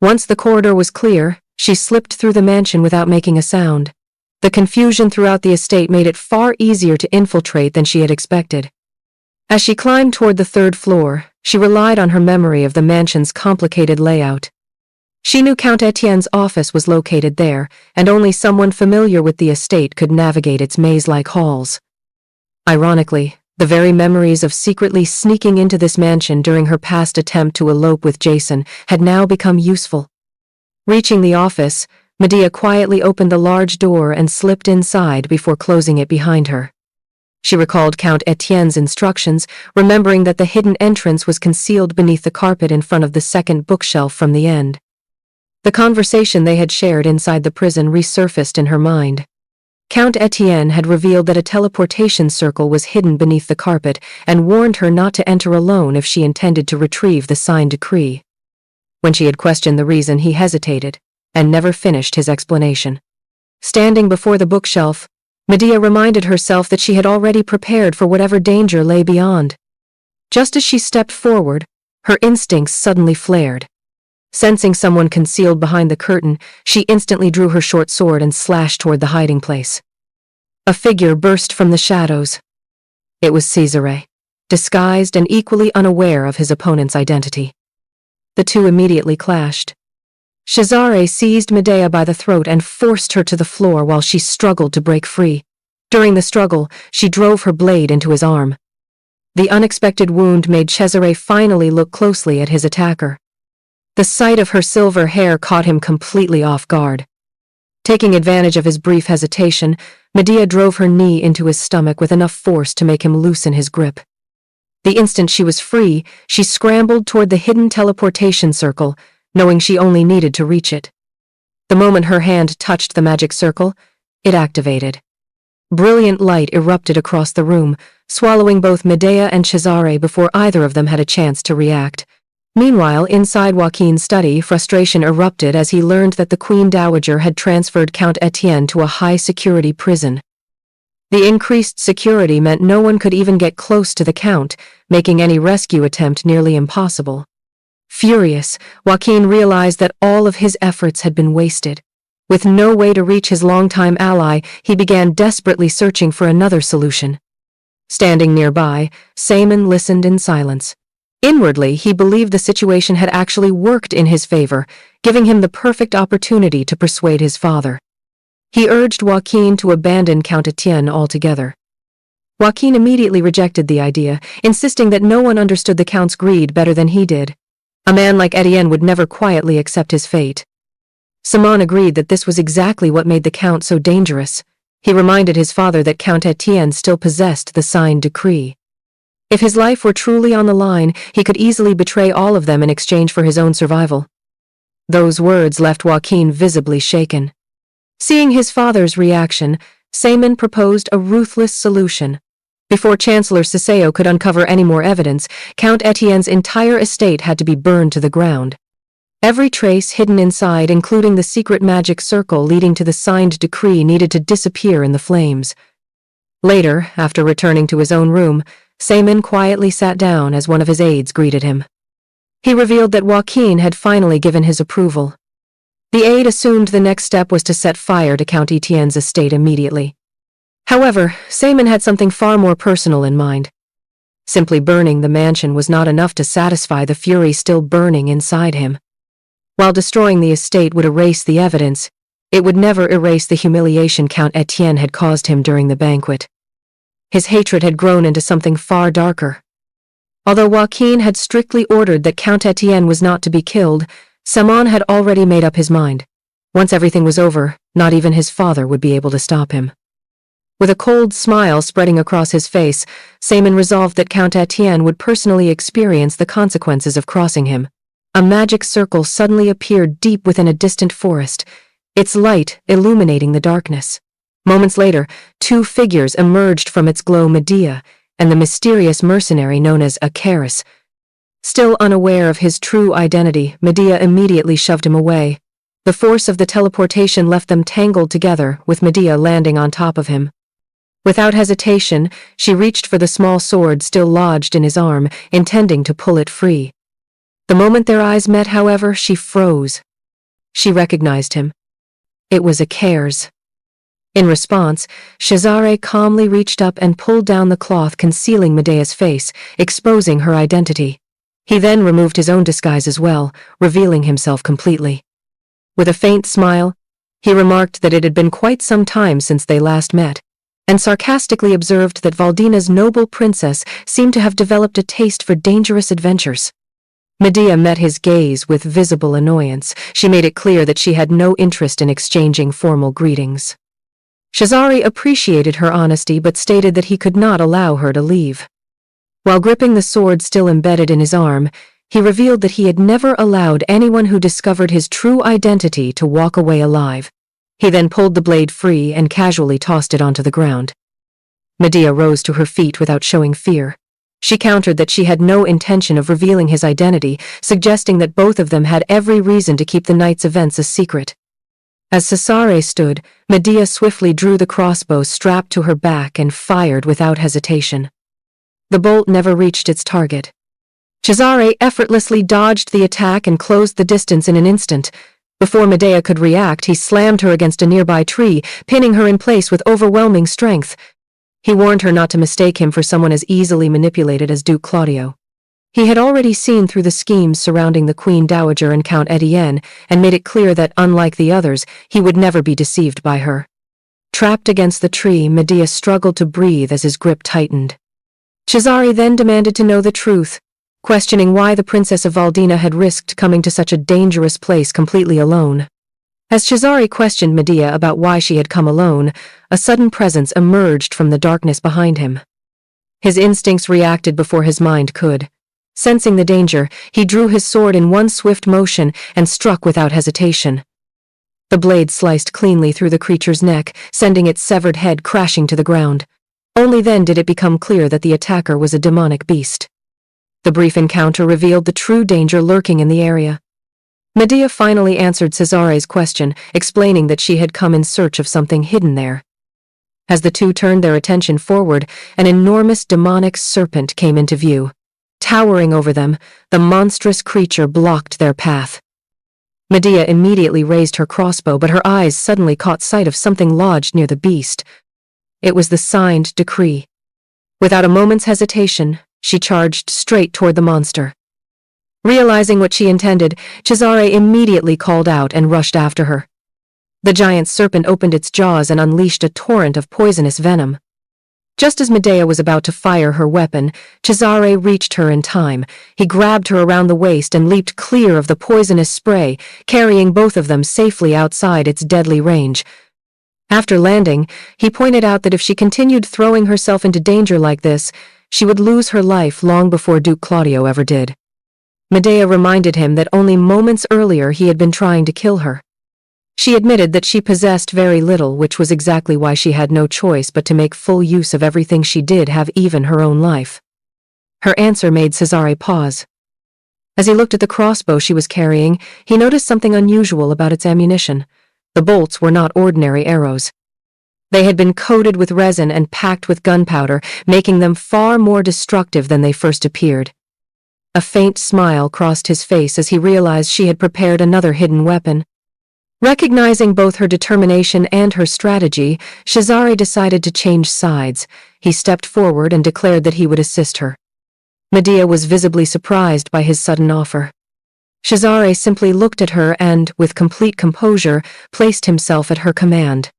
Once the corridor was clear, she slipped through the mansion without making a sound. The confusion throughout the estate made it far easier to infiltrate than she had expected. As she climbed toward the third floor, she relied on her memory of the mansion's complicated layout. She knew Count Etienne's office was located there, and only someone familiar with the estate could navigate its maze-like halls. Ironically, the very memories of secretly sneaking into this mansion during her past attempt to elope with Jason had now become useful. Reaching the office, Medea quietly opened the large door and slipped inside before closing it behind her. She recalled Count Etienne's instructions, remembering that the hidden entrance was concealed beneath the carpet in front of the second bookshelf from the end. The conversation they had shared inside the prison resurfaced in her mind. Count Etienne had revealed that a teleportation circle was hidden beneath the carpet and warned her not to enter alone if she intended to retrieve the signed decree. When she had questioned the reason, he hesitated and never finished his explanation. Standing before the bookshelf, Medea reminded herself that she had already prepared for whatever danger lay beyond. Just as she stepped forward, her instincts suddenly flared. Sensing someone concealed behind the curtain, she instantly drew her short sword and slashed toward the hiding place. A figure burst from the shadows. It was Cesare, disguised and equally unaware of his opponent's identity. The two immediately clashed. Cesare seized Medea by the throat and forced her to the floor while she struggled to break free. During the struggle, she drove her blade into his arm. The unexpected wound made Cesare finally look closely at his attacker. The sight of her silver hair caught him completely off guard. Taking advantage of his brief hesitation, Medea drove her knee into his stomach with enough force to make him loosen his grip. The instant she was free, she scrambled toward the hidden teleportation circle, knowing she only needed to reach it. The moment her hand touched the magic circle, it activated. Brilliant light erupted across the room, swallowing both Medea and Cesare before either of them had a chance to react. Meanwhile, inside Joaquin's study, frustration erupted as he learned that the Queen Dowager had transferred Count Etienne to a high-security prison. The increased security meant no one could even get close to the Count, making any rescue attempt nearly impossible. Furious, Joaquin realized that all of his efforts had been wasted. With no way to reach his longtime ally, he began desperately searching for another solution. Standing nearby, Simon listened in silence. Inwardly, he believed the situation had actually worked in his favor, giving him the perfect opportunity to persuade his father. He urged Joaquin to abandon Count Etienne altogether. Joaquin immediately rejected the idea, insisting that no one understood the Count's greed better than he did. A man like Etienne would never quietly accept his fate. Simon agreed that this was exactly what made the Count so dangerous. He reminded his father that Count Etienne still possessed the signed decree. If his life were truly on the line, he could easily betray all of them in exchange for his own survival. Those words left Joaquin visibly shaken. Seeing his father's reaction, Simon proposed a ruthless solution. Before Chancellor Siseo could uncover any more evidence, Count Etienne's entire estate had to be burned to the ground. Every trace hidden inside, including the secret magic circle leading to the signed decree, needed to disappear in the flames. Later, after returning to his own room, Simon quietly sat down as one of his aides greeted him. He revealed that Joaquin had finally given his approval. The aide assumed the next step was to set fire to Count Etienne's estate immediately. However, Simon had something far more personal in mind. Simply burning the mansion was not enough to satisfy the fury still burning inside him. While destroying the estate would erase the evidence, it would never erase the humiliation Count Etienne had caused him during the banquet. His hatred had grown into something far darker. Although Joaquin had strictly ordered that Count Etienne was not to be killed, Simon had already made up his mind. Once everything was over, not even his father would be able to stop him. With a cold smile spreading across his face, Simon resolved that Count Etienne would personally experience the consequences of crossing him. A magic circle suddenly appeared deep within a distant forest, its light illuminating the darkness. Moments later, two figures emerged from its glow: Medea and the mysterious mercenary known as Awakens. Still unaware of his true identity, Medea immediately shoved him away. The force of the teleportation left them tangled together, with Medea landing on top of him. Without hesitation, she reached for the small sword still lodged in his arm, intending to pull it free. The moment their eyes met, however, she froze. She recognized him. It was Aker's. In response, Cesare calmly reached up and pulled down the cloth concealing Medea's face, exposing her identity. He then removed his own disguise as well, revealing himself completely. With a faint smile, he remarked that it had been quite some time since they last met, and sarcastically observed that Valdina's noble princess seemed to have developed a taste for dangerous adventures. Medea met his gaze with visible annoyance. She made it clear that she had no interest in exchanging formal greetings. Cesare appreciated her honesty but stated that he could not allow her to leave. While gripping the sword still embedded in his arm, he revealed that he had never allowed anyone who discovered his true identity to walk away alive. He then pulled the blade free and casually tossed it onto the ground. Medea rose to her feet without showing fear. She countered that she had no intention of revealing his identity, suggesting that both of them had every reason to keep the night's events a secret. As Cesare stood, Medea swiftly drew the crossbow strapped to her back and fired without hesitation. The bolt never reached its target. Cesare effortlessly dodged the attack and closed the distance in an instant. Before Medea could react, he slammed her against a nearby tree, pinning her in place with overwhelming strength. He warned her not to mistake him for someone as easily manipulated as Duke Claudio. He had already seen through the schemes surrounding the Queen Dowager and Count Etienne, and made it clear that, unlike the others, he would never be deceived by her. Trapped against the tree, Medea struggled to breathe as his grip tightened. Cesare then demanded to know the truth, questioning why the Princess of Valdina had risked coming to such a dangerous place completely alone. As Cesare questioned Medea about why she had come alone, a sudden presence emerged from the darkness behind him. His instincts reacted before his mind could. Sensing the danger, he drew his sword in one swift motion and struck without hesitation. The blade sliced cleanly through the creature's neck, sending its severed head crashing to the ground. Only then did it become clear that the attacker was a demonic beast. The brief encounter revealed the true danger lurking in the area. Medea finally answered Cesare's question, explaining that she had come in search of something hidden there. As the two turned their attention forward, an enormous demonic serpent came into view. Towering over them, the monstrous creature blocked their path. Medea immediately raised her crossbow, but her eyes suddenly caught sight of something lodged near the beast. It was the signed decree. Without a moment's hesitation, she charged straight toward the monster. Realizing what she intended, Cesare immediately called out and rushed after her. The giant serpent opened its jaws and unleashed a torrent of poisonous venom. Just as Medea was about to fire her weapon, Cesare reached her in time. He grabbed her around the waist and leaped clear of the poisonous spray, carrying both of them safely outside its deadly range. After landing, he pointed out that if she continued throwing herself into danger like this, she would lose her life long before Duke Claudio ever did. Medea reminded him that only moments earlier he had been trying to kill her. She admitted that she possessed very little, which was exactly why she had no choice but to make full use of everything she did have, even her own life. Her answer made Cesare pause. As he looked at the crossbow she was carrying, he noticed something unusual about its ammunition. The bolts were not ordinary arrows. They had been coated with resin and packed with gunpowder, making them far more destructive than they first appeared. A faint smile crossed his face as he realized she had prepared another hidden weapon. Recognizing both her determination and her strategy, Cesare decided to change sides. He stepped forward and declared that he would assist her. Medea was visibly surprised by his sudden offer. Cesare simply looked at her and, with complete composure, placed himself at her command.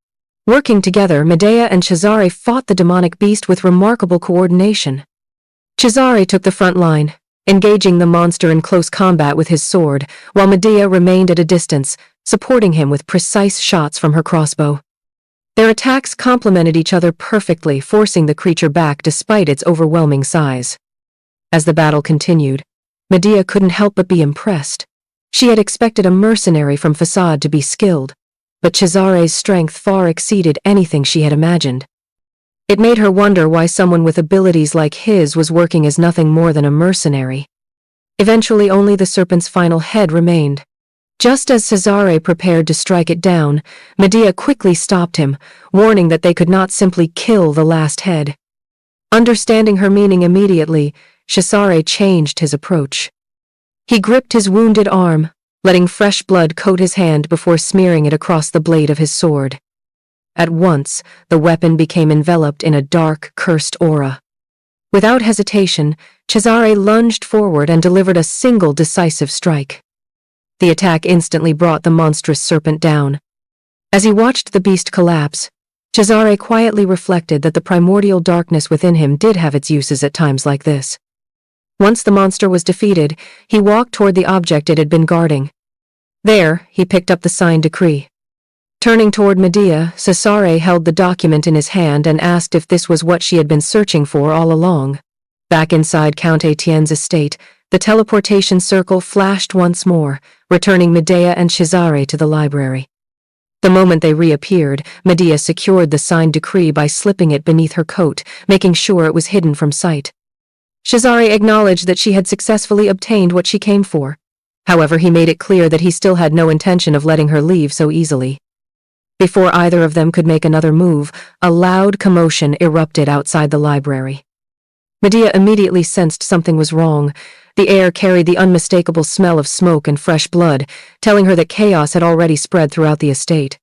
Working together, Medea and Cesare fought the demonic beast with remarkable coordination. Cesare took the front line, engaging the monster in close combat with his sword, while Medea remained at a distance, supporting him with precise shots from her crossbow. Their attacks complemented each other perfectly, forcing the creature back despite its overwhelming size. As the battle continued, Medea couldn't help but be impressed. She had expected a mercenary from Facade to be skilled, but Cesare's strength far exceeded anything she had imagined. It made her wonder why someone with abilities like his was working as nothing more than a mercenary. Eventually only the serpent's final head remained. Just as Cesare prepared to strike it down, Medea quickly stopped him, warning that they could not simply kill the last head. Understanding her meaning immediately, Cesare changed his approach. He gripped his wounded arm, letting fresh blood coat his hand before smearing it across the blade of his sword. At once, the weapon became enveloped in a dark, cursed aura. Without hesitation, Cesare lunged forward and delivered a single decisive strike. The attack instantly brought the monstrous serpent down. As he watched the beast collapse, Cesare quietly reflected that the primordial darkness within him did have its uses at times like this. Once the monster was defeated, he walked toward the object it had been guarding. There, he picked up the signed decree. Turning toward Medea, Cesare held the document in his hand and asked if this was what she had been searching for all along. Back inside Count Etienne's estate, the teleportation circle flashed once more, returning Medea and Cesare to the library. The moment they reappeared, Medea secured the signed decree by slipping it beneath her coat, making sure it was hidden from sight. Cesare acknowledged that she had successfully obtained what she came for. However, he made it clear that he still had no intention of letting her leave so easily. Before either of them could make another move, a loud commotion erupted outside the library. Medea immediately sensed something was wrong. The air carried the unmistakable smell of smoke and fresh blood, telling her that chaos had already spread throughout the estate.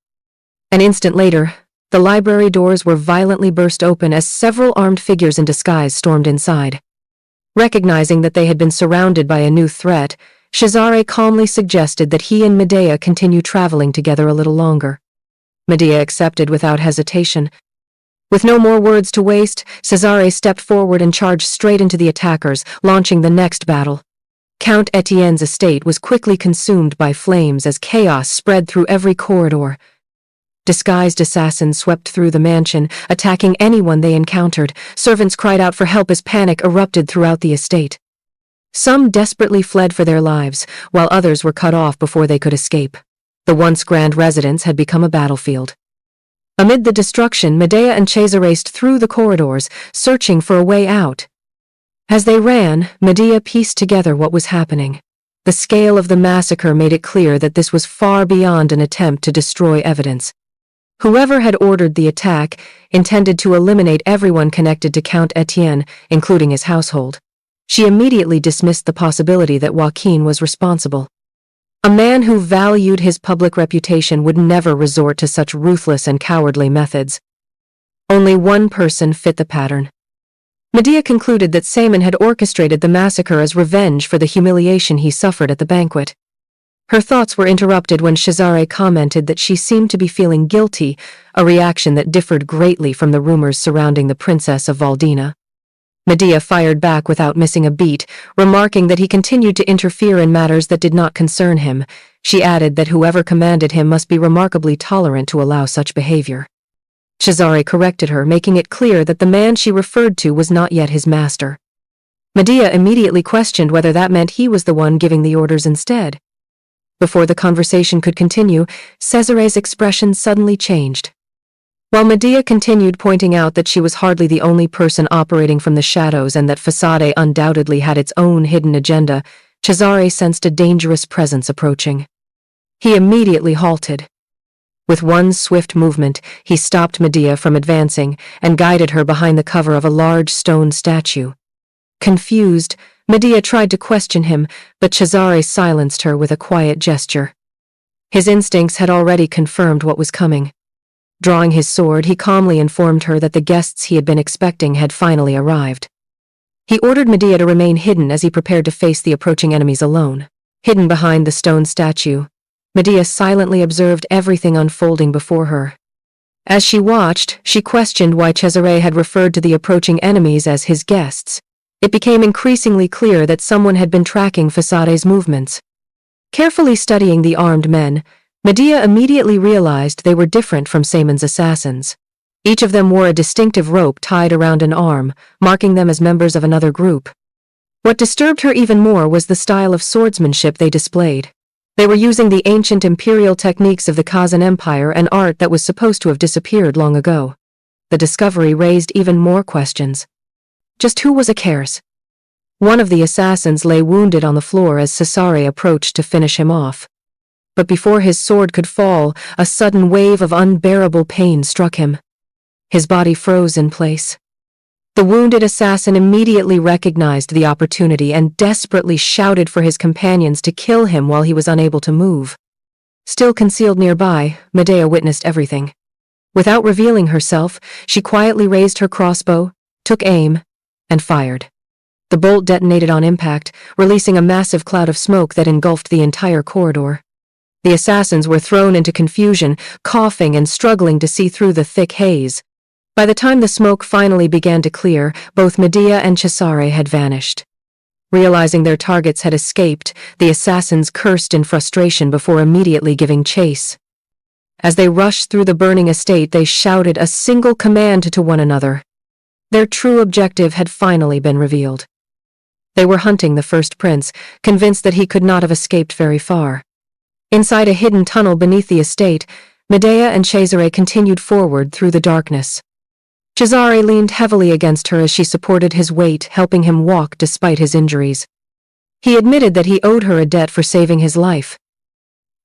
An instant later, the library doors were violently burst open as several armed figures in disguise stormed inside. Recognizing that they had been surrounded by a new threat, Cesare calmly suggested that he and Medea continue traveling together a little longer. Medea accepted without hesitation. With no more words to waste, Cesare stepped forward and charged straight into the attackers, launching the next battle. Count Etienne's estate was quickly consumed by flames as chaos spread through every corridor. Disguised assassins swept through the mansion, attacking anyone they encountered. Servants cried out for help as panic erupted throughout the estate. Some desperately fled for their lives, while others were cut off before they could escape. The once grand residence had become a battlefield. Amid the destruction, Medea and Cesare raced through the corridors, searching for a way out. As they ran, Medea pieced together what was happening. The scale of the massacre made it clear that this was far beyond an attempt to destroy evidence. Whoever had ordered the attack intended to eliminate everyone connected to Count Etienne, including his household. She immediately dismissed the possibility that Joaquin was responsible. A man who valued his public reputation would never resort to such ruthless and cowardly methods. Only one person fit the pattern. Medea concluded that Saman had orchestrated the massacre as revenge for the humiliation he suffered at the banquet. Her thoughts were interrupted when Cesare commented that she seemed to be feeling guilty, a reaction that differed greatly from the rumors surrounding the Princess of Valdina. Medea fired back without missing a beat, remarking that he continued to interfere in matters that did not concern him. She added that whoever commanded him must be remarkably tolerant to allow such behavior. Cesare corrected her, making it clear that the man she referred to was not yet his master. Medea immediately questioned whether that meant he was the one giving the orders instead. Before the conversation could continue, Cesare's expression suddenly changed. While Medea continued pointing out that she was hardly the only person operating from the shadows and that Facade undoubtedly had its own hidden agenda, Cesare sensed a dangerous presence approaching. He immediately halted. With one swift movement, he stopped Medea from advancing and guided her behind the cover of a large stone statue. Confused, Medea tried to question him, but Cesare silenced her with a quiet gesture. His instincts had already confirmed what was coming. Drawing his sword, he calmly informed her that the guests he had been expecting had finally arrived. He ordered Medea to remain hidden as he prepared to face the approaching enemies alone. Hidden behind the stone statue, Medea silently observed everything unfolding before her. As she watched, she questioned why Cesare had referred to the approaching enemies as his guests. It became increasingly clear that someone had been tracking Fasade's movements. Carefully studying the armed men, Medea immediately realized they were different from Saman's assassins. Each of them wore a distinctive rope tied around an arm, marking them as members of another group. What disturbed her even more was the style of swordsmanship they displayed. They were using the ancient imperial techniques of the Kazan Empire, an art that was supposed to have disappeared long ago. The discovery raised even more questions. Just who was Awakens? One of the assassins lay wounded on the floor as Cesare approached to finish him off. But before his sword could fall, a sudden wave of unbearable pain struck him. His body froze in place. The wounded assassin immediately recognized the opportunity and desperately shouted for his companions to kill him while he was unable to move. Still concealed nearby, Medea witnessed everything. Without revealing herself, she quietly raised her crossbow, took aim, and fired. The bolt detonated on impact, releasing a massive cloud of smoke that engulfed the entire corridor. The assassins were thrown into confusion, coughing and struggling to see through the thick haze. By the time the smoke finally began to clear, both Medea and Cesare had vanished. Realizing their targets had escaped, the assassins cursed in frustration before immediately giving chase. As they rushed through the burning estate, they shouted a single command to one another. Their true objective had finally been revealed. They were hunting the first prince, convinced that he could not have escaped very far. Inside a hidden tunnel beneath the estate, Medea and Cesare continued forward through the darkness. Cesare leaned heavily against her as she supported his weight, helping him walk despite his injuries. He admitted that he owed her a debt for saving his life.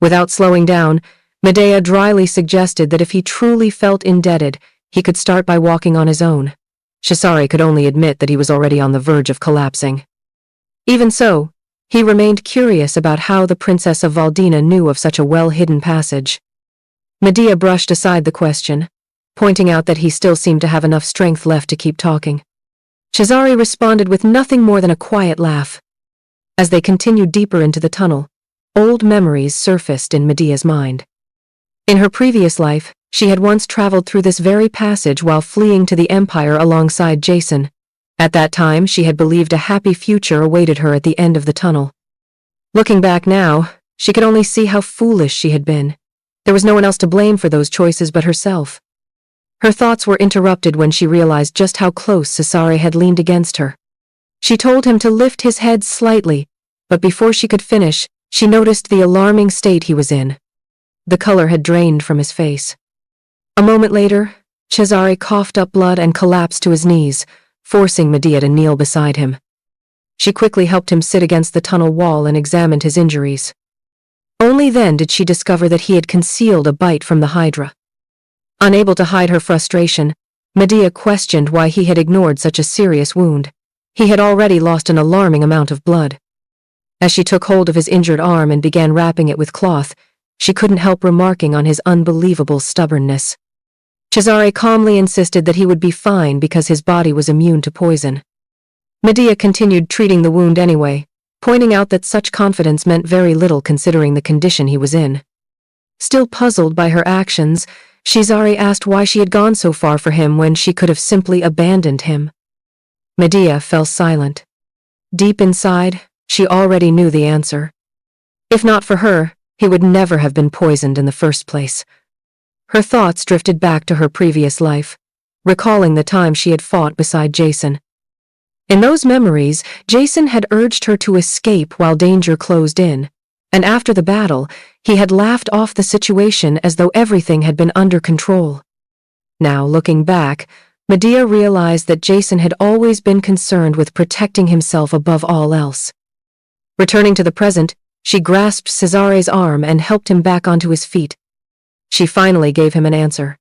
Without slowing down, Medea dryly suggested that if he truly felt indebted, he could start by walking on his own. Cesare could only admit that he was already on the verge of collapsing. Even so, he remained curious about how the Princess of Valdina knew of such a well-hidden passage. Medea brushed aside the question, pointing out that he still seemed to have enough strength left to keep talking. Cesare responded with nothing more than a quiet laugh. As they continued deeper into the tunnel, old memories surfaced in Medea's mind. In her previous life, she had once traveled through this very passage while fleeing to the Empire alongside Jason. At that time, she had believed a happy future awaited her at the end of the tunnel. Looking back now, she could only see how foolish she had been. There was no one else to blame for those choices but herself. Her thoughts were interrupted when she realized just how close Cesare had leaned against her. She told him to lift his head slightly, but before she could finish, she noticed the alarming state he was in. The color had drained from his face. A moment later, Cesare coughed up blood and collapsed to his knees, forcing Medea to kneel beside him. She quickly helped him sit against the tunnel wall and examined his injuries. Only then did she discover that he had concealed a bite from the Hydra. Unable to hide her frustration, Medea questioned why he had ignored such a serious wound. He had already lost an alarming amount of blood. As she took hold of his injured arm and began wrapping it with cloth, she couldn't help remarking on his unbelievable stubbornness. Cesare calmly insisted that he would be fine because his body was immune to poison. Medea continued treating the wound anyway, pointing out that such confidence meant very little considering the condition he was in. Still puzzled by her actions, Cesare asked why she had gone so far for him when she could have simply abandoned him. Medea fell silent. Deep inside, she already knew the answer. If not for her, he would never have been poisoned in the first place. Her thoughts drifted back to her previous life, recalling the time she had fought beside Jason. In those memories, Jason had urged her to escape while danger closed in, and after the battle, he had laughed off the situation as though everything had been under control. Now, looking back, Medea realized that Jason had always been concerned with protecting himself above all else. Returning to the present, she grasped Cesare's arm and helped him back onto his feet. She finally gave him an answer.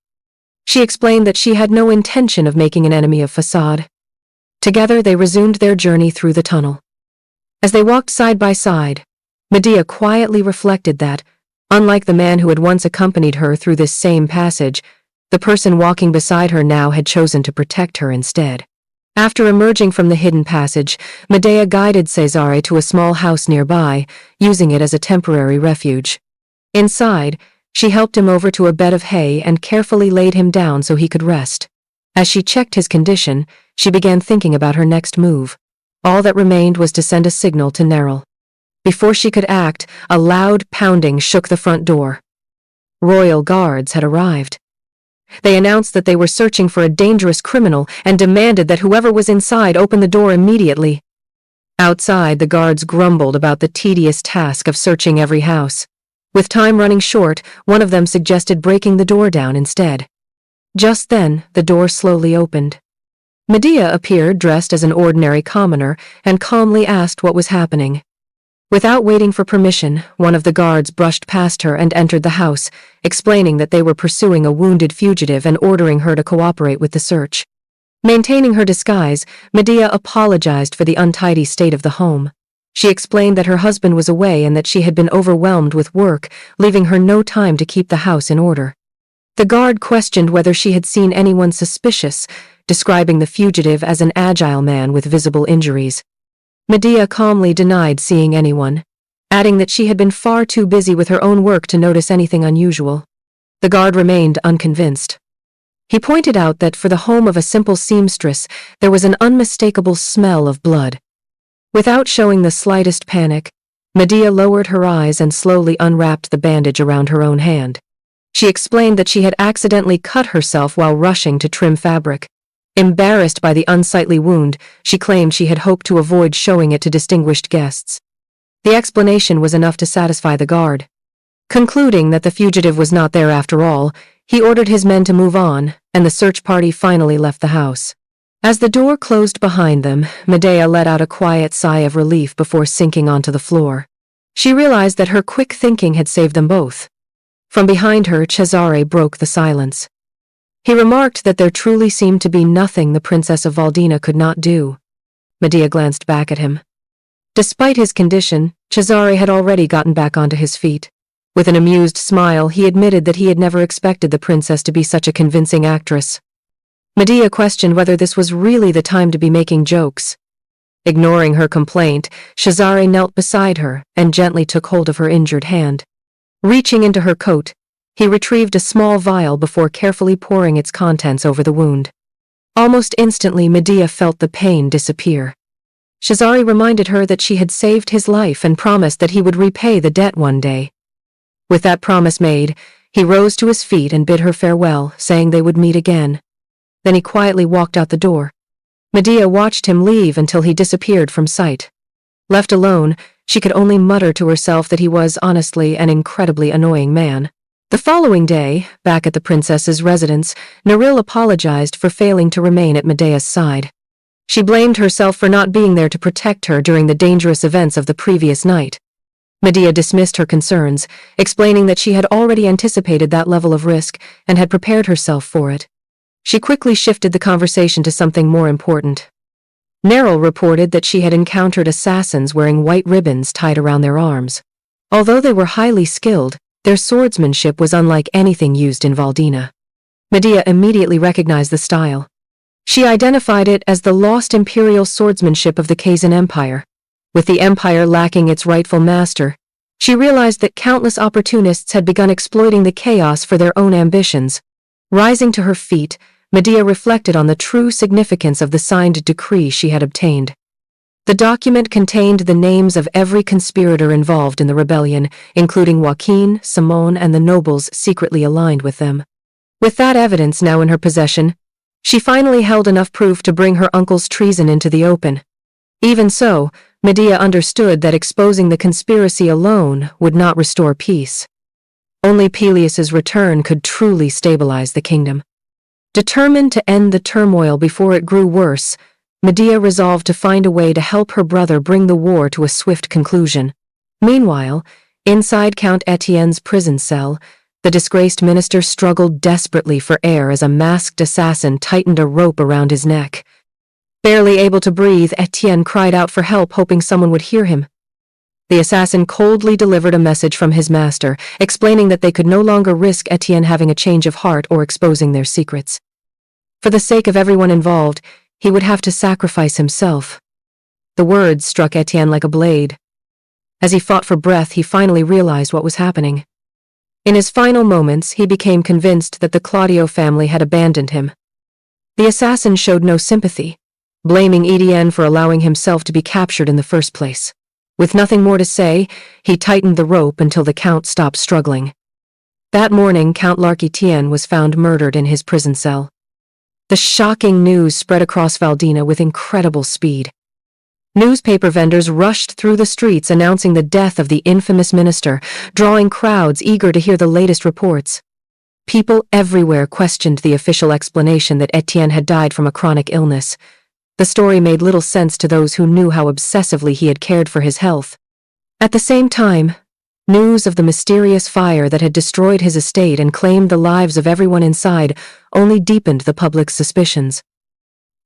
She explained that she had no intention of making an enemy of Facade. Together, they resumed their journey through the tunnel. As they walked side by side, Medea quietly reflected that, unlike the man who had once accompanied her through this same passage, the person walking beside her now had chosen to protect her instead. After emerging from the hidden passage, Medea guided Cesare to a small house nearby, using it as a temporary refuge. Inside, she helped him over to a bed of hay and carefully laid him down so he could rest. As she checked his condition, she began thinking about her next move. All that remained was to send a signal to Neril. Before she could act, a loud pounding shook the front door. Royal guards had arrived. They announced that they were searching for a dangerous criminal and demanded that whoever was inside open the door immediately. Outside, the guards grumbled about the tedious task of searching every house. With time running short, one of them suggested breaking the door down instead. Just then, the door slowly opened. Medea appeared dressed as an ordinary commoner and calmly asked what was happening. Without waiting for permission, one of the guards brushed past her and entered the house, explaining that they were pursuing a wounded fugitive and ordering her to cooperate with the search. Maintaining her disguise, Medea apologized for the untidy state of the home. She explained that her husband was away and that she had been overwhelmed with work, leaving her no time to keep the house in order. The guard questioned whether she had seen anyone suspicious, describing the fugitive as an agile man with visible injuries. Medea calmly denied seeing anyone, adding that she had been far too busy with her own work to notice anything unusual. The guard remained unconvinced. He pointed out that for the home of a simple seamstress, there was an unmistakable smell of blood. Without showing the slightest panic, Medea lowered her eyes and slowly unwrapped the bandage around her own hand. She explained that she had accidentally cut herself while rushing to trim fabric. Embarrassed by the unsightly wound, she claimed she had hoped to avoid showing it to distinguished guests. The explanation was enough to satisfy the guard. Concluding that the fugitive was not there after all, he ordered his men to move on, and the search party finally left the house. As the door closed behind them, Medea let out a quiet sigh of relief before sinking onto the floor. She realized that her quick thinking had saved them both. From behind her, Cesare broke the silence. He remarked that there truly seemed to be nothing the Princess of Valdina could not do. Medea glanced back at him. Despite his condition, Cesare had already gotten back onto his feet. With an amused smile, he admitted that he had never expected the princess to be such a convincing actress. Medea questioned whether this was really the time to be making jokes. Ignoring her complaint, Cesare knelt beside her and gently took hold of her injured hand. Reaching into her coat, he retrieved a small vial before carefully pouring its contents over the wound. Almost instantly, Medea felt the pain disappear. Cesare reminded her that she had saved his life and promised that he would repay the debt one day. With that promise made, he rose to his feet and bid her farewell, saying they would meet again. Then he quietly walked out the door. Medea watched him leave until he disappeared from sight. Left alone, she could only mutter to herself that he was, honestly, an incredibly annoying man. The following day, back at the princess's residence, Neril apologized for failing to remain at Medea's side. She blamed herself for not being there to protect her during the dangerous events of the previous night. Medea dismissed her concerns, explaining that she had already anticipated that level of risk and had prepared herself for it. She quickly shifted the conversation to something more important. Neril reported that she had encountered assassins wearing white ribbons tied around their arms. Although they were highly skilled, their swordsmanship was unlike anything used in Valdina. Medea immediately recognized the style. She identified it as the lost imperial swordsmanship of the Kazan Empire. With the empire lacking its rightful master, she realized that countless opportunists had begun exploiting the chaos for their own ambitions. Rising to her feet, Medea reflected on the true significance of the signed decree she had obtained. The document contained the names of every conspirator involved in the rebellion, including Joaquin, Simone, and the nobles secretly aligned with them. With that evidence now in her possession, she finally held enough proof to bring her uncle's treason into the open. Even so, Medea understood that exposing the conspiracy alone would not restore peace. Only Peleus's return could truly stabilize the kingdom. Determined to end the turmoil before it grew worse, Medea resolved to find a way to help her brother bring the war to a swift conclusion. Meanwhile, inside Count Etienne's prison cell, the disgraced minister struggled desperately for air as a masked assassin tightened a rope around his neck. Barely able to breathe, Etienne cried out for help, hoping someone would hear him. The assassin coldly delivered a message from his master, explaining that they could no longer risk Etienne having a change of heart or exposing their secrets. For the sake of everyone involved, he would have to sacrifice himself. The words struck Etienne like a blade. As he fought for breath, he finally realized what was happening. In his final moments, he became convinced that the Claudio family had abandoned him. The assassin showed no sympathy, blaming Etienne for allowing himself to be captured in the first place. With nothing more to say, he tightened the rope until the Count stopped struggling. That morning, Count Larquetien was found murdered in his prison cell. The shocking news spread across Valdina with incredible speed. Newspaper vendors rushed through the streets announcing the death of the infamous minister, drawing crowds eager to hear the latest reports. People everywhere questioned the official explanation that Etienne had died from a chronic illness. The story made little sense to those who knew how obsessively he had cared for his health. At the same time, news of the mysterious fire that had destroyed his estate and claimed the lives of everyone inside only deepened the public's suspicions.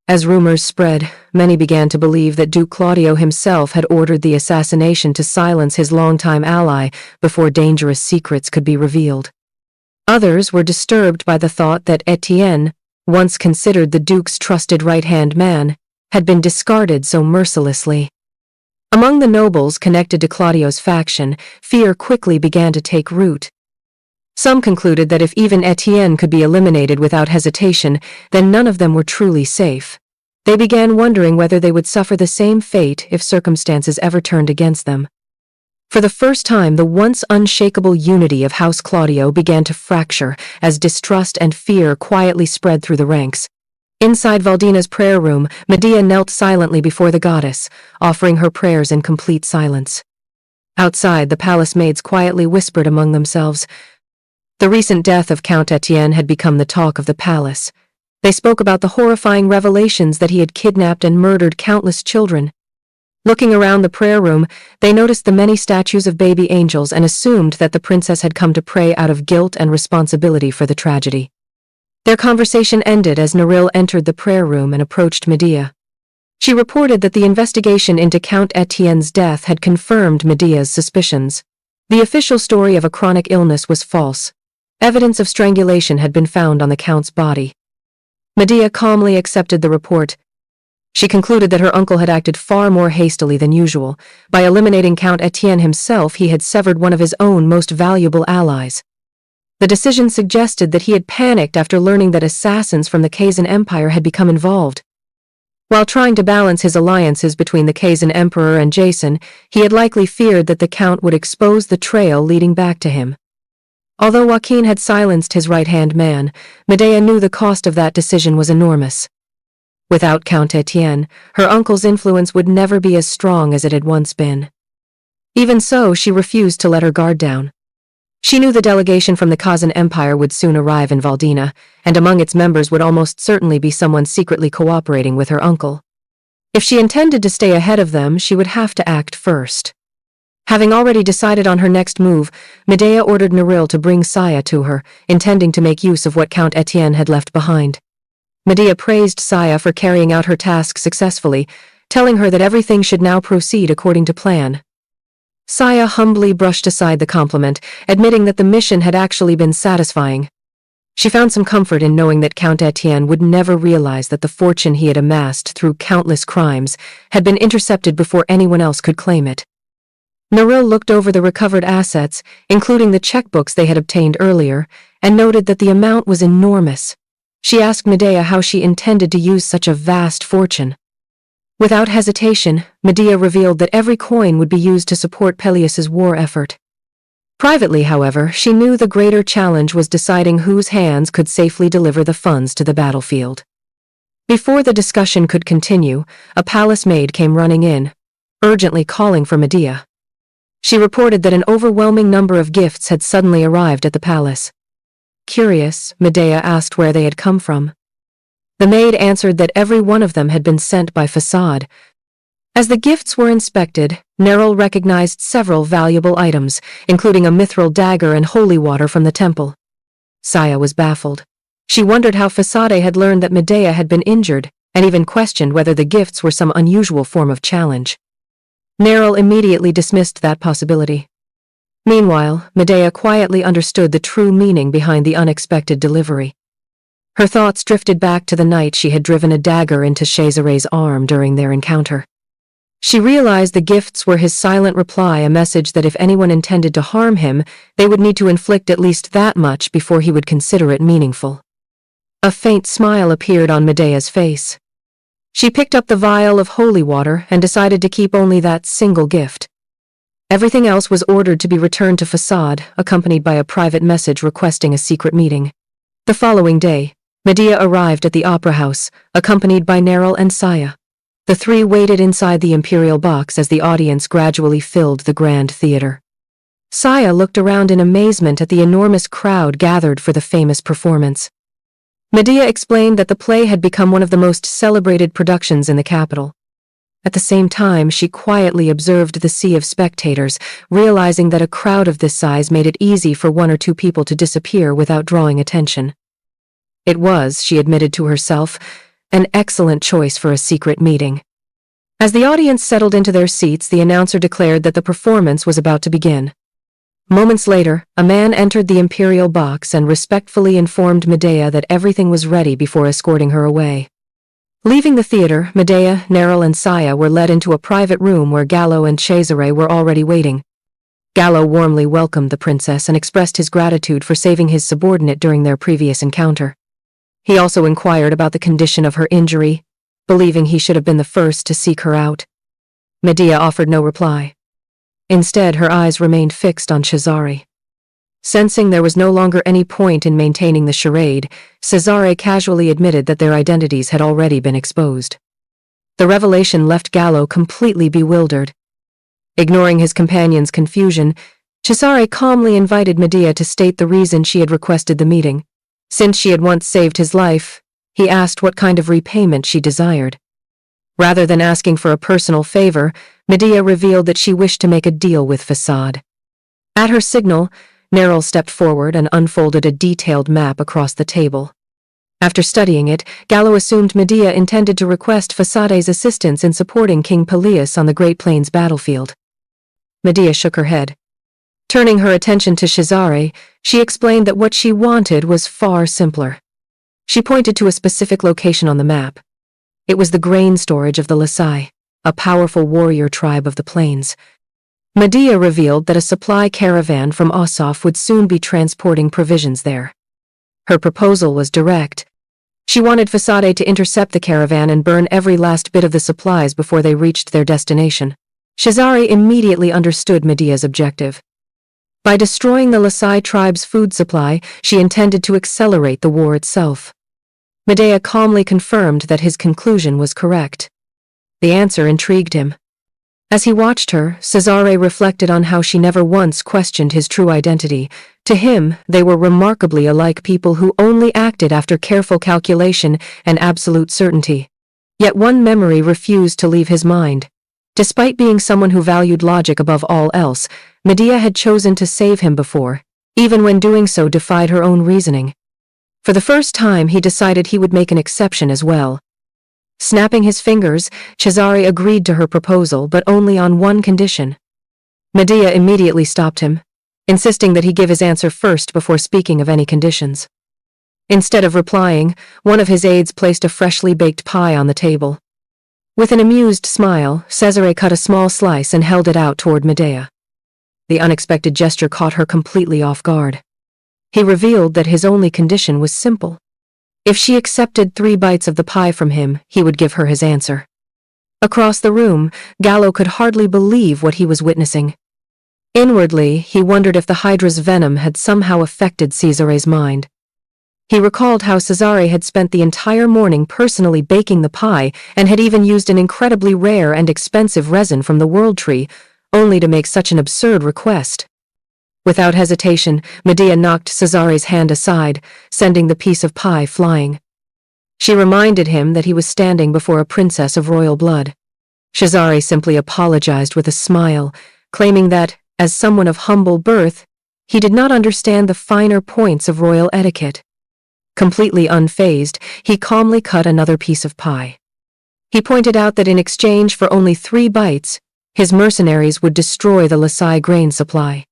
As rumors spread, many began to believe that Duke Claudio himself had ordered the assassination to silence his longtime ally before dangerous secrets could be revealed. Others were disturbed by the thought that Etienne, once considered the Duke's trusted right-hand man, had been discarded so mercilessly. Among the nobles connected to Claudio's faction, fear quickly began to take root. Some concluded that if even Etienne could be eliminated without hesitation, then none of them were truly safe. They began wondering whether they would suffer the same fate if circumstances ever turned against them. For the first time, the once unshakable unity of House Claudio began to fracture as distrust and fear quietly spread through the ranks. Inside Valdina's prayer room, Medea knelt silently before the goddess, offering her prayers in complete silence. Outside, the palace maids quietly whispered among themselves. The recent death of Count Etienne had become the talk of the palace. They spoke about the horrifying revelations that he had kidnapped and murdered countless children. Looking around the prayer room, they noticed the many statues of baby angels and assumed that the princess had come to pray out of guilt and responsibility for the tragedy. Their conversation ended as Neril entered the prayer room and approached Medea. She reported that the investigation into Count Etienne's death had confirmed Medea's suspicions. The official story of a chronic illness was false. Evidence of strangulation had been found on the count's body. Medea calmly accepted the report. She concluded that her uncle had acted far more hastily than usual. By eliminating Count Etienne himself, he had severed one of his own most valuable allies. The decision suggested that he had panicked after learning that assassins from the Kazan Empire had become involved. While trying to balance his alliances between the Kazan Emperor and Jason, he had likely feared that the Count would expose the trail leading back to him. Although Joaquin had silenced his right-hand man, Medea knew the cost of that decision was enormous. Without Count Etienne, her uncle's influence would never be as strong as it had once been. Even so, she refused to let her guard down. She knew the delegation from the Kazan Empire would soon arrive in Valdina, and among its members would almost certainly be someone secretly cooperating with her uncle. If she intended to stay ahead of them, she would have to act first. Having already decided on her next move, Medea ordered Neril to bring Saya to her, intending to make use of what Count Etienne had left behind. Medea praised Saya for carrying out her task successfully, telling her that everything should now proceed according to plan. Saya humbly brushed aside the compliment, admitting that the mission had actually been satisfying. She found some comfort in knowing that Count Etienne would never realize that the fortune he had amassed through countless crimes had been intercepted before anyone else could claim it. Neril looked over the recovered assets, including the checkbooks they had obtained earlier, and noted that the amount was enormous. She asked Medea how she intended to use such a vast fortune. Without hesitation, Medea revealed that every coin would be used to support Peleus's war effort. Privately, however, she knew the greater challenge was deciding whose hands could safely deliver the funds to the battlefield. Before the discussion could continue, a palace maid came running in, urgently calling for Medea. She reported that an overwhelming number of gifts had suddenly arrived at the palace. Curious, Medea asked where they had come from. The maid answered that every one of them had been sent by Facade. As the gifts were inspected, Neril recognized several valuable items, including a mithril dagger and holy water from the temple. Saya was baffled. She wondered how Facade had learned that Medea had been injured, and even questioned whether the gifts were some unusual form of challenge. Neril immediately dismissed that possibility. Meanwhile, Medea quietly understood the true meaning behind the unexpected delivery. Her thoughts drifted back to the night she had driven a dagger into Cesare's arm during their encounter. She realized the gifts were his silent reply, a message that if anyone intended to harm him, they would need to inflict at least that much before he would consider it meaningful. A faint smile appeared on Medea's face. She picked up the vial of holy water and decided to keep only that single gift. Everything else was ordered to be returned to Facade, accompanied by a private message requesting a secret meeting. The following day, Medea arrived at the opera house, accompanied by Neril and Saya. The three waited inside the imperial box as the audience gradually filled the grand theater. Saya looked around in amazement at the enormous crowd gathered for the famous performance. Medea explained that the play had become one of the most celebrated productions in the capital. At the same time, she quietly observed the sea of spectators, realizing that a crowd of this size made it easy for one or two people to disappear without drawing attention. It was, she admitted to herself, an excellent choice for a secret meeting. As the audience settled into their seats, the announcer declared that the performance was about to begin. Moments later, a man entered the imperial box and respectfully informed Medea that everything was ready before escorting her away. Leaving the theater, Medea, Neril, and Saya were led into a private room where Gallo and Cesare were already waiting. Gallo warmly welcomed the princess and expressed his gratitude for saving his subordinate during their previous encounter. He also inquired about the condition of her injury, believing he should have been the first to seek her out. Medea offered no reply. Instead, her eyes remained fixed on Cesare. Sensing there was no longer any point in maintaining the charade, Cesare casually admitted that their identities had already been exposed. The revelation left Gallo completely bewildered. Ignoring his companion's confusion, Cesare calmly invited Medea to state the reason she had requested the meeting. Since she had once saved his life, he asked what kind of repayment she desired. Rather than asking for a personal favor, Medea revealed that she wished to make a deal with Facade. At her signal, Neril stepped forward and unfolded a detailed map across the table. After studying it, Gallo assumed Medea intended to request Facade's assistance in supporting King Peleus on the Great Plains battlefield. Medea shook her head. Turning her attention to Cesare, she explained that what she wanted was far simpler. She pointed to a specific location on the map. It was the grain storage of the Lasai, a powerful warrior tribe of the plains. Medea revealed that a supply caravan from Ossoff would soon be transporting provisions there. Her proposal was direct. She wanted Facade to intercept the caravan and burn every last bit of the supplies before they reached their destination. Cesare immediately understood Medea's objective. By destroying the Lasai tribe's food supply, she intended to accelerate the war itself. Medea calmly confirmed that his conclusion was correct. The answer intrigued him. As he watched her, Cesare reflected on how she never once questioned his true identity. To him, they were remarkably alike people who only acted after careful calculation and absolute certainty. Yet one memory refused to leave his mind. Despite being someone who valued logic above all else, Medea had chosen to save him before, even when doing so defied her own reasoning. For the first time, he decided he would make an exception as well. Snapping his fingers, Cesare agreed to her proposal, but only on one condition. Medea immediately stopped him, insisting that he give his answer first before speaking of any conditions. Instead of replying, one of his aides placed a freshly baked pie on the table. With an amused smile, Cesare cut a small slice and held it out toward Medea. The unexpected gesture caught her completely off guard. He revealed that his only condition was simple. If she accepted 3 bites of the pie from him, he would give her his answer. Across the room, Gallo could hardly believe what he was witnessing. Inwardly, he wondered if the Hydra's venom had somehow affected Cesare's mind. He recalled how Cesare had spent the entire morning personally baking the pie and had even used an incredibly rare and expensive resin from the world tree, only to make such an absurd request. Without hesitation, Medea knocked Cesare's hand aside, sending the piece of pie flying. She reminded him that he was standing before a princess of royal blood. Cesare simply apologized with a smile, claiming that, as someone of humble birth, he did not understand the finer points of royal etiquette. Completely unfazed, he calmly cut another piece of pie. He pointed out that in exchange for only 3 bites, his mercenaries would destroy the Lasai grain supply.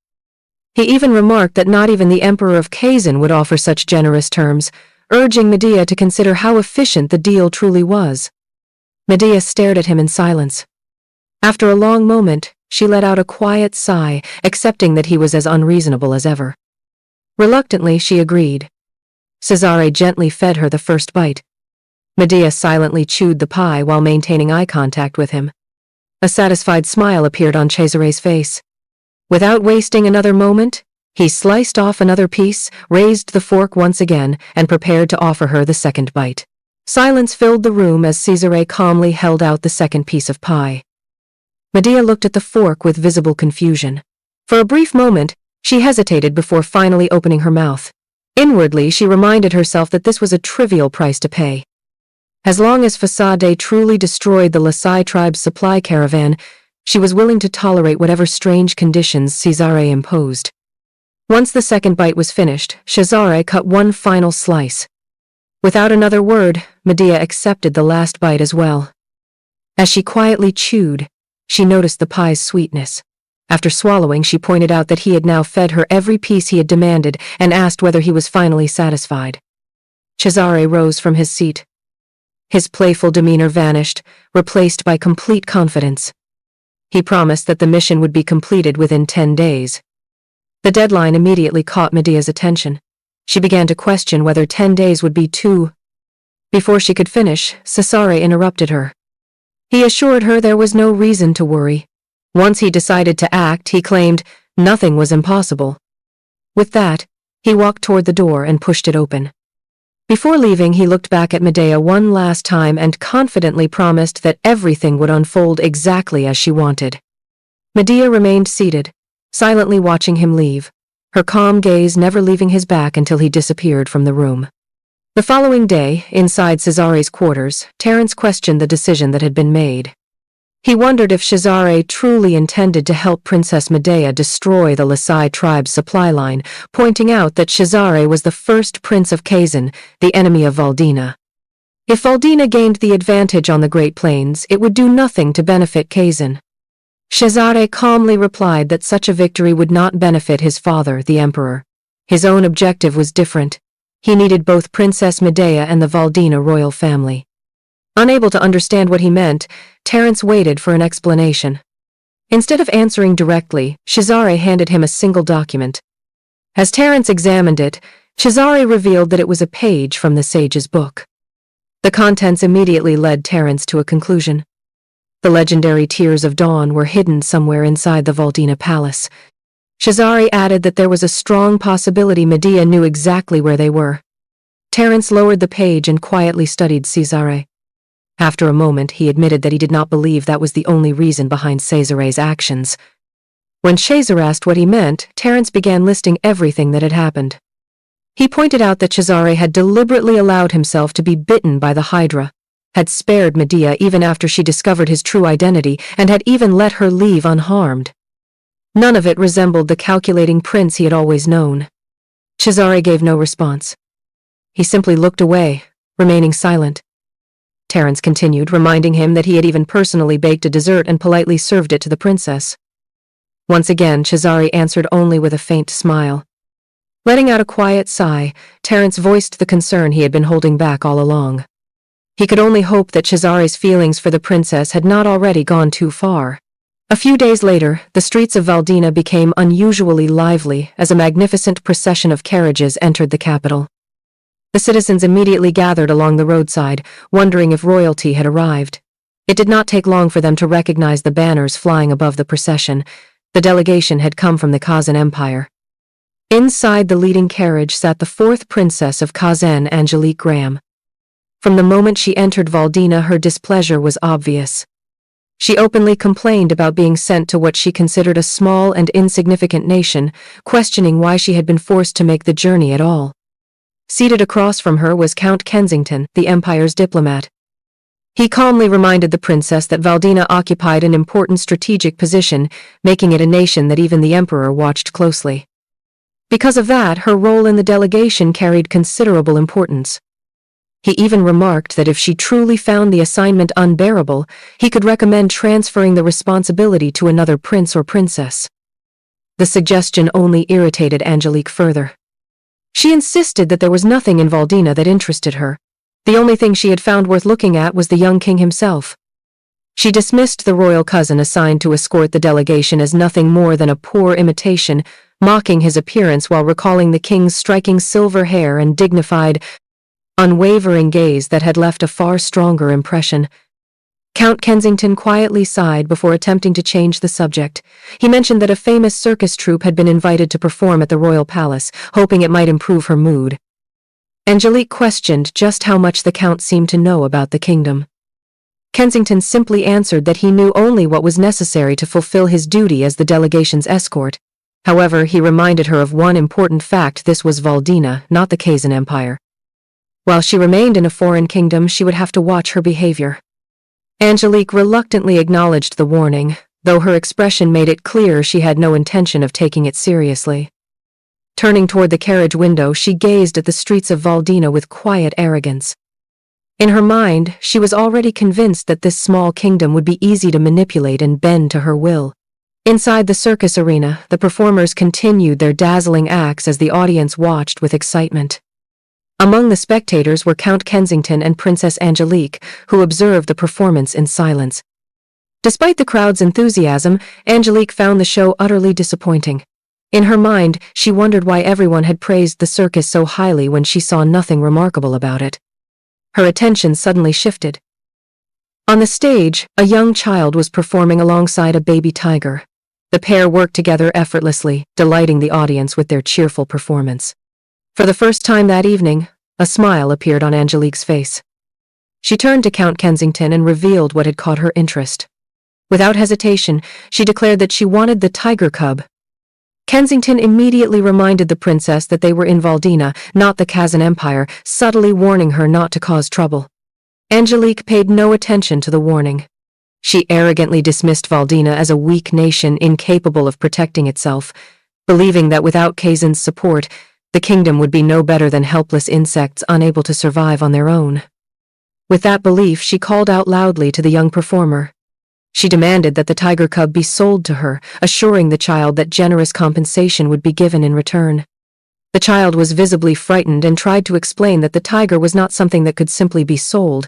He even remarked that not even the Emperor of Kazan would offer such generous terms, urging Medea to consider how efficient the deal truly was. Medea stared at him in silence. After a long moment, she let out a quiet sigh, accepting that he was as unreasonable as ever. Reluctantly, she agreed. Cesare gently fed her the first bite. Medea silently chewed the pie while maintaining eye contact with him. A satisfied smile appeared on Cesare's face. Without wasting another moment, he sliced off another piece, raised the fork once again, and prepared to offer her the second bite. Silence filled the room as Cesare calmly held out the second piece of pie. Medea looked at the fork with visible confusion. For a brief moment, she hesitated before finally opening her mouth. Inwardly, she reminded herself that this was a trivial price to pay. As long as Fasade truly destroyed the Lasai tribe's supply caravan, she was willing to tolerate whatever strange conditions Cesare imposed. Once the second bite was finished, Cesare cut one final slice. Without another word, Medea accepted the last bite as well. As she quietly chewed, she noticed the pie's sweetness. After swallowing, she pointed out that he had now fed her every piece he had demanded and asked whether he was finally satisfied. Cesare rose from his seat. His playful demeanor vanished, replaced by complete confidence. He promised that the mission would be completed within 10 days. The deadline immediately caught Medea's attention. She began to question whether 10 days would be too. Before she could finish, Cesare interrupted her. He assured her there was no reason to worry. Once he decided to act, he claimed nothing was impossible. With that, he walked toward the door and pushed it open. Before leaving, he looked back at Medea one last time and confidently promised that everything would unfold exactly as she wanted. Medea remained seated, silently watching him leave, her calm gaze never leaving his back until he disappeared from the room. The following day, inside Cesare's quarters, Terence questioned the decision that had been made. He wondered if Cesare truly intended to help Princess Medea destroy the Lasai tribe's supply line, pointing out that Cesare was the first prince of Kazan, the enemy of Valdina. If Valdina gained the advantage on the Great Plains, it would do nothing to benefit Kazan. Cesare calmly replied that such a victory would not benefit his father, the emperor. His own objective was different. He needed both Princess Medea and the Valdina royal family. Unable to understand what he meant, Terence waited for an explanation. Instead of answering directly, Cesare handed him a single document. As Terence examined it, Cesare revealed that it was a page from the sage's book. The contents immediately led Terence to a conclusion. The legendary Tears of Dawn were hidden somewhere inside the Valdina palace. Cesare added that there was a strong possibility Medea knew exactly where they were. Terence lowered the page and quietly studied Cesare. After a moment, he admitted that he did not believe that was the only reason behind Cesare's actions. When Cesare asked what he meant, Terence began listing everything that had happened. He pointed out that Cesare had deliberately allowed himself to be bitten by the Hydra, had spared Medea even after she discovered his true identity, and had even let her leave unharmed. None of it resembled the calculating prince he had always known. Cesare gave no response. He simply looked away, remaining silent. Terence continued, reminding him that he had even personally baked a dessert and politely served it to the princess. Once again, Cesare answered only with a faint smile. Letting out a quiet sigh, Terence voiced the concern he had been holding back all along. He could only hope that Cesare's feelings for the princess had not already gone too far. A few days later, the streets of Valdina became unusually lively as a magnificent procession of carriages entered the capital. The citizens immediately gathered along the roadside, wondering if royalty had arrived. It did not take long for them to recognize the banners flying above the procession. The delegation had come from the Kazan Empire. Inside the leading carriage sat the fourth princess of Kazan, Angelique Graham. From the moment she entered Valdina, her displeasure was obvious. She openly complained about being sent to what she considered a small and insignificant nation, questioning why she had been forced to make the journey at all. Seated across from her was Count Kensington, the Empire's diplomat. He calmly reminded the princess that Valdina occupied an important strategic position, making it a nation that even the Emperor watched closely. Because of that, her role in the delegation carried considerable importance. He even remarked that if she truly found the assignment unbearable, he could recommend transferring the responsibility to another prince or princess. The suggestion only irritated Angelique further. She insisted that there was nothing in Valdina that interested her. The only thing she had found worth looking at was the young king himself. She dismissed the royal cousin assigned to escort the delegation as nothing more than a poor imitation, mocking his appearance while recalling the king's striking silver hair and dignified, unwavering gaze that had left a far stronger impression. Count Kensington quietly sighed before attempting to change the subject. He mentioned that a famous circus troupe had been invited to perform at the royal palace, hoping it might improve her mood. Angelique questioned just how much the count seemed to know about the kingdom. Kensington simply answered that he knew only what was necessary to fulfill his duty as the delegation's escort. However, he reminded her of one important fact: this was Valdina, not the Kazan Empire. While she remained in a foreign kingdom, she would have to watch her behavior. Angelique reluctantly acknowledged the warning, though her expression made it clear she had no intention of taking it seriously. Turning toward the carriage window, she gazed at the streets of Valdina with quiet arrogance. In her mind, she was already convinced that this small kingdom would be easy to manipulate and bend to her will. Inside the circus arena, the performers continued their dazzling acts as the audience watched with excitement. Among the spectators were Count Kensington and Princess Angelique, who observed the performance in silence. Despite the crowd's enthusiasm, Angelique found the show utterly disappointing. In her mind, she wondered why everyone had praised the circus so highly when she saw nothing remarkable about it. Her attention suddenly shifted. On the stage, a young child was performing alongside a baby tiger. The pair worked together effortlessly, delighting the audience with their cheerful performance. For the first time that evening, a smile appeared on Angelique's face. She turned to Count Kensington and revealed what had caught her interest. Without hesitation, she declared that she wanted the tiger cub. Kensington immediately reminded the princess that they were in Valdina, not the Kazan Empire, subtly warning her not to cause trouble. Angelique paid no attention to the warning. She arrogantly dismissed Valdina as a weak nation incapable of protecting itself, believing that without Kazan's support, the kingdom would be no better than helpless insects unable to survive on their own. With that belief, she called out loudly to the young performer. She demanded that the tiger cub be sold to her, assuring the child that generous compensation would be given in return. The child was visibly frightened and tried to explain that the tiger was not something that could simply be sold.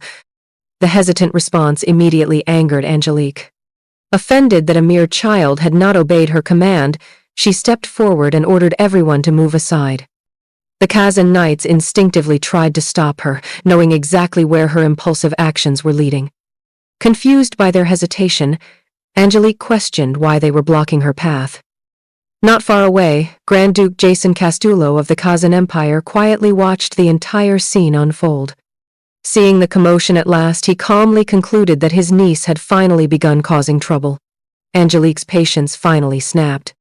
The hesitant response immediately angered Angelique. Offended that a mere child had not obeyed her command, she stepped forward and ordered everyone to move aside. The Kazan knights instinctively tried to stop her, knowing exactly where her impulsive actions were leading. Confused by their hesitation, Angelique questioned why they were blocking her path. Not far away, Grand Duke Jason Castulo of the Kazan Empire quietly watched the entire scene unfold. Seeing the commotion at last, he calmly concluded that his niece had finally begun causing trouble. Angelique's patience finally snapped.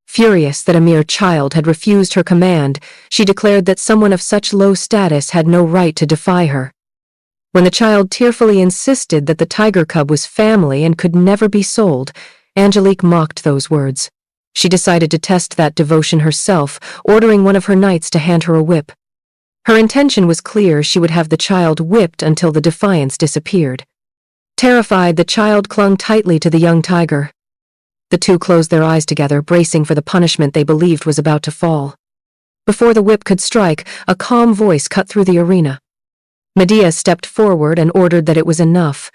Furious that a mere child had refused her command, she declared that someone of such low status had no right to defy her. When the child tearfully insisted that the tiger cub was family and could never be sold, Angelique mocked those words. She decided to test that devotion herself, ordering one of her knights to hand her a whip. Her intention was clear: she would have the child whipped until the defiance disappeared. Terrified, the child clung tightly to the young tiger. The two closed their eyes together, bracing for the punishment they believed was about to fall. Before the whip could strike, a calm voice cut through the arena. Medea stepped forward and ordered that it was enough.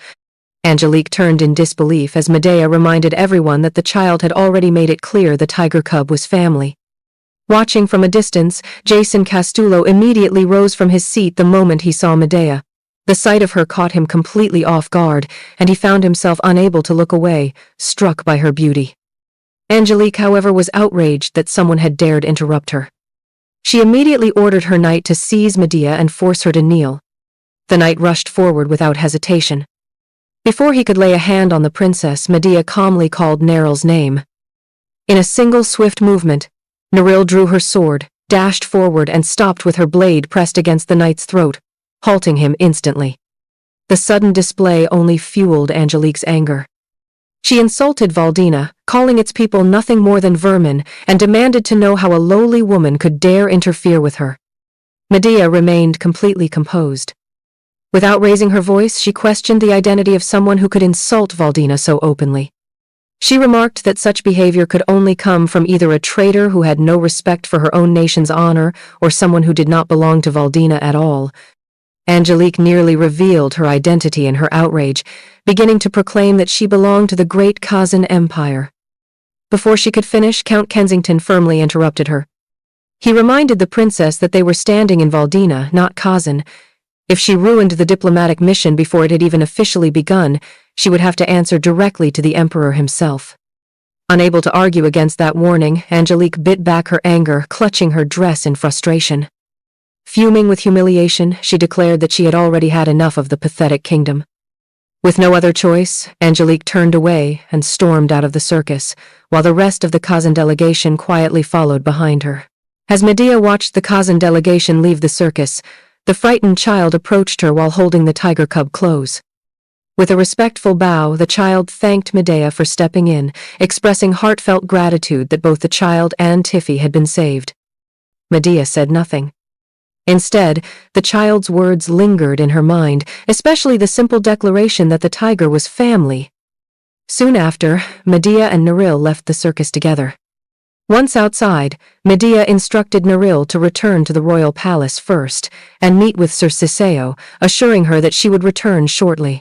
Angelique turned in disbelief as Medea reminded everyone that the child had already made it clear the tiger cub was family. Watching from a distance, Jason Castulo immediately rose from his seat the moment he saw Medea. The sight of her caught him completely off guard, and he found himself unable to look away, struck by her beauty. Angelique, however, was outraged that someone had dared interrupt her. She immediately ordered her knight to seize Medea and force her to kneel. The knight rushed forward without hesitation. Before he could lay a hand on the princess, Medea calmly called Neril's name. In a single swift movement, Neril drew her sword, dashed forward and stopped with her blade pressed against the knight's throat, halting him instantly. The sudden display only fueled Angelique's anger. She insulted Valdina, calling its people nothing more than vermin, and demanded to know how a lowly woman could dare interfere with her. Medea remained completely composed. Without raising her voice, she questioned the identity of someone who could insult Valdina so openly. She remarked that such behavior could only come from either a traitor who had no respect for her own nation's honor or someone who did not belong to Valdina at all. Angelique nearly revealed her identity in her outrage, beginning to proclaim that she belonged to the great Kazan Empire. Before she could finish, Count Kensington firmly interrupted her. He reminded the princess that they were standing in Valdina, not Kazan. If she ruined the diplomatic mission before it had even officially begun, she would have to answer directly to the emperor himself. Unable to argue against that warning, Angelique bit back her anger, clutching her dress in frustration. Fuming with humiliation, she declared that she had already had enough of the pathetic kingdom. With no other choice, Angelique turned away and stormed out of the circus, while the rest of the Kazan delegation quietly followed behind her. As Medea watched the Kazan delegation leave the circus, The frightened child approached her while holding the tiger cub close. With a respectful bow, the child thanked Medea for stepping in, expressing heartfelt gratitude that both the child and Tiffy had been saved. Medea said nothing. Instead, the child's words lingered in her mind, especially the simple declaration that the tiger was family. Soon after, Medea and Neril left the circus together. Once outside, Medea instructed Neril to return to the royal palace first and meet with Sir Ciceo, assuring her that she would return shortly.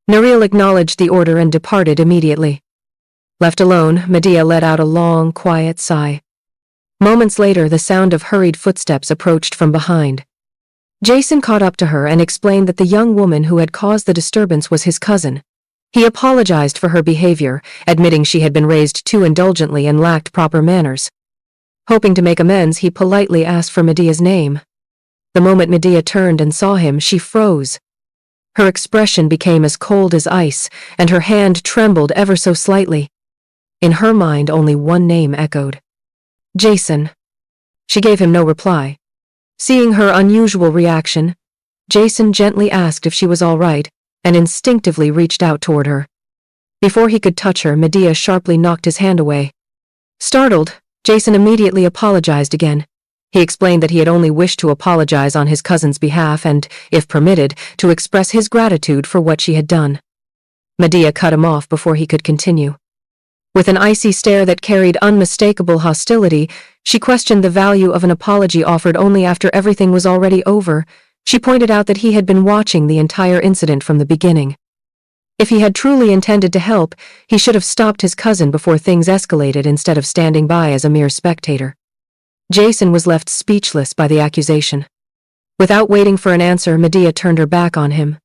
Neril acknowledged the order and departed immediately. Left alone, Medea let out a long, quiet sigh. Moments later, the sound of hurried footsteps approached from behind. Jason caught up to her and explained that the young woman who had caused the disturbance was his cousin. He apologized for her behavior, admitting she had been raised too indulgently and lacked proper manners. Hoping to make amends, he politely asked for Medea's name. The moment Medea turned and saw him, she froze. Her expression became as cold as ice, and her hand trembled ever so slightly. In her mind, only one name echoed. Jason. She gave him no reply. Seeing her unusual reaction, Jason gently asked if she was all right, and instinctively reached out toward her. Before he could touch her, Medea sharply knocked his hand away. Startled, Jason immediately apologized again. He explained that he had only wished to apologize on his cousin's behalf and, if permitted, to express his gratitude for what she had done. Medea cut him off before he could continue. With an icy stare that carried unmistakable hostility, she questioned the value of an apology offered only after everything was already over. She pointed out that he had been watching the entire incident from the beginning. If he had truly intended to help, he should have stopped his cousin before things escalated instead of standing by as a mere spectator. Jason was left speechless by the accusation. Without waiting for an answer, Medea turned her back on him.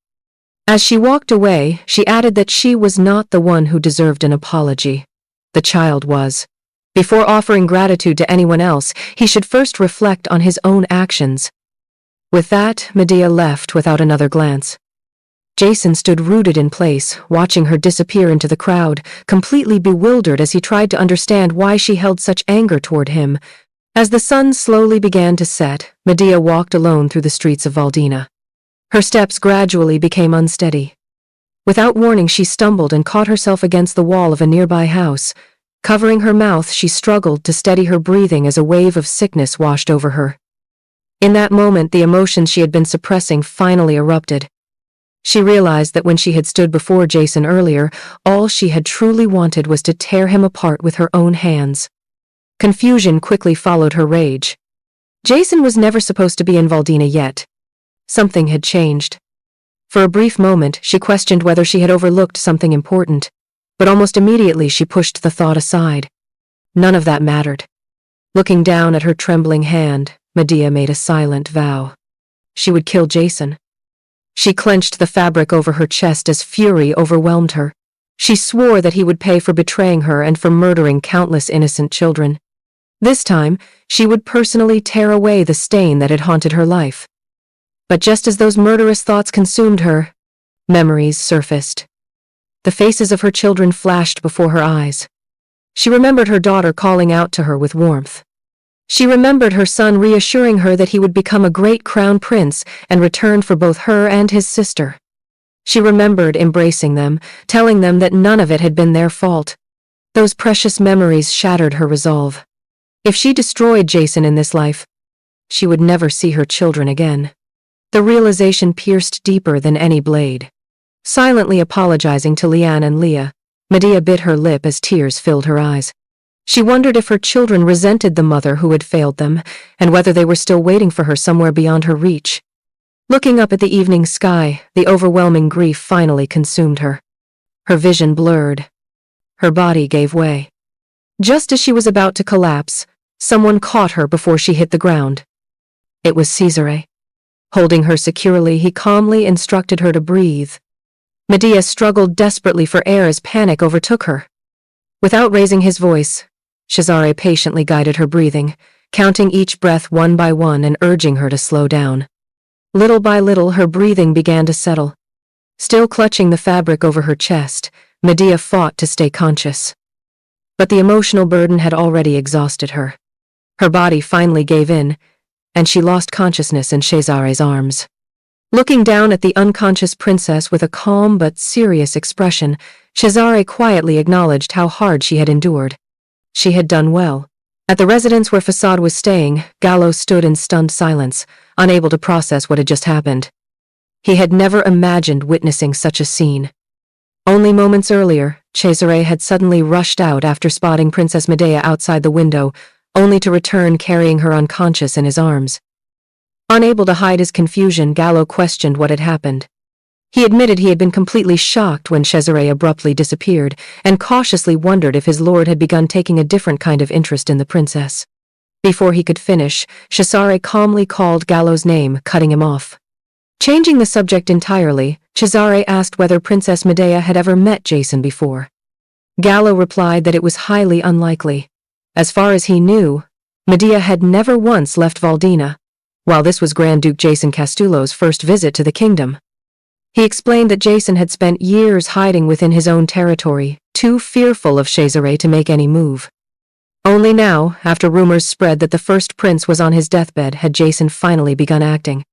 As she walked away, she added that she was not the one who deserved an apology. The child was. Before offering gratitude to anyone else, he should first reflect on his own actions. With that, Medea left without another glance. Jason stood rooted in place, watching her disappear into the crowd, completely bewildered as he tried to understand why she held such anger toward him. As the sun slowly began to set, Medea walked alone through the streets of Valdina. Her steps gradually became unsteady. Without warning, she stumbled and caught herself against the wall of a nearby house. Covering her mouth, she struggled to steady her breathing as a wave of sickness washed over her. In that moment, the emotions she had been suppressing finally erupted. She realized that when she had stood before Jason earlier, all she had truly wanted was to tear him apart with her own hands. Confusion quickly followed her rage. Jason was never supposed to be in Valdina yet. Something had changed. For a brief moment, she questioned whether she had overlooked something important, but almost immediately she pushed the thought aside. None of that mattered. Looking down at her trembling hand, Medea made a silent vow. She would kill Jason. She clenched the fabric over her chest as fury overwhelmed her. She swore that he would pay for betraying her and for murdering countless innocent children. This time, she would personally tear away the stain that had haunted her life. But just as those murderous thoughts consumed her, memories surfaced. The faces of her children flashed before her eyes. She remembered her daughter calling out to her with warmth. She remembered her son reassuring her that he would become a great crown prince and return for both her and his sister. She remembered embracing them, telling them that none of it had been their fault. Those precious memories shattered her resolve. If she destroyed Jason in this life, she would never see her children again. The realization pierced deeper than any blade. Silently apologizing to Liane and Leah, Medea bit her lip as tears filled her eyes. She wondered if her children resented the mother who had failed them, and whether they were still waiting for her somewhere beyond her reach. Looking up at the evening sky, the overwhelming grief finally consumed her. Her vision blurred. Her body gave way. Just as she was about to collapse, someone caught her before she hit the ground. It was Cesare. Holding her securely, he calmly instructed her to breathe. Medea struggled desperately for air as panic overtook her. Without raising his voice, Cesare patiently guided her breathing, counting each breath one by one and urging her to slow down. Little by little, her breathing began to settle. Still clutching the fabric over her chest, Medea fought to stay conscious. But the emotional burden had already exhausted her. Her body finally gave in, and she lost consciousness in Cesare's arms. Looking down at the unconscious princess with a calm but serious expression, Cesare quietly acknowledged how hard she had endured. She had done well. At the residence where Facade was staying, Gallo stood in stunned silence, unable to process what had just happened. He had never imagined witnessing such a scene. Only moments earlier, Cesare had suddenly rushed out after spotting Princess Medea outside the window, only to return carrying her unconscious in his arms. Unable to hide his confusion, Gallo questioned what had happened. He admitted he had been completely shocked when Cesare abruptly disappeared, and cautiously wondered if his lord had begun taking a different kind of interest in the princess. Before he could finish, Cesare calmly called Gallo's name, cutting him off. Changing the subject entirely, Cesare asked whether Princess Medea had ever met Jason before. Gallo replied that it was highly unlikely. As far as he knew, Medea had never once left Valdina, while this was Grand Duke Jason Castulo's first visit to the kingdom. He explained that Jason had spent years hiding within his own territory, too fearful of Cesare to make any move. Only now, after rumors spread that the first prince was on his deathbed, had Jason finally begun acting.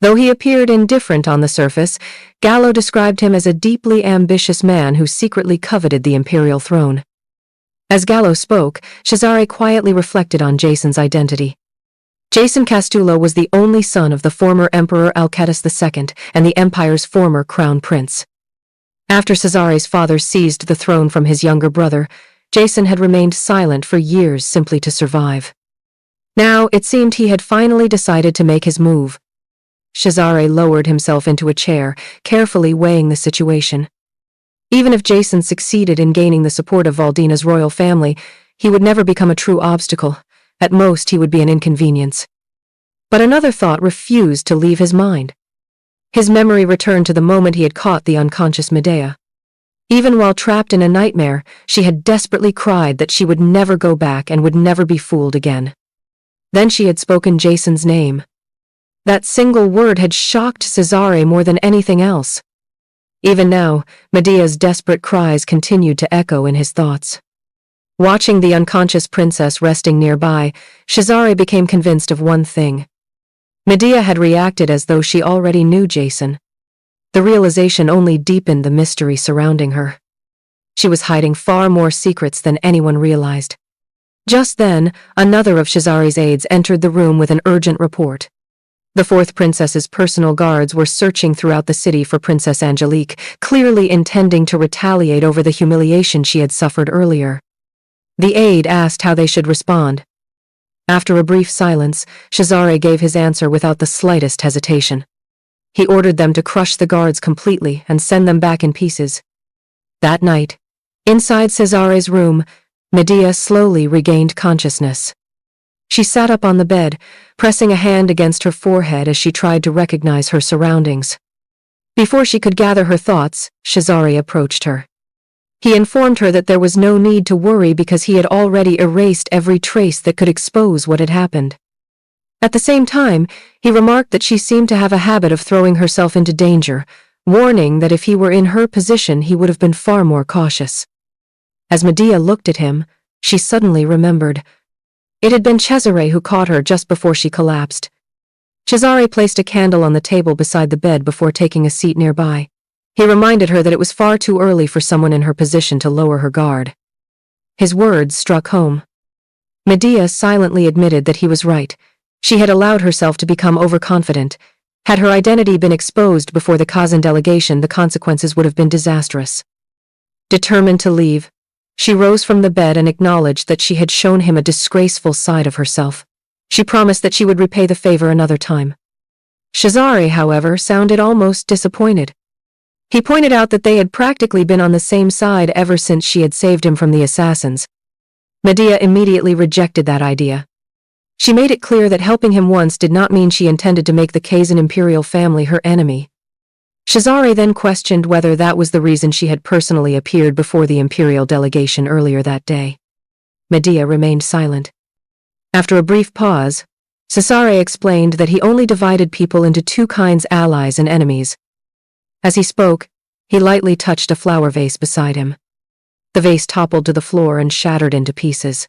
Though he appeared indifferent on the surface, Gallo described him as a deeply ambitious man who secretly coveted the imperial throne. As Gallo spoke, Cesare quietly reflected on Jason's identity. Jason Castulo was the only son of the former Emperor Alcetus II and the empire's former crown prince. After Cesare's father seized the throne from his younger brother, Jason had remained silent for years simply to survive. Now, it seemed he had finally decided to make his move. Cesare lowered himself into a chair, carefully weighing the situation. Even if Jason succeeded in gaining the support of Valdina's royal family, he would never become a true obstacle. At most, he would be an inconvenience. But another thought refused to leave his mind. His memory returned to the moment he had caught the unconscious Medea. Even while trapped in a nightmare, she had desperately cried that she would never go back and would never be fooled again. Then she had spoken Jason's name. That single word had shocked Cesare more than anything else. Even now, Medea's desperate cries continued to echo in his thoughts. Watching the unconscious princess resting nearby, Cesare became convinced of one thing. Medea had reacted as though she already knew Jason. The realization only deepened the mystery surrounding her. She was hiding far more secrets than anyone realized. Just then, another of Cesare's aides entered the room with an urgent report. The fourth princess's personal guards were searching throughout the city for Princess Angelique, clearly intending to retaliate over the humiliation she had suffered earlier. The aide asked how they should respond. After a brief silence, Cesare gave his answer without the slightest hesitation. He ordered them to crush the guards completely and send them back in pieces. That night, inside Cesare's room, Medea slowly regained consciousness. She sat up on the bed, pressing a hand against her forehead as she tried to recognize her surroundings. Before she could gather her thoughts, Cesare approached her. He informed her that there was no need to worry because he had already erased every trace that could expose what had happened. At the same time, he remarked that she seemed to have a habit of throwing herself into danger, warning that if he were in her position he would have been far more cautious. As Medea looked at him, she suddenly remembered. It had been Cesare who caught her just before she collapsed. Cesare placed a candle on the table beside the bed before taking a seat nearby. He reminded her that it was far too early for someone in her position to lower her guard. His words struck home. Medea silently admitted that he was right. She had allowed herself to become overconfident. Had her identity been exposed before the Kazan delegation, the consequences would have been disastrous. Determined to leave, she rose from the bed and acknowledged that she had shown him a disgraceful side of herself. She promised that she would repay the favor another time. Cesare, however, sounded almost disappointed. He pointed out that they had practically been on the same side ever since she had saved him from the assassins. Medea immediately rejected that idea. She made it clear that helping him once did not mean she intended to make the Kazan imperial family her enemy. Cesare then questioned whether that was the reason she had personally appeared before the imperial delegation earlier that day. Medea remained silent. After a brief pause, Cesare explained that he only divided people into two kinds: allies and enemies. As he spoke, he lightly touched a flower vase beside him. The vase toppled to the floor and shattered into pieces.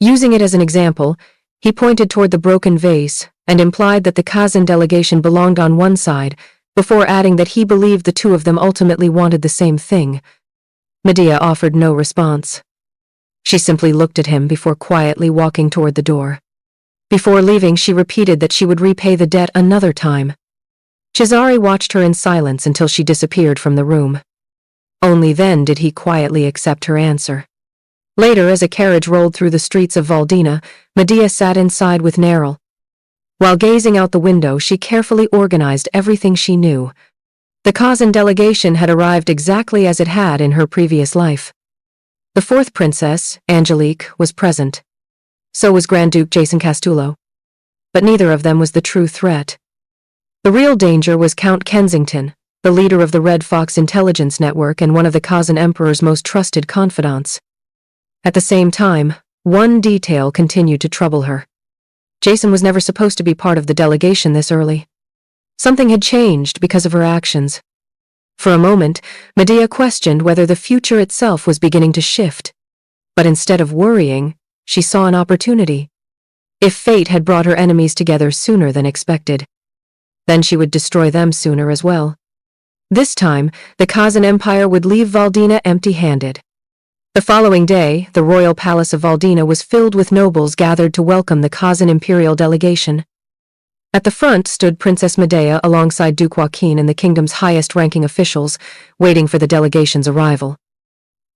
Using it as an example, He pointed toward the broken vase and implied that the Kazan delegation belonged on one side, before adding that he believed the two of them ultimately wanted the same thing. Medea offered no response. She simply looked at him before quietly walking toward the door. Before leaving, she repeated that she would repay the debt another time. Cesare watched her in silence until she disappeared from the room. Only then did he quietly accept her answer. Later, as a carriage rolled through the streets of Valdina, Medea sat inside with Neril. While gazing out the window, she carefully organized everything she knew. The Kazan delegation had arrived exactly as it had in her previous life. The fourth princess, Angelique, was present. So was Grand Duke Jason Castulo. But neither of them was the true threat. The real danger was Count Kensington, the leader of the Red Fox intelligence network and one of the Kazan Emperor's most trusted confidants. At the same time, one detail continued to trouble her. Jason was never supposed to be part of the delegation this early. Something had changed because of her actions. For a moment, Medea questioned whether the future itself was beginning to shift. But instead of worrying, she saw an opportunity. If fate had brought her enemies together sooner than expected, then she would destroy them sooner as well. This time, the Kazan Empire would leave Valdina empty-handed. The following day, the royal palace of Valdina was filled with nobles gathered to welcome the Kazan imperial delegation. At the front stood Princess Medea alongside Duke Joaquin and the kingdom's highest-ranking officials, waiting for the delegation's arrival.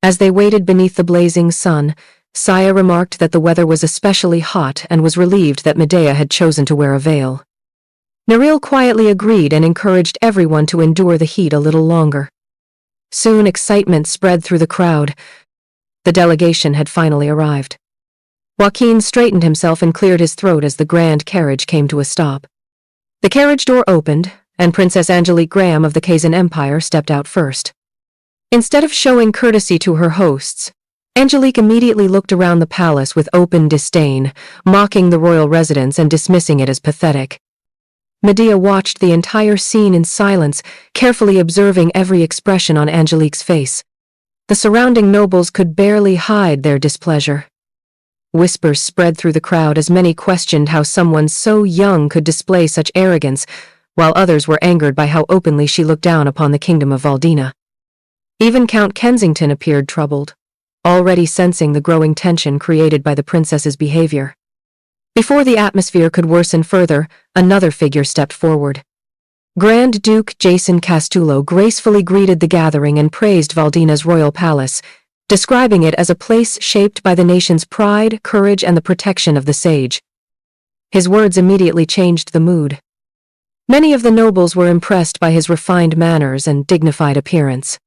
As they waited beneath the blazing sun, Saya remarked that the weather was especially hot and was relieved that Medea had chosen to wear a veil. Neril quietly agreed and encouraged everyone to endure the heat a little longer. Soon excitement spread through the crowd. The delegation had finally arrived. Joaquin straightened himself and cleared his throat as the grand carriage came to a stop. The carriage door opened, and Princess Angelique Graham of the Kazan Empire stepped out first. Instead of showing courtesy to her hosts, Angelique immediately looked around the palace with open disdain, mocking the royal residence and dismissing it as pathetic. Medea watched the entire scene in silence, carefully observing every expression on Angelique's face. The surrounding nobles could barely hide their displeasure. Whispers spread through the crowd as many questioned how someone so young could display such arrogance, while others were angered by how openly she looked down upon the kingdom of Valdina. Even Count Kensington appeared troubled, already sensing the growing tension created by the princess's behavior. Before the atmosphere could worsen further, another figure stepped forward. Grand Duke Jason Castulo gracefully greeted the gathering and praised Valdina's royal palace, describing it as a place shaped by the nation's pride, courage, and the protection of the sage. His words immediately changed the mood. Many of the nobles were impressed by his refined manners and dignified appearance.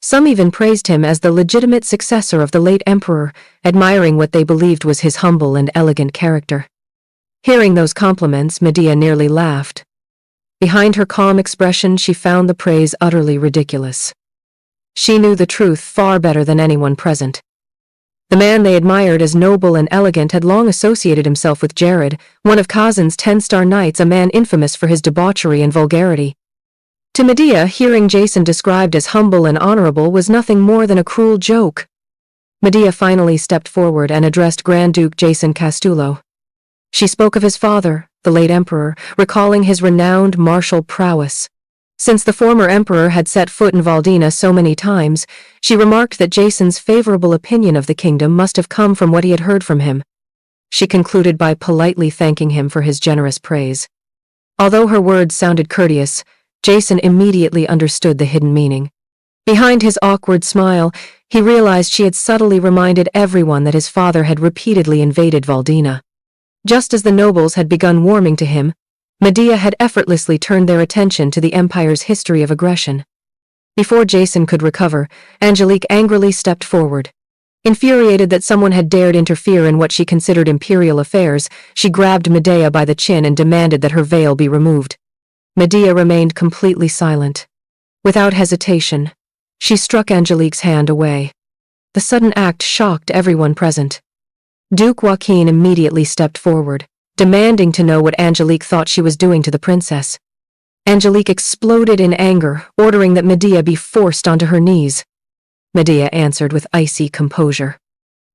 Some even praised him as the legitimate successor of the late emperor, admiring what they believed was his humble and elegant character. Hearing those compliments, Medea nearly laughed. Behind her calm expression, she found the praise utterly ridiculous. She knew the truth far better than anyone present. The man they admired as noble and elegant had long associated himself with Jared, one of Kazan's 10-star knights, a man infamous for his debauchery and vulgarity. To Medea, hearing Jason described as humble and honorable was nothing more than a cruel joke. Medea finally stepped forward and addressed Grand Duke Jason Castulo. She spoke of his father, the late emperor, recalling his renowned martial prowess. Since the former emperor had set foot in Valdina so many times, she remarked that Jason's favorable opinion of the kingdom must have come from what he had heard from him. She concluded by politely thanking him for his generous praise. Although her words sounded courteous, Jason immediately understood the hidden meaning. Behind his awkward smile, he realized she had subtly reminded everyone that his father had repeatedly invaded Valdina. Just as the nobles had begun warming to him, Medea had effortlessly turned their attention to the empire's history of aggression. Before Jason could recover, Angelique angrily stepped forward. Infuriated that someone had dared interfere in what she considered imperial affairs, she grabbed Medea by the chin and demanded that her veil be removed. Medea remained completely silent. Without hesitation, she struck Angelique's hand away. The sudden act shocked everyone present. Duke Joaquin immediately stepped forward, demanding to know what Angelique thought she was doing to the princess. Angelique exploded in anger, ordering that Medea be forced onto her knees. Medea answered with icy composure.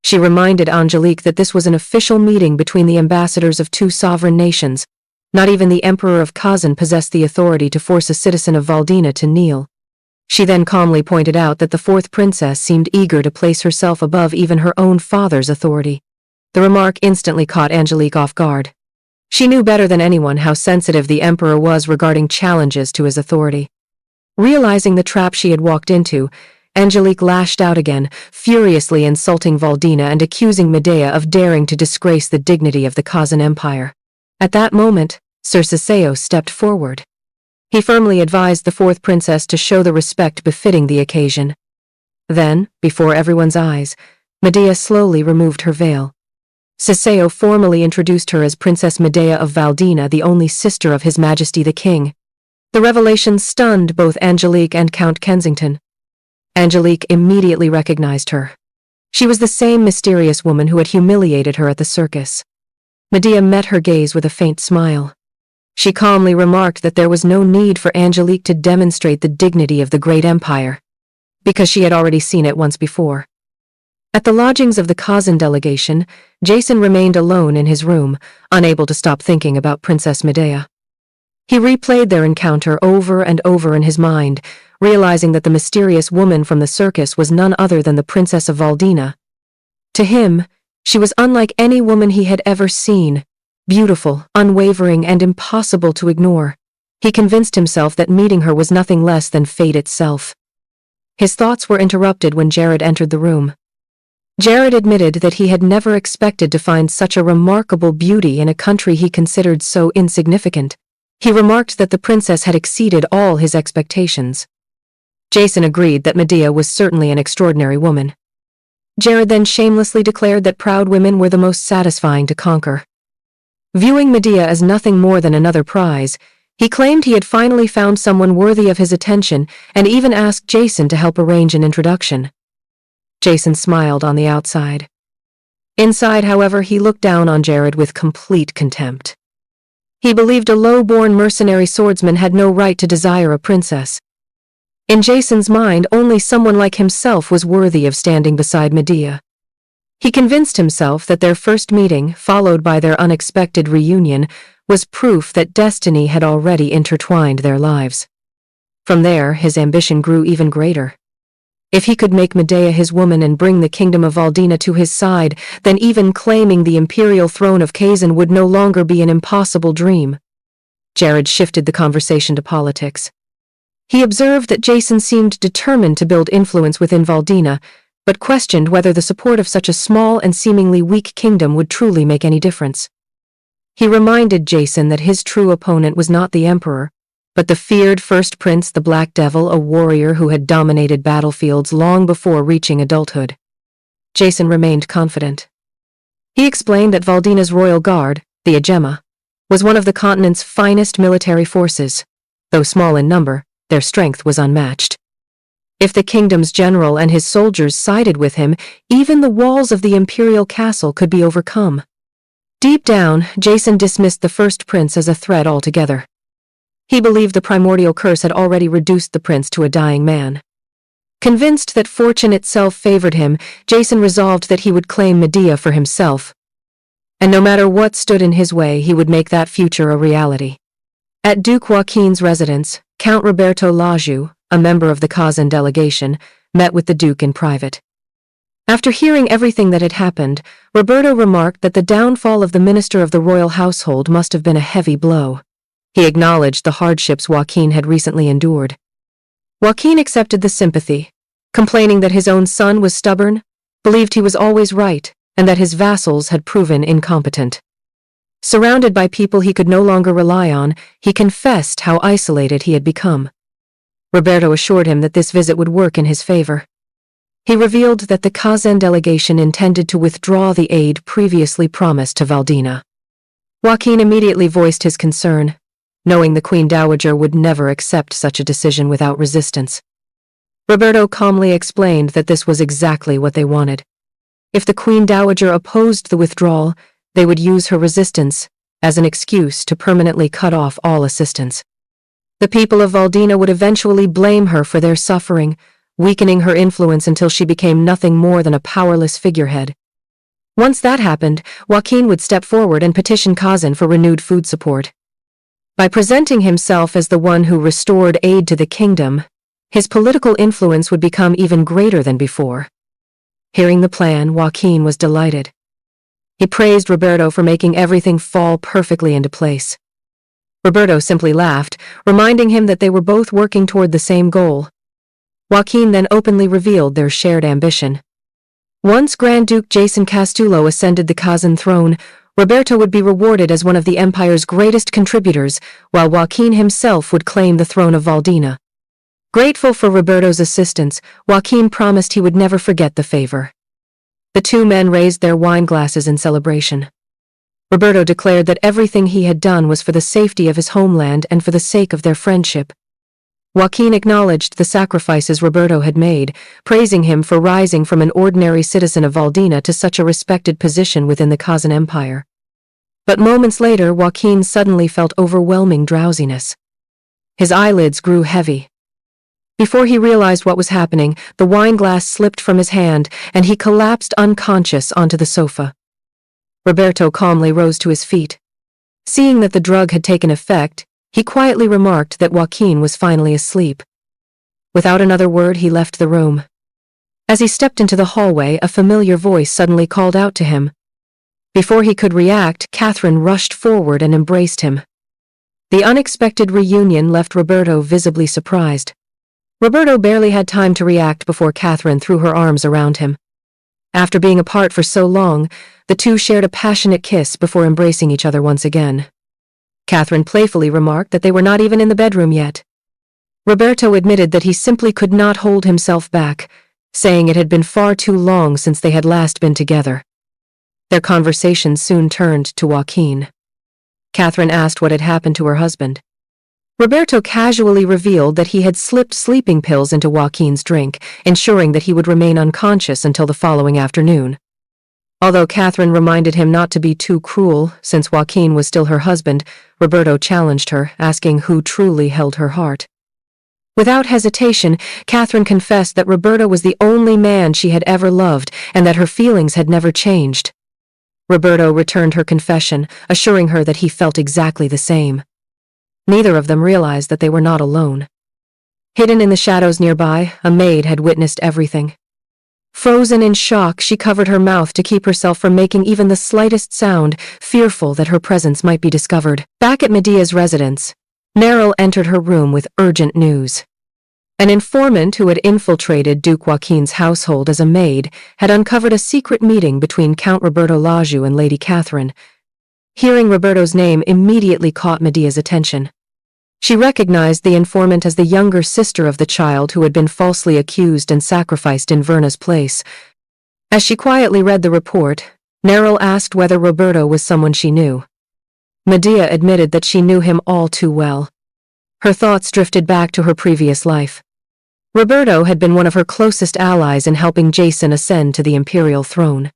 She reminded Angelique that this was an official meeting between the ambassadors of two sovereign nations. Not even the Emperor of Kazan possessed the authority to force a citizen of Valdina to kneel. She then calmly pointed out that the fourth princess seemed eager to place herself above even her own father's authority. The remark instantly caught Angelique off guard. She knew better than anyone how sensitive the Emperor was regarding challenges to his authority. Realizing the trap she had walked into, Angelique lashed out again, furiously insulting Valdina and accusing Medea of daring to disgrace the dignity of the Kazan Empire. At that moment, Sir Siseo stepped forward. He firmly advised the fourth princess to show the respect befitting the occasion. Then, before everyone's eyes, Medea slowly removed her veil. Siseo formally introduced her as Princess Medea of Valdina, the only sister of His Majesty the King. The revelation stunned both Angelique and Count Kensington. Angelique immediately recognized her. She was the same mysterious woman who had humiliated her at the circus. Medea met her gaze with a faint smile. She calmly remarked that there was no need for Angelique to demonstrate the dignity of the great empire, because she had already seen it once before. At the lodgings of the Kazan delegation, Jason remained alone in his room, unable to stop thinking about Princess Medea. He replayed their encounter over and over in his mind, realizing that the mysterious woman from the circus was none other than the Princess of Valdina. To him, she was unlike any woman he had ever seen, beautiful, unwavering, and impossible to ignore. He convinced himself that meeting her was nothing less than fate itself. His thoughts were interrupted when Jared entered the room. Jared admitted that he had never expected to find such a remarkable beauty in a country he considered so insignificant. He remarked that the princess had exceeded all his expectations. Jason agreed that Medea was certainly an extraordinary woman. Jared then shamelessly declared that proud women were the most satisfying to conquer. Viewing Medea as nothing more than another prize, he claimed he had finally found someone worthy of his attention and even asked Jason to help arrange an introduction. Jason smiled on the outside. Inside, however, he looked down on Jared with complete contempt. He believed a low-born mercenary swordsman had no right to desire a princess. In Jason's mind, only someone like himself was worthy of standing beside Medea. He convinced himself that their first meeting, followed by their unexpected reunion, was proof that destiny had already intertwined their lives. From there, his ambition grew even greater. If he could make Medea his woman and bring the kingdom of Valdina to his side, then even claiming the imperial throne of Kazan would no longer be an impossible dream. Jared shifted the conversation to politics. He observed that Jason seemed determined to build influence within Valdina, but questioned whether the support of such a small and seemingly weak kingdom would truly make any difference. He reminded Jason that his true opponent was not the emperor, but the feared first prince, the Black Devil, a warrior who had dominated battlefields long before reaching adulthood. Jason remained confident. He explained that Valdina's royal guard, the Agema, was one of the continent's finest military forces. Though small in number, their strength was unmatched. If the kingdom's general and his soldiers sided with him, even the walls of the imperial castle could be overcome. Deep down, Jason dismissed the first prince as a threat altogether. He believed the primordial curse had already reduced the prince to a dying man. Convinced that fortune itself favored him, Jason resolved that he would claim Medea for himself. And no matter what stood in his way, he would make that future a reality. At Duke Joaquin's residence, Count Roberto Laju, a member of the Kazan delegation, met with the Duke in private. After hearing everything that had happened, Roberto remarked that the downfall of the minister of the royal household must have been a heavy blow. He acknowledged the hardships Joaquin had recently endured. Joaquin accepted the sympathy, complaining that his own son was stubborn, believed he was always right, and that his vassals had proven incompetent. Surrounded by people he could no longer rely on, he confessed how isolated he had become. Roberto assured him that this visit would work in his favor. He revealed that the Kazan delegation intended to withdraw the aid previously promised to Valdina. Joaquin immediately voiced his concern, knowing the Queen Dowager would never accept such a decision without resistance. Roberto calmly explained that this was exactly what they wanted. If the Queen Dowager opposed the withdrawal, they would use her resistance as an excuse to permanently cut off all assistance. The people of Valdina would eventually blame her for their suffering, weakening her influence until she became nothing more than a powerless figurehead. Once that happened, Joaquin would step forward and petition Kazan for renewed food support. By presenting himself as the one who restored aid to the kingdom, his political influence would become even greater than before. Hearing the plan, Joaquin was delighted. He praised Roberto for making everything fall perfectly into place. Roberto simply laughed, reminding him that they were both working toward the same goal. Joaquin then openly revealed their shared ambition. Once Grand Duke Jason Castulo ascended the Kazan throne, Roberto would be rewarded as one of the empire's greatest contributors, while Joaquin himself would claim the throne of Valdina. Grateful for Roberto's assistance, Joaquin promised he would never forget the favor. The two men raised their wine glasses in celebration. Roberto declared that everything he had done was for the safety of his homeland and for the sake of their friendship. Joaquin acknowledged the sacrifices Roberto had made, praising him for rising from an ordinary citizen of Valdina to such a respected position within the Kazan Empire. But moments later, Joaquin suddenly felt overwhelming drowsiness. His eyelids grew heavy. Before he realized what was happening, the wine glass slipped from his hand, and he collapsed unconscious onto the sofa. Roberto calmly rose to his feet. Seeing that the drug had taken effect, he quietly remarked that Joaquin was finally asleep. Without another word, he left the room. As he stepped into the hallway, a familiar voice suddenly called out to him. Before he could react, Catherine rushed forward and embraced him. The unexpected reunion left Roberto visibly surprised. Roberto barely had time to react before Catherine threw her arms around him. After being apart for so long, the two shared a passionate kiss before embracing each other once again. Catherine playfully remarked that they were not even in the bedroom yet. Roberto admitted that he simply could not hold himself back, saying it had been far too long since they had last been together. Their conversation soon turned to Joaquin. Catherine asked what had happened to her husband. Roberto casually revealed that he had slipped sleeping pills into Joaquin's drink, ensuring that he would remain unconscious until the following afternoon. Although Catherine reminded him not to be too cruel, since Joaquin was still her husband, Roberto challenged her, asking who truly held her heart. Without hesitation, Catherine confessed that Roberto was the only man she had ever loved and that her feelings had never changed. Roberto returned her confession, assuring her that he felt exactly the same. Neither of them realized that they were not alone. Hidden in the shadows nearby, a maid had witnessed everything. Frozen in shock, she covered her mouth to keep herself from making even the slightest sound, fearful that her presence might be discovered. Back at Medea's residence, Neril entered her room with urgent news. An informant who had infiltrated Duke Joaquin's household as a maid had uncovered a secret meeting between Count Roberto Laju and Lady Catherine. Hearing Roberto's name immediately caught Medea's attention. She recognized the informant as the younger sister of the child who had been falsely accused and sacrificed in Verna's place. As she quietly read the report, Neril asked whether Roberto was someone she knew. Medea admitted that she knew him all too well. Her thoughts drifted back to her previous life. Roberto had been one of her closest allies in helping Jason ascend to the imperial throne.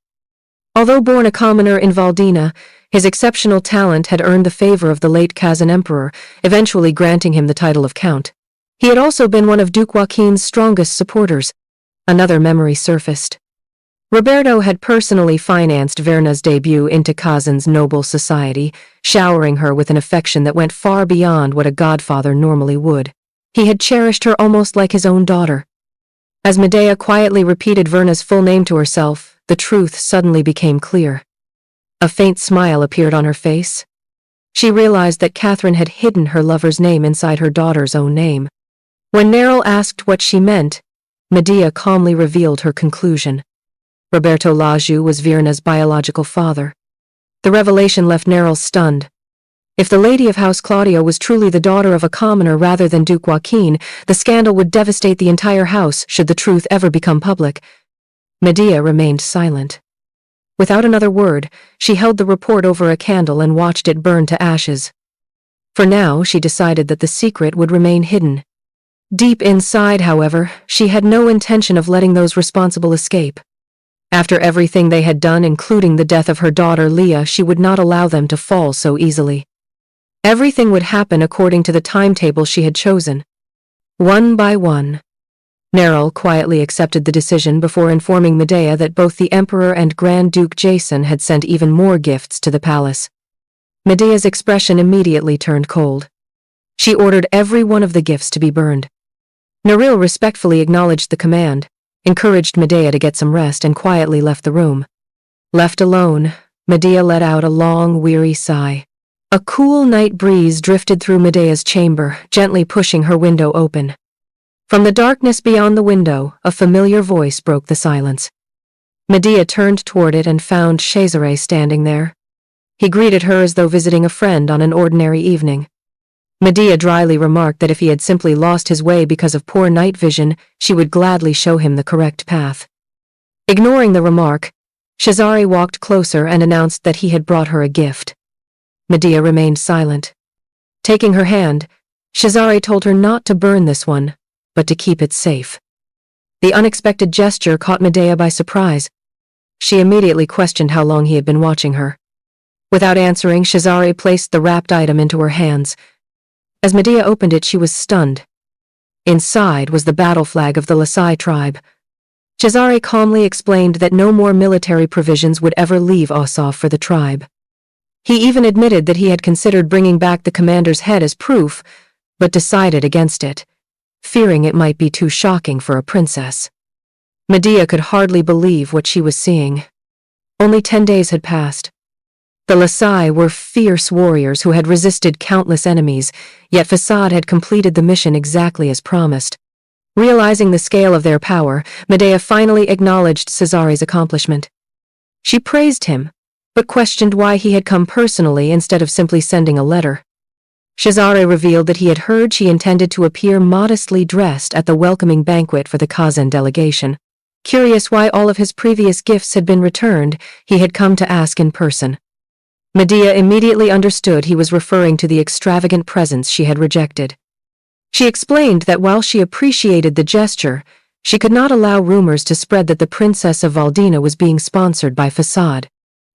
Although born a commoner in Valdina, his exceptional talent had earned the favor of the late Kazan emperor, eventually granting him the title of count. He had also been one of Duke Joaquin's strongest supporters. Another memory surfaced. Roberto had personally financed Verna's debut into Kazan's noble society, showering her with an affection that went far beyond what a godfather normally would. He had cherished her almost like his own daughter. As Medea quietly repeated Verna's full name to herself, the truth suddenly became clear. A faint smile appeared on her face. She realized that Catherine had hidden her lover's name inside her daughter's own name. When Neril asked what she meant, Medea calmly revealed her conclusion. Roberto Laju was Verna's biological father. The revelation left Neril stunned. If the lady of House Claudio was truly the daughter of a commoner rather than Duke Joaquin, the scandal would devastate the entire house should the truth ever become public. Medea remained silent. Without another word, she held the report over a candle and watched it burn to ashes. For now, she decided that the secret would remain hidden. Deep inside, however, she had no intention of letting those responsible escape. After everything they had done, including the death of her daughter Leah, she would not allow them to fall so easily. Everything would happen according to the timetable she had chosen. One by one, Neril quietly accepted the decision before informing Medea that both the Emperor and Grand Duke Jason had sent even more gifts to the palace. Medea's expression immediately turned cold. She ordered every one of the gifts to be burned. Neril respectfully acknowledged the command, encouraged Medea to get some rest, and quietly left the room. Left alone, Medea let out a long, weary sigh. A cool night breeze drifted through Medea's chamber, gently pushing her window open. From the darkness beyond the window, a familiar voice broke the silence. Medea turned toward it and found Cesare standing there. He greeted her as though visiting a friend on an ordinary evening. Medea dryly remarked that if he had simply lost his way because of poor night vision, she would gladly show him the correct path. Ignoring the remark, Cesare walked closer and announced that he had brought her a gift. Medea remained silent. Taking her hand, Cesare told her not to burn this one, but to keep it safe. The unexpected gesture caught Medea by surprise. She immediately questioned how long he had been watching her. Without answering, Cesare placed the wrapped item into her hands. As Medea opened it, she was stunned. Inside was the battle flag of the Lasai tribe. Cesare calmly explained that no more military provisions would ever leave Ossoff for the tribe. He even admitted that he had considered bringing back the commander's head as proof, but decided against it, fearing it might be too shocking for a princess. Medea could hardly believe what she was seeing. Only 10 days had passed. The Lasai were fierce warriors who had resisted countless enemies, yet Fassad had completed the mission exactly as promised. Realizing the scale of their power, Medea finally acknowledged Cesare's accomplishment. She praised him, but questioned why he had come personally instead of simply sending a letter. Cesare revealed that he had heard she intended to appear modestly dressed at the welcoming banquet for the Kazan delegation. Curious why all of his previous gifts had been returned, he had come to ask in person. Medea immediately understood he was referring to the extravagant presents she had rejected. She explained that while she appreciated the gesture, she could not allow rumors to spread that the Princess of Valdina was being sponsored by Fassad.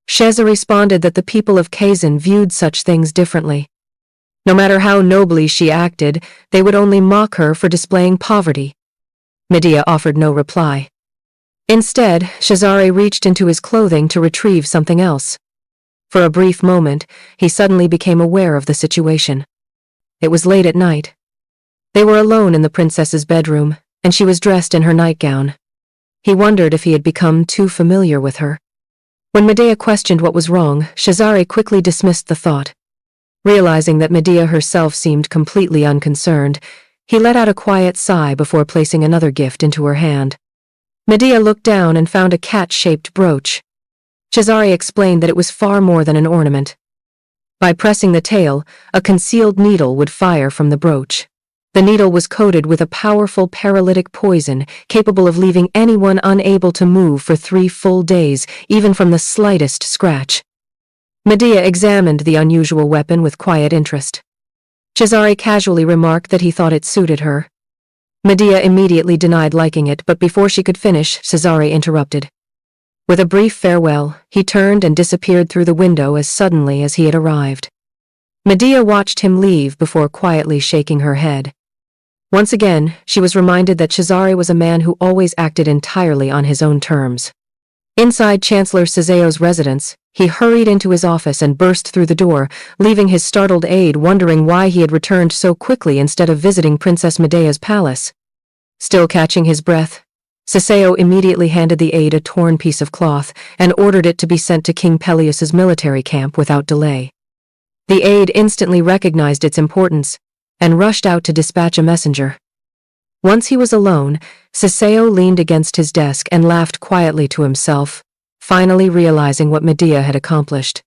Cesare responded that the people of Kazan viewed such things differently. No matter how nobly she acted, they would only mock her for displaying poverty. Medea offered no reply. Instead, Cesare reached into his clothing to retrieve something else. For a brief moment, he suddenly became aware of the situation. It was late at night. They were alone in the princess's bedroom, and she was dressed in her nightgown. He wondered if he had become too familiar with her. When Medea questioned what was wrong, Cesare quickly dismissed the thought. Realizing that Medea herself seemed completely unconcerned, he let out a quiet sigh before placing another gift into her hand. Medea looked down and found a cat-shaped brooch. Cesare explained that it was far more than an ornament. By pressing the tail, a concealed needle would fire from the brooch. The needle was coated with a powerful paralytic poison, capable of leaving anyone unable to move for 3 full days, even from the slightest scratch. Medea examined the unusual weapon with quiet interest. Cesare casually remarked that he thought it suited her. Medea immediately denied liking it, but before she could finish, Cesare interrupted. With a brief farewell, he turned and disappeared through the window as suddenly as he had arrived. Medea watched him leave before quietly shaking her head. Once again, she was reminded that Cesare was a man who always acted entirely on his own terms. Inside Chancellor Ceseo's residence, he hurried into his office and burst through the door, leaving his startled aide wondering why he had returned so quickly instead of visiting Princess Medea's palace. Still catching his breath, Ceseo immediately handed the aide a torn piece of cloth and ordered it to be sent to King Peleus's military camp without delay. The aide instantly recognized its importance and rushed out to dispatch a messenger. Once he was alone, Ceseo leaned against his desk and laughed quietly to himself, finally realizing what Medea had accomplished.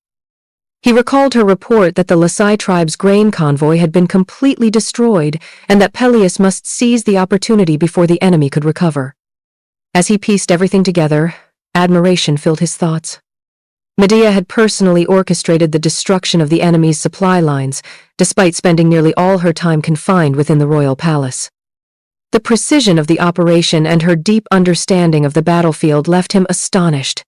He recalled her report that the Lasai tribe's grain convoy had been completely destroyed and that Peleus must seize the opportunity before the enemy could recover. As he pieced everything together, admiration filled his thoughts. Medea had personally orchestrated the destruction of the enemy's supply lines, despite spending nearly all her time confined within the royal palace. The precision of the operation and her deep understanding of the battlefield left him astonished.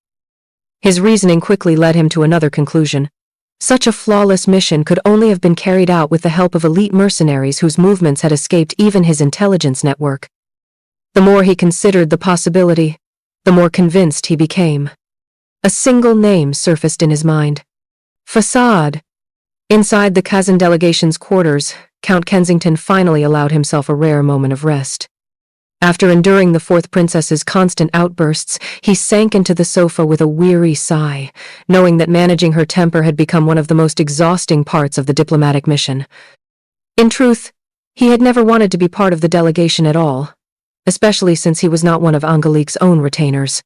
His reasoning quickly led him to another conclusion. Such a flawless mission could only have been carried out with the help of elite mercenaries whose movements had escaped even his intelligence network. The more he considered the possibility, the more convinced he became. A single name surfaced in his mind. Facade. Inside the Kazan delegation's quarters, Count Kensington finally allowed himself a rare moment of rest. After enduring the fourth princess's constant outbursts, he sank into the sofa with a weary sigh, knowing that managing her temper had become one of the most exhausting parts of the diplomatic mission. In truth, he had never wanted to be part of the delegation at all, especially since he was not one of Angelique's own retainers.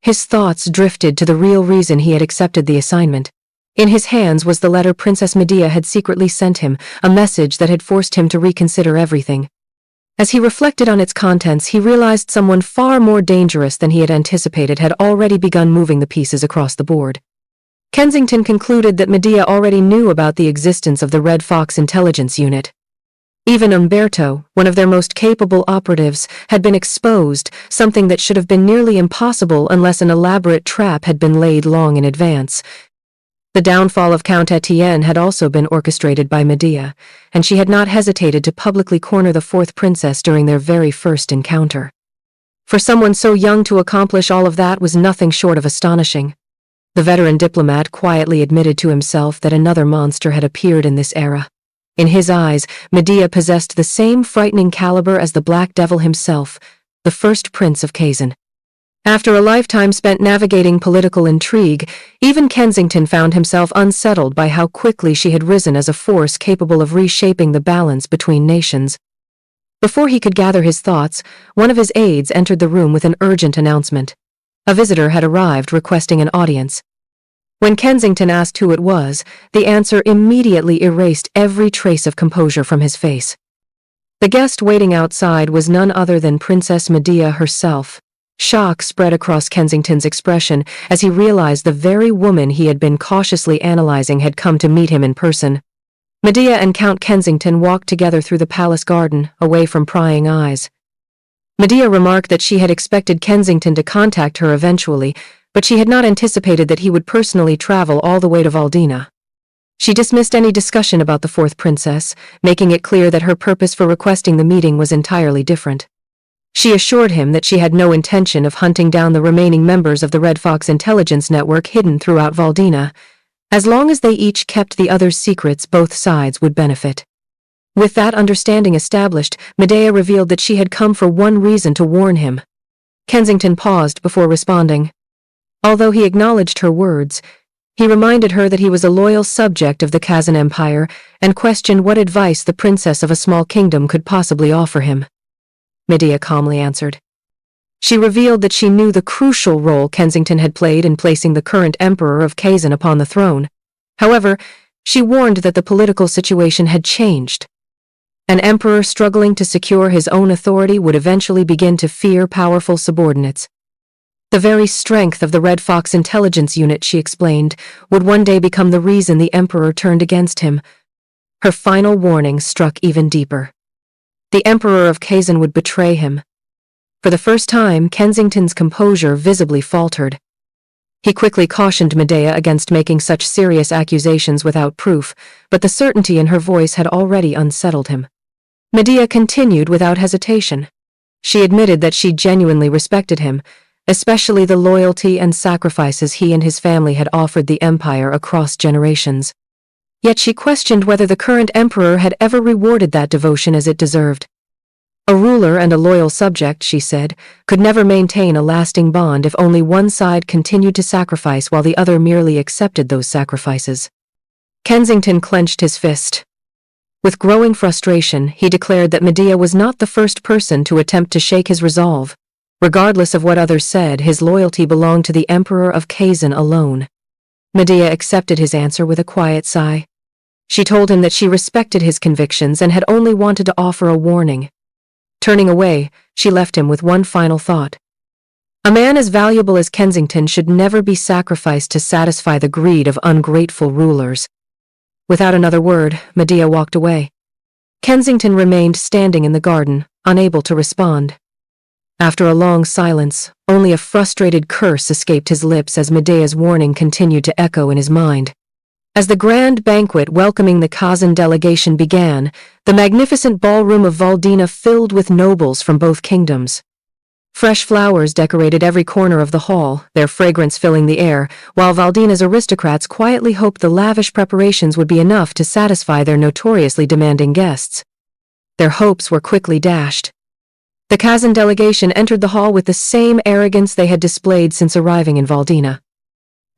His thoughts drifted to the real reason he had accepted the assignment. In his hands was the letter Princess Medea had secretly sent him, a message that had forced him to reconsider everything. As he reflected on its contents, he realized someone far more dangerous than he had anticipated had already begun moving the pieces across the board. Kensington concluded that Medea already knew about the existence of the Red Fox intelligence unit. Even Umberto, one of their most capable operatives, had been exposed, something that should have been nearly impossible unless an elaborate trap had been laid long in advance. The downfall of Count Etienne had also been orchestrated by Medea, and she had not hesitated to publicly corner the fourth princess during their very first encounter. For someone so young to accomplish all of that was nothing short of astonishing. The veteran diplomat quietly admitted to himself that another monster had appeared in this era. In his eyes, Medea possessed the same frightening caliber as the Black Devil himself, the first prince of Kazan. After a lifetime spent navigating political intrigue, even Kensington found himself unsettled by how quickly she had risen as a force capable of reshaping the balance between nations. Before he could gather his thoughts, one of his aides entered the room with an urgent announcement. A visitor had arrived requesting an audience. When Kensington asked who it was, the answer immediately erased every trace of composure from his face. The guest waiting outside was none other than Princess Medea herself. Shock spread across Kensington's expression as he realized the very woman he had been cautiously analyzing had come to meet him in person. Medea and Count Kensington walked together through the palace garden, away from prying eyes. Medea remarked that she had expected Kensington to contact her eventually, but she had not anticipated that he would personally travel all the way to Valdina. She dismissed any discussion about the fourth princess, making it clear that her purpose for requesting the meeting was entirely different. She assured him that she had no intention of hunting down the remaining members of the Red Fox intelligence network hidden throughout Valdina. As long as they each kept the other's secrets, both sides would benefit. With that understanding established, Medea revealed that she had come for one reason: to warn him. Kensington paused before responding. Although he acknowledged her words, he reminded her that he was a loyal subject of the Kazan Empire and questioned what advice the princess of a small kingdom could possibly offer him. Medea calmly answered. She revealed that she knew the crucial role Kensington had played in placing the current emperor of Kazan upon the throne. However, she warned that the political situation had changed. An emperor struggling to secure his own authority would eventually begin to fear powerful subordinates. The very strength of the Red Fox intelligence unit, she explained, would one day become the reason the emperor turned against him. Her final warning struck even deeper. The emperor of Kazan would betray him. For the first time, Kensington's composure visibly faltered. He quickly cautioned Medea against making such serious accusations without proof, but the certainty in her voice had already unsettled him. Medea continued without hesitation. She admitted that she genuinely respected him, especially the loyalty and sacrifices he and his family had offered the empire across generations. Yet she questioned whether the current emperor had ever rewarded that devotion as it deserved. A ruler and a loyal subject, she said, could never maintain a lasting bond if only one side continued to sacrifice while the other merely accepted those sacrifices. Kensington clenched his fist. With growing frustration, he declared that Medea was not the first person to attempt to shake his resolve. Regardless of what others said, his loyalty belonged to the Emperor of Kazan alone. Medea accepted his answer with a quiet sigh. She told him that she respected his convictions and had only wanted to offer a warning. Turning away, she left him with one final thought. A man as valuable as Kensington should never be sacrificed to satisfy the greed of ungrateful rulers. Without another word, Medea walked away. Kensington remained standing in the garden, unable to respond. After a long silence, only a frustrated curse escaped his lips as Medea's warning continued to echo in his mind. As the grand banquet welcoming the Kazan delegation began, the magnificent ballroom of Valdina filled with nobles from both kingdoms. Fresh flowers decorated every corner of the hall, their fragrance filling the air, while Valdina's aristocrats quietly hoped the lavish preparations would be enough to satisfy their notoriously demanding guests. Their hopes were quickly dashed. The Kazan delegation entered the hall with the same arrogance they had displayed since arriving in Valdina.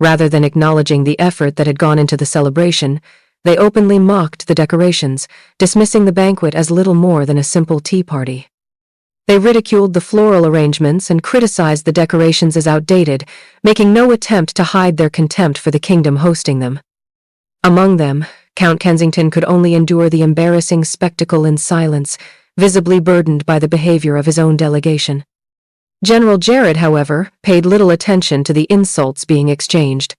Rather than acknowledging the effort that had gone into the celebration, they openly mocked the decorations, dismissing the banquet as little more than a simple tea party. They ridiculed the floral arrangements and criticized the decorations as outdated, making no attempt to hide their contempt for the kingdom hosting them. Among them, Count Kensington could only endure the embarrassing spectacle in silence, visibly burdened by the behavior of his own delegation. General Jared, however, paid little attention to the insults being exchanged.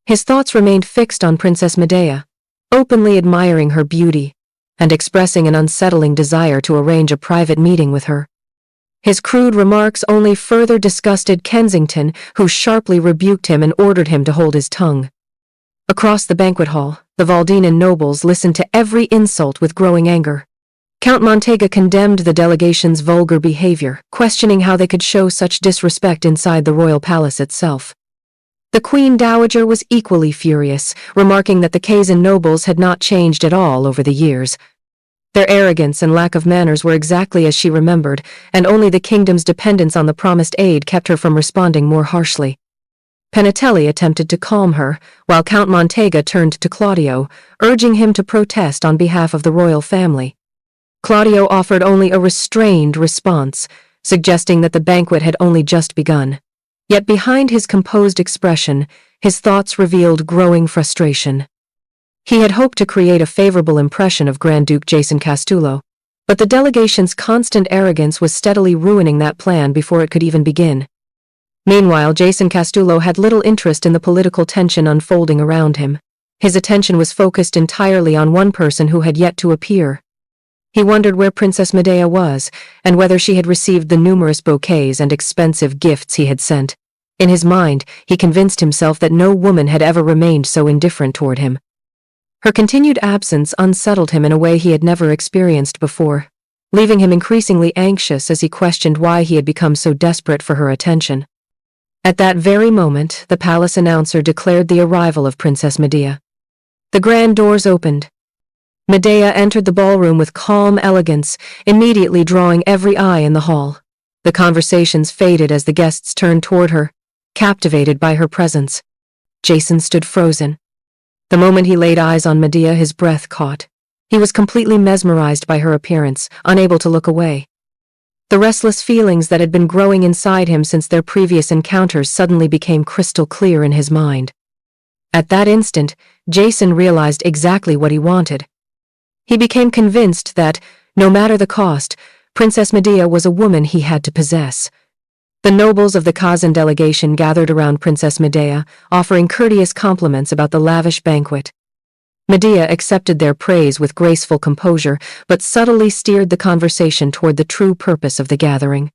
His thoughts remained fixed on Princess Medea, openly admiring her beauty and expressing an unsettling desire to arrange a private meeting with her. His crude remarks only further disgusted Kensington, who sharply rebuked him and ordered him to hold his tongue. Across the banquet hall, the Valdinan nobles listened to every insult with growing anger. Count Montega condemned the delegation's vulgar behavior, questioning how they could show such disrespect inside the royal palace itself. The Queen Dowager was equally furious, remarking that the Kazan nobles had not changed at all over the years. Their arrogance and lack of manners were exactly as she remembered, and only the kingdom's dependence on the promised aid kept her from responding more harshly. Penatelli attempted to calm her, while Count Montega turned to Claudio, urging him to protest on behalf of the royal family. Claudio offered only a restrained response, suggesting that the banquet had only just begun. Yet behind his composed expression, his thoughts revealed growing frustration. He had hoped to create a favorable impression of Grand Duke Jason Castulo, but the delegation's constant arrogance was steadily ruining that plan before it could even begin. Meanwhile, Jason Castulo had little interest in the political tension unfolding around him. His attention was focused entirely on one person who had yet to appear. He wondered where Princess Medea was, and whether she had received the numerous bouquets and expensive gifts he had sent. In his mind, he convinced himself that no woman had ever remained so indifferent toward him. Her continued absence unsettled him in a way he had never experienced before, leaving him increasingly anxious as he questioned why he had become so desperate for her attention. At that very moment, the palace announcer declared the arrival of Princess Medea. The grand doors opened. Medea entered the ballroom with calm elegance, immediately drawing every eye in the hall. The conversations faded as the guests turned toward her, captivated by her presence. Jason stood frozen. The moment he laid eyes on Medea, his breath caught. He was completely mesmerized by her appearance, unable to look away. The restless feelings that had been growing inside him since their previous encounters suddenly became crystal clear in his mind. At that instant, Jason realized exactly what he wanted. He became convinced that, no matter the cost, Princess Medea was a woman he had to possess. The nobles of the Kazan delegation gathered around Princess Medea, offering courteous compliments about the lavish banquet. Medea accepted their praise with graceful composure, but subtly steered the conversation toward the true purpose of the gathering.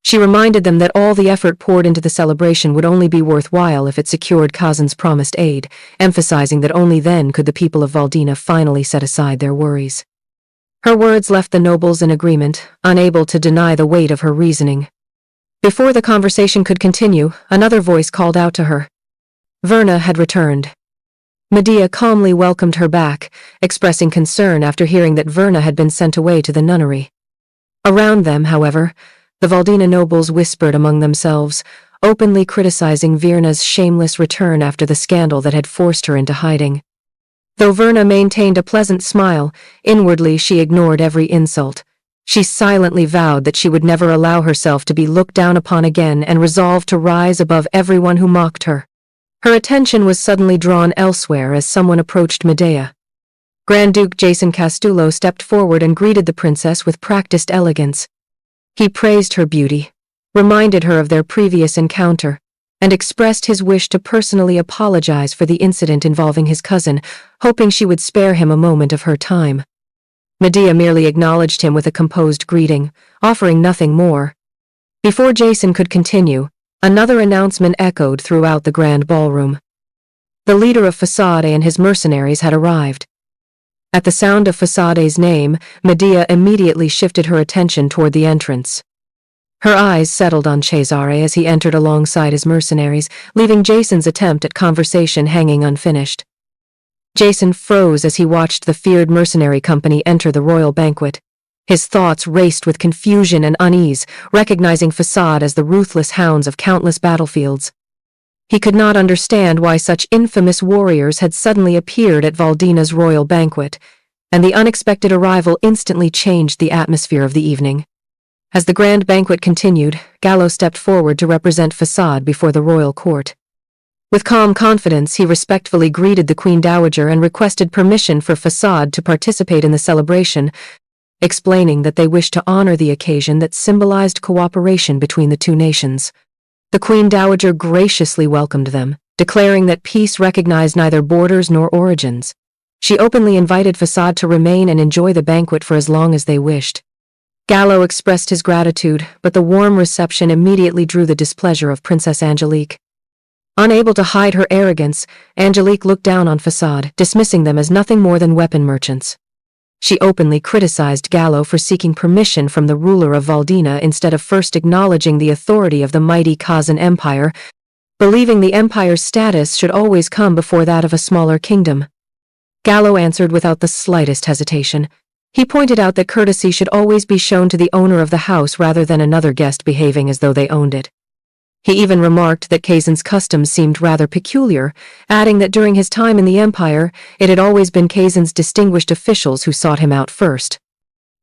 She reminded them that all the effort poured into the celebration would only be worthwhile if it secured Kazan's promised aid, emphasizing that only then could the people of Valdina finally set aside their worries. Her words left the nobles in agreement, unable to deny the weight of her reasoning. Before the conversation could continue, another voice called out to her. Verna had returned. Medea calmly welcomed her back, expressing concern after hearing that Verna had been sent away to the nunnery. Around them, however, the Valdina nobles whispered among themselves, openly criticizing Verna's shameless return after the scandal that had forced her into hiding. Though Verna maintained a pleasant smile, inwardly she ignored every insult. She silently vowed that she would never allow herself to be looked down upon again and resolved to rise above everyone who mocked her. Her attention was suddenly drawn elsewhere as someone approached Medea. Grand Duke Jason Castulo stepped forward and greeted the princess with practiced elegance. He praised her beauty, reminded her of their previous encounter, and expressed his wish to personally apologize for the incident involving his cousin, hoping she would spare him a moment of her time. Medea merely acknowledged him with a composed greeting, offering nothing more. Before Jason could continue, another announcement echoed throughout the grand ballroom. The leader of Facade and his mercenaries had arrived. At the sound of Facade's name, Medea immediately shifted her attention toward the entrance. Her eyes settled on Cesare as he entered alongside his mercenaries, leaving Jason's attempt at conversation hanging unfinished. Jason froze as he watched the feared mercenary company enter the royal banquet. His thoughts raced with confusion and unease, recognizing Facade as the ruthless hounds of countless battlefields. He could not understand why such infamous warriors had suddenly appeared at Valdina's royal banquet, and the unexpected arrival instantly changed the atmosphere of the evening. As the grand banquet continued, Gallo stepped forward to represent Facade before the royal court. With calm confidence, he respectfully greeted the Queen Dowager and requested permission for Facade to participate in the celebration, explaining that they wished to honor the occasion that symbolized cooperation between the two nations. The Queen Dowager graciously welcomed them, declaring that peace recognized neither borders nor origins. She openly invited Facade to remain and enjoy the banquet for as long as they wished. Gallo expressed his gratitude, but the warm reception immediately drew the displeasure of Princess Angelique. Unable to hide her arrogance, Angelique looked down on Facade, dismissing them as nothing more than weapon merchants. She openly criticized Gallo for seeking permission from the ruler of Valdina instead of first acknowledging the authority of the mighty Kazan Empire, believing the empire's status should always come before that of a smaller kingdom. Gallo answered without the slightest hesitation. He pointed out that courtesy should always be shown to the owner of the house rather than another guest behaving as though they owned it. He even remarked that Kazan's customs seemed rather peculiar, adding that during his time in the empire, it had always been Kazan's distinguished officials who sought him out first.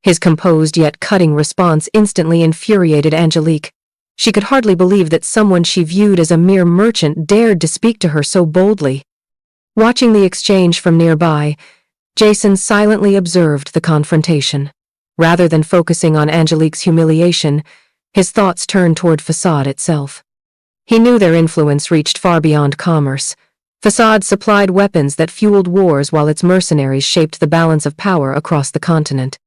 His composed yet cutting response instantly infuriated Angelique. She could hardly believe that someone she viewed as a mere merchant dared to speak to her so boldly. Watching the exchange from nearby, Jason silently observed the confrontation. Rather than focusing on Angelique's humiliation, his thoughts turned toward Facade itself. He knew their influence reached far beyond commerce. Facade supplied weapons that fueled wars while its mercenaries shaped the balance of power across the continent.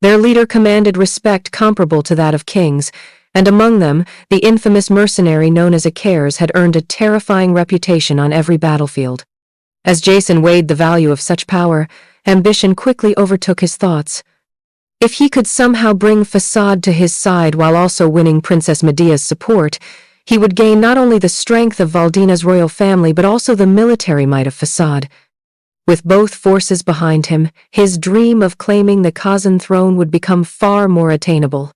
Their leader commanded respect comparable to that of kings, and among them, the infamous mercenary known as awakens had earned a terrifying reputation on every battlefield. As Jason weighed the value of such power, ambition quickly overtook his thoughts. If he could somehow bring Facade to his side while also winning Princess Medea's support, he would gain not only the strength of Valdina's royal family but also the military might of Facade. With both forces behind him, his dream of claiming the Kazan throne would become far more attainable.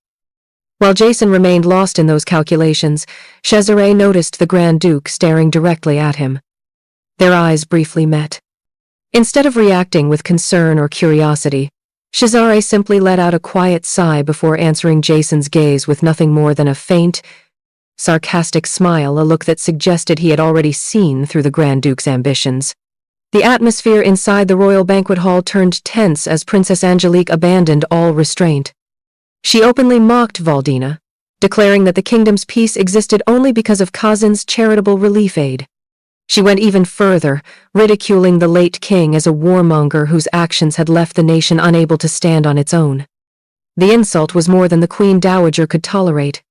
While Jason remained lost in those calculations, Cesare noticed the Grand Duke staring directly at him. Their eyes briefly met. Instead of reacting with concern or curiosity, Cesare simply let out a quiet sigh before answering Jason's gaze with nothing more than a faint, sarcastic smile, a look that suggested he had already seen through the Grand Duke's ambitions. The atmosphere inside the royal banquet hall turned tense as Princess Angelique abandoned all restraint. She openly mocked Valdina, declaring that the kingdom's peace existed only because of Kazan's charitable relief aid. She went even further, ridiculing the late king as a warmonger whose actions had left the nation unable to stand on its own. The insult was more than the Queen Dowager could tolerate.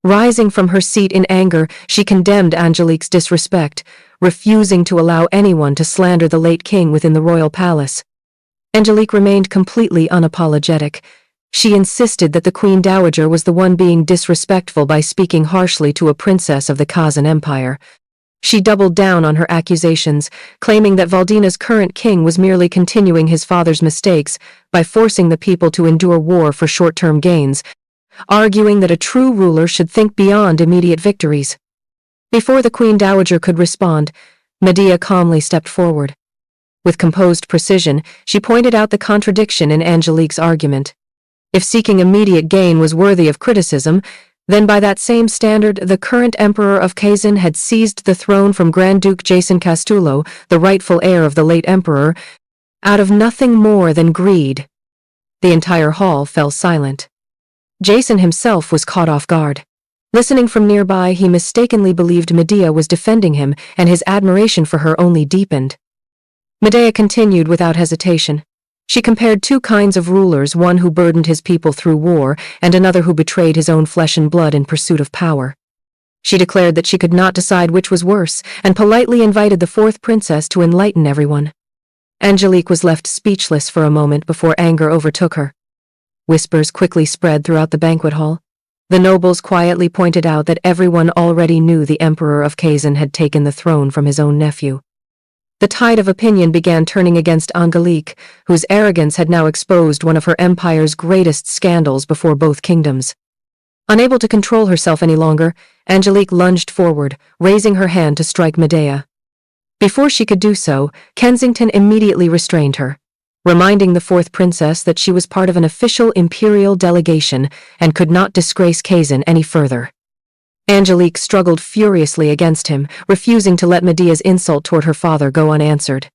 Rising from her seat in anger, she condemned Angelique's disrespect, refusing to allow anyone to slander the late king within the royal palace. Angelique remained completely unapologetic. She insisted that the Queen Dowager was the one being disrespectful by speaking harshly to a princess of the Kazan Empire. She doubled down on her accusations, claiming that Valdina's current king was merely continuing his father's mistakes by forcing the people to endure war for short-term gains, arguing that a true ruler should think beyond immediate victories. Before the Queen Dowager could respond, Medea calmly stepped forward. With composed precision, she pointed out the contradiction in Angelique's argument. If seeking immediate gain was worthy of criticism, then by that same standard, the current emperor of Kazan had seized the throne from Grand Duke Jason Castullo, the rightful heir of the late emperor, out of nothing more than greed. The entire hall fell silent. Jason himself was caught off guard. Listening from nearby, he mistakenly believed Medea was defending him, and his admiration for her only deepened. Medea continued without hesitation. She compared two kinds of rulers, one who burdened his people through war, and another who betrayed his own flesh and blood in pursuit of power. She declared that she could not decide which was worse, and politely invited the fourth princess to enlighten everyone. Angelique was left speechless for a moment before anger overtook her. Whispers quickly spread throughout the banquet hall. The nobles quietly pointed out that everyone already knew the Emperor of Kazan had taken the throne from his own nephew. The tide of opinion began turning against Angelique, whose arrogance had now exposed one of her empire's greatest scandals before both kingdoms. Unable to control herself any longer, Angelique lunged forward, raising her hand to strike Medea. Before she could do so, Kensington immediately restrained her, reminding the fourth princess that she was part of an official imperial delegation and could not disgrace Kazan any further. Angelique struggled furiously against him, refusing to let Medea's insult toward her father go unanswered.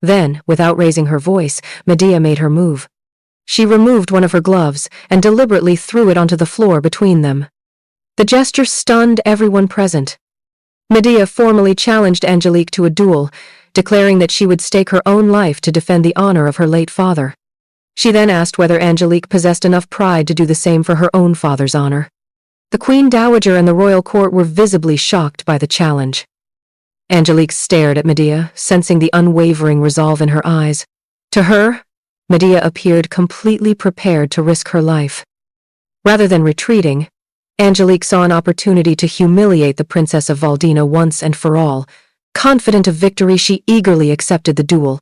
Then, without raising her voice, Medea made her move. She removed one of her gloves and deliberately threw it onto the floor between them. The gesture stunned everyone present. Medea formally challenged Angelique to a duel, declaring that she would stake her own life to defend the honor of her late father. She then asked whether Angelique possessed enough pride to do the same for her own father's honor. The Queen Dowager and the royal court were visibly shocked by the challenge. Angelique stared at Medea, sensing the unwavering resolve in her eyes. To her, Medea appeared completely prepared to risk her life. Rather than retreating, Angelique saw an opportunity to humiliate the Princess of Valdina once and for all. Confident of victory, she eagerly accepted the duel.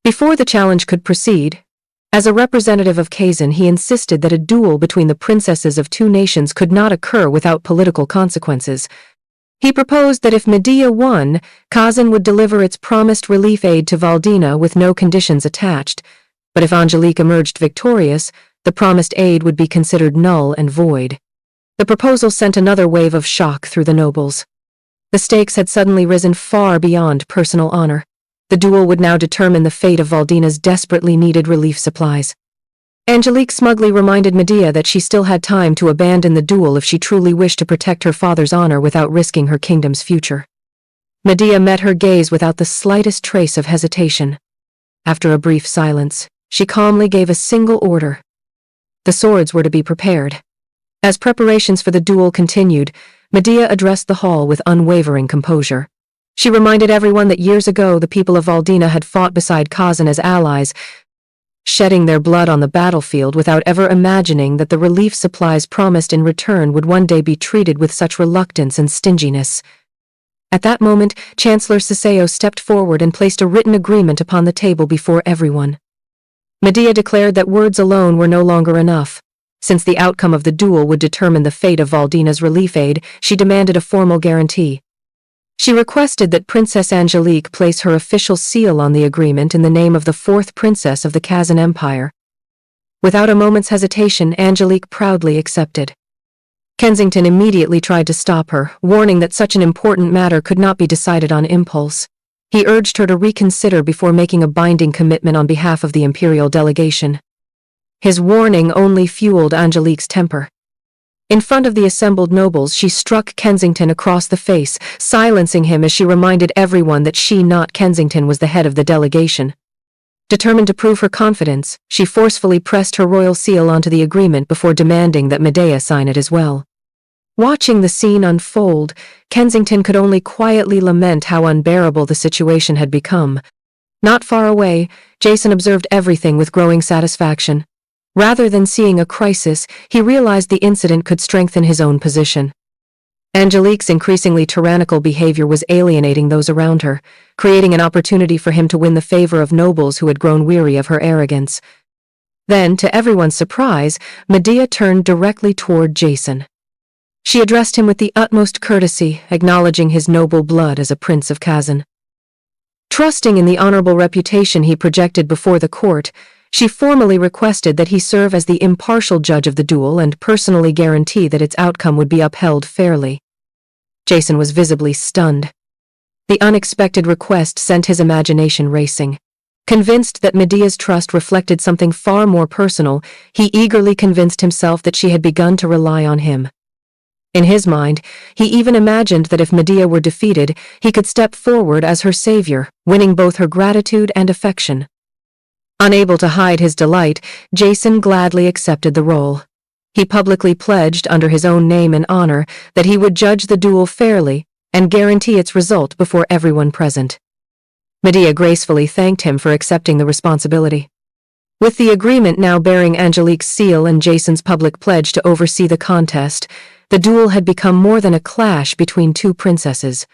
Before the challenge could proceed, as a representative of Kazan, he insisted that a duel between the princesses of two nations could not occur without political consequences. He proposed that if Medea won, Kazan would deliver its promised relief aid to Valdina with no conditions attached, but if Angelique emerged victorious, the promised aid would be considered null and void. The proposal sent another wave of shock through the nobles. The stakes had suddenly risen far beyond personal honor. The duel would now determine the fate of Valdina's desperately needed relief supplies. Angelique smugly reminded Medea that she still had time to abandon the duel if she truly wished to protect her father's honor without risking her kingdom's future. Medea met her gaze without the slightest trace of hesitation. After a brief silence, she calmly gave a single order. The swords were to be prepared. As preparations for the duel continued, Medea addressed the hall with unwavering composure. She reminded everyone that years ago the people of Valdina had fought beside Kazan as allies, shedding their blood on the battlefield without ever imagining that the relief supplies promised in return would one day be treated with such reluctance and stinginess. At that moment, Chancellor Siseo stepped forward and placed a written agreement upon the table before everyone. Medea declared that words alone were no longer enough. Since the outcome of the duel would determine the fate of Valdina's relief aid, she demanded a formal guarantee. She requested that Princess Angelique place her official seal on the agreement in the name of the fourth princess of the Kazan Empire. Without a moment's hesitation, Angelique proudly accepted. Kensington immediately tried to stop her, warning that such an important matter could not be decided on impulse. He urged her to reconsider before making a binding commitment on behalf of the imperial delegation. His warning only fueled Angelique's temper. In front of the assembled nobles, she struck Kensington across the face, silencing him as she reminded everyone that she, not Kensington, was the head of the delegation. Determined to prove her confidence, she forcefully pressed her royal seal onto the agreement before demanding that Medea sign it as well. Watching the scene unfold, Kensington could only quietly lament how unbearable the situation had become. Not far away, Jason observed everything with growing satisfaction. Rather than seeing a crisis, he realized the incident could strengthen his own position. Angelique's increasingly tyrannical behavior was alienating those around her, creating an opportunity for him to win the favor of nobles who had grown weary of her arrogance. Then, to everyone's surprise, Medea turned directly toward Jason. She addressed him with the utmost courtesy, acknowledging his noble blood as a prince of Kazan. Trusting in the honorable reputation he projected before the court, she formally requested that he serve as the impartial judge of the duel and personally guarantee that its outcome would be upheld fairly. Jason was visibly stunned. The unexpected request sent his imagination racing. Convinced that Medea's trust reflected something far more personal, he eagerly convinced himself that she had begun to rely on him. In his mind, he even imagined that if Medea were defeated, he could step forward as her savior, winning both her gratitude and affection. Unable to hide his delight, Jason gladly accepted the role. He publicly pledged under his own name and honor that he would judge the duel fairly and guarantee its result before everyone present. Medea gracefully thanked him for accepting the responsibility. With the agreement now bearing Angelique's seal and Jason's public pledge to oversee the contest, the duel had become more than a clash between two princesses.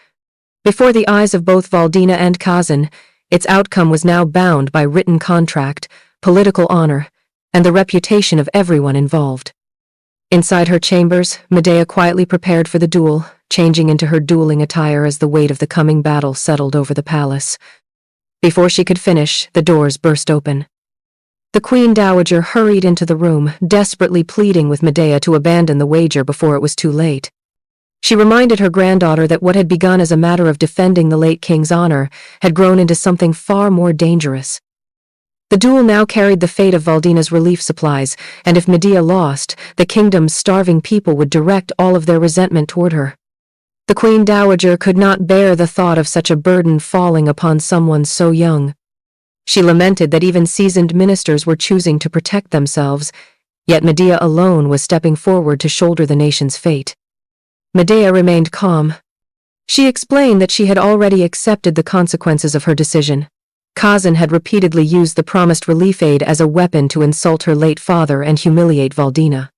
Before the eyes of both Valdina and Kazan, its outcome was now bound by written contract, political honor, and the reputation of everyone involved. Inside her chambers, Medea quietly prepared for the duel, changing into her dueling attire as the weight of the coming battle settled over the palace. Before she could finish, the doors burst open. The Queen Dowager hurried into the room, desperately pleading with Medea to abandon the wager before it was too late. She reminded her granddaughter that what had begun as a matter of defending the late king's honor had grown into something far more dangerous. The duel now carried the fate of Valdina's relief supplies, and if Medea lost, the kingdom's starving people would direct all of their resentment toward her. The Queen Dowager could not bear the thought of such a burden falling upon someone so young. She lamented that even seasoned ministers were choosing to protect themselves, yet Medea alone was stepping forward to shoulder the nation's fate. Medea remained calm. She explained that she had already accepted the consequences of her decision. Kazan had repeatedly used the promised relief aid as a weapon to insult her late father and humiliate Valdina.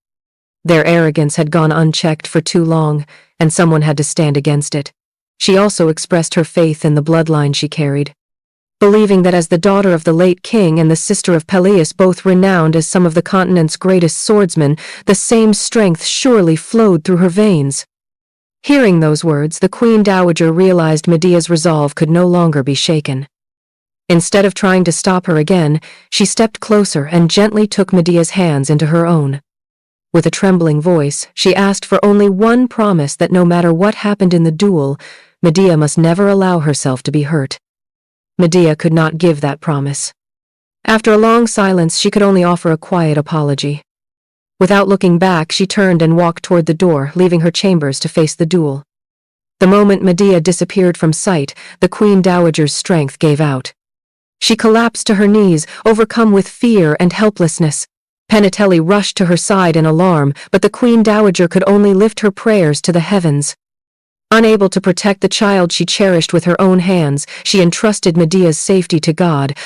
Their arrogance had gone unchecked for too long, and someone had to stand against it. She also expressed her faith in the bloodline she carried, believing that as the daughter of the late king and the sister of Peleus, both renowned as some of the continent's greatest swordsmen, the same strength surely flowed through her veins. Hearing those words, the Queen Dowager realized Medea's resolve could no longer be shaken. Instead of trying to stop her again, she stepped closer and gently took Medea's hands into her own. With a trembling voice, she asked for only one promise: that no matter what happened in the duel, Medea must never allow herself to be hurt. Medea could not give that promise. After a long silence, she could only offer a quiet apology. Without looking back, she turned and walked toward the door, leaving her chambers to face the duel. The moment Medea disappeared from sight, the Queen Dowager's strength gave out. She collapsed to her knees, overcome with fear and helplessness. Penitelli rushed to her side in alarm, but the Queen Dowager could only lift her prayers to the heavens. Unable to protect the child she cherished with her own hands, she entrusted Medea's safety to God,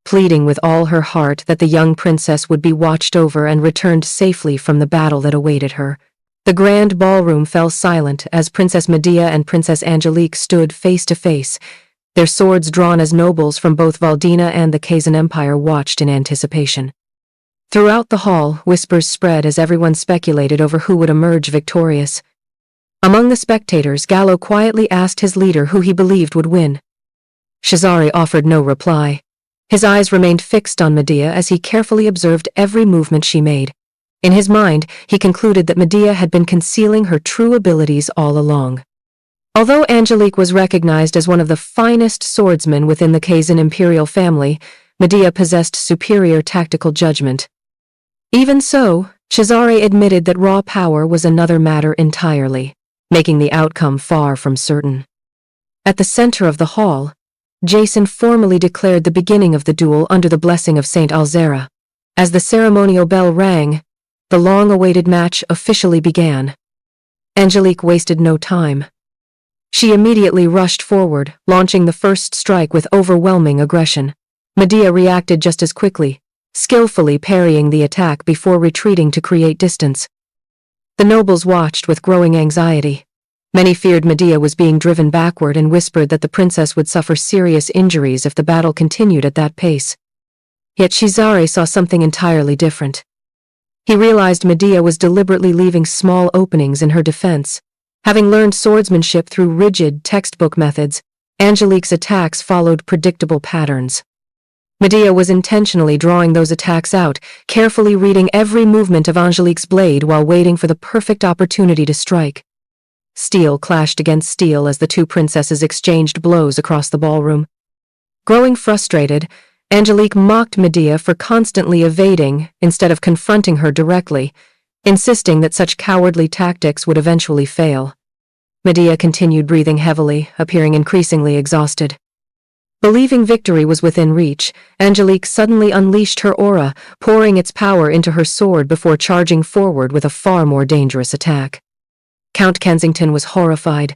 pleading with all her heart that the young princess would be watched over and returned safely from the battle that awaited her. The grand ballroom fell silent as Princess Medea and Princess Angelique stood face to face, their swords drawn as nobles from both Valdina and the Kazan Empire watched in anticipation. Throughout the hall, whispers spread as everyone speculated over who would emerge victorious. Among the spectators, Gallo quietly asked his leader who he believed would win. Cesare offered no reply. His eyes remained fixed on Medea as he carefully observed every movement she made. In his mind, he concluded that Medea had been concealing her true abilities all along. Although Angelique was recognized as one of the finest swordsmen within the Kazan imperial family, Medea possessed superior tactical judgment. Even so, Cesare admitted that raw power was another matter entirely, making the outcome far from certain. At the center of the hall, Jason formally declared the beginning of the duel under the blessing of Saint Alzera. As the ceremonial bell rang, the long-awaited match officially began. Angelique wasted no time. She immediately rushed forward, launching the first strike with overwhelming aggression. Medea reacted just as quickly, skillfully parrying the attack before retreating to create distance. The nobles watched with growing anxiety. Many feared Medea was being driven backward and whispered that the princess would suffer serious injuries if the battle continued at that pace. Yet Cesare saw something entirely different. He realized Medea was deliberately leaving small openings in her defense. Having learned swordsmanship through rigid textbook methods, Angelique's attacks followed predictable patterns. Medea was intentionally drawing those attacks out, carefully reading every movement of Angelique's blade while waiting for the perfect opportunity to strike. Steel clashed against steel as the two princesses exchanged blows across the ballroom. Growing frustrated, Angelique mocked Medea for constantly evading instead of confronting her directly, insisting that such cowardly tactics would eventually fail. Medea continued breathing heavily, appearing increasingly exhausted. Believing victory was within reach, Angelique suddenly unleashed her aura, pouring its power into her sword before charging forward with a far more dangerous attack. Count Kensington was horrified.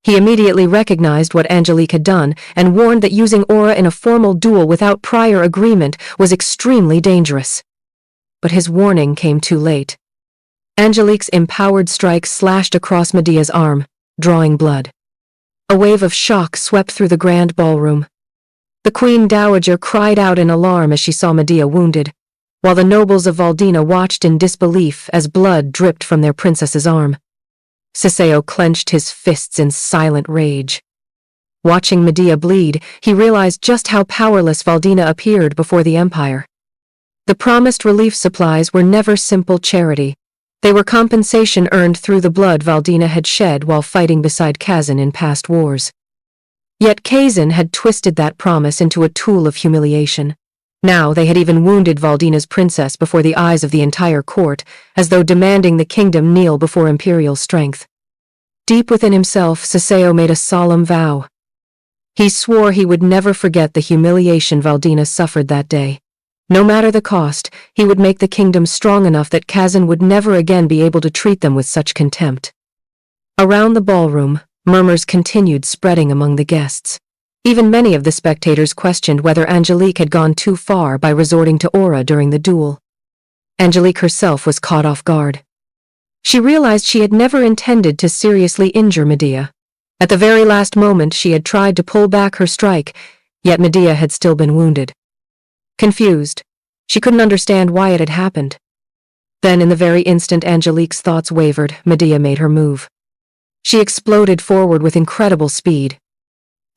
He immediately recognized what Angelique had done and warned that using aura in a formal duel without prior agreement was extremely dangerous. But his warning came too late. Angelique's empowered strike slashed across Medea's arm, drawing blood. A wave of shock swept through the grand ballroom. The Queen Dowager cried out in alarm as she saw Medea wounded, while the nobles of Valdina watched in disbelief as blood dripped from their princess's arm. Siseo clenched his fists in silent rage. Watching Medea bleed, he realized just how powerless Valdina appeared before the Empire. The promised relief supplies were never simple charity. They were compensation earned through the blood Valdina had shed while fighting beside Kazan in past wars. Yet Kazan had twisted that promise into a tool of humiliation. Now they had even wounded Valdina's princess before the eyes of the entire court, as though demanding the kingdom kneel before imperial strength. Deep within himself, Siseo made a solemn vow. He swore he would never forget the humiliation Valdina suffered that day. No matter the cost, he would make the kingdom strong enough that Kazan would never again be able to treat them with such contempt. Around the ballroom, murmurs continued spreading among the guests. Even many of the spectators questioned whether Angelique had gone too far by resorting to aura during the duel. Angelique herself was caught off guard. She realized she had never intended to seriously injure Medea. At the very last moment she had tried to pull back her strike, yet Medea had still been wounded. Confused, she couldn't understand why it had happened. Then in the very instant Angelique's thoughts wavered, Medea made her move. She exploded forward with incredible speed.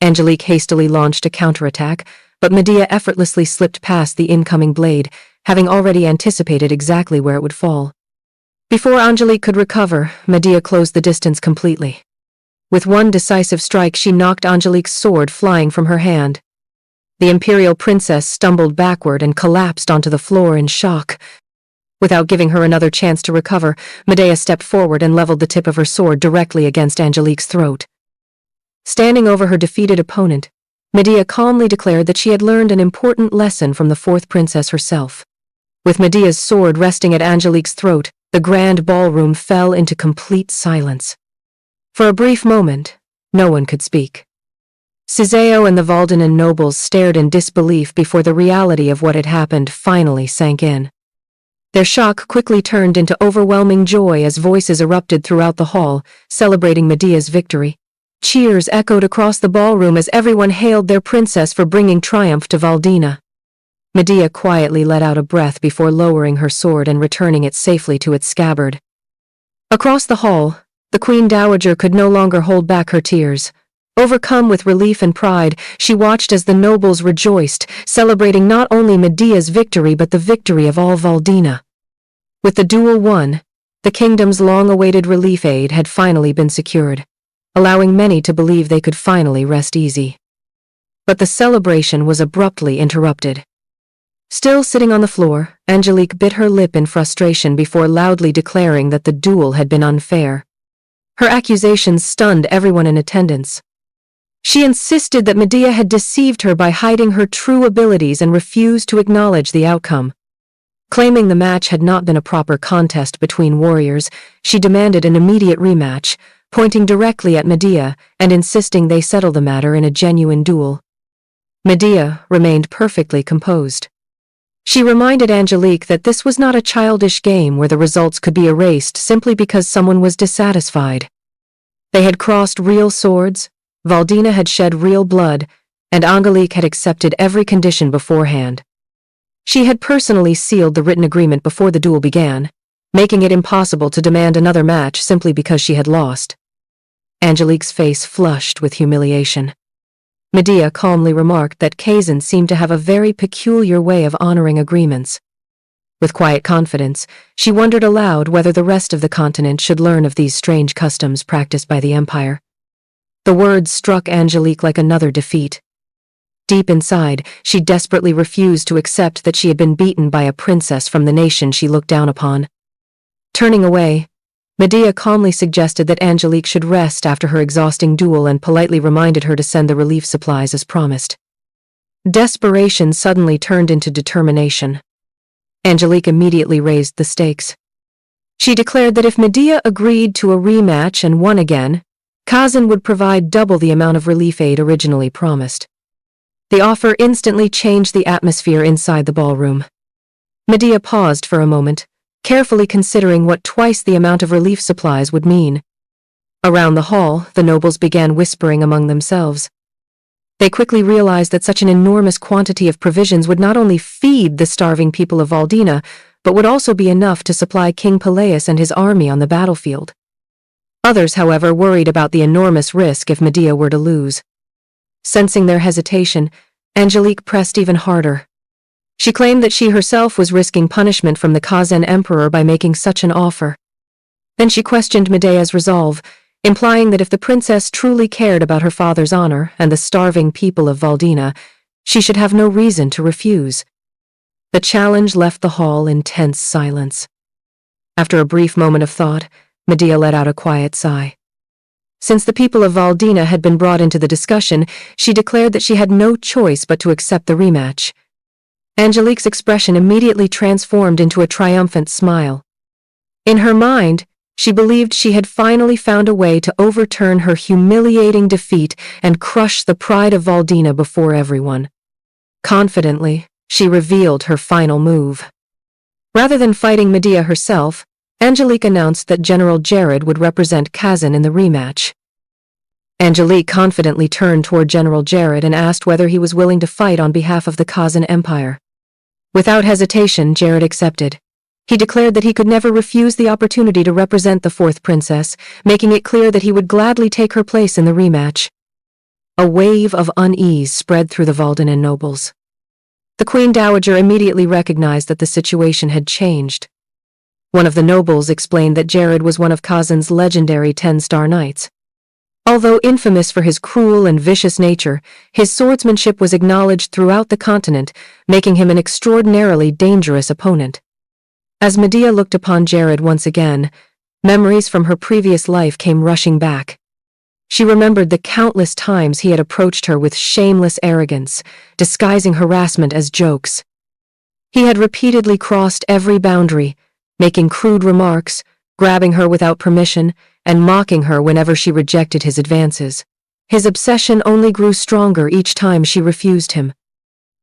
Angelique hastily launched a counterattack, but Medea effortlessly slipped past the incoming blade, having already anticipated exactly where it would fall. Before Angelique could recover, Medea closed the distance completely. With one decisive strike, she knocked Angelique's sword flying from her hand. The imperial princess stumbled backward and collapsed onto the floor in shock. Without giving her another chance to recover, Medea stepped forward and leveled the tip of her sword directly against Angelique's throat. Standing over her defeated opponent, Medea calmly declared that she had learned an important lesson from the fourth princess herself. With Medea's sword resting at Angelique's throat, the grand ballroom fell into complete silence. For a brief moment, no one could speak. Siseo and the Valdinan nobles stared in disbelief before the reality of what had happened finally sank in. Their shock quickly turned into overwhelming joy as voices erupted throughout the hall, celebrating Medea's victory. Cheers echoed across the ballroom as everyone hailed their princess for bringing triumph to Valdina. Medea quietly let out a breath before lowering her sword and returning it safely to its scabbard. Across the hall, the Queen Dowager could no longer hold back her tears. Overcome with relief and pride, she watched as the nobles rejoiced, celebrating not only Medea's victory but the victory of all Valdina. With the duel won, the kingdom's long-awaited relief aid had finally been secured, allowing many to believe they could finally rest easy. But the celebration was abruptly interrupted. Still sitting on the floor, Angelique bit her lip in frustration before loudly declaring that the duel had been unfair. Her accusations stunned everyone in attendance. She insisted that Medea had deceived her by hiding her true abilities and refused to acknowledge the outcome. Claiming the match had not been a proper contest between warriors, she demanded an immediate rematch, pointing directly at Medea and insisting they settle the matter in a genuine duel. Medea remained perfectly composed. She reminded Angelique that this was not a childish game where the results could be erased simply because someone was dissatisfied. They had crossed real swords, Valdina had shed real blood, and Angelique had accepted every condition beforehand. She had personally sealed the written agreement before the duel began, making it impossible to demand another match simply because she had lost. Angelique's face flushed with humiliation. Medea calmly remarked that Kazan seemed to have a very peculiar way of honoring agreements. With quiet confidence, she wondered aloud whether the rest of the continent should learn of these strange customs practiced by the Empire. The words struck Angelique like another defeat. Deep inside, she desperately refused to accept that she had been beaten by a princess from the nation she looked down upon. Turning away, Medea calmly suggested that Angelique should rest after her exhausting duel and politely reminded her to send the relief supplies as promised. Desperation suddenly turned into determination. Angelique immediately raised the stakes. She declared that if Medea agreed to a rematch and won again, Kazan would provide double the amount of relief aid originally promised. The offer instantly changed the atmosphere inside the ballroom. Medea paused for a moment, carefully considering what twice the amount of relief supplies would mean. Around the hall, the nobles began whispering among themselves. They quickly realized that such an enormous quantity of provisions would not only feed the starving people of Valdina, but would also be enough to supply King Peleus and his army on the battlefield. Others, however, worried about the enormous risk if Medea were to lose. Sensing their hesitation, Angelique pressed even harder. She claimed that she herself was risking punishment from the Kazan emperor by making such an offer. Then she questioned Medea's resolve, implying that if the princess truly cared about her father's honor and the starving people of Valdina, she should have no reason to refuse. The challenge left the hall in tense silence. After a brief moment of thought, Medea let out a quiet sigh. Since the people of Valdina had been brought into the discussion, she declared that she had no choice but to accept the rematch. Angelique's expression immediately transformed into a triumphant smile. In her mind, she believed she had finally found a way to overturn her humiliating defeat and crush the pride of Valdina before everyone. Confidently, she revealed her final move. Rather than fighting Medea herself, Angelique announced that General Jared would represent Kazan in the rematch. Angelique confidently turned toward General Jared and asked whether he was willing to fight on behalf of the Kazan Empire. Without hesitation, Jared accepted. He declared that he could never refuse the opportunity to represent the fourth princess, making it clear that he would gladly take her place in the rematch. A wave of unease spread through the Valdinan nobles. The Queen Dowager immediately recognized that the situation had changed. One of the nobles explained that Jared was one of Kazan's legendary 10-star knights. Although infamous for his cruel and vicious nature, his swordsmanship was acknowledged throughout the continent, making him an extraordinarily dangerous opponent. As Medea looked upon Jared once again, memories from her previous life came rushing back. She remembered the countless times he had approached her with shameless arrogance, disguising harassment as jokes. He had repeatedly crossed every boundary, making crude remarks, grabbing her without permission, and mocking her whenever she rejected his advances. His obsession only grew stronger each time she refused him.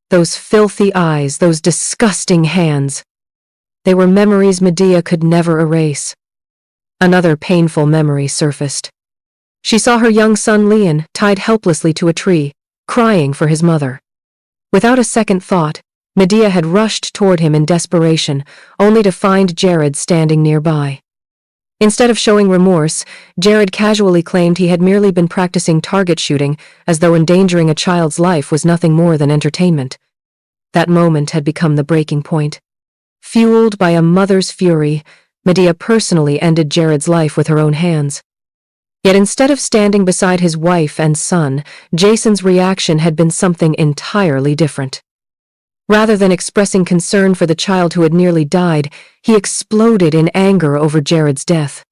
Those filthy eyes, those disgusting hands. They were memories Medea could never erase. Another painful memory surfaced. She saw her young son Leon tied helplessly to a tree, crying for his mother. Without a second thought, Medea had rushed toward him in desperation, only to find Jared standing nearby. Instead of showing remorse, Jared casually claimed he had merely been practicing target shooting, as though endangering a child's life was nothing more than entertainment. That moment had become the breaking point. Fueled by a mother's fury, Medea personally ended Jared's life with her own hands. Yet instead of standing beside his wife and son, Jason's reaction had been something entirely different. Rather than expressing concern for the child who had nearly died, he exploded in anger over Jared's death.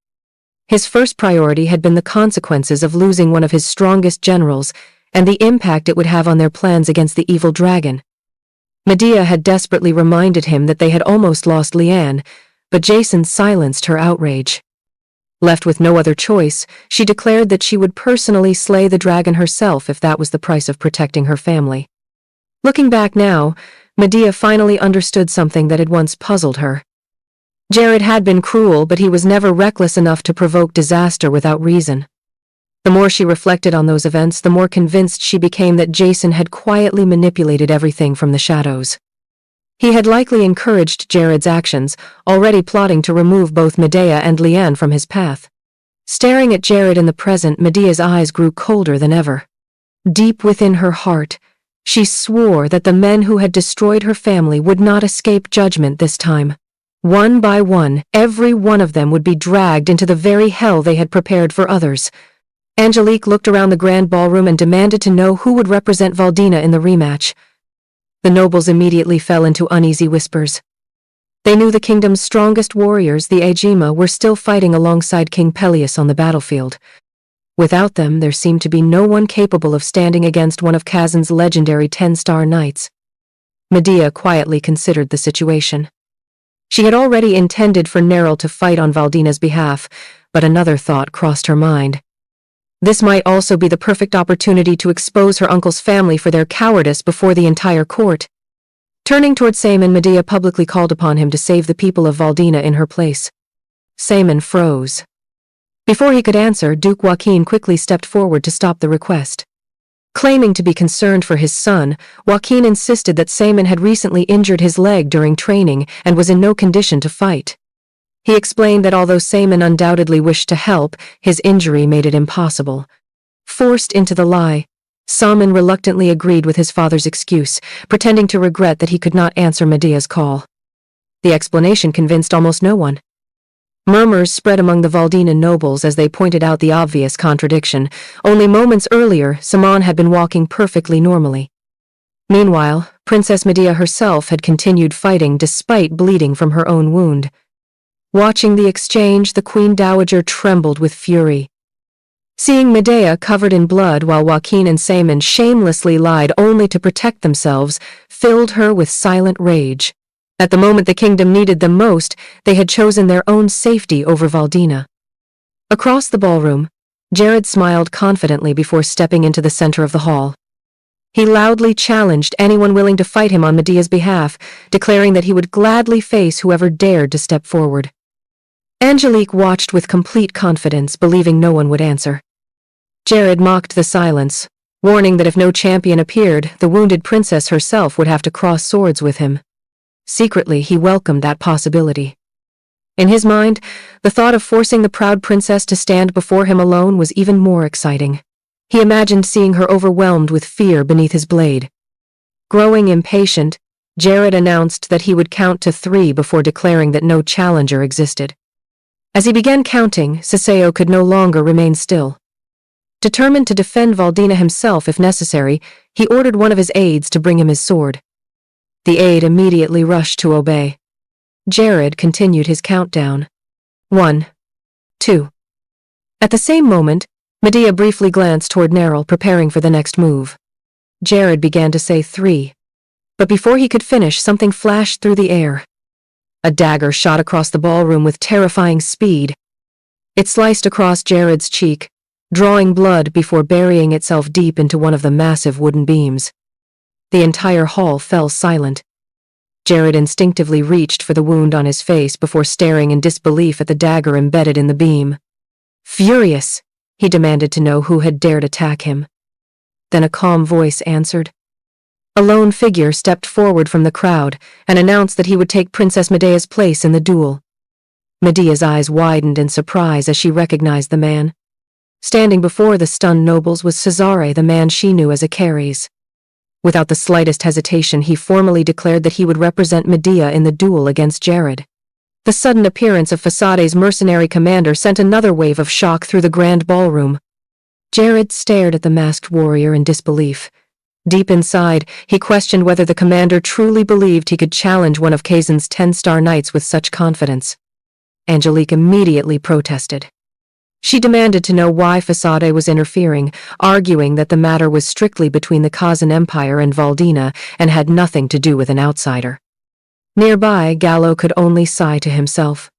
His first priority had been the consequences of losing one of his strongest generals and the impact it would have on their plans against the evil dragon. Medea had desperately reminded him that they had almost lost Leanne, but Jason silenced her outrage. Left with no other choice, she declared that she would personally slay the dragon herself if that was the price of protecting her family. Looking back now, Medea finally understood something that had once puzzled her. Jared had been cruel, but he was never reckless enough to provoke disaster without reason. The more she reflected on those events, the more convinced she became that Jason had quietly manipulated everything from the shadows. He had likely encouraged Jared's actions, already plotting to remove both Medea and Leanne from his path. Staring at Jared in the present, Medea's eyes grew colder than ever. Deep within her heart, she swore that the men who had destroyed her family would not escape judgment this time. One by one, every one of them would be dragged into the very hell they had prepared for others. Angelique looked around the grand ballroom and demanded to know who would represent Valdina in the rematch. The nobles immediately fell into uneasy whispers. They knew the kingdom's strongest warriors, the Agema, were still fighting alongside King Peleus on the battlefield. Without them, there seemed to be no one capable of standing against one of Kazan's legendary 10-star knights. Medea quietly considered the situation. She had already intended for Neril to fight on Valdina's behalf, but another thought crossed her mind. This might also be the perfect opportunity to expose her uncle's family for their cowardice before the entire court. Turning toward Saman, Medea publicly called upon him to save the people of Valdina in her place. Saman froze. Before he could answer, Duke Joaquin quickly stepped forward to stop the request. Claiming to be concerned for his son, Joaquin insisted that Saman had recently injured his leg during training and was in no condition to fight. He explained that although Saman undoubtedly wished to help, his injury made it impossible. Forced into the lie, Saman reluctantly agreed with his father's excuse, pretending to regret that he could not answer Medea's call. The explanation convinced almost no one. Murmurs spread among the Valdina nobles as they pointed out the obvious contradiction. Only moments earlier, Saman had been walking perfectly normally. Meanwhile, Princess Medea herself had continued fighting despite bleeding from her own wound. Watching the exchange, the Queen Dowager trembled with fury. Seeing Medea covered in blood while Joaquin and Saman shamelessly lied only to protect themselves filled her with silent rage. At the moment the kingdom needed them most, they had chosen their own safety over Valdina. Across the ballroom, Jared smiled confidently before stepping into the center of the hall. He loudly challenged anyone willing to fight him on Medea's behalf, declaring that he would gladly face whoever dared to step forward. Angelique watched with complete confidence, believing no one would answer. Jared mocked the silence, warning that if no champion appeared, the wounded princess herself would have to cross swords with him. Secretly, he welcomed that possibility. In his mind, the thought of forcing the proud princess to stand before him alone was even more exciting. He imagined seeing her overwhelmed with fear beneath his blade. Growing impatient, Jared announced that he would count to 3 before declaring that no challenger existed. As he began counting, Saseo could no longer remain still. Determined to defend Valdina himself if necessary, he ordered one of his aides to bring him his sword. The aide immediately rushed to obey. Jared continued his countdown. 1, 2. At the same moment, Medea briefly glanced toward Neril, preparing for the next move. Jared began to say 3. But before he could finish, something flashed through the air. A dagger shot across the ballroom with terrifying speed. It sliced across Jared's cheek, drawing blood before burying itself deep into one of the massive wooden beams. The entire hall fell silent. Jared instinctively reached for the wound on his face before staring in disbelief at the dagger embedded in the beam. Furious, he demanded to know who had dared attack him. Then a calm voice answered. A lone figure stepped forward from the crowd and announced that he would take Princess Medea's place in the duel. Medea's eyes widened in surprise as she recognized the man. Standing before the stunned nobles was Cesare, the man she knew as Achilles. Without the slightest hesitation, he formally declared that he would represent Medea in the duel against Jared. The sudden appearance of Fasade's mercenary commander sent another wave of shock through the grand ballroom. Jared stared at the masked warrior in disbelief. Deep inside, he questioned whether the commander truly believed he could challenge one of Kazan's 10-star knights with such confidence. Angelique immediately protested. She demanded to know why Fasade was interfering, arguing that the matter was strictly between the Kazan Empire and Valdina and had nothing to do with an outsider. Nearby, Gallo could only sigh to himself.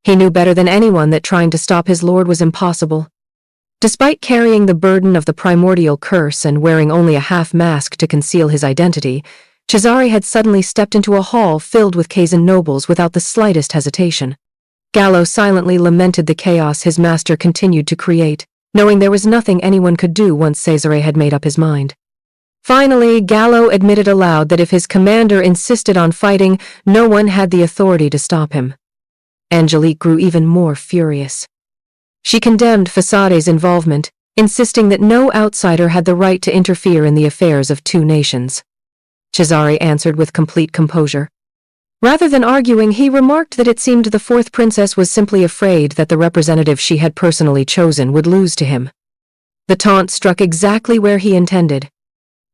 He knew better than anyone that trying to stop his lord was impossible. Despite carrying the burden of the primordial curse and wearing only a half mask to conceal his identity, Cesare had suddenly stepped into a hall filled with Kazan nobles without the slightest hesitation. Gallo silently lamented the chaos his master continued to create, knowing there was nothing anyone could do once Cesare had made up his mind. Finally, Gallo admitted aloud that if his commander insisted on fighting, no one had the authority to stop him. Angelique grew even more furious. She condemned Fasade's involvement, insisting that no outsider had the right to interfere in the affairs of 2 nations. Cesare answered with complete composure. Rather than arguing, he remarked that it seemed the 4th princess was simply afraid that the representative she had personally chosen would lose to him. The taunt struck exactly where he intended.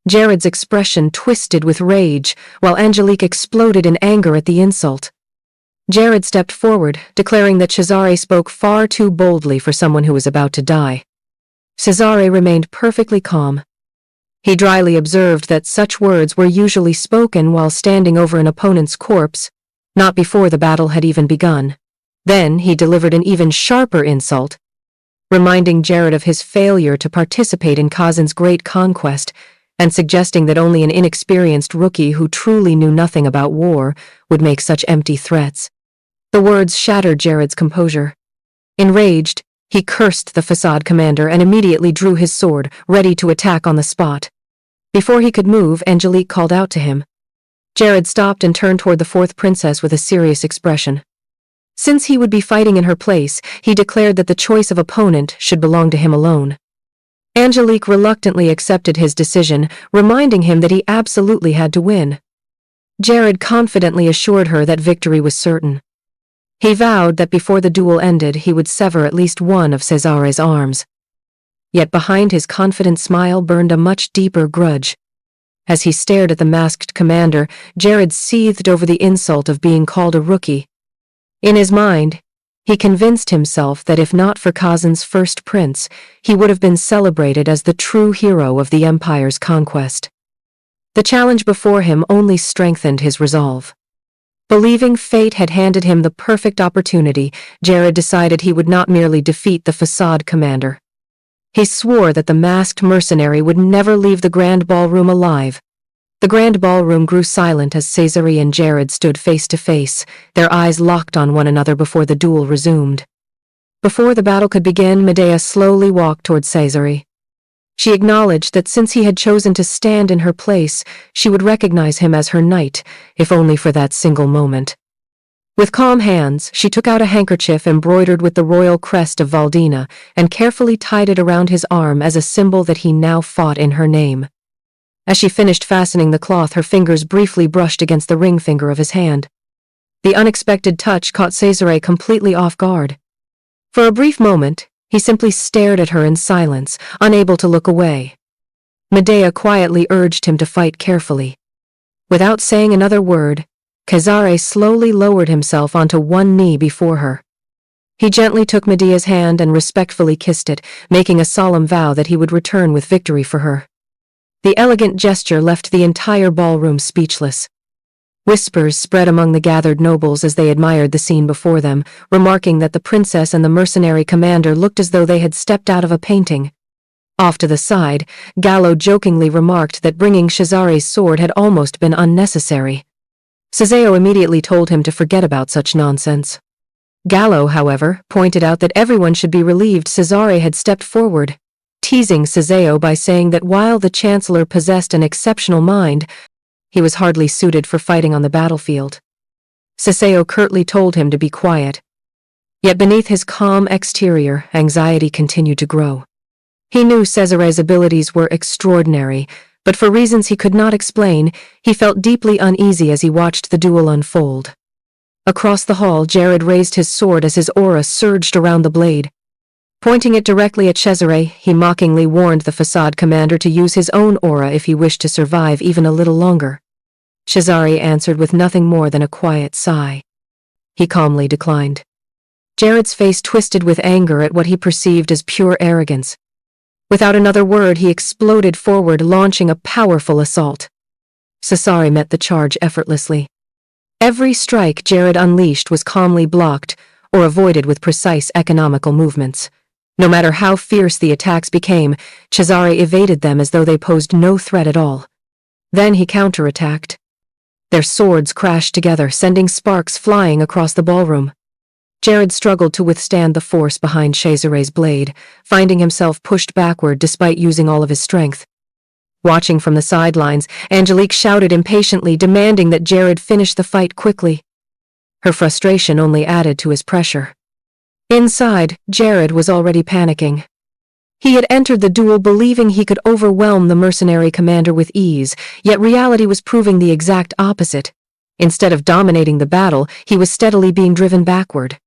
Jared's expression twisted with rage, while Angelique exploded in anger at the insult. Jared stepped forward, declaring that Cesare spoke far too boldly for someone who was about to die. Cesare remained perfectly calm. He dryly observed that such words were usually spoken while standing over an opponent's corpse, not before the battle had even begun. Then he delivered an even sharper insult, reminding Jared of his failure to participate in Kazan's great conquest and suggesting that only an inexperienced rookie who truly knew nothing about war would make such empty threats. The words shattered Jared's composure. Enraged, he cursed the facade commander and immediately drew his sword, ready to attack on the spot. Before he could move, Angelique called out to him. Jared stopped and turned toward the fourth princess with a serious expression. Since he would be fighting in her place, he declared that the choice of opponent should belong to him alone. Angelique reluctantly accepted his decision, reminding him that he absolutely had to win. Jared confidently assured her that victory was certain. He vowed that before the duel ended he would sever at least one of Cesare's arms. Yet behind his confident smile burned a much deeper grudge. As he stared at the masked commander, Jared seethed over the insult of being called a rookie. In his mind, he convinced himself that if not for Kazan's first prince, he would have been celebrated as the true hero of the Empire's conquest. The challenge before him only strengthened his resolve. Believing fate had handed him the perfect opportunity, Jared decided he would not merely defeat the facade commander. He swore that the masked mercenary would never leave the grand ballroom alive. The grand ballroom grew silent as Cesare and Jared stood face to face, their eyes locked on one another before the duel resumed. Before the battle could begin, Medea slowly walked toward Cesare. She acknowledged that since he had chosen to stand in her place, she would recognize him as her knight, if only for that single moment. With calm hands, she took out a handkerchief embroidered with the royal crest of Valdina and carefully tied it around his arm as a symbol that he now fought in her name. As she finished fastening the cloth, her fingers briefly brushed against the ring finger of his hand. The unexpected touch caught Cesare completely off guard. For a brief moment, he simply stared at her in silence, unable to look away. Medea quietly urged him to fight carefully. Without saying another word, Cesare slowly lowered himself onto one knee before her. He gently took Medea's hand and respectfully kissed it, making a solemn vow that he would return with victory for her. The elegant gesture left the entire ballroom speechless. Whispers spread among the gathered nobles as they admired the scene before them, remarking that the princess and the mercenary commander looked as though they had stepped out of a painting. Off to the side, Gallo jokingly remarked that bringing Cesare's sword had almost been unnecessary. Cesare immediately told him to forget about such nonsense. Gallo, however, pointed out that everyone should be relieved Cesare had stepped forward, teasing Cesare by saying that while the chancellor possessed an exceptional mind, he was hardly suited for fighting on the battlefield. Cesare curtly told him to be quiet. Yet beneath his calm exterior, anxiety continued to grow. He knew Cesare's abilities were extraordinary, but for reasons he could not explain, he felt deeply uneasy as he watched the duel unfold. Across the hall, Jared raised his sword as his aura surged around the blade. Pointing it directly at Cesare, he mockingly warned the facade commander to use his own aura if he wished to survive even a little longer. Cesare answered with nothing more than a quiet sigh. He calmly declined. Jared's face twisted with anger at what he perceived as pure arrogance. Without another word, he exploded forward, launching a powerful assault. Cesare met the charge effortlessly. Every strike Jared unleashed was calmly blocked or avoided with precise economical movements. No matter how fierce the attacks became, Cesare evaded them as though they posed no threat at all. Then he counterattacked. Their swords crashed together, sending sparks flying across the ballroom. Jared struggled to withstand the force behind Cesare's blade, finding himself pushed backward despite using all of his strength. Watching from the sidelines, Angelique shouted impatiently, demanding that Jared finish the fight quickly. Her frustration only added to his pressure. Inside, Jared was already panicking. He had entered the duel believing he could overwhelm the mercenary commander with ease, yet reality was proving the exact opposite. Instead of dominating the battle, he was steadily being driven backward.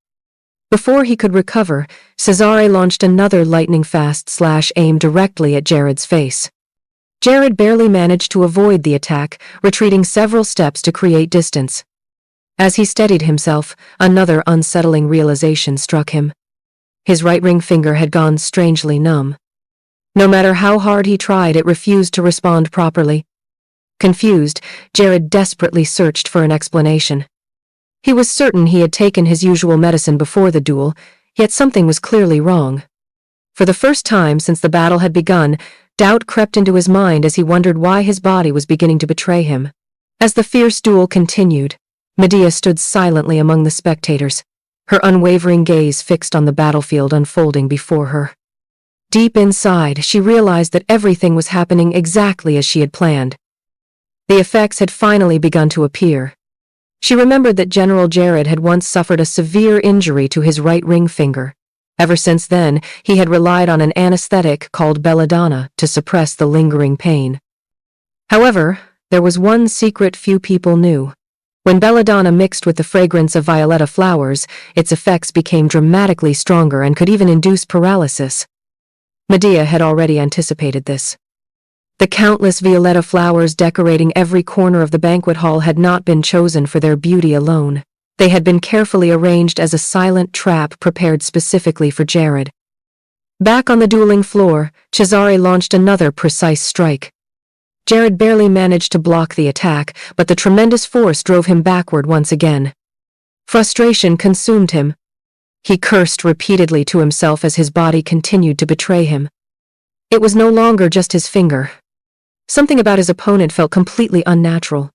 Before he could recover, Cesare launched another lightning-fast slash aimed directly at Jared's face. Jared barely managed to avoid the attack, retreating several steps to create distance. As he steadied himself, another unsettling realization struck him. His right ring finger had gone strangely numb. No matter how hard he tried, it refused to respond properly. Confused, Jared desperately searched for an explanation. He was certain he had taken his usual medicine before the duel, yet something was clearly wrong. For the first time since the battle had begun, doubt crept into his mind as he wondered why his body was beginning to betray him. As the fierce duel continued, Medea stood silently among the spectators, her unwavering gaze fixed on the battlefield unfolding before her. Deep inside, she realized that everything was happening exactly as she had planned. The effects had finally begun to appear. She remembered that General Jared had once suffered a severe injury to his right ring finger. Ever since then, he had relied on an anesthetic called belladonna to suppress the lingering pain. However, there was one secret few people knew. When belladonna mixed with the fragrance of violeta flowers, its effects became dramatically stronger and could even induce paralysis. Medea had already anticipated this. The countless violeta flowers decorating every corner of the banquet hall had not been chosen for their beauty alone. They had been carefully arranged as a silent trap prepared specifically for Jared. Back on the dueling floor, Cesare launched another precise strike. Jared barely managed to block the attack, but the tremendous force drove him backward once again. Frustration consumed him. He cursed repeatedly to himself as his body continued to betray him. It was no longer just his finger. Something about his opponent felt completely unnatural.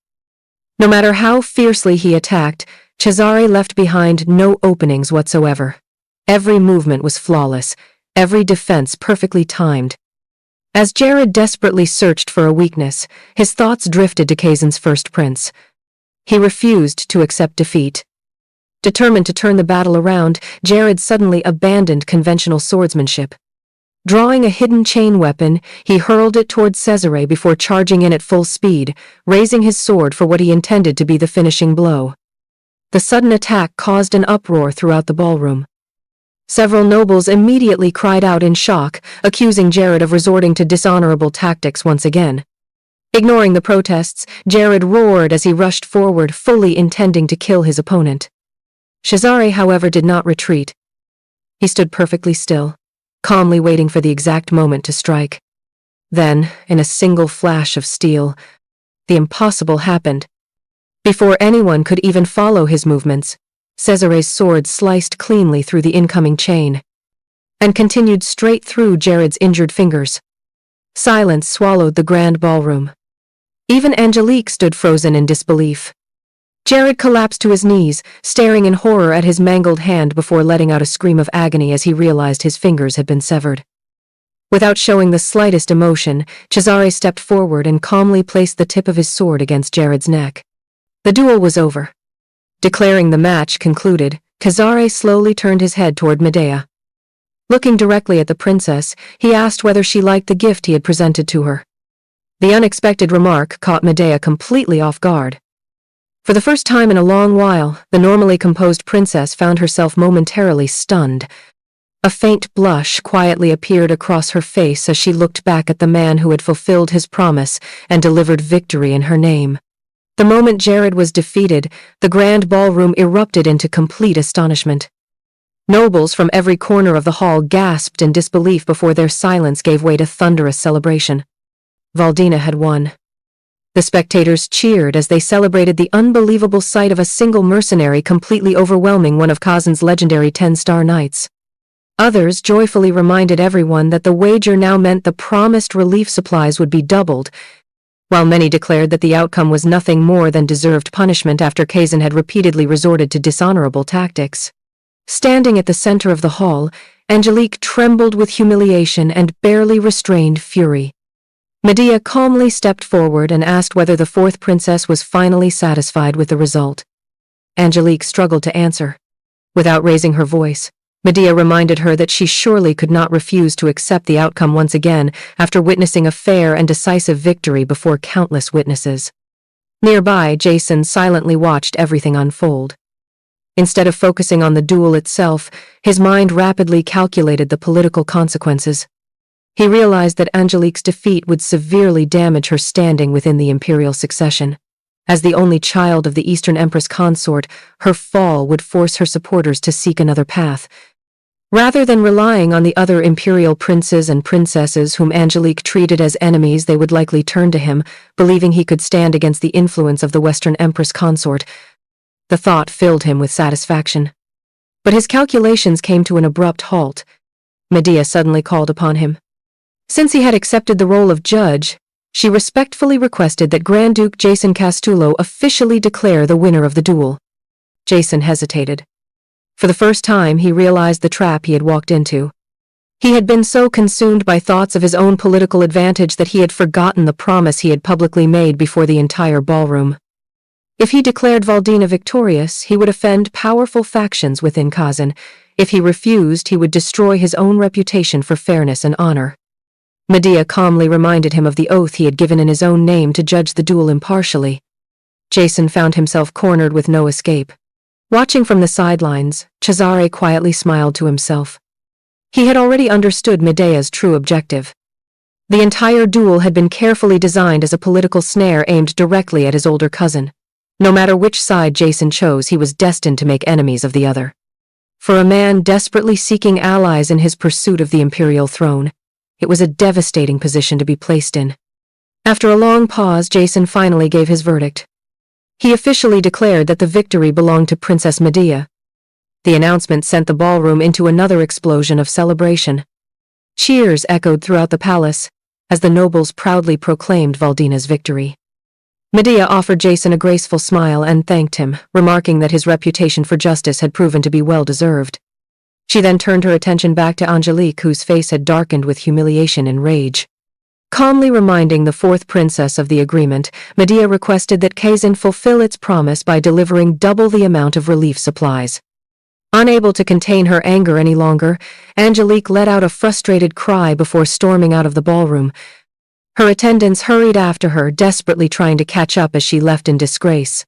No matter how fiercely he attacked, Cesare left behind no openings whatsoever. Every movement was flawless, every defense perfectly timed. As Jared desperately searched for a weakness, his thoughts drifted to Kazan's first prince. He refused to accept defeat. Determined to turn the battle around, Jared suddenly abandoned conventional swordsmanship. Drawing a hidden chain weapon, he hurled it toward Cesare before charging in at full speed, raising his sword for what he intended to be the finishing blow. The sudden attack caused an uproar throughout the ballroom. Several nobles immediately cried out in shock, accusing Jared of resorting to dishonorable tactics once again. Ignoring the protests, Jared roared as he rushed forward, fully intending to kill his opponent. Cesare, however, did not retreat. He stood perfectly still, calmly waiting for the exact moment to strike. Then, in a single flash of steel, the impossible happened. Before anyone could even follow his movements, Cesare's sword sliced cleanly through the incoming chain and continued straight through Jared's injured fingers. Silence swallowed the grand ballroom. Even Angelique stood frozen in disbelief. Jared collapsed to his knees, staring in horror at his mangled hand before letting out a scream of agony as he realized his fingers had been severed. Without showing the slightest emotion, Cesare stepped forward and calmly placed the tip of his sword against Jared's neck. The duel was over. Declaring the match concluded, Cesare slowly turned his head toward Medea. Looking directly at the princess, he asked whether she liked the gift he had presented to her. The unexpected remark caught Medea completely off guard. For the first time in a long while, the normally composed princess found herself momentarily stunned. A faint blush quietly appeared across her face as she looked back at the man who had fulfilled his promise and delivered victory in her name. The moment Jared was defeated, the grand ballroom erupted into complete astonishment. Nobles from every corner of the hall gasped in disbelief before their silence gave way to thunderous celebration. Valdina had won. The spectators cheered as they celebrated the unbelievable sight of a single mercenary completely overwhelming one of Kazan's legendary 10-star knights. Others joyfully reminded everyone that the wager now meant the promised relief supplies would be doubled, while many declared that the outcome was nothing more than deserved punishment after Kazan had repeatedly resorted to dishonorable tactics. Standing at the center of the hall, Angelique trembled with humiliation and barely restrained fury. Medea calmly stepped forward and asked whether the fourth princess was finally satisfied with the result. Angelique struggled to answer. Without raising her voice, Medea reminded her that she surely could not refuse to accept the outcome once again after witnessing a fair and decisive victory before countless witnesses. Nearby, Jason silently watched everything unfold. Instead of focusing on the duel itself, his mind rapidly calculated the political consequences. He realized that Angelique's defeat would severely damage her standing within the imperial succession. As the only child of the Eastern Empress consort, her fall would force her supporters to seek another path. Rather than relying on the other imperial princes and princesses whom Angelique treated as enemies, they would likely turn to him, believing he could stand against the influence of the Western Empress consort. The thought filled him with satisfaction. But his calculations came to an abrupt halt. Medea suddenly called upon him. Since he had accepted the role of judge, she respectfully requested that Grand Duke Jason Castulo officially declare the winner of the duel. Jason hesitated. For the first time, he realized the trap he had walked into. He had been so consumed by thoughts of his own political advantage that he had forgotten the promise he had publicly made before the entire ballroom. If he declared Valdina victorious, he would offend powerful factions within Kazan. If he refused, he would destroy his own reputation for fairness and honor. Medea calmly reminded him of the oath he had given in his own name to judge the duel impartially. Jason found himself cornered with no escape. Watching from the sidelines, Cesare quietly smiled to himself. He had already understood Medea's true objective. The entire duel had been carefully designed as a political snare aimed directly at his older cousin. No matter which side Jason chose, he was destined to make enemies of the other. For a man desperately seeking allies in his pursuit of the imperial throne, it was a devastating position to be placed in. After a long pause, Jason finally gave his verdict. He officially declared that the victory belonged to Princess Medea. The announcement sent the ballroom into another explosion of celebration. Cheers echoed throughout the palace as the nobles proudly proclaimed Valdina's victory. Medea offered Jason a graceful smile and thanked him, remarking that his reputation for justice had proven to be well-deserved. She then turned her attention back to Angelique, whose face had darkened with humiliation and rage. Calmly reminding the fourth princess of the agreement, Medea requested that Kazan fulfill its promise by delivering double the amount of relief supplies. Unable to contain her anger any longer, Angelique let out a frustrated cry before storming out of the ballroom. Her attendants hurried after her, desperately trying to catch up as she left in disgrace.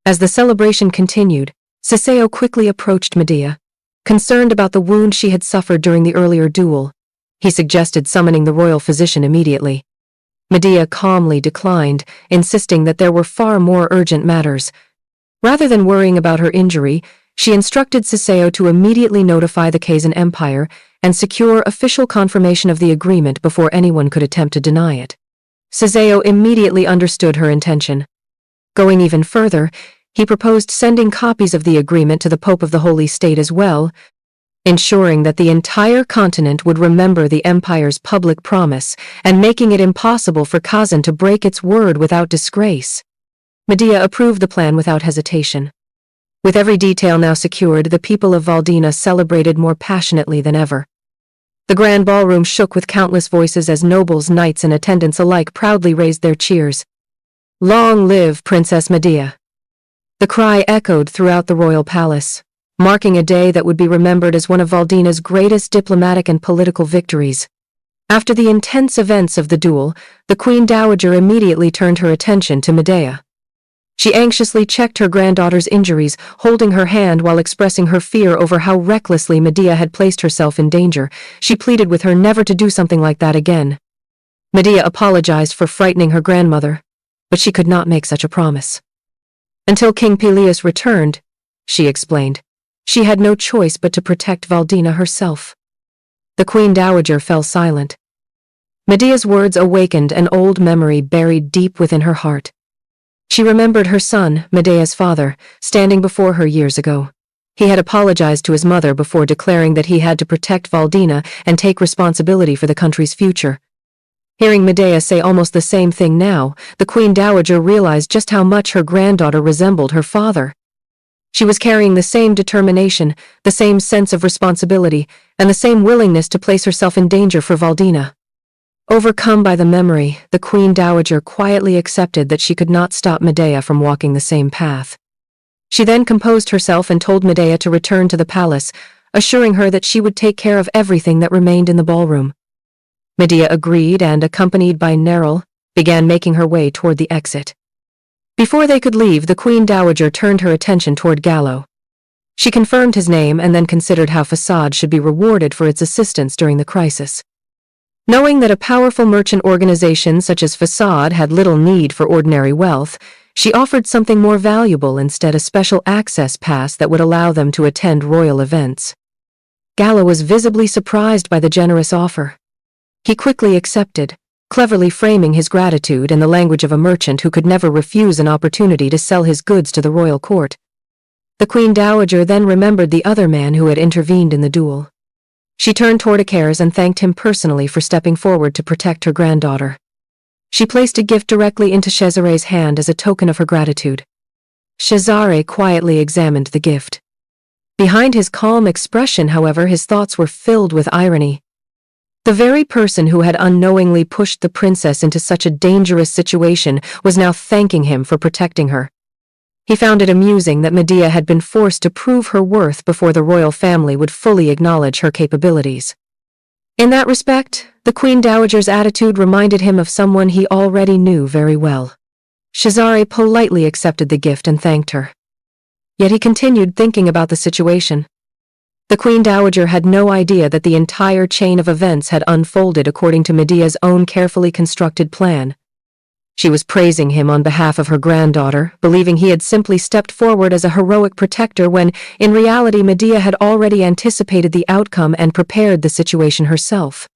As the celebration continued, Siseo quickly approached Medea. Concerned about the wound she had suffered during the earlier duel, he suggested summoning the royal physician immediately. Medea calmly declined, insisting that there were far more urgent matters. Rather than worrying about her injury, she instructed Siseo to immediately notify the Kazan Empire and secure official confirmation of the agreement before anyone could attempt to deny it. Siseo immediately understood her intention. Going even further, he proposed sending copies of the agreement to the Pope of the Holy State as well, ensuring that the entire continent would remember the Empire's public promise and making it impossible for Kazan to break its word without disgrace. Medea approved the plan without hesitation. With every detail now secured, the people of Valdina celebrated more passionately than ever. The grand ballroom shook with countless voices as nobles, knights, and attendants alike proudly raised their cheers. "Long live Princess Medea!" The cry echoed throughout the royal palace, marking a day that would be remembered as one of Valdina's greatest diplomatic and political victories. After the intense events of the duel, the Queen Dowager immediately turned her attention to Medea. She anxiously checked her granddaughter's injuries, holding her hand while expressing her fear over how recklessly Medea had placed herself in danger. She pleaded with her never to do something like that again. Medea apologized for frightening her grandmother, but she could not make such a promise. Until King Peleus returned, she explained, she had no choice but to protect Valdina herself. The Queen Dowager fell silent. Medea's words awakened an old memory buried deep within her heart. She remembered her son, Medea's father, standing before her years ago. He had apologized to his mother before declaring that he had to protect Valdina and take responsibility for the country's future. Hearing Medea say almost the same thing now, the Queen Dowager realized just how much her granddaughter resembled her father. She was carrying the same determination, the same sense of responsibility, and the same willingness to place herself in danger for Valdina. Overcome by the memory, the Queen Dowager quietly accepted that she could not stop Medea from walking the same path. She then composed herself and told Medea to return to the palace, assuring her that she would take care of everything that remained in the ballroom. Medea agreed and, accompanied by Neril, began making her way toward the exit. Before they could leave, the Queen Dowager turned her attention toward Gallo. She confirmed his name and then considered how Facade should be rewarded for its assistance during the crisis. Knowing that a powerful merchant organization such as Facade had little need for ordinary wealth, she offered something more valuable instead, a special access pass that would allow them to attend royal events. Gala was visibly surprised by the generous offer. He quickly accepted, cleverly framing his gratitude in the language of a merchant who could never refuse an opportunity to sell his goods to the royal court. The Queen Dowager then remembered the other man who had intervened in the duel. She turned toward awakens and thanked him personally for stepping forward to protect her granddaughter. She placed a gift directly into Cesare's hand as a token of her gratitude. Cesare quietly examined the gift. Behind his calm expression, however, his thoughts were filled with irony. The very person who had unknowingly pushed the princess into such a dangerous situation was now thanking him for protecting her. He found it amusing that Medea had been forced to prove her worth before the royal family would fully acknowledge her capabilities. In that respect, the Queen Dowager's attitude reminded him of someone he already knew very well. Cesare politely accepted the gift and thanked her. Yet he continued thinking about the situation. The Queen Dowager had no idea that the entire chain of events had unfolded according to Medea's own carefully constructed plan. She was praising him on behalf of her granddaughter, believing he had simply stepped forward as a heroic protector when, in reality, Medea had already anticipated the outcome and prepared the situation herself.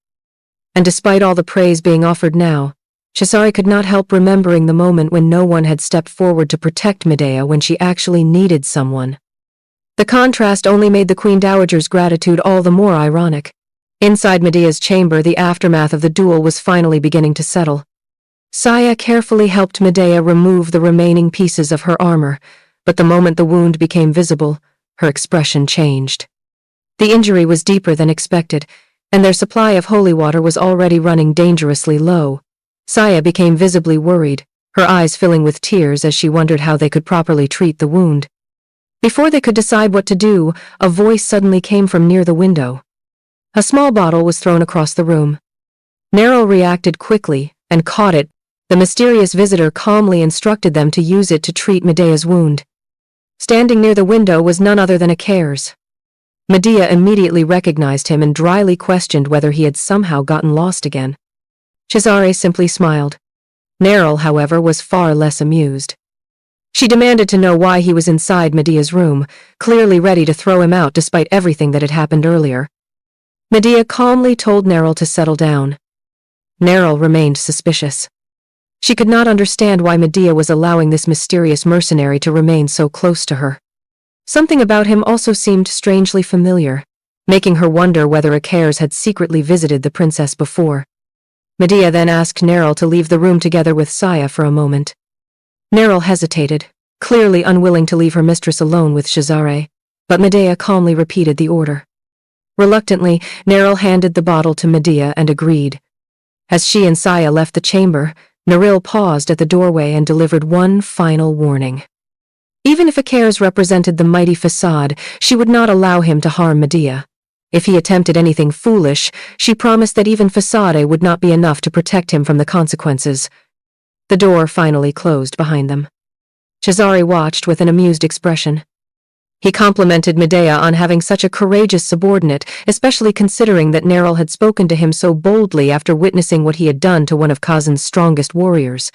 And despite all the praise being offered now, Cesare could not help remembering the moment when no one had stepped forward to protect Medea when she actually needed someone. The contrast only made the Queen Dowager's gratitude all the more ironic. Inside Medea's chamber, the aftermath of the duel was finally beginning to settle. Saya carefully helped Medea remove the remaining pieces of her armor, but the moment the wound became visible, her expression changed. The injury was deeper than expected, and their supply of holy water was already running dangerously low. Saya became visibly worried, her eyes filling with tears as she wondered how they could properly treat the wound. Before they could decide what to do, a voice suddenly came from near the window. A small bottle was thrown across the room. Nero reacted quickly and caught it. The mysterious visitor calmly instructed them to use it to treat Medea's wound. Standing near the window was none other than awakens. Medea immediately recognized him and dryly questioned whether he had somehow gotten lost again. Cesare simply smiled. Nero, however, was far less amused. She demanded to know why he was inside Medea's room, clearly ready to throw him out despite everything that had happened earlier. Medea calmly told Nero to settle down. Nero remained suspicious. She could not understand why Medea was allowing this mysterious mercenary to remain so close to her. Something about him also seemed strangely familiar, making her wonder whether awakens had secretly visited the princess before. Medea then asked Nero to leave the room together with Saya for a moment. Nero hesitated, clearly unwilling to leave her mistress alone with Cesare, but Medea calmly repeated the order. Reluctantly, Nero handed the bottle to Medea and agreed. As she and Saya left the chamber, Neril paused at the doorway and delivered one final warning. Even if awakens represented the mighty facade, she would not allow him to harm Medea. If he attempted anything foolish, she promised that even facade would not be enough to protect him from the consequences. The door finally closed behind them. Cesare watched with an amused expression. He complimented Medea on having such a courageous subordinate, especially considering that Neril had spoken to him so boldly after witnessing what he had done to one of Kazan's strongest warriors.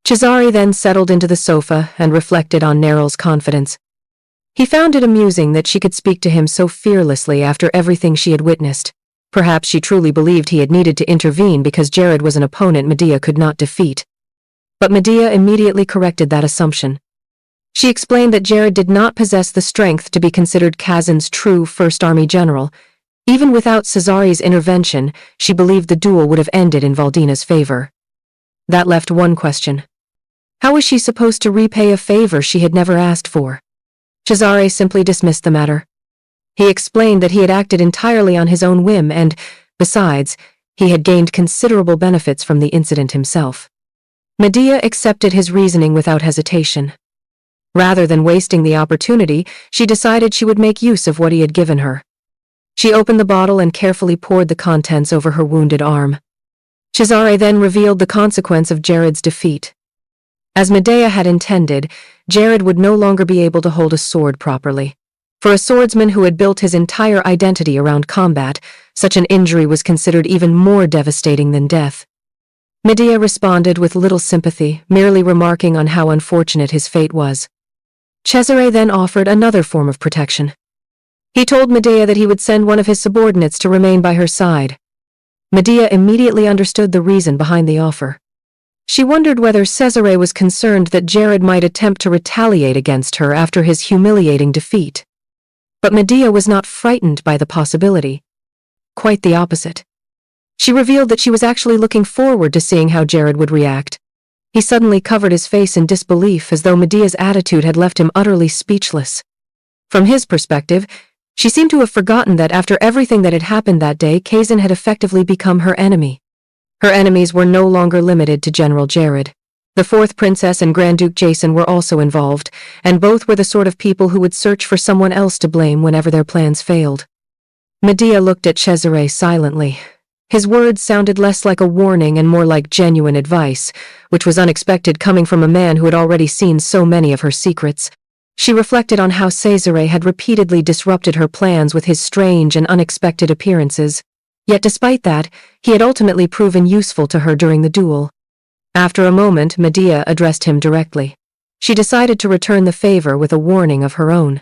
Cesare then settled into the sofa and reflected on Neril's confidence. He found it amusing that she could speak to him so fearlessly after everything she had witnessed. Perhaps she truly believed he had needed to intervene because Jared was an opponent Medea could not defeat. But Medea immediately corrected that assumption. She explained that Jared did not possess the strength to be considered Kazan's true First Army general. Even without Cesare's intervention, she believed the duel would have ended in Valdina's favor. That left one question. How was she supposed to repay a favor she had never asked for? Cesare simply dismissed the matter. He explained that he had acted entirely on his own whim and, besides, he had gained considerable benefits from the incident himself. Medea accepted his reasoning without hesitation. Rather than wasting the opportunity, she decided she would make use of what he had given her. She opened the bottle and carefully poured the contents over her wounded arm. Cesare then revealed the consequence of Jared's defeat. As Medea had intended, Jared would no longer be able to hold a sword properly. For a swordsman who had built his entire identity around combat, such an injury was considered even more devastating than death. Medea responded with little sympathy, merely remarking on how unfortunate his fate was. Cesare then offered another form of protection. He told Medea that he would send one of his subordinates to remain by her side. Medea immediately understood the reason behind the offer. She wondered whether Cesare was concerned that Jared might attempt to retaliate against her after his humiliating defeat. But Medea was not frightened by the possibility. Quite the opposite. She revealed that she was actually looking forward to seeing how Jared would react. He suddenly covered his face in disbelief as though Medea's attitude had left him utterly speechless. From his perspective, she seemed to have forgotten that after everything that had happened that day, Kazan had effectively become her enemy. Her enemies were no longer limited to General Jared. The fourth princess and Grand Duke Jason were also involved, and both were the sort of people who would search for someone else to blame whenever their plans failed. Medea looked at Cesare silently. His words sounded less like a warning and more like genuine advice, which was unexpected coming from a man who had already seen so many of her secrets. She reflected on how Cesare had repeatedly disrupted her plans with his strange and unexpected appearances. Yet despite that, he had ultimately proven useful to her during the duel. After a moment, Medea addressed him directly. She decided to return the favor with a warning of her own.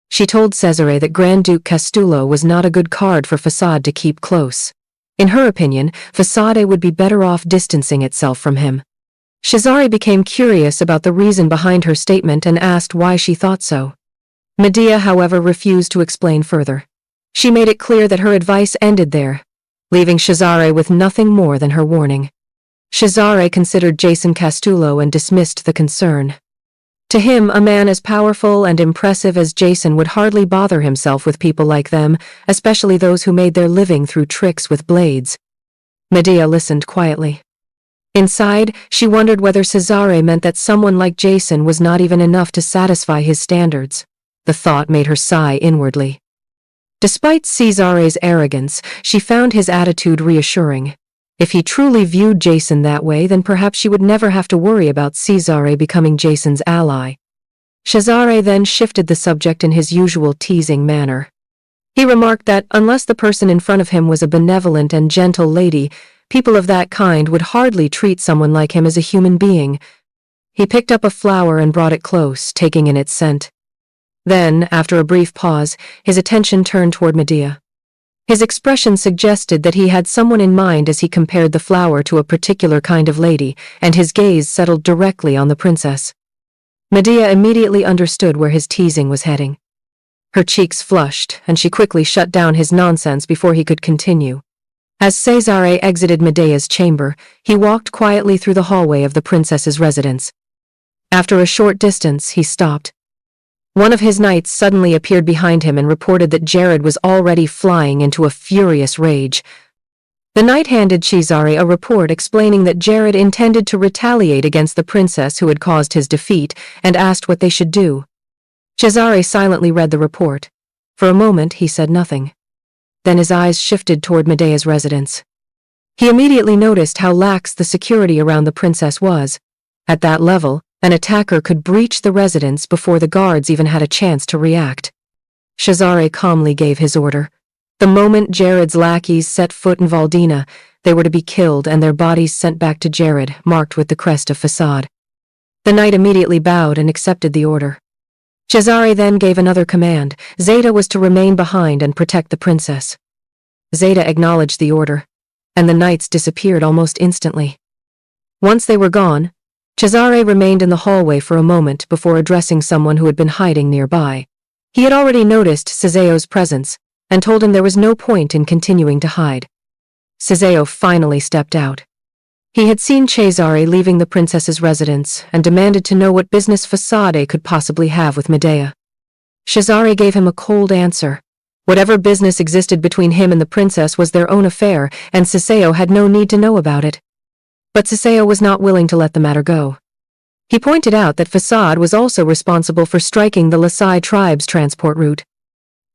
She told Cesare that Grand Duke Castulo was not a good card for Facade to keep close. In her opinion, Facade would be better off distancing itself from him. Cesare became curious about the reason behind her statement and asked why she thought so. Medea, however, refused to explain further. She made it clear that her advice ended there, leaving Cesare with nothing more than her warning. Cesare considered Jason Castulo and dismissed the concern. To him, a man as powerful and impressive as Jason would hardly bother himself with people like them, especially those who made their living through tricks with blades. Medea listened quietly. Inside, she wondered whether Cesare meant that someone like Jason was not even enough to satisfy his standards. The thought made her sigh inwardly. Despite Cesare's arrogance, she found his attitude reassuring. If he truly viewed Jason that way, then perhaps she would never have to worry about Cesare becoming Jason's ally. Cesare then shifted the subject in his usual teasing manner. He remarked that, unless the person in front of him was a benevolent and gentle lady, people of that kind would hardly treat someone like him as a human being. He picked up a flower and brought it close, taking in its scent. Then, after a brief pause, his attention turned toward Medea. His expression suggested that he had someone in mind as he compared the flower to a particular kind of lady, and his gaze settled directly on the princess. Medea immediately understood where his teasing was heading. Her cheeks flushed, and she quickly shut down his nonsense before he could continue. As Cesare exited Medea's chamber, he walked quietly through the hallway of the princess's residence. After a short distance, he stopped. One of his knights suddenly appeared behind him and reported that Jared was already flying into a furious rage. The knight handed Cesare a report explaining that Jared intended to retaliate against the princess who had caused his defeat and asked what they should do. Cesare silently read the report. For a moment, he said nothing. Then his eyes shifted toward Medea's residence. He immediately noticed how lax the security around the princess was. At that level, an attacker could breach the residence before the guards even had a chance to react. Cesare calmly gave his order. The moment Jared's lackeys set foot in Valdina, they were to be killed and their bodies sent back to Jared, marked with the crest of Facade. The knight immediately bowed and accepted the order. Cesare then gave another command. Zeta was to remain behind and protect the princess. Zeta acknowledged the order, and the knights disappeared almost instantly. Once they were gone, Cesare remained in the hallway for a moment before addressing someone who had been hiding nearby. He had already noticed Ceseo's presence, and told him there was no point in continuing to hide. Ceseo finally stepped out. He had seen Cesare leaving the princess's residence and demanded to know what business Facade could possibly have with Medea. Cesare gave him a cold answer. Whatever business existed between him and the princess was their own affair, and Ceseo had no need to know about it. But Ceseo was not willing to let the matter go. He pointed out that Facade was also responsible for striking the Lasai tribe's transport route.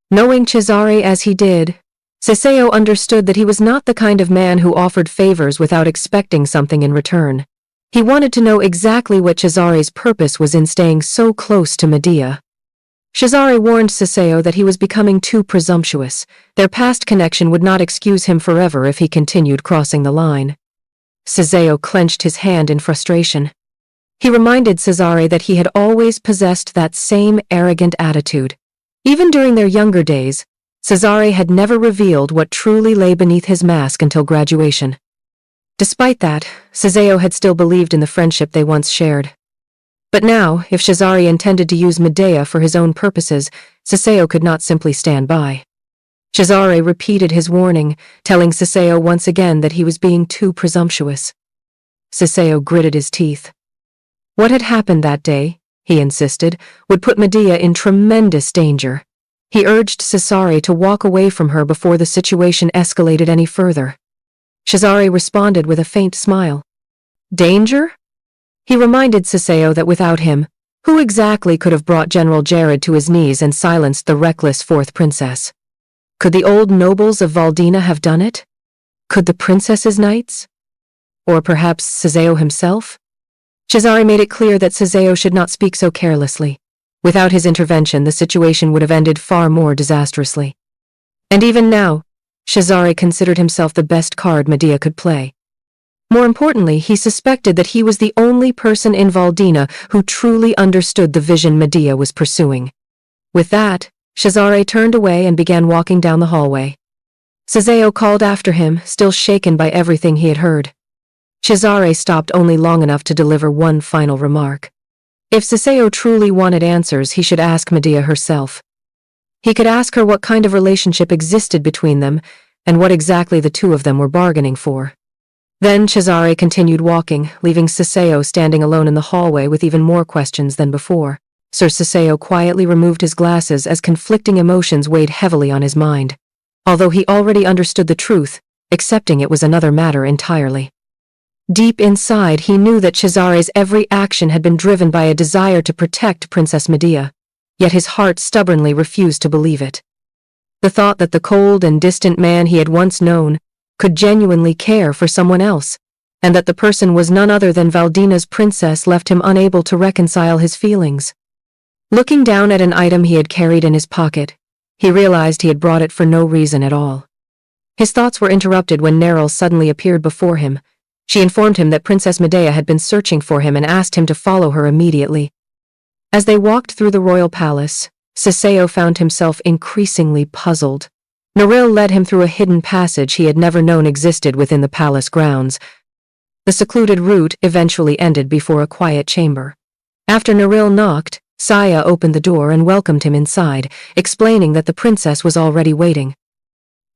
Knowing Cesare as he did, Ceseo understood that he was not the kind of man who offered favors without expecting something in return. He wanted to know exactly what Cesare's purpose was in staying so close to Medea. Cesare warned Ceseo that he was becoming too presumptuous. Their past connection would not excuse him forever if he continued crossing the line. Ceseo clenched his hand in frustration. He reminded Cesare that he had always possessed that same arrogant attitude. Even during their younger days, Cesare had never revealed what truly lay beneath his mask until graduation. Despite that, Cesare had still believed in the friendship they once shared. But now, if Cesare intended to use Medea for his own purposes, Cesare could not simply stand by. Cesare repeated his warning, telling Cesare once again that he was being too presumptuous. Cesare gritted his teeth. What had happened that day, he insisted, would put Medea in tremendous danger. He urged Cesare to walk away from her before the situation escalated any further. Cesare responded with a faint smile. Danger? He reminded Cesare that without him, who exactly could have brought General Jared to his knees and silenced the reckless fourth princess? Could the old nobles of Valdina have done it? Could the princess's knights? Or perhaps Cesare himself? Cesare made it clear that Cesare should not speak so carelessly. Without his intervention, the situation would have ended far more disastrously. And even now, Cesare considered himself the best card Medea could play. More importantly, he suspected that he was the only person in Valdina who truly understood the vision Medea was pursuing. With that, Cesare turned away and began walking down the hallway. Cesare called after him, still shaken by everything he had heard. Cesare stopped only long enough to deliver one final remark. If Cesare truly wanted answers, he should ask Medea herself. He could ask her what kind of relationship existed between them and what exactly the two of them were bargaining for. Then Cesare continued walking, leaving Cesare standing alone in the hallway with even more questions than before. Sir Cesare quietly removed his glasses as conflicting emotions weighed heavily on his mind. Although he already understood the truth, accepting it was another matter entirely. Deep inside, he knew that Cesare's every action had been driven by a desire to protect Princess Medea, yet his heart stubbornly refused to believe it. The thought that the cold and distant man he had once known could genuinely care for someone else, and that the person was none other than Valdina's princess, left him unable to reconcile his feelings. Looking down at an item he had carried in his pocket, he realized he had brought it for no reason at all. His thoughts were interrupted when Neril suddenly appeared before him. She informed him that Princess Medea had been searching for him and asked him to follow her immediately. As they walked through the royal palace, Cesare found himself increasingly puzzled. Neril led him through a hidden passage he had never known existed within the palace grounds. The secluded route eventually ended before a quiet chamber. After Neril knocked, Saya opened the door and welcomed him inside, explaining that the princess was already waiting.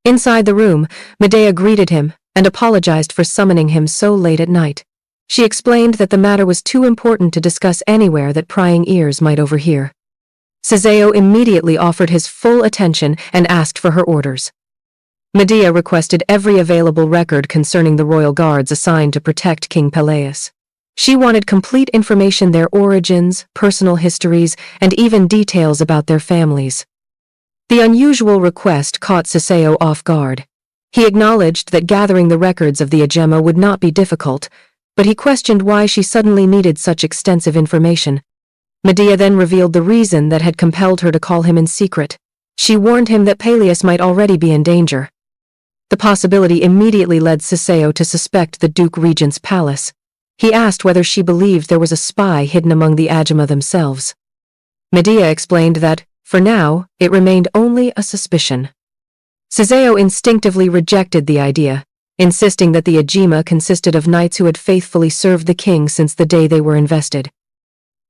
Inside the room, Medea greeted him and apologized for summoning him so late at night. She explained that the matter was too important to discuss anywhere that prying ears might overhear. Cesare immediately offered his full attention and asked for her orders. Medea requested every available record concerning the royal guards assigned to protect King Peleus. She wanted complete information, their origins, personal histories, and even details about their families. The unusual request caught Cesare off guard. He acknowledged that gathering the records of the Agema would not be difficult, but he questioned why she suddenly needed such extensive information. Medea then revealed the reason that had compelled her to call him in secret. She warned him that Peleus might already be in danger. The possibility immediately led Cesare to suspect the Duke Regent's palace. He asked whether she believed there was a spy hidden among the Agema themselves. Medea explained that, for now, it remained only a suspicion. Cesare instinctively rejected the idea, insisting that the Agema consisted of knights who had faithfully served the king since the day they were invested.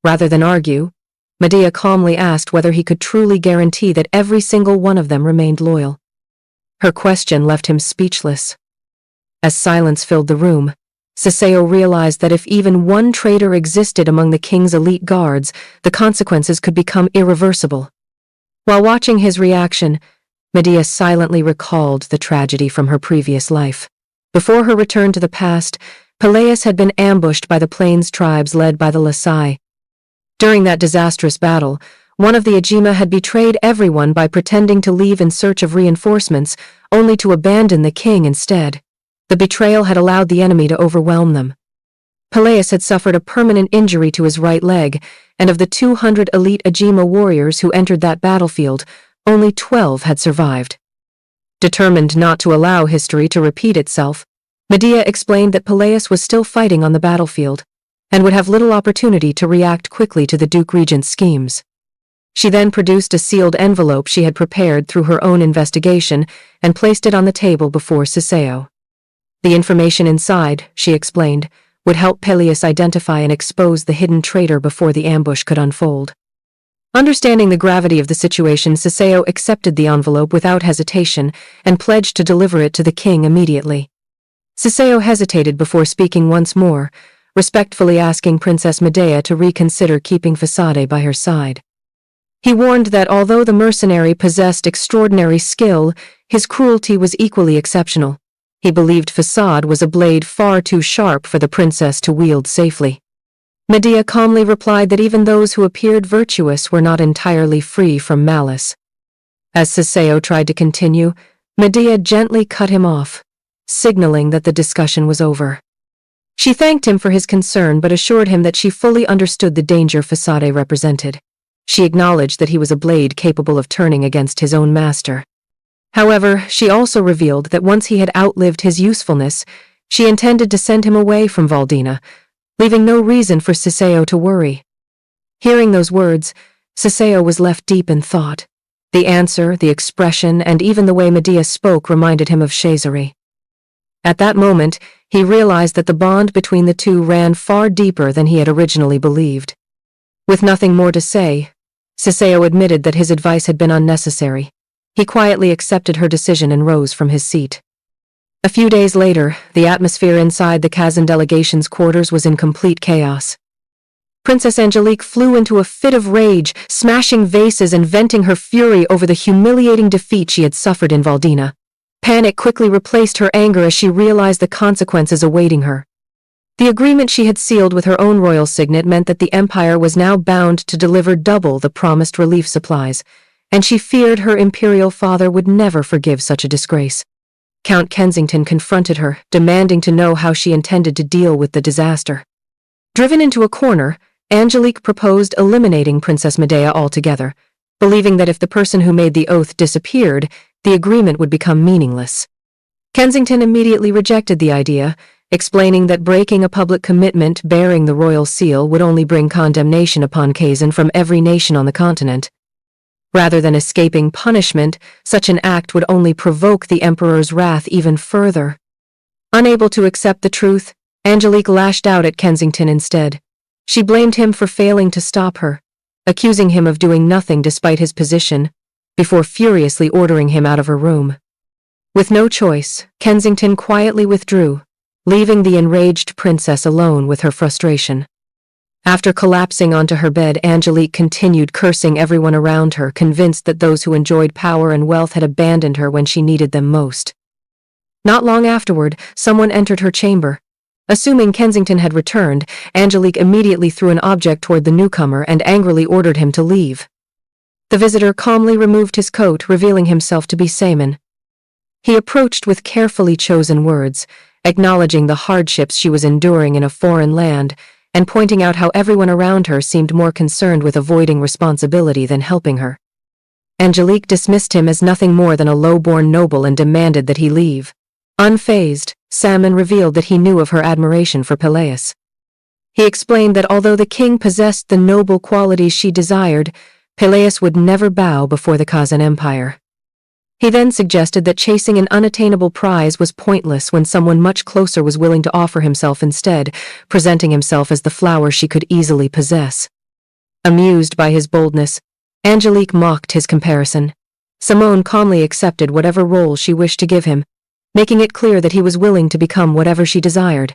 Rather than argue, Medea calmly asked whether he could truly guarantee that every single one of them remained loyal. Her question left him speechless. As silence filled the room, Cesare realized that if even one traitor existed among the king's elite guards, the consequences could become irreversible. While watching his reaction, Medea silently recalled the tragedy from her previous life. Before her return to the past, Peleus had been ambushed by the Plains tribes led by the Lasai. During that disastrous battle, one of the Agema had betrayed everyone by pretending to leave in search of reinforcements, only to abandon the king instead. The betrayal had allowed the enemy to overwhelm them. Peleus had suffered a permanent injury to his right leg, and of the 200 elite Agema warriors who entered that battlefield, only 12 had survived. Determined not to allow history to repeat itself, Medea explained that Peleus was still fighting on the battlefield, and would have little opportunity to react quickly to the Duke Regent's schemes. She then produced a sealed envelope she had prepared through her own investigation and placed it on the table before Siseo. The information inside, she explained, would help Peleus identify and expose the hidden traitor before the ambush could unfold. Understanding the gravity of the situation, Siseo accepted the envelope without hesitation and pledged to deliver it to the king immediately. Siseo hesitated before speaking once more, respectfully asking Princess Medea to reconsider keeping Fasade by her side. He warned that although the mercenary possessed extraordinary skill, his cruelty was equally exceptional. He believed Fasade was a blade far too sharp for the princess to wield safely. Medea calmly replied that even those who appeared virtuous were not entirely free from malice. As Siseo tried to continue, Medea gently cut him off, signaling that the discussion was over. She thanked him for his concern but assured him that she fully understood the danger Fasade represented. She acknowledged that he was a blade capable of turning against his own master. However, she also revealed that once he had outlived his usefulness, she intended to send him away from Valdina, leaving no reason for Siseo to worry. Hearing those words, Siseo was left deep in thought. The answer, the expression, and even the way Medea spoke reminded him of Cesare. At that moment, he realized that the bond between the two ran far deeper than he had originally believed. With nothing more to say, Siseo admitted that his advice had been unnecessary. He quietly accepted her decision and rose from his seat. A few days later, the atmosphere inside the Kazan delegation's quarters was in complete chaos. Princess Angelique flew into a fit of rage, smashing vases and venting her fury over the humiliating defeat she had suffered in Valdina. Panic quickly replaced her anger as she realized the consequences awaiting her. The agreement she had sealed with her own royal signet meant that the Empire was now bound to deliver double the promised relief supplies, and she feared her imperial father would never forgive such a disgrace. Count Kensington confronted her, demanding to know how she intended to deal with the disaster. Driven into a corner, Angelique proposed eliminating Princess Medea altogether, believing that if the person who made the oath disappeared, the agreement would become meaningless. Kensington immediately rejected the idea, explaining that breaking a public commitment bearing the royal seal would only bring condemnation upon Kazan from every nation on the continent. Rather than escaping punishment, such an act would only provoke the emperor's wrath even further. Unable to accept the truth, Angelique lashed out at Kensington instead. She blamed him for failing to stop her, accusing him of doing nothing despite his position, before furiously ordering him out of her room. With no choice, Kensington quietly withdrew, leaving the enraged princess alone with her frustration. After collapsing onto her bed, Angelique continued cursing everyone around her, convinced that those who enjoyed power and wealth had abandoned her when she needed them most. Not long afterward, someone entered her chamber. Assuming Kensington had returned, Angelique immediately threw an object toward the newcomer and angrily ordered him to leave. The visitor calmly removed his coat, revealing himself to be Saman. He approached with carefully chosen words, acknowledging the hardships she was enduring in a foreign land, and pointing out how everyone around her seemed more concerned with avoiding responsibility than helping her. Angelique dismissed him as nothing more than a low-born noble and demanded that he leave. Unfazed, Saman revealed that he knew of her admiration for Peleus. He explained that although the king possessed the noble qualities she desired, Peleus would never bow before the Kazan Empire. He then suggested that chasing an unattainable prize was pointless when someone much closer was willing to offer himself instead, presenting himself as the flower she could easily possess. Amused by his boldness, Angelique mocked his comparison. Simone calmly accepted whatever role she wished to give him, making it clear that he was willing to become whatever she desired.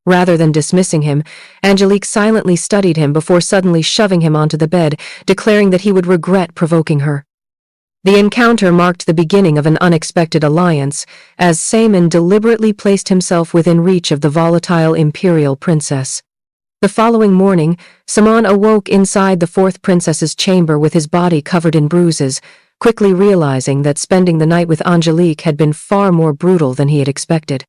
Rather than dismissing him, Angelique silently studied him before suddenly shoving him onto the bed, declaring that he would regret provoking her. The encounter marked the beginning of an unexpected alliance, as Saman deliberately placed himself within reach of the volatile imperial princess. The following morning, Saman awoke inside the fourth princess's chamber with his body covered in bruises, quickly realizing that spending the night with Angelique had been far more brutal than he had expected.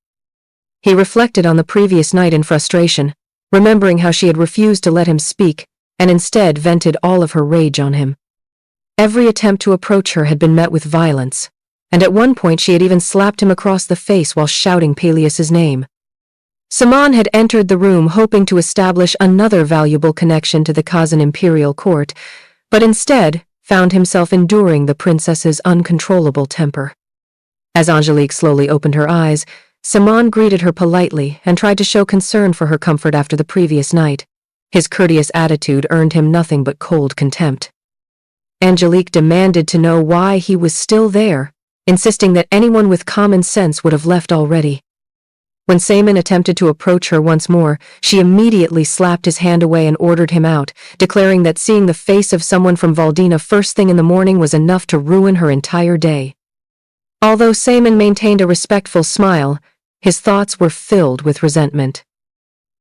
He reflected on the previous night in frustration, remembering how she had refused to let him speak, and instead vented all of her rage on him. Every attempt to approach her had been met with violence, and at one point she had even slapped him across the face while shouting Peleus's name. Saman had entered the room hoping to establish another valuable connection to the Kazan imperial court, but instead found himself enduring the princess's uncontrollable temper. As Angelique slowly opened her eyes, Simon greeted her politely and tried to show concern for her comfort after the previous night. His courteous attitude earned him nothing but cold contempt. Angelique demanded to know why he was still there, insisting that anyone with common sense would have left already. When Simon attempted to approach her once more, she immediately slapped his hand away and ordered him out, declaring that seeing the face of someone from Valdina first thing in the morning was enough to ruin her entire day. Although Simon maintained a respectful smile, his thoughts were filled with resentment.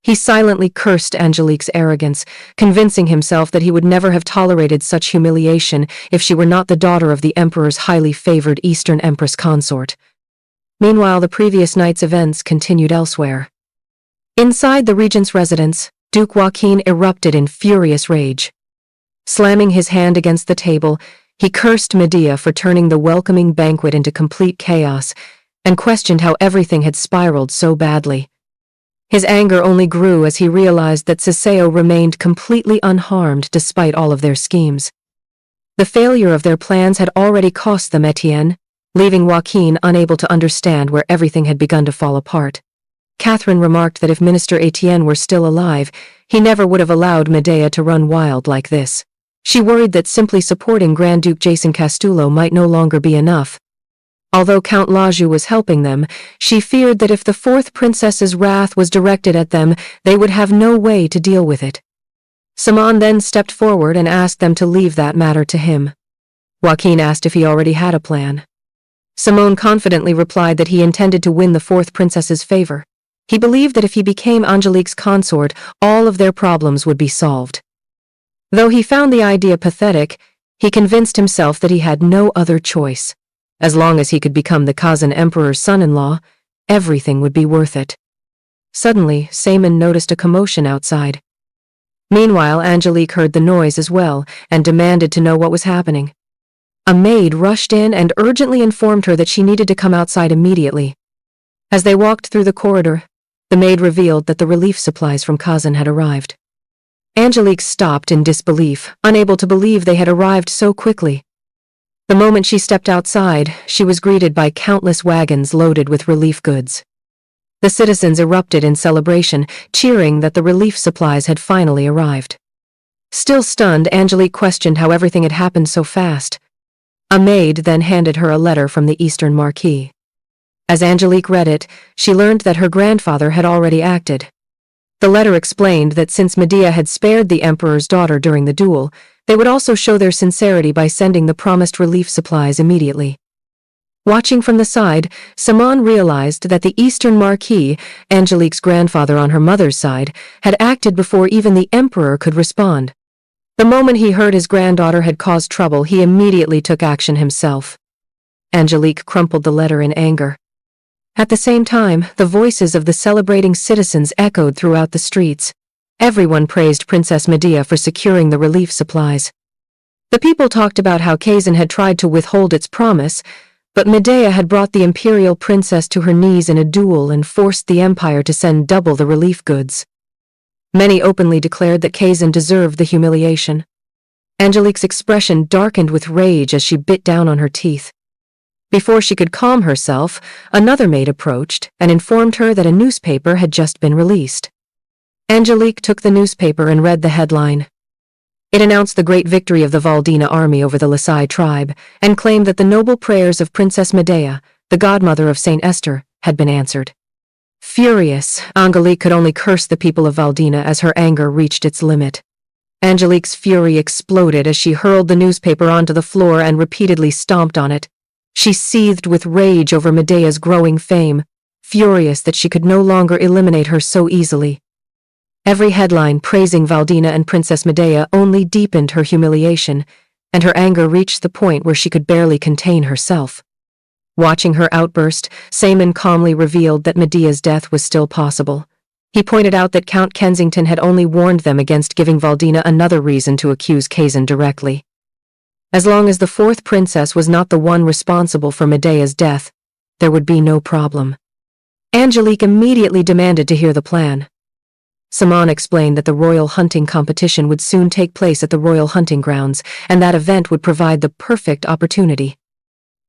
He silently cursed Angelique's arrogance, convincing himself that he would never have tolerated such humiliation if she were not the daughter of the emperor's highly favored Eastern Empress consort. Meanwhile, the previous night's events continued elsewhere. Inside the regent's residence, Duke Joaquin erupted in furious rage. Slamming his hand against the table, he cursed Medea for turning the welcoming banquet into complete chaos and questioned how everything had spiraled so badly. His anger only grew as he realized that Siseo remained completely unharmed despite all of their schemes. The failure of their plans had already cost them Etienne, leaving Joaquin unable to understand where everything had begun to fall apart. Catherine remarked that if Minister Etienne were still alive, he never would have allowed Medea to run wild like this. She worried that simply supporting Grand Duke Jason Castulo might no longer be enough. Although Count Laju was helping them, she feared that if the fourth princess's wrath was directed at them, they would have no way to deal with it. Simon then stepped forward and asked them to leave that matter to him. Joaquin asked if he already had a plan. Simon confidently replied that he intended to win the fourth princess's favor. He believed that if he became Angelique's consort, all of their problems would be solved. Though he found the idea pathetic, he convinced himself that he had no other choice. As long as he could become the Kazan Emperor's son-in-law, everything would be worth it. Suddenly, Simon noticed a commotion outside. Meanwhile, Angelique heard the noise as well and demanded to know what was happening. A maid rushed in and urgently informed her that she needed to come outside immediately. As they walked through the corridor, the maid revealed that the relief supplies from Kazan had arrived. Angelique stopped in disbelief, unable to believe they had arrived so quickly. The moment she stepped outside, she was greeted by countless wagons loaded with relief goods. The citizens erupted in celebration, cheering that the relief supplies had finally arrived. Still stunned, Angelique questioned how everything had happened so fast. A maid then handed her a letter from the Eastern Marquis. As Angelique read it, she learned that her grandfather had already acted. The letter explained that since Medea had spared the emperor's daughter during the duel, they would also show their sincerity by sending the promised relief supplies immediately. Watching from the side, Simon realized that the Eastern Marquis, Angelique's grandfather on her mother's side, had acted before even the emperor could respond. The moment he heard his granddaughter had caused trouble, he immediately took action himself. Angelique crumpled the letter in anger. At the same time, the voices of the celebrating citizens echoed throughout the streets. Everyone praised Princess Medea for securing the relief supplies. The people talked about how Kazan had tried to withhold its promise, but Medea had brought the imperial princess to her knees in a duel and forced the empire to send double the relief goods. Many openly declared that Kazan deserved the humiliation. Angelique's expression darkened with rage as she bit down on her teeth. Before she could calm herself, another maid approached and informed her that a newspaper had just been released. Angelique took the newspaper and read the headline. It announced the great victory of the Valdina army over the Lasai tribe and claimed that the noble prayers of Princess Medea, the godmother of Saint Esther, had been answered. Furious, Angelique could only curse the people of Valdina as her anger reached its limit. Angelique's fury exploded as she hurled the newspaper onto the floor and repeatedly stomped on it. She seethed with rage over Medea's growing fame, furious that she could no longer eliminate her so easily. Every headline praising Valdina and Princess Medea only deepened her humiliation, and her anger reached the point where she could barely contain herself. Watching her outburst, Simon calmly revealed that Medea's death was still possible. He pointed out that Count Kensington had only warned them against giving Valdina another reason to accuse Kazan directly. As long as the fourth princess was not the one responsible for Medea's death, there would be no problem. Angelique immediately demanded to hear the plan. Saman explained that the royal hunting competition would soon take place at the royal hunting grounds, and that event would provide the perfect opportunity.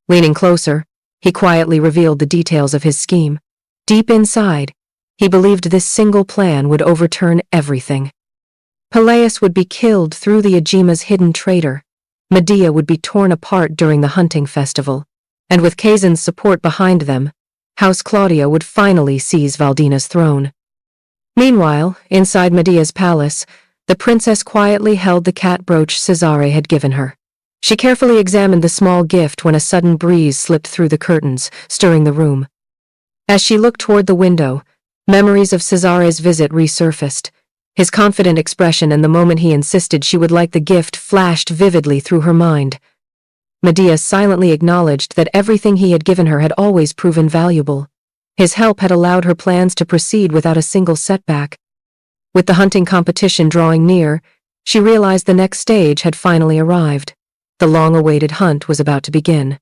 Leaning closer, he quietly revealed the details of his scheme. Deep inside, he believed this single plan would overturn everything. Peleus would be killed through the Ajima's hidden traitor. Medea would be torn apart during the hunting festival, and with Kazan's support behind them, House Claudia would finally seize Valdina's throne. Meanwhile, inside Medea's palace, the princess quietly held the cat brooch Cesare had given her. She carefully examined the small gift when a sudden breeze slipped through the curtains, stirring the room. As she looked toward the window, memories of Cesare's visit resurfaced. His confident expression and the moment he insisted she would like the gift flashed vividly through her mind. Medea silently acknowledged that everything he had given her had always proven valuable. His help had allowed her plans to proceed without a single setback. With the hunting competition drawing near, she realized the next stage had finally arrived. The long-awaited hunt was about to begin.